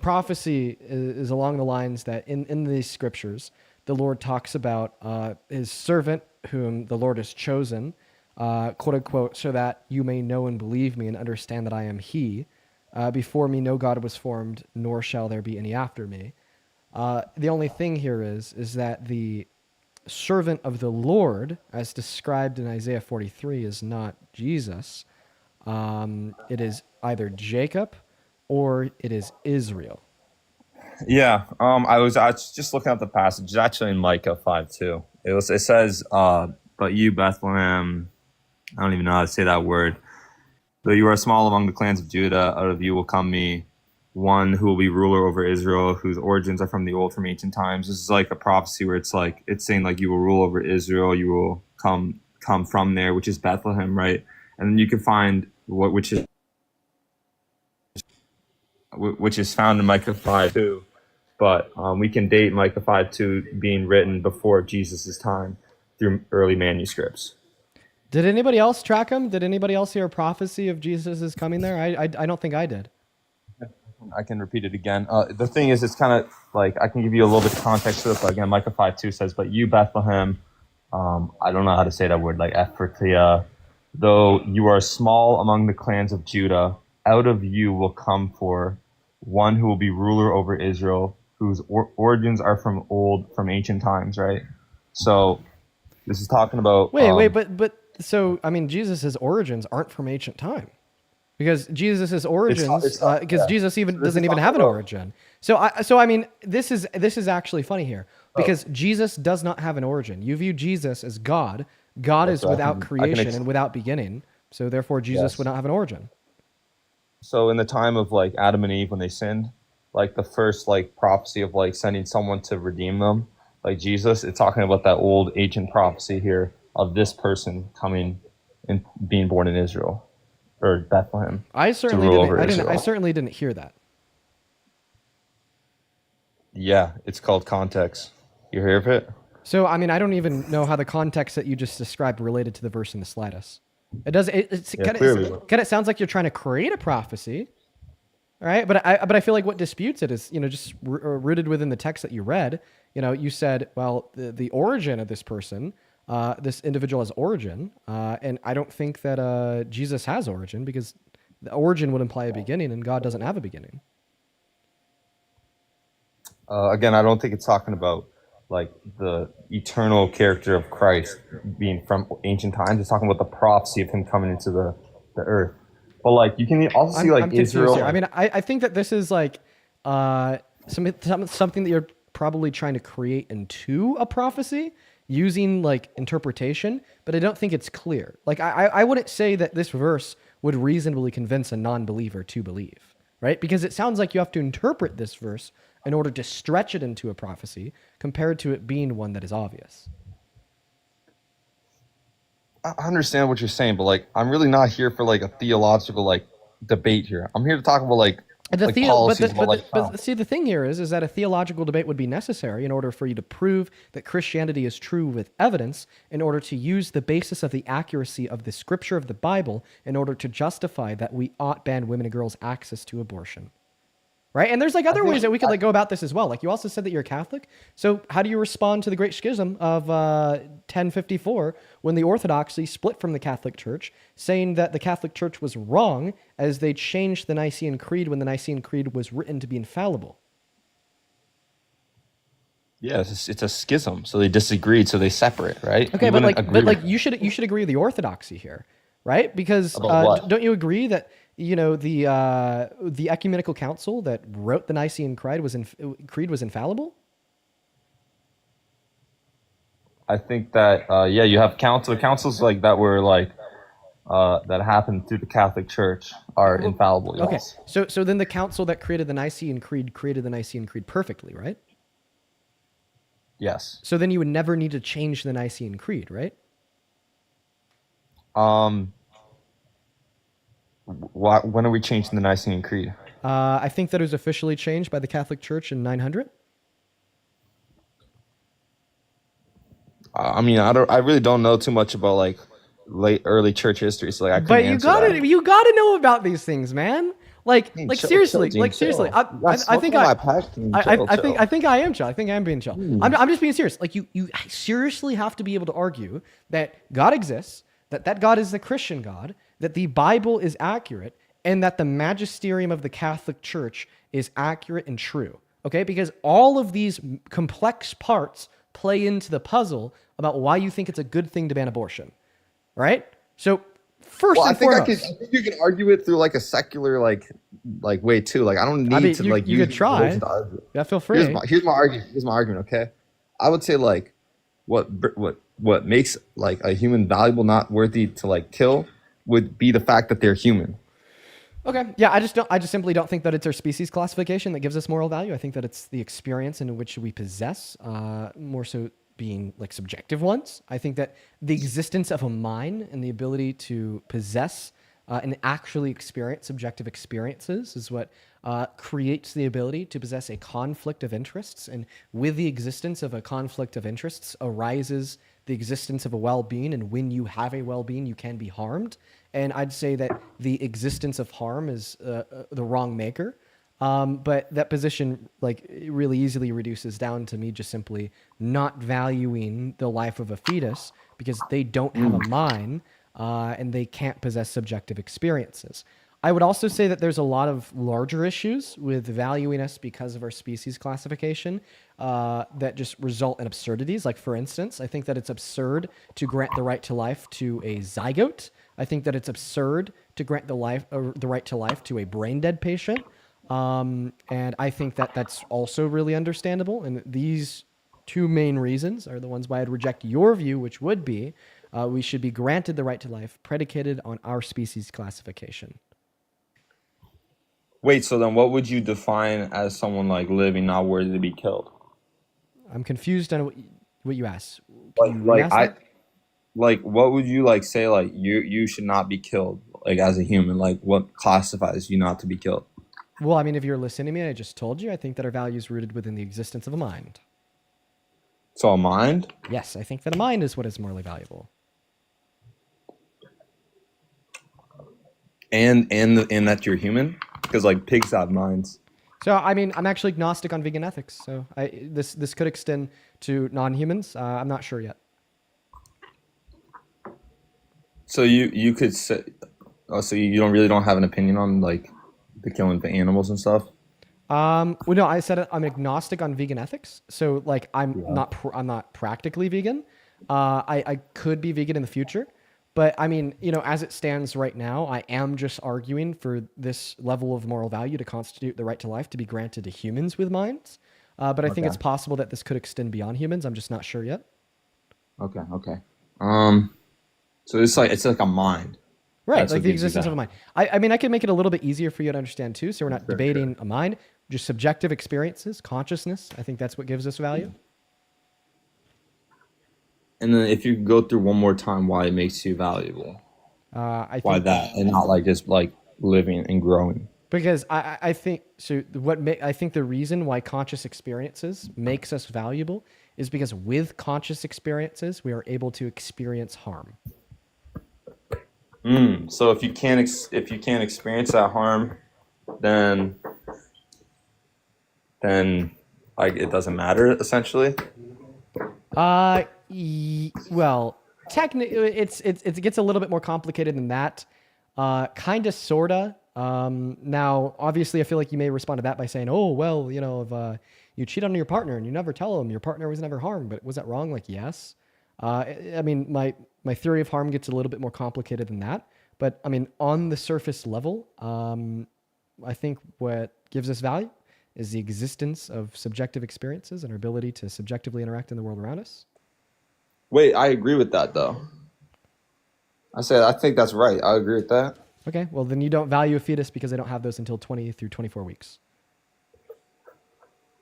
prophecy is along the lines that in these scriptures, the Lord talks about his servant whom the Lord has chosen, quote unquote, so that you may know and believe me and understand that I am he. Before me no God was formed, nor shall there be any after me. The only thing here is that the servant of the Lord, as described in Isaiah 43, is not Jesus. It is either Jacob or it is Israel. Yeah, I was just looking at the passage. It's actually in Micah 5:2. It says, "But you, Bethlehem, I don't even know how to say that word. Though you are small among the clans of Judah, out of you will come me one who will be ruler over Israel, whose origins are from ancient times." This is like a prophecy where it's saying like you will rule over Israel, you will come from there, which is Bethlehem, right? And then you can find which is found in Micah 5:2. But we can date Micah 5:2 being written before Jesus' time through early manuscripts. Did anybody else track him? Did anybody else hear a prophecy of Jesus is coming there? I don't think I did. I can repeat it again. The thing is, it's kind of like, I can give you a little bit of context to it, but again, Micah 5:2 says, "But you, Bethlehem," I don't know how to say that word, like Ephrathah, "though you are small among the clans of Judah, out of you will come for one who will be ruler over Israel, whose origins are from ancient times," right? So this is talking about... But so, I mean, Jesus' origins aren't from ancient time. Because Jesus' origins, Jesus doesn't even have an origin. So I mean, this is actually funny here, because Jesus does not have an origin. You view Jesus as God. God is without creation and without beginning. So therefore, Jesus would not have an origin. So in the time of like Adam and Eve, when they sinned, like the first like prophecy of like sending someone to redeem them, like Jesus, it's talking about that old ancient prophecy here of this person coming and being born in Israel. Or Bethlehem. I certainly didn't hear that. Yeah, it's called context. You hear of it? So I mean, I don't even know how the context that you just described related to the verse in the slightest. It does. It kind of sounds like you're trying to create a prophecy, all right? But I feel like what disputes it is, just rooted within the text that you read. You said, well, the origin of this person. This individual has origin, and I don't think that Jesus has origin, because the origin would imply a beginning, and God doesn't have a beginning. Again, I don't think it's talking about like the eternal character of Christ being from ancient times. It's talking about the prophecy of him coming into the earth. But like you can also see like Israel. Here. I mean, I think that this is like something that you're probably trying to create into a prophecy, using like interpretation, but I don't think it's clear. Like I wouldn't say that this verse would reasonably convince a non-believer to believe, right? Because it sounds like you have to interpret this verse in order to stretch it into a prophecy, compared to it being one that is obvious. I understand what you're saying, but like I'm really not here for like a theological like debate here. I'm here to talk about like policies. But see, the thing here is that a theological debate would be necessary in order for you to prove that Christianity is true with evidence, in order to use the basis of the accuracy of the scripture of the Bible in order to justify that we ought ban women and girls access to abortion. Right? And there's like other ways that we could like go about this as well. Like you also said that you're Catholic. So how do you respond to the Great Schism of 1054, when the Orthodoxy split from the Catholic Church, saying that the Catholic Church was wrong as they changed the Nicene Creed when the Nicene Creed was written to be infallible? Yeah, it's a schism. So they disagreed, so they separate, right? Okay, but you should agree with the Orthodoxy here, right? Because don't you agree that the ecumenical council that wrote the Nicene Creed was infallible? I think that you have councils like that were like that happened through the Catholic Church are infallible. Yes. Okay, so then the council that created the Nicene Creed created the Nicene Creed perfectly, right? Yes. So then you would never need to change the Nicene Creed, right? When are we changing the Nicene Creed? I think that it was officially changed by the Catholic Church in 900. I mean, I really don't know too much about like early church history, so like I couldn't answer that. You gotta know about these things, man. Seriously. I think I am chill. I think I am being chill. I'm just being serious. Like you seriously have to be able to argue that God exists, that God is the Christian God, that the Bible is accurate, and that the magisterium of the Catholic Church is accurate and true. Okay? Because all of these complex parts play into the puzzle about why you think it's a good thing to ban abortion, right? So first Well, and foremost, I think you can argue it through like a secular like way too. Like I don't need mean, to you, like you use could try. abortion to argue. Yeah, feel free. Here's my argument. Here's my argument. Okay, I would say like what makes like a human valuable, not worthy to like kill, would be the fact that they're human. Okay. Yeah, I just simply don't think that it's our species classification that gives us moral value. I think that it's the experience in which we possess, more so being like subjective ones. I think that the existence of a mind and the ability to possess and actually experience subjective experiences is what creates the ability to possess a conflict of interests. And with the existence of a conflict of interests arises the existence of a well-being. And when you have a well-being, you can be harmed. And I'd say that the existence of harm is the wrong maker. But that position like really easily reduces down to me just simply not valuing the life of a fetus because they don't have a mind and they can't possess subjective experiences. I would also say that there's a lot of larger issues with valuing us because of our species classification that just result in absurdities. Like, for instance, I think that it's absurd to grant the right to life to a zygote. I think that it's absurd to grant the right to life to a brain dead patient. And I think that that's also really understandable. And these two main reasons are the ones why I'd reject your view, which would be we should be granted the right to life predicated on our species classification. Wait, so then what would you define as someone like living not worthy to be killed? I'm confused on what you asked. Like what would you like say like you should not be killed like as a human? Like what classifies you not to be killed? Well, I mean, if you're listening to me, I just told you, I think that our value is rooted within the existence of a mind. So a mind? Yes, I think that a mind is what is morally valuable. And that you're human? Because like pigs have minds. So, I mean, I'm actually agnostic on vegan ethics. So this could extend to non-humans. I'm not sure yet. So you could say, so you don't have an opinion on like the killing the animals and stuff? Well, no, I said I'm agnostic on vegan ethics. So like I'm not practically vegan. I could be vegan in the future. But I mean, as it stands right now, I am just arguing for this level of moral value to constitute the right to life to be granted to humans with minds. But I think it's possible that this could extend beyond humans. I'm just not sure yet. Okay. So it's like a mind. Right, That's like what the gives you existence that. of a mind. I mean, I can make it a little bit easier for you to understand too. So we're not debating a mind, just subjective experiences, consciousness. I think that's what gives us value. And then if you go through one more time why it makes you valuable. I Why think that and not like just like living and growing. Because I think so. I think the reason why conscious experiences makes us valuable is because with conscious experiences we are able to experience harm. So if you can't experience that harm, then like it doesn't matter essentially. Well, technically, it gets a little bit more complicated than that. Kinda, sorta. Now, obviously, I feel like you may respond to that by saying, "Oh, well, if you cheat on your partner and you never tell him, your partner was never harmed." But was that wrong? Like, yes. I mean, my theory of harm gets a little bit more complicated than that. But I mean, on the surface level, I think what gives us value is the existence of subjective experiences and our ability to subjectively interact in the world around us. Wait, I agree with that though. I think that's right. I agree with that. Okay, well then you don't value a fetus because they don't have those until 20 through 24 weeks.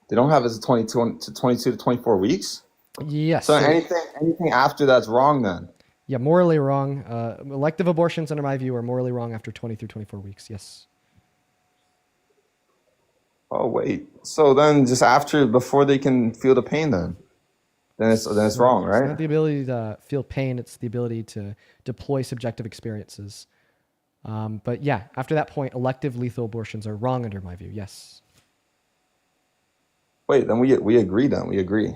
They don't have it as 22 to 24 weeks? Yes. So anything after that's wrong then? Yeah, morally wrong. Elective abortions, under my view, are morally wrong after 20 through 24 weeks. Yes. Oh wait. So then just before they can feel the pain then it's wrong, right? It's not the ability to feel pain, it's the ability to deploy subjective experiences. But yeah, after that point, elective lethal abortions are wrong under my view. Yes. Wait, then we agree then. We agree.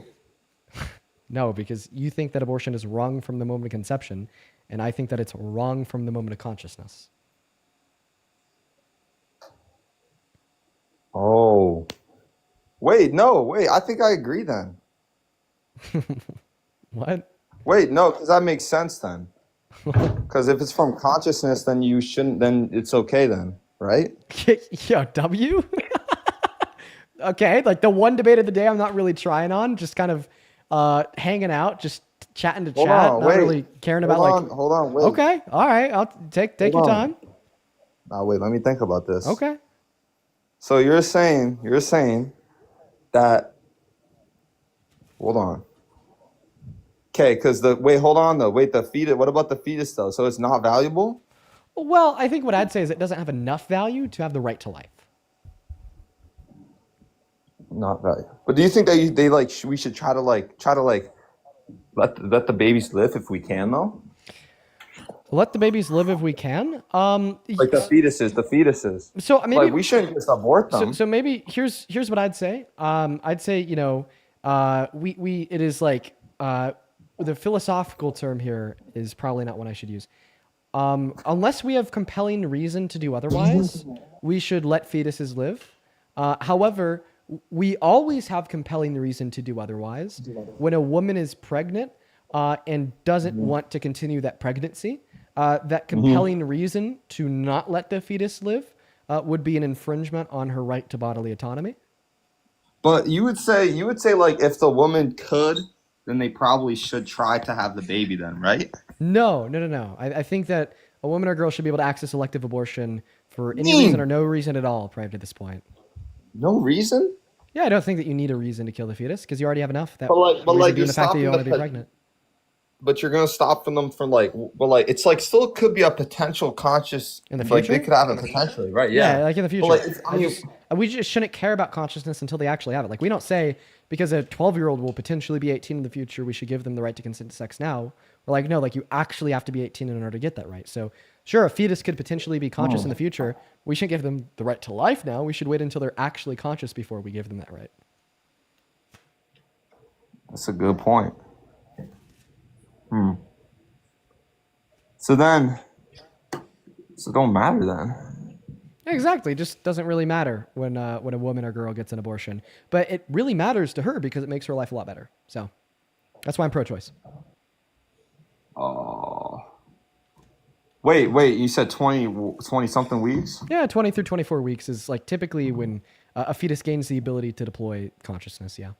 No, because you think that abortion is wrong from the moment of conception, and I think that it's wrong from the moment of consciousness. Oh. Wait, I think I agree then. What? Wait, no, because that makes sense then. Because if it's from consciousness, then you shouldn't. Then it's okay then, right? Yo, W. Okay, like the one debate of the day I'm not really trying on, just kind of hanging out, just chatting to Hold chat, on, not wait. really caring about Hold on, wait. Okay, all right, I'll take your Hold on. time. Now wait, let me think about this. Okay. So you're saying that. Hold on. Okay, because hold on though. Wait, the fetus. What about the fetus though? So it's not valuable? Well, I think what I'd say is it doesn't have enough value to have the right to life. Not valuable. But do you think that we should try to let the babies live if we can though? Let the babies live if we can. Like the fetuses. So maybe like we shouldn't just abort them. So maybe here's what I'd say. I'd say it is like the philosophical term here is probably not one I should use. Unless we have compelling reason to do otherwise, we should let fetuses live. However, we always have compelling reason to do otherwise. When a woman is pregnant and doesn't want to continue that pregnancy, that compelling reason to not let the fetus live would be an infringement on her right to bodily autonomy. But you would say like if the woman could, then they probably should try to have the baby then, right? No. I think that a woman or girl should be able to access elective abortion for any reason or no reason at all prior to this point. No reason? Yeah, I don't think that you need a reason to kill the fetus because you already have enough. That But like you're the fact that you want to be pregnant. But you're gonna stop them from it's like still could be a potential conscious in the future. Like they could have it potentially, right? Yeah, like in the future. But we just shouldn't care about consciousness until they actually have it. Like we don't say because a 12-year-old will potentially be 18 in the future, we should give them the right to consent to sex now. We're like, no, like you actually have to be 18 in order to get that right. So sure, a fetus could potentially be conscious in the future. We shouldn't give them the right to life now. We should wait until they're actually conscious before we give them that right. That's a good point. So it don't matter then. Exactly. It just doesn't really matter when a woman or girl gets an abortion. But it really matters to her because it makes her life a lot better. So that's why I'm pro-choice. Oh. Wait, you said 20 something weeks? Yeah, 20 through 24 weeks is like typically when a fetus gains the ability to deploy consciousness, yeah.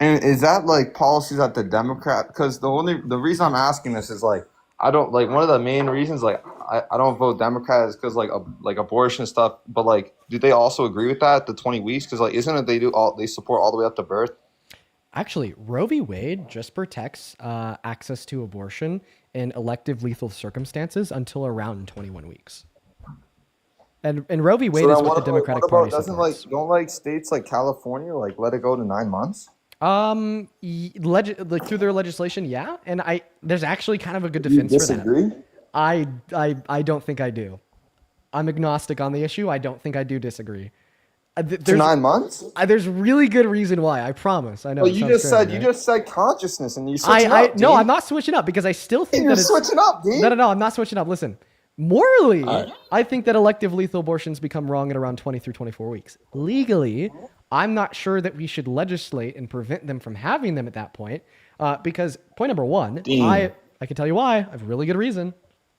And is that like policies that the Democrat? Because the reason I'm asking this is like I don't like one of the main reasons like I don't vote Democrat is because like abortion stuff. But like, do they also agree with that the 20 weeks? Because like, isn't it they support all the way up to birth? Actually, Roe v. Wade just protects access to abortion in elective lethal circumstances until around 21 weeks. And Roe v. Wade is what the Democratic Party supports. Don't states like California let it go to 9 months? Through their legislation, yeah. And there's actually kind of a good defense for that. I don't think I do. I'm agnostic on the issue. I don't think I do disagree. To 9 months? There's really good reason why. I promise. I know. Well, you just said consciousness, and you switched up. No, I'm not switching up because I still think you're switching up, Dean. No, I'm not switching up. Listen, morally, I think that elective lethal abortions become wrong at around 20 through 24 weeks. Legally, I'm not sure that we should legislate and prevent them from having them at that point, because point number one, Dean. I can tell you why. I have a really good reason.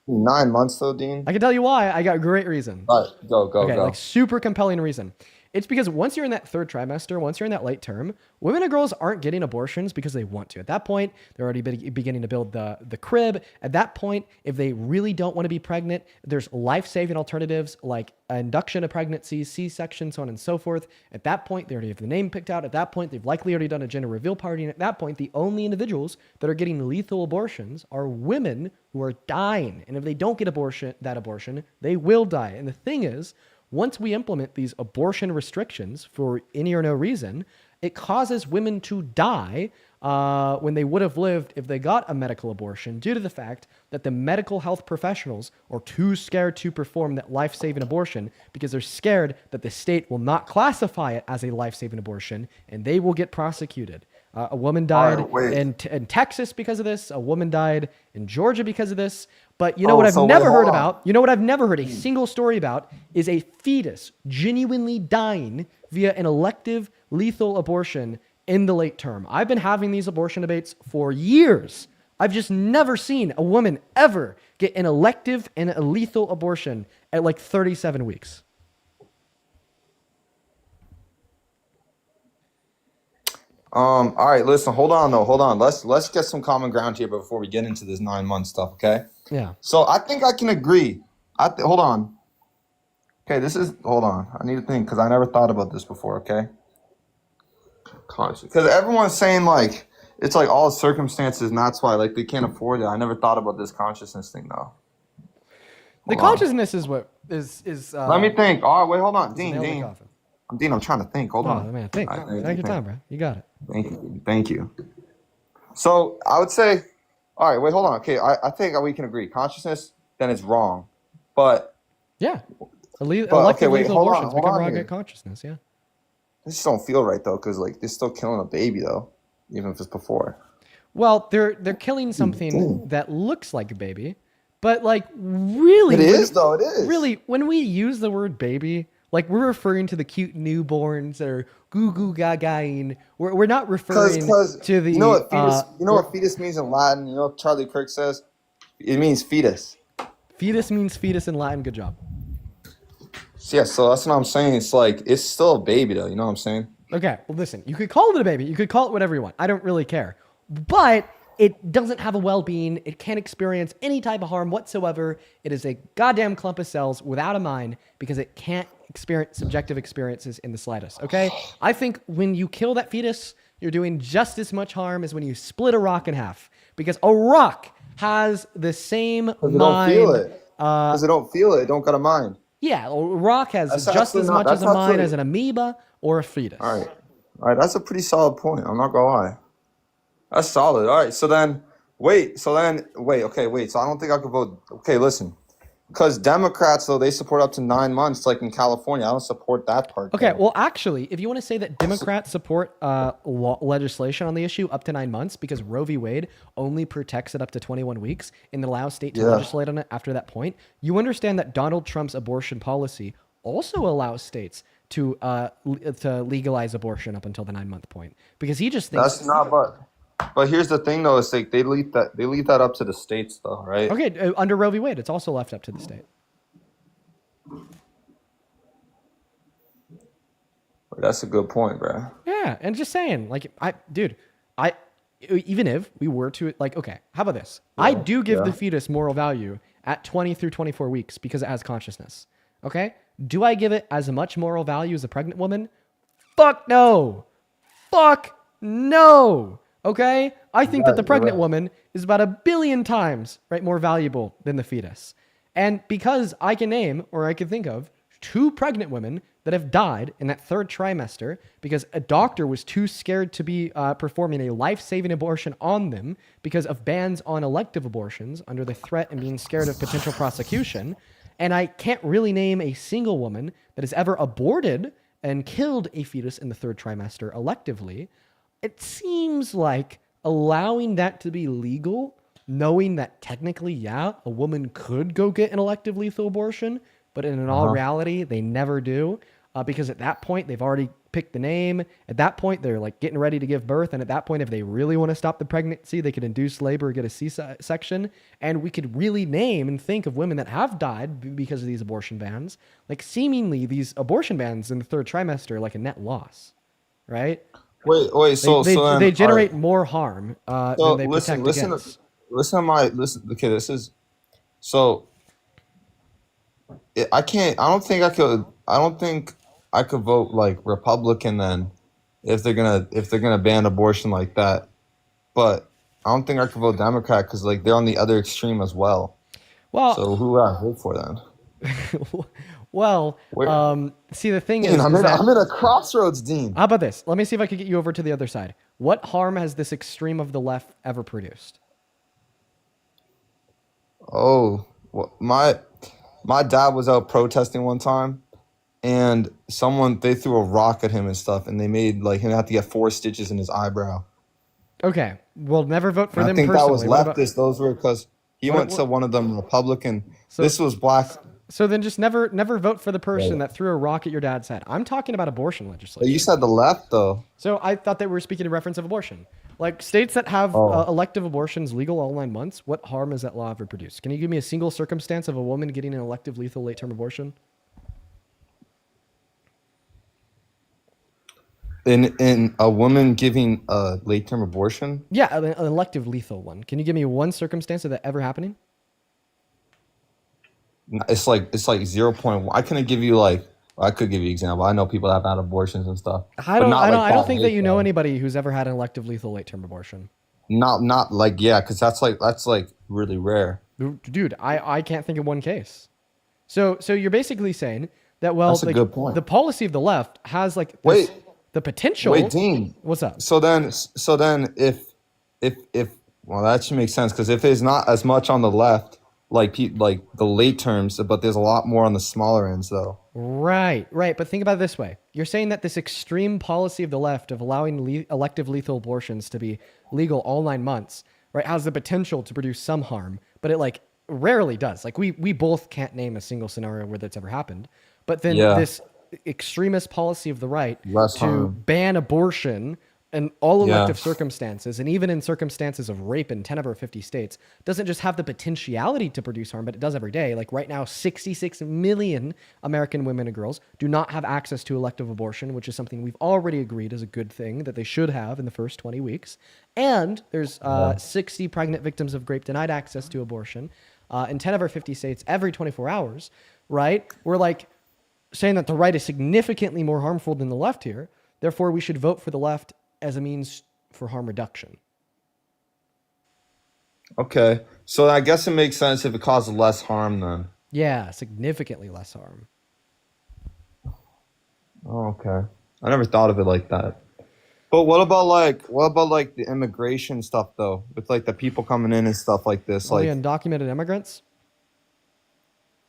9 months though, Dean. I can tell you why. I got a great reason. All right, go. Like super compelling reason. It's because once you're in that third trimester, once you're in that late term, women and girls aren't getting abortions because they want to. At that point, they're already beginning to build the crib. At that point, if they really don't want to be pregnant, there's life-saving alternatives like induction of pregnancy, C-section, so on and so forth. At that point, they already have the name picked out. At that point, they've likely already done a gender reveal party. And at that point, the only individuals that are getting lethal abortions are women who are dying. And if they don't get that abortion, they will die. And the thing is, once we implement these abortion restrictions for any or no reason, it causes women to die when they would have lived if they got a medical abortion due to the fact that the medical health professionals are too scared to perform that life-saving abortion because they're scared that the state will not classify it as a life-saving abortion and they will get prosecuted. A woman died in Texas because of this. A woman died in Georgia because of this. But you know what I've never heard about? You know what I've never heard a single story about is a fetus genuinely dying via an elective lethal abortion in the late term. I've been having these abortion debates for years. I've just never seen a woman ever get an elective and a lethal abortion at like 37 weeks. All right, listen, hold on though, hold on. Let's get some common ground here before we get into this 9-month stuff, okay? Yeah. So I think I can agree. Hold on. Okay, hold on. I need to think because I never thought about this before, okay? Because everyone's saying like it's like all circumstances and that's why like they can't afford it. I never thought about this consciousness thing though. The consciousness is what is Let me think. Oh, wait, hold on. is nailed in the Dean. coffin. Dean, I'm trying to think. Hold Oh, on. man, think. Take your time, bro. You got it. Thank you. So I would say, all right, wait, hold on. Okay, I think we can agree. Consciousness, then it's wrong. But yeah. Okay, wait, hold on. Become rocket consciousness, yeah. This just don't feel right though, because like they're still killing a baby though, even if it's before. Well, they're killing something that looks like a baby, but like really, it is. Really, when we use the word baby, like we're referring to the cute newborns that are goo goo gaga-ing. We're not referring to the. You know what fetus? You know what fetus means in Latin? You know what Charlie Kirk says? It means fetus. Fetus means fetus in Latin. Good job. Yeah, so that's what I'm saying. It's like it's still a baby though. You know what I'm saying? Okay, well listen, you could call it a baby. You could call it whatever you want. I don't really care. But it doesn't have a well-being. It can't experience any type of harm whatsoever. It is a goddamn clump of cells without a mind because it can't experience subjective experiences in the slightest, okay? I think when you kill that fetus, you're doing just as much harm as when you split a rock in half because a rock has the same mind. Don't feel it. Because it don't feel it. It don't got a mind. Yeah, a rock has just as much as a mind as an amoeba or a fetus. All right, that's a pretty solid point. I'm not gonna lie. That's solid. All right, so then, wait. So I don't think I could vote. Okay, listen. Because Democrats, though, they support up to 9 months, like in California. I don't support that part. Okay, well, actually, if you want to say that Democrats support legislation on the issue up to 9 months because Roe v. Wade only protects it up to 21 weeks and allows state to legislate on it after that point, you understand that Donald Trump's abortion policy also allows states to legalize abortion up until the 9-month point because he just thinks that's not. But here's the thing, though: it's like they leave that up to the states, though, right? Okay, under Roe v. Wade, it's also left up to the state. That's a good point, bro. Yeah, and just saying, like, even if we were to, like, okay, how about this? Yeah, I do give the fetus moral value at 20 through 24 weeks because it has consciousness. Okay, do I give it as much moral value as a pregnant woman? Fuck no. Fuck no. Okay? I think that the pregnant woman is about 1 billion times more valuable than the fetus. And because I can name, or I can think of, 2 pregnant women that have died in that 3rd trimester because a doctor was too scared to be performing a life-saving abortion on them because of bans on elective abortions under the threat and being scared of potential prosecution. And I can't really name a single woman that has ever aborted and killed a fetus in the 3rd trimester electively. It seems like allowing that to be legal, knowing that technically, a woman could go get an elective lethal abortion, but in all reality, they never do because at that point, they've already picked the name. At that point, they're like getting ready to give birth. And at that point, if they really want to stop the pregnancy, they could induce labor or get a C-section. And we could really name and think of women that have died because of these abortion bans. Like seemingly, these abortion bans in the 3rd trimester are like a net loss, right? Wait. So they generate more harm than they protect against. Listen. Okay, this is so. I don't think I could vote like Republican then, if they're gonna ban abortion like that. But I don't think I could vote Democrat because like they're on the other extreme as well. Well, so who would I vote for then? Well, see, the thing Dean, I'm in a crossroads, Dean. How about this? Let me see if I could get you over to the other side. What harm has this extreme of the left ever produced? Oh, well, my dad was out protesting one time, and they threw a rock at him and stuff, and they made like him have to get 4 stitches in his eyebrow. Okay, we'll never vote for them. I think personally. that was leftist. Those were because he went to one of them Republican. So, this was black. So then just never vote for the person that threw a rock at your dad's head. I'm talking about abortion legislation. You said the left though. So I thought that we were speaking in reference of abortion. Like states that have elective abortions legal all 9 months, what harm has that law ever produced? Can you give me a single circumstance of a woman getting an elective lethal late-term abortion? In a woman giving a late-term abortion? Yeah, an elective lethal one. Can you give me one circumstance of that ever happening? It's like 0.1. I couldn't give you like. I could give you an example. I know people that have had abortions and stuff. I don't think that you know anybody who's ever had an elective lethal late-term abortion. Not like, yeah, because that's like really rare. Dude, I can't think of one case. So you're basically saying that That's a good point. the policy of the left has like this, the potential. Wait, Dean. What's up? So then if well, that should make sense because if it's not as much on the left, like the late terms, but there's a lot more on the smaller ends though. Right. But think about it this way. You're saying that this extreme policy of the left of allowing elective lethal abortions to be legal all 9 months, right, has the potential to produce some harm, but it like rarely does. Like we both can't name a single scenario where that's ever happened. But then this extremist policy of the right ban abortion in all elective circumstances, and even in circumstances of rape in 10 of our 50 states, doesn't just have the potentiality to produce harm, but it does every day. Like right now, 66 million American women and girls do not have access to elective abortion, which is something we've already agreed is a good thing that they should have in the first 20 weeks. And there's 60 pregnant victims of rape denied access to abortion in 10 of our 50 states every 24 hours, right? We're like saying that the right is significantly more harmful than the left here. Therefore, we should vote for the left as a means for harm reduction. Okay, so I guess it makes sense if it causes less harm then. Yeah, significantly less harm. Oh, okay. I never thought of it like that. But what about like the immigration stuff though, with like the people coming in and stuff like this, like the undocumented immigrants?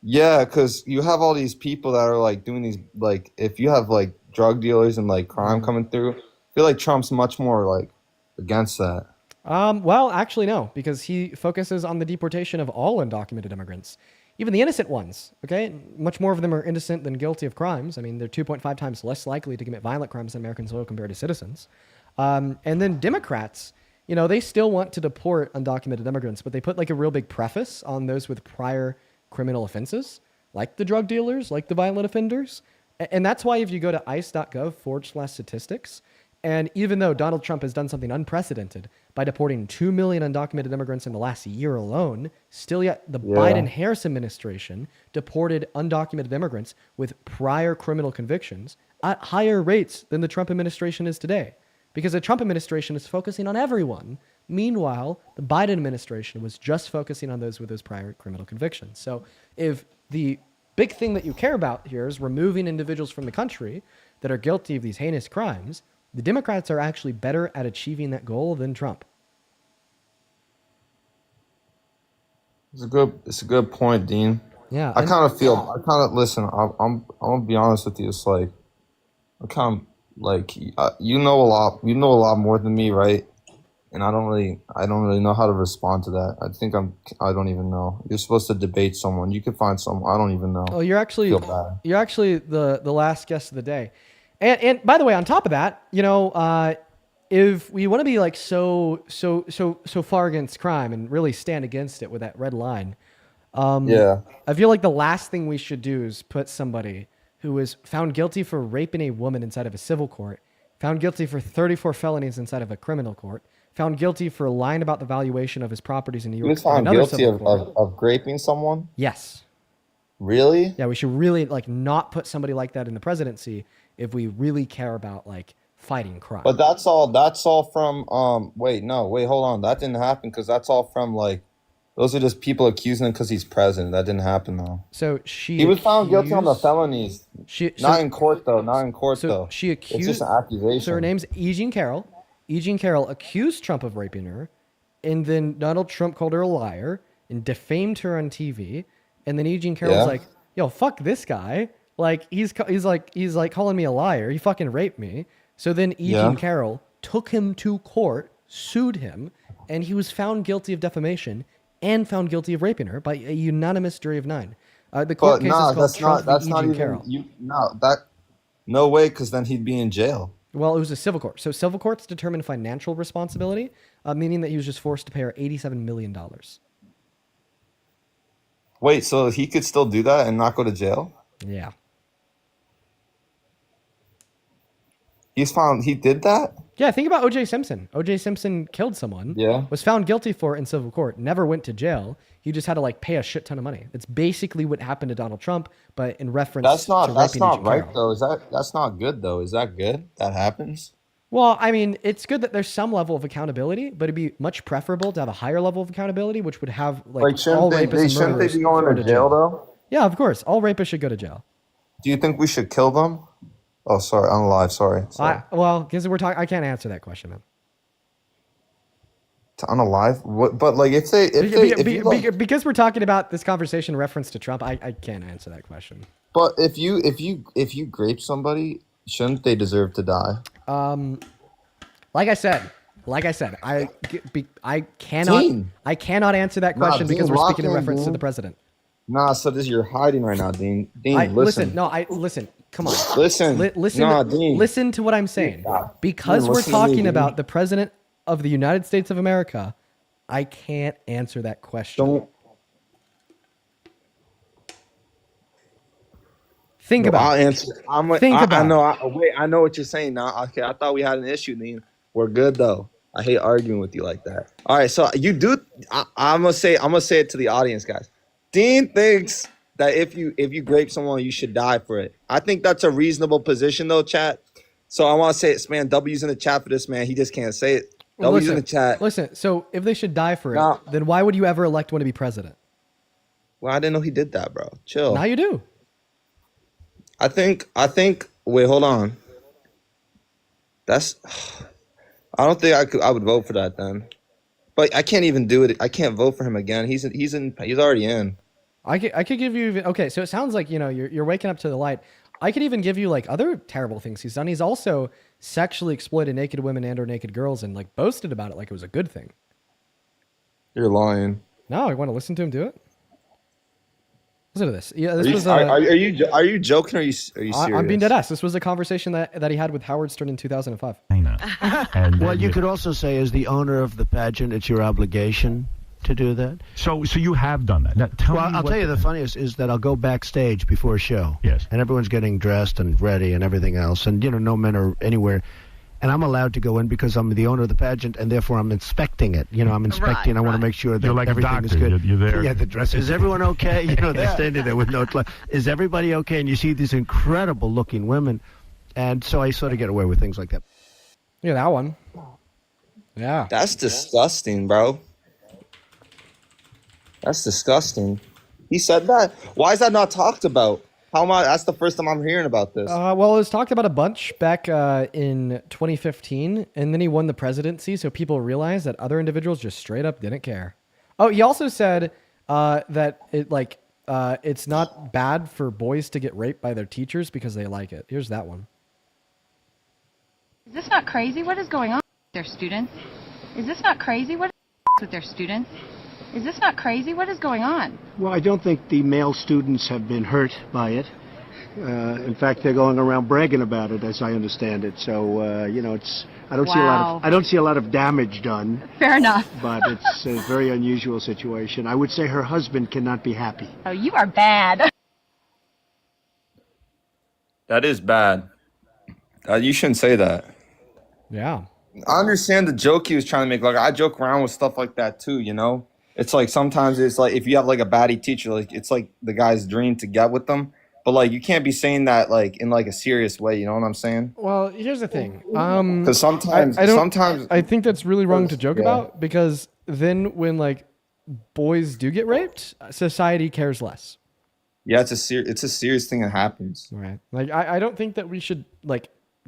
Yeah, because you have all these people that are like doing these, like if you have like drug dealers and like crime coming through, I feel like Trump's much more like against that. Well, actually, no, because he focuses on the deportation of all undocumented immigrants, even the innocent ones. Okay, much more of them are innocent than guilty of crimes. I mean, they're 2.5 times less likely to commit violent crimes in American soil compared to citizens. And then Democrats, you know, they still want to deport undocumented immigrants, but they put like a real big preface on those with prior criminal offenses, like the drug dealers, like the violent offenders. And that's why if you go to ice.gov/statistics, and even though Donald Trump has done something unprecedented by deporting 2 million undocumented immigrants in the last year alone, still yet the Biden-Harris administration deported undocumented immigrants with prior criminal convictions at higher rates than the Trump administration is today. Because the Trump administration is focusing on everyone. Meanwhile, the Biden administration was just focusing on those with those prior criminal convictions. So if the big thing that you care about here is removing individuals from the country that are guilty of these heinous crimes, the Democrats are actually better at achieving that goal than Trump. It's a good point, Dean. Yeah, I kind of listen. I'm gonna be honest with you. It's like I kind of like you know a lot more than me, right? And I don't really know how to respond to that. I don't even know. You're supposed to debate someone. You could find someone. I don't even know. Oh, you're actually the last guest of the day. And by the way, on top of that, you know, if we want to be like so far against crime and really stand against it with that red line, I feel like the last thing we should do is put somebody who was found guilty for raping a woman inside of a civil court, found guilty for 34 felonies inside of a criminal court, found guilty for lying about the valuation of his properties in New York. He was found guilty of raping someone? Yes. Really? Yeah, we should really like not put somebody like that in the presidency if we really care about like fighting crime. But that's all from hold on. That didn't happen because that's all from like those are just people accusing him because he's president. That didn't happen though. So he was found guilty on the felonies. Not in court though. She accused. It's just an accusation. So her name's E. Jean Carroll. E. Jean Carroll accused Trump of raping her, and then Donald Trump called her a liar and defamed her on TV. And then E. Jean Carroll's like, "Yo, fuck this guy! Like he's like calling me a liar. He fucking raped me." So then E. Jean Carroll took him to court, sued him, and he was found guilty of defamation and found guilty of raping her by a unanimous jury of 9. The court But case is nah, called Trump v. that's E. not Jean even Carroll. No way, because then he'd be in jail. Well, it was a civil court. So civil courts determine financial responsibility, meaning that he was just forced to pay her $87 million. Wait, so he could still do that and not go to jail? Yeah. He did that? Yeah, think about O.J. Simpson. O.J. Simpson killed someone. Yeah. Was found guilty for it in civil court. Never went to jail. He just had to pay a shit ton of money. It's basically what happened to Donald Trump, but in reference That's to not raping Agent right Carroll. though. That's not good though. Is that good? That happens? Well, I mean, it's good that there's some level of accountability, but it'd be much preferable to have a higher level of accountability, which would have all rapists and shouldn't they murderers be going thrown to jail though? Yeah, of course. All rapists should go to jail. Do you think we should kill them? Oh, sorry, I'm alive. Sorry. Well, because we're talking, I can't answer that question, man. To unalive? What? But Because we're talking about this conversation in reference to Trump, I can't answer that question. But if you grape somebody, shouldn't they deserve to die? Like I said, I cannot answer that question because we're speaking in reference to the president. Nah, so you're hiding right now, Dean. Dean, listen. Listen. Come on. Listen. Listen. Nah, Dean. Listen to what I'm saying. Because Dean, we're listen to me, talking Dean. about the president of the United States of America, I can't answer that question. Think about I'll it. answer. I know what you're saying now. Okay, I thought we had an issue, Dean. We're good though. I hate arguing with you like that. All right, so you do. I'm gonna say it to the audience, guys. Dean thinks that if you grape someone, you should die for it. I think that's a reasonable position, though, chat. So I want to say it, man. W's in the chat for this, man. He just can't say it. W's in the chat. Listen, so if they should die for it, then why would you ever elect one to be president? Well, I didn't know he did that, bro. Chill. Now you do. I think. Wait, hold on. I don't think I would vote for that then. But I can't even do it. I can't vote for him again. He's already in. I could give you okay. So it sounds like you're waking up to the light. I could even give you other terrible things he's done. He's also sexually exploited naked women and/or naked girls and boasted about it like it was a good thing. You're lying. No, I want to listen to him do it. Listen to this. Yeah, are you joking or are you serious? I'm being dead ass. This was a conversation that he had with Howard Stern in 2005. Well, you could also say, as the owner of the pageant, it's your obligation to do that. So you have done that. Now, I'll tell you the funniest is that I'll go backstage before a show. Yes. And everyone's getting dressed and ready and everything else, and no men are anywhere. And I'm allowed to go in because I'm the owner of the pageant, and therefore I'm inspecting it. I'm inspecting. I want to make sure that You're like a everything is doctor. good. You're there. Yeah, the dress. Is everyone okay? They're standing there with no clothes. Is everybody okay? And you see these incredible-looking women, and so I sort of get away with things like that. Yeah, that one. Yeah. That's disgusting, bro. That's disgusting. He said that. Why is that not talked about? That's the first time I'm hearing about this. Well, it was talked about a bunch back in 2015, and then he won the presidency, so people realized that other individuals just straight up didn't care. Oh, he also said that it's not bad for boys to get raped by their teachers because they like it. Here's that one. Is this not crazy? What is going on with their students? Is this not crazy? What is with their students? Is this not crazy? What is going on? Well, I don't think the male students have been hurt by it. In fact, they're going around bragging about it, as I understand it. So, it's I don't see a lot of damage done. Fair enough. But it's a very unusual situation. I would say her husband cannot be happy. Oh, you are bad. That is bad. You shouldn't say that. Yeah. I understand the joke he was trying to make. I joke around with stuff like that too, It's sometimes it's if you have a baddie teacher, it's the guy's dream to get with them. But you can't be saying that in a serious way, you know what I'm saying? Well, here's the thing. Because sometimes I think that's really wrong to joke about, because then when boys do get raped, society cares less. Yeah, it's a serious thing that happens. Right. I don't think that we should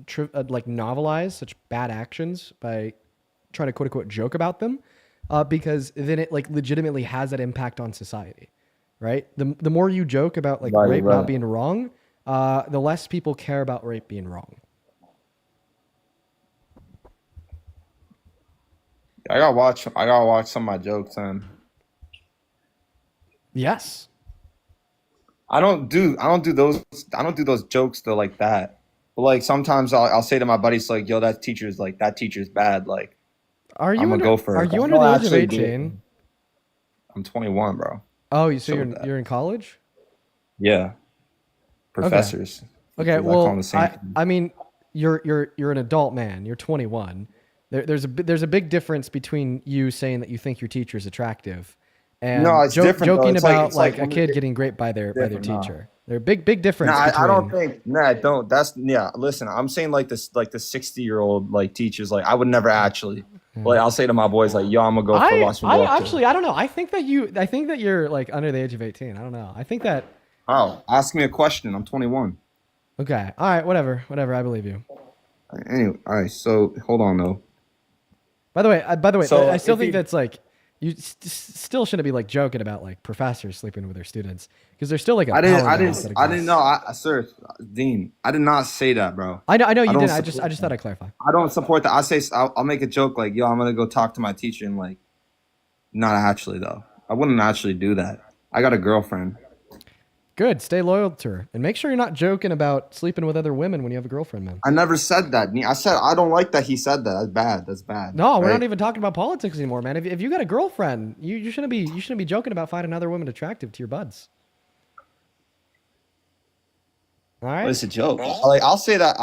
novelize such bad actions by trying to quote unquote joke about them, because then it legitimately has that impact on society, right? The more you joke about rape not being wrong, the less people care about rape being wrong. I gotta watch some of my jokes, then. Yes. I don't do those jokes though like that. But like sometimes I'll say to my buddies like, yo, that teacher's bad. Like Are I'm you gonna under go for Are it. you I under don't the age of actually do it. 18? I'm 21, bro. Oh, so So with that. you're in college? Yeah. Professors. Okay, I call well, them the same thing. I mean, you're an adult man. You're 21. There's a big difference between you saying that you think your teacher's attractive, and No, it's different, though. joking It's like- about it's like a when kid you're- getting raped by their different, no. teacher. There's a big No, difference. I don't between- think. No, I don't. That's yeah. Listen, I'm saying like this, like the 60-year-old like teachers. Like I would never actually. Like I'll say to my boys like, yo, I'm gonna go for Los I Angeles. actually, I don't know. I think that you're like under the age of 18. I don't know. I think that. Oh, ask me a question. I'm 21. Okay. All right. Whatever. I believe you. Anyway, all right. So hold on though. By the way, So, I still if think you- that's like you still shouldn't be like joking about like professors sleeping with their students because there's still like a I didn't power dynamic that I didn't exists. know. Sir, Dean, I did not say that, bro. I know you don't didn't. I just support thought I'd clarify. I don't support that. I'll make a joke like, yo, I'm gonna go talk to my teacher and like, not actually though. I wouldn't actually do that. I got a girlfriend. Good. Stay loyal to her and make sure you're not joking about sleeping with other women when you have a girlfriend, man. I never said that. I said I don't like that he said that. That's bad. That's bad. No, we're right? not even talking about politics anymore, man. If you got a girlfriend, you shouldn't be joking about finding other women attractive to your buds. All right. It's a joke. Like I'll say that.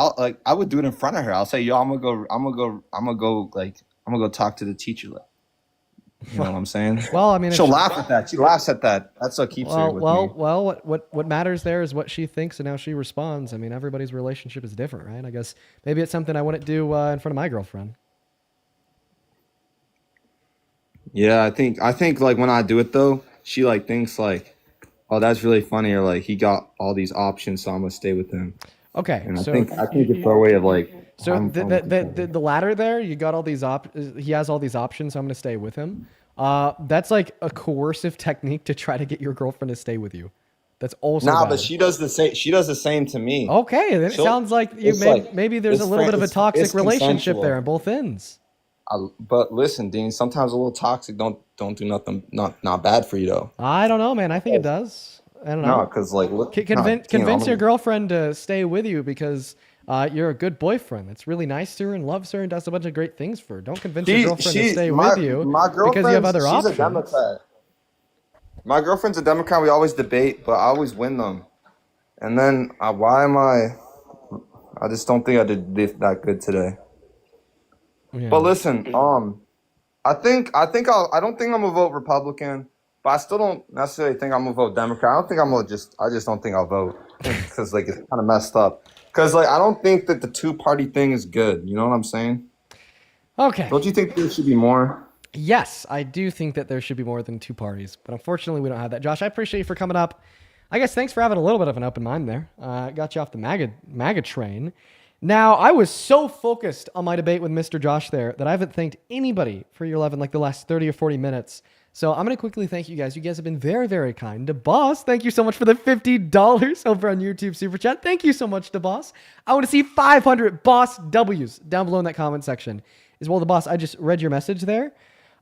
I would do it in front of her. I'll say, yo, I'm gonna go talk to the teacher. Like, you know what I'm saying? Well, I mean, she'll laugh at that. She laughs at that. That's what keeps her with me. What matters there is what she thinks and how she responds. I mean, everybody's relationship is different, right? I guess maybe it's something I wouldn't do in front of my girlfriend. Yeah, I think like when I do it though, she like thinks like, oh, that's really funny, or like he got all these options, so I'm gonna stay with him. Okay, And so I think it's our way of like. So I'm- the latter there, you got all these he has all these options, so I'm gonna stay with him. That's like a coercive technique to try to get your girlfriend to stay with you. That's also Nah, bad. but she does the same. She does the same to me. Okay, then it She'll- sounds like it's like- maybe there's it's a little bit of a it's toxic relationship consensual. there on both ends. But listen, Dean. Sometimes a little toxic don't do nothing. Not bad for you though. I don't know, man. I think it does. I don't know. No, because like look, Convince your girlfriend to stay with you because you're a good boyfriend. That's really nice to her and loves her and does a bunch of great things for her. Don't convince your girlfriend to stay with you because you have other she's options. a Democrat. My girlfriend's a Democrat. We always debate, but I always win them. And then why am I? I just don't think I did that good today. Yeah. But listen, I don't think I'm gonna vote Republican, but I still don't necessarily think I'm gonna vote Democrat. I just don't think I'll vote because like it's kind of messed up. Because like I don't think that the two-party thing is good. You know what I'm saying? Okay. Don't you think there should be more? Yes, I do think that there should be more than two parties, but unfortunately we don't have that. Josh, I appreciate you for coming up. I guess thanks for having a little bit of an open mind there. Got you off the MAGA train. Now, I was so focused on my debate with Mr. Josh there that I haven't thanked anybody for your love in like the last 30 or 40 minutes. So I'm going to quickly thank you guys. You guys have been very, very kind. To Boss, thank you so much for the $50 over on YouTube Super Chat. Thank you so much to Boss. I want to see 500 Boss W's down below in that comment section. As well, the Boss, I just read your message there.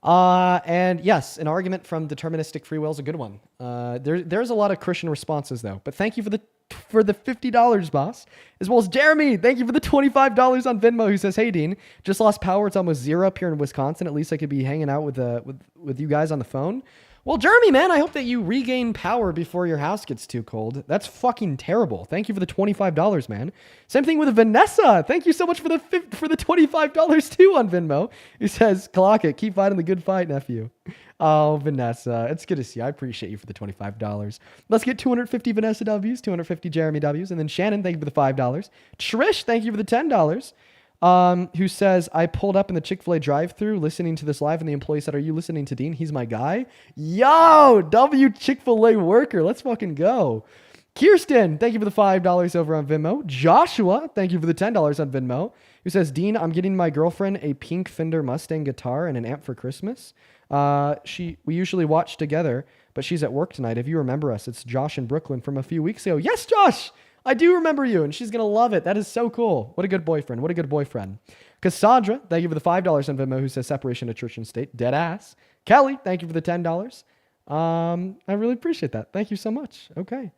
And yes, an argument from deterministic free will is a good one. There's a lot of Christian responses though, but thank you for the $50, Boss. As well as Jeremy, thank you for the $25 on Venmo, who says, hey Dean, just lost power. It's almost zero up here in Wisconsin. At least I could be hanging out with you guys on the phone. Well, Jeremy, man, I hope that you regain power before your house gets too cold. That's fucking terrible. Thank you for the $25, man. Same thing with Vanessa. Thank you so much for the $25 too on Venmo. He says, clock it. Keep fighting the good fight, nephew. Oh, Vanessa, it's good to see you. I appreciate you for the $25. Let's get 250 Vanessa W's, 250 Jeremy W's, and then Shannon, thank you for the $5. Trish, thank you for the $10. Who says, I pulled up in the Chick-fil-A drive-thru listening to this live, and the employee said, are you listening to Dean? He's my guy. Yo, W Chick-fil-A worker. Let's fucking go. Kirsten, thank you for the $5 over on Venmo. Joshua, thank you for the $10 on Venmo. Who says, Dean, I'm getting my girlfriend a pink Fender Mustang guitar and an amp for Christmas. We usually watch together, but she's at work tonight. If you remember us, it's Josh in Brooklyn from a few weeks ago. Yes, Josh! I do remember you, and she's going to love it. That is so cool. What a good boyfriend. What a good boyfriend. Cassandra, thank you for the $5 on Venmo, who says separation of church and state. Dead ass. Kelly, thank you for the $10. I really appreciate that. Thank you so much. Okay.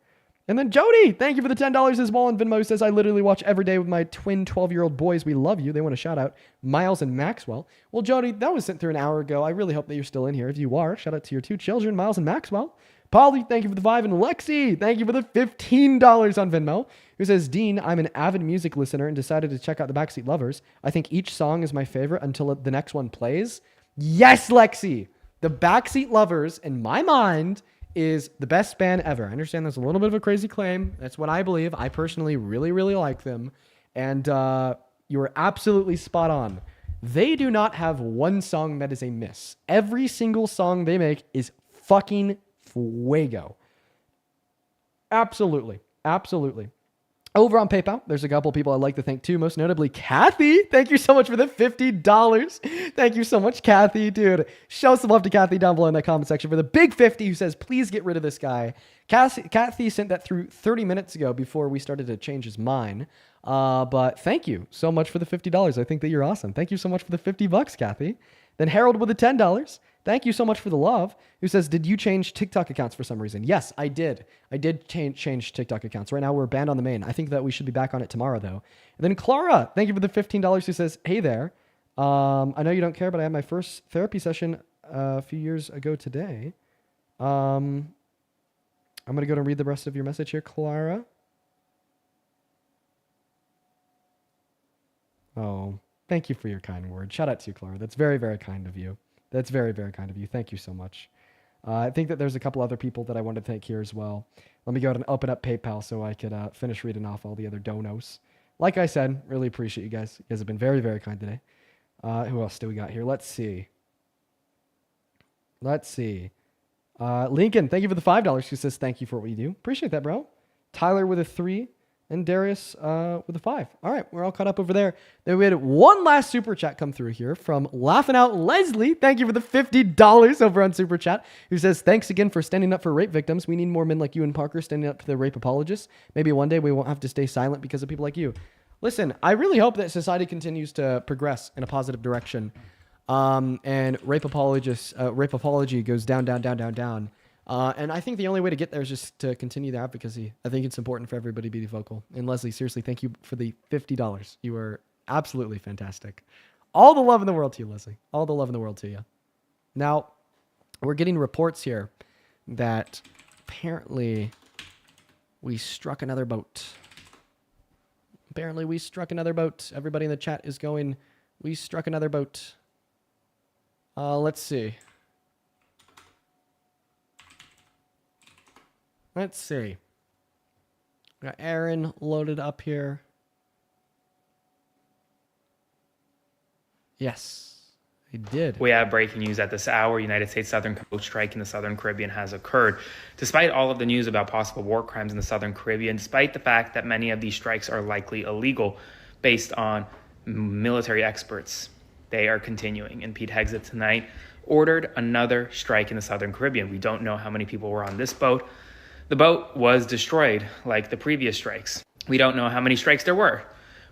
And then Jody, thank you for the $10 as well. And Venmo says, I literally watch every day with my twin 12-year-old boys. We love you. They want a shout out. Miles and Maxwell. Well, Jody, that was sent through an hour ago. I really hope that you're still in here. If you are, shout out to your two children, Miles and Maxwell. Polly, thank you for the 5. And Lexi, thank you for the $15 on Venmo. Who says, Dean, I'm an avid music listener and decided to check out the Backseat Lovers. I think each song is my favorite until the next one plays. Yes, Lexi. The Backseat Lovers, in my mind, is the best band ever. I understand that's a little bit of a crazy claim. That's what I believe. I personally really, really like them. And you are absolutely spot on. They do not have one song that is a miss. Every single song they make is fucking fuego. Absolutely. Absolutely. Over on PayPal, there's a couple people I'd like to thank too, most notably Kathy. Thank you so much for the $50. Thank you so much, Kathy. Dude, show some love to Kathy down below in the comment section for the big 50 who says, please get rid of this guy. Kathy sent that through 30 minutes ago before we started to change his mind. But thank you so much for the $50. I think that you're awesome. Thank you so much for the $50, Kathy. Then Harold with the $10. Thank you so much for the love. Who says, did you change TikTok accounts for some reason? Yes, I did. I did change TikTok accounts. Right now we're banned on the main. I think that we should be back on it tomorrow though. And then Clara, thank you for the $15. Who says, hey there. I know you don't care, but I had my first therapy session a few years ago today. I'm going to go and read the rest of your message here, Clara. Oh, thank you for your kind words. Shout out to you, Clara. That's very, very kind of you. That's very, very kind of you. Thank you so much. I think that there's a couple other people that I want to thank here as well. Let me go ahead and open up PayPal so I could finish reading off all the other donos. Like I said, really appreciate you guys. You guys have been very, very kind today. Who else do we got here? Let's see. Lincoln, thank you for the $5. Who says thank you for what you do. Appreciate that, bro. Tyler with a 3. And Darius with a 5. All right, we're all caught up over there. Then we had one last super chat come through here from Laughing Out Leslie. Thank you for the $50 over on super chat. Who says, thanks again for standing up for rape victims. We need more men like you and Parker standing up for the rape apologists. Maybe one day we won't have to stay silent because of people like you. Listen, I really hope that society continues to progress in a positive direction. And rape apology goes down, down, down, down, down. And I think the only way to get there is just to continue the advocacy. I think it's important for everybody to be vocal. And Leslie, seriously, thank you for the $50. You are absolutely fantastic. All the love in the world to you, Leslie. All the love in the world to you. Now, we're getting reports here that apparently we struck another boat. Everybody in the chat is going, we struck another boat. Let's see. Got Aaron loaded up here. Yes, he did. We have breaking news at this hour. United States Southern boat strike in the Southern Caribbean has occurred. Despite all of the news about possible war crimes in the Southern Caribbean, despite the fact that many of these strikes are likely illegal based on military experts, they are continuing. And Pete Hegseth tonight ordered another strike in the Southern Caribbean. We don't know how many people were on this boat. The boat was destroyed like the previous strikes. We don't know how many strikes there were.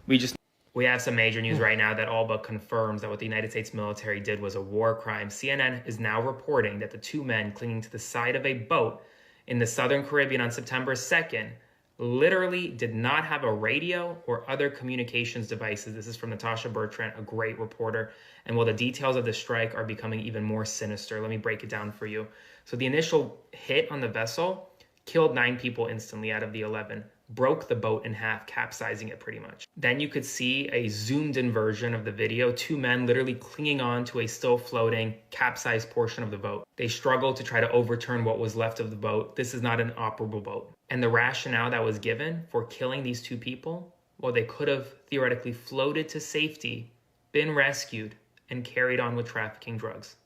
We have some major news right now that all but confirms that what the United States military did was a war crime. CNN is now reporting that the two men clinging to the side of a boat in the Southern Caribbean on September 2nd literally did not have a radio or other communications devices. This is from Natasha Bertrand, a great reporter. And while the details of the strike are becoming even more sinister, let me break it down for you. So the initial hit on the vessel killed 9 people instantly out of the 11, broke the boat in half, capsizing it pretty much. Then you could see a zoomed in version of the video, 2 men literally clinging on to a still floating, capsized portion of the boat. They struggled to try to overturn what was left of the boat. This is not an operable boat. And the rationale that was given for killing these 2 people, well, they could have theoretically floated to safety, been rescued, and carried on with trafficking drugs.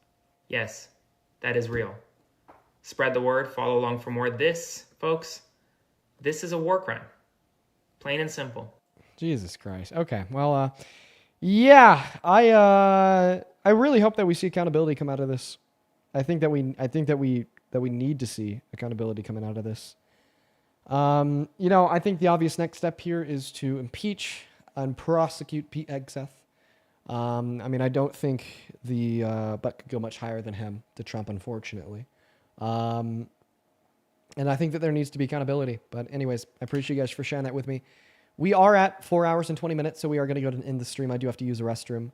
Yes, that is real. Spread the word, follow along for more. This, folks, this is a war crime. Plain and simple. Jesus Christ. Okay. Well, yeah, I really hope that we see accountability come out of this. I think that we need to see accountability coming out of this. I think the obvious next step here is to impeach and prosecute Pete Hegseth. I don't think the butt could go much higher than him to Trump, unfortunately. And I think that there needs to be accountability. But anyways, I appreciate you guys for sharing that with me. We are at 4 hours and 20 minutes, so we are going to go to end the stream. I do have to use a restroom.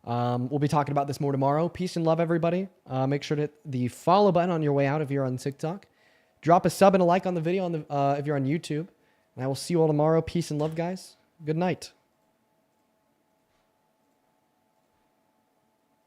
We'll be talking about this more tomorrow. Peace and love, everybody. Make sure to hit the follow button on your way out if you're on TikTok. Drop a sub and a like on the video if you're on YouTube. And I will see you all tomorrow. Peace and love, guys. Good night.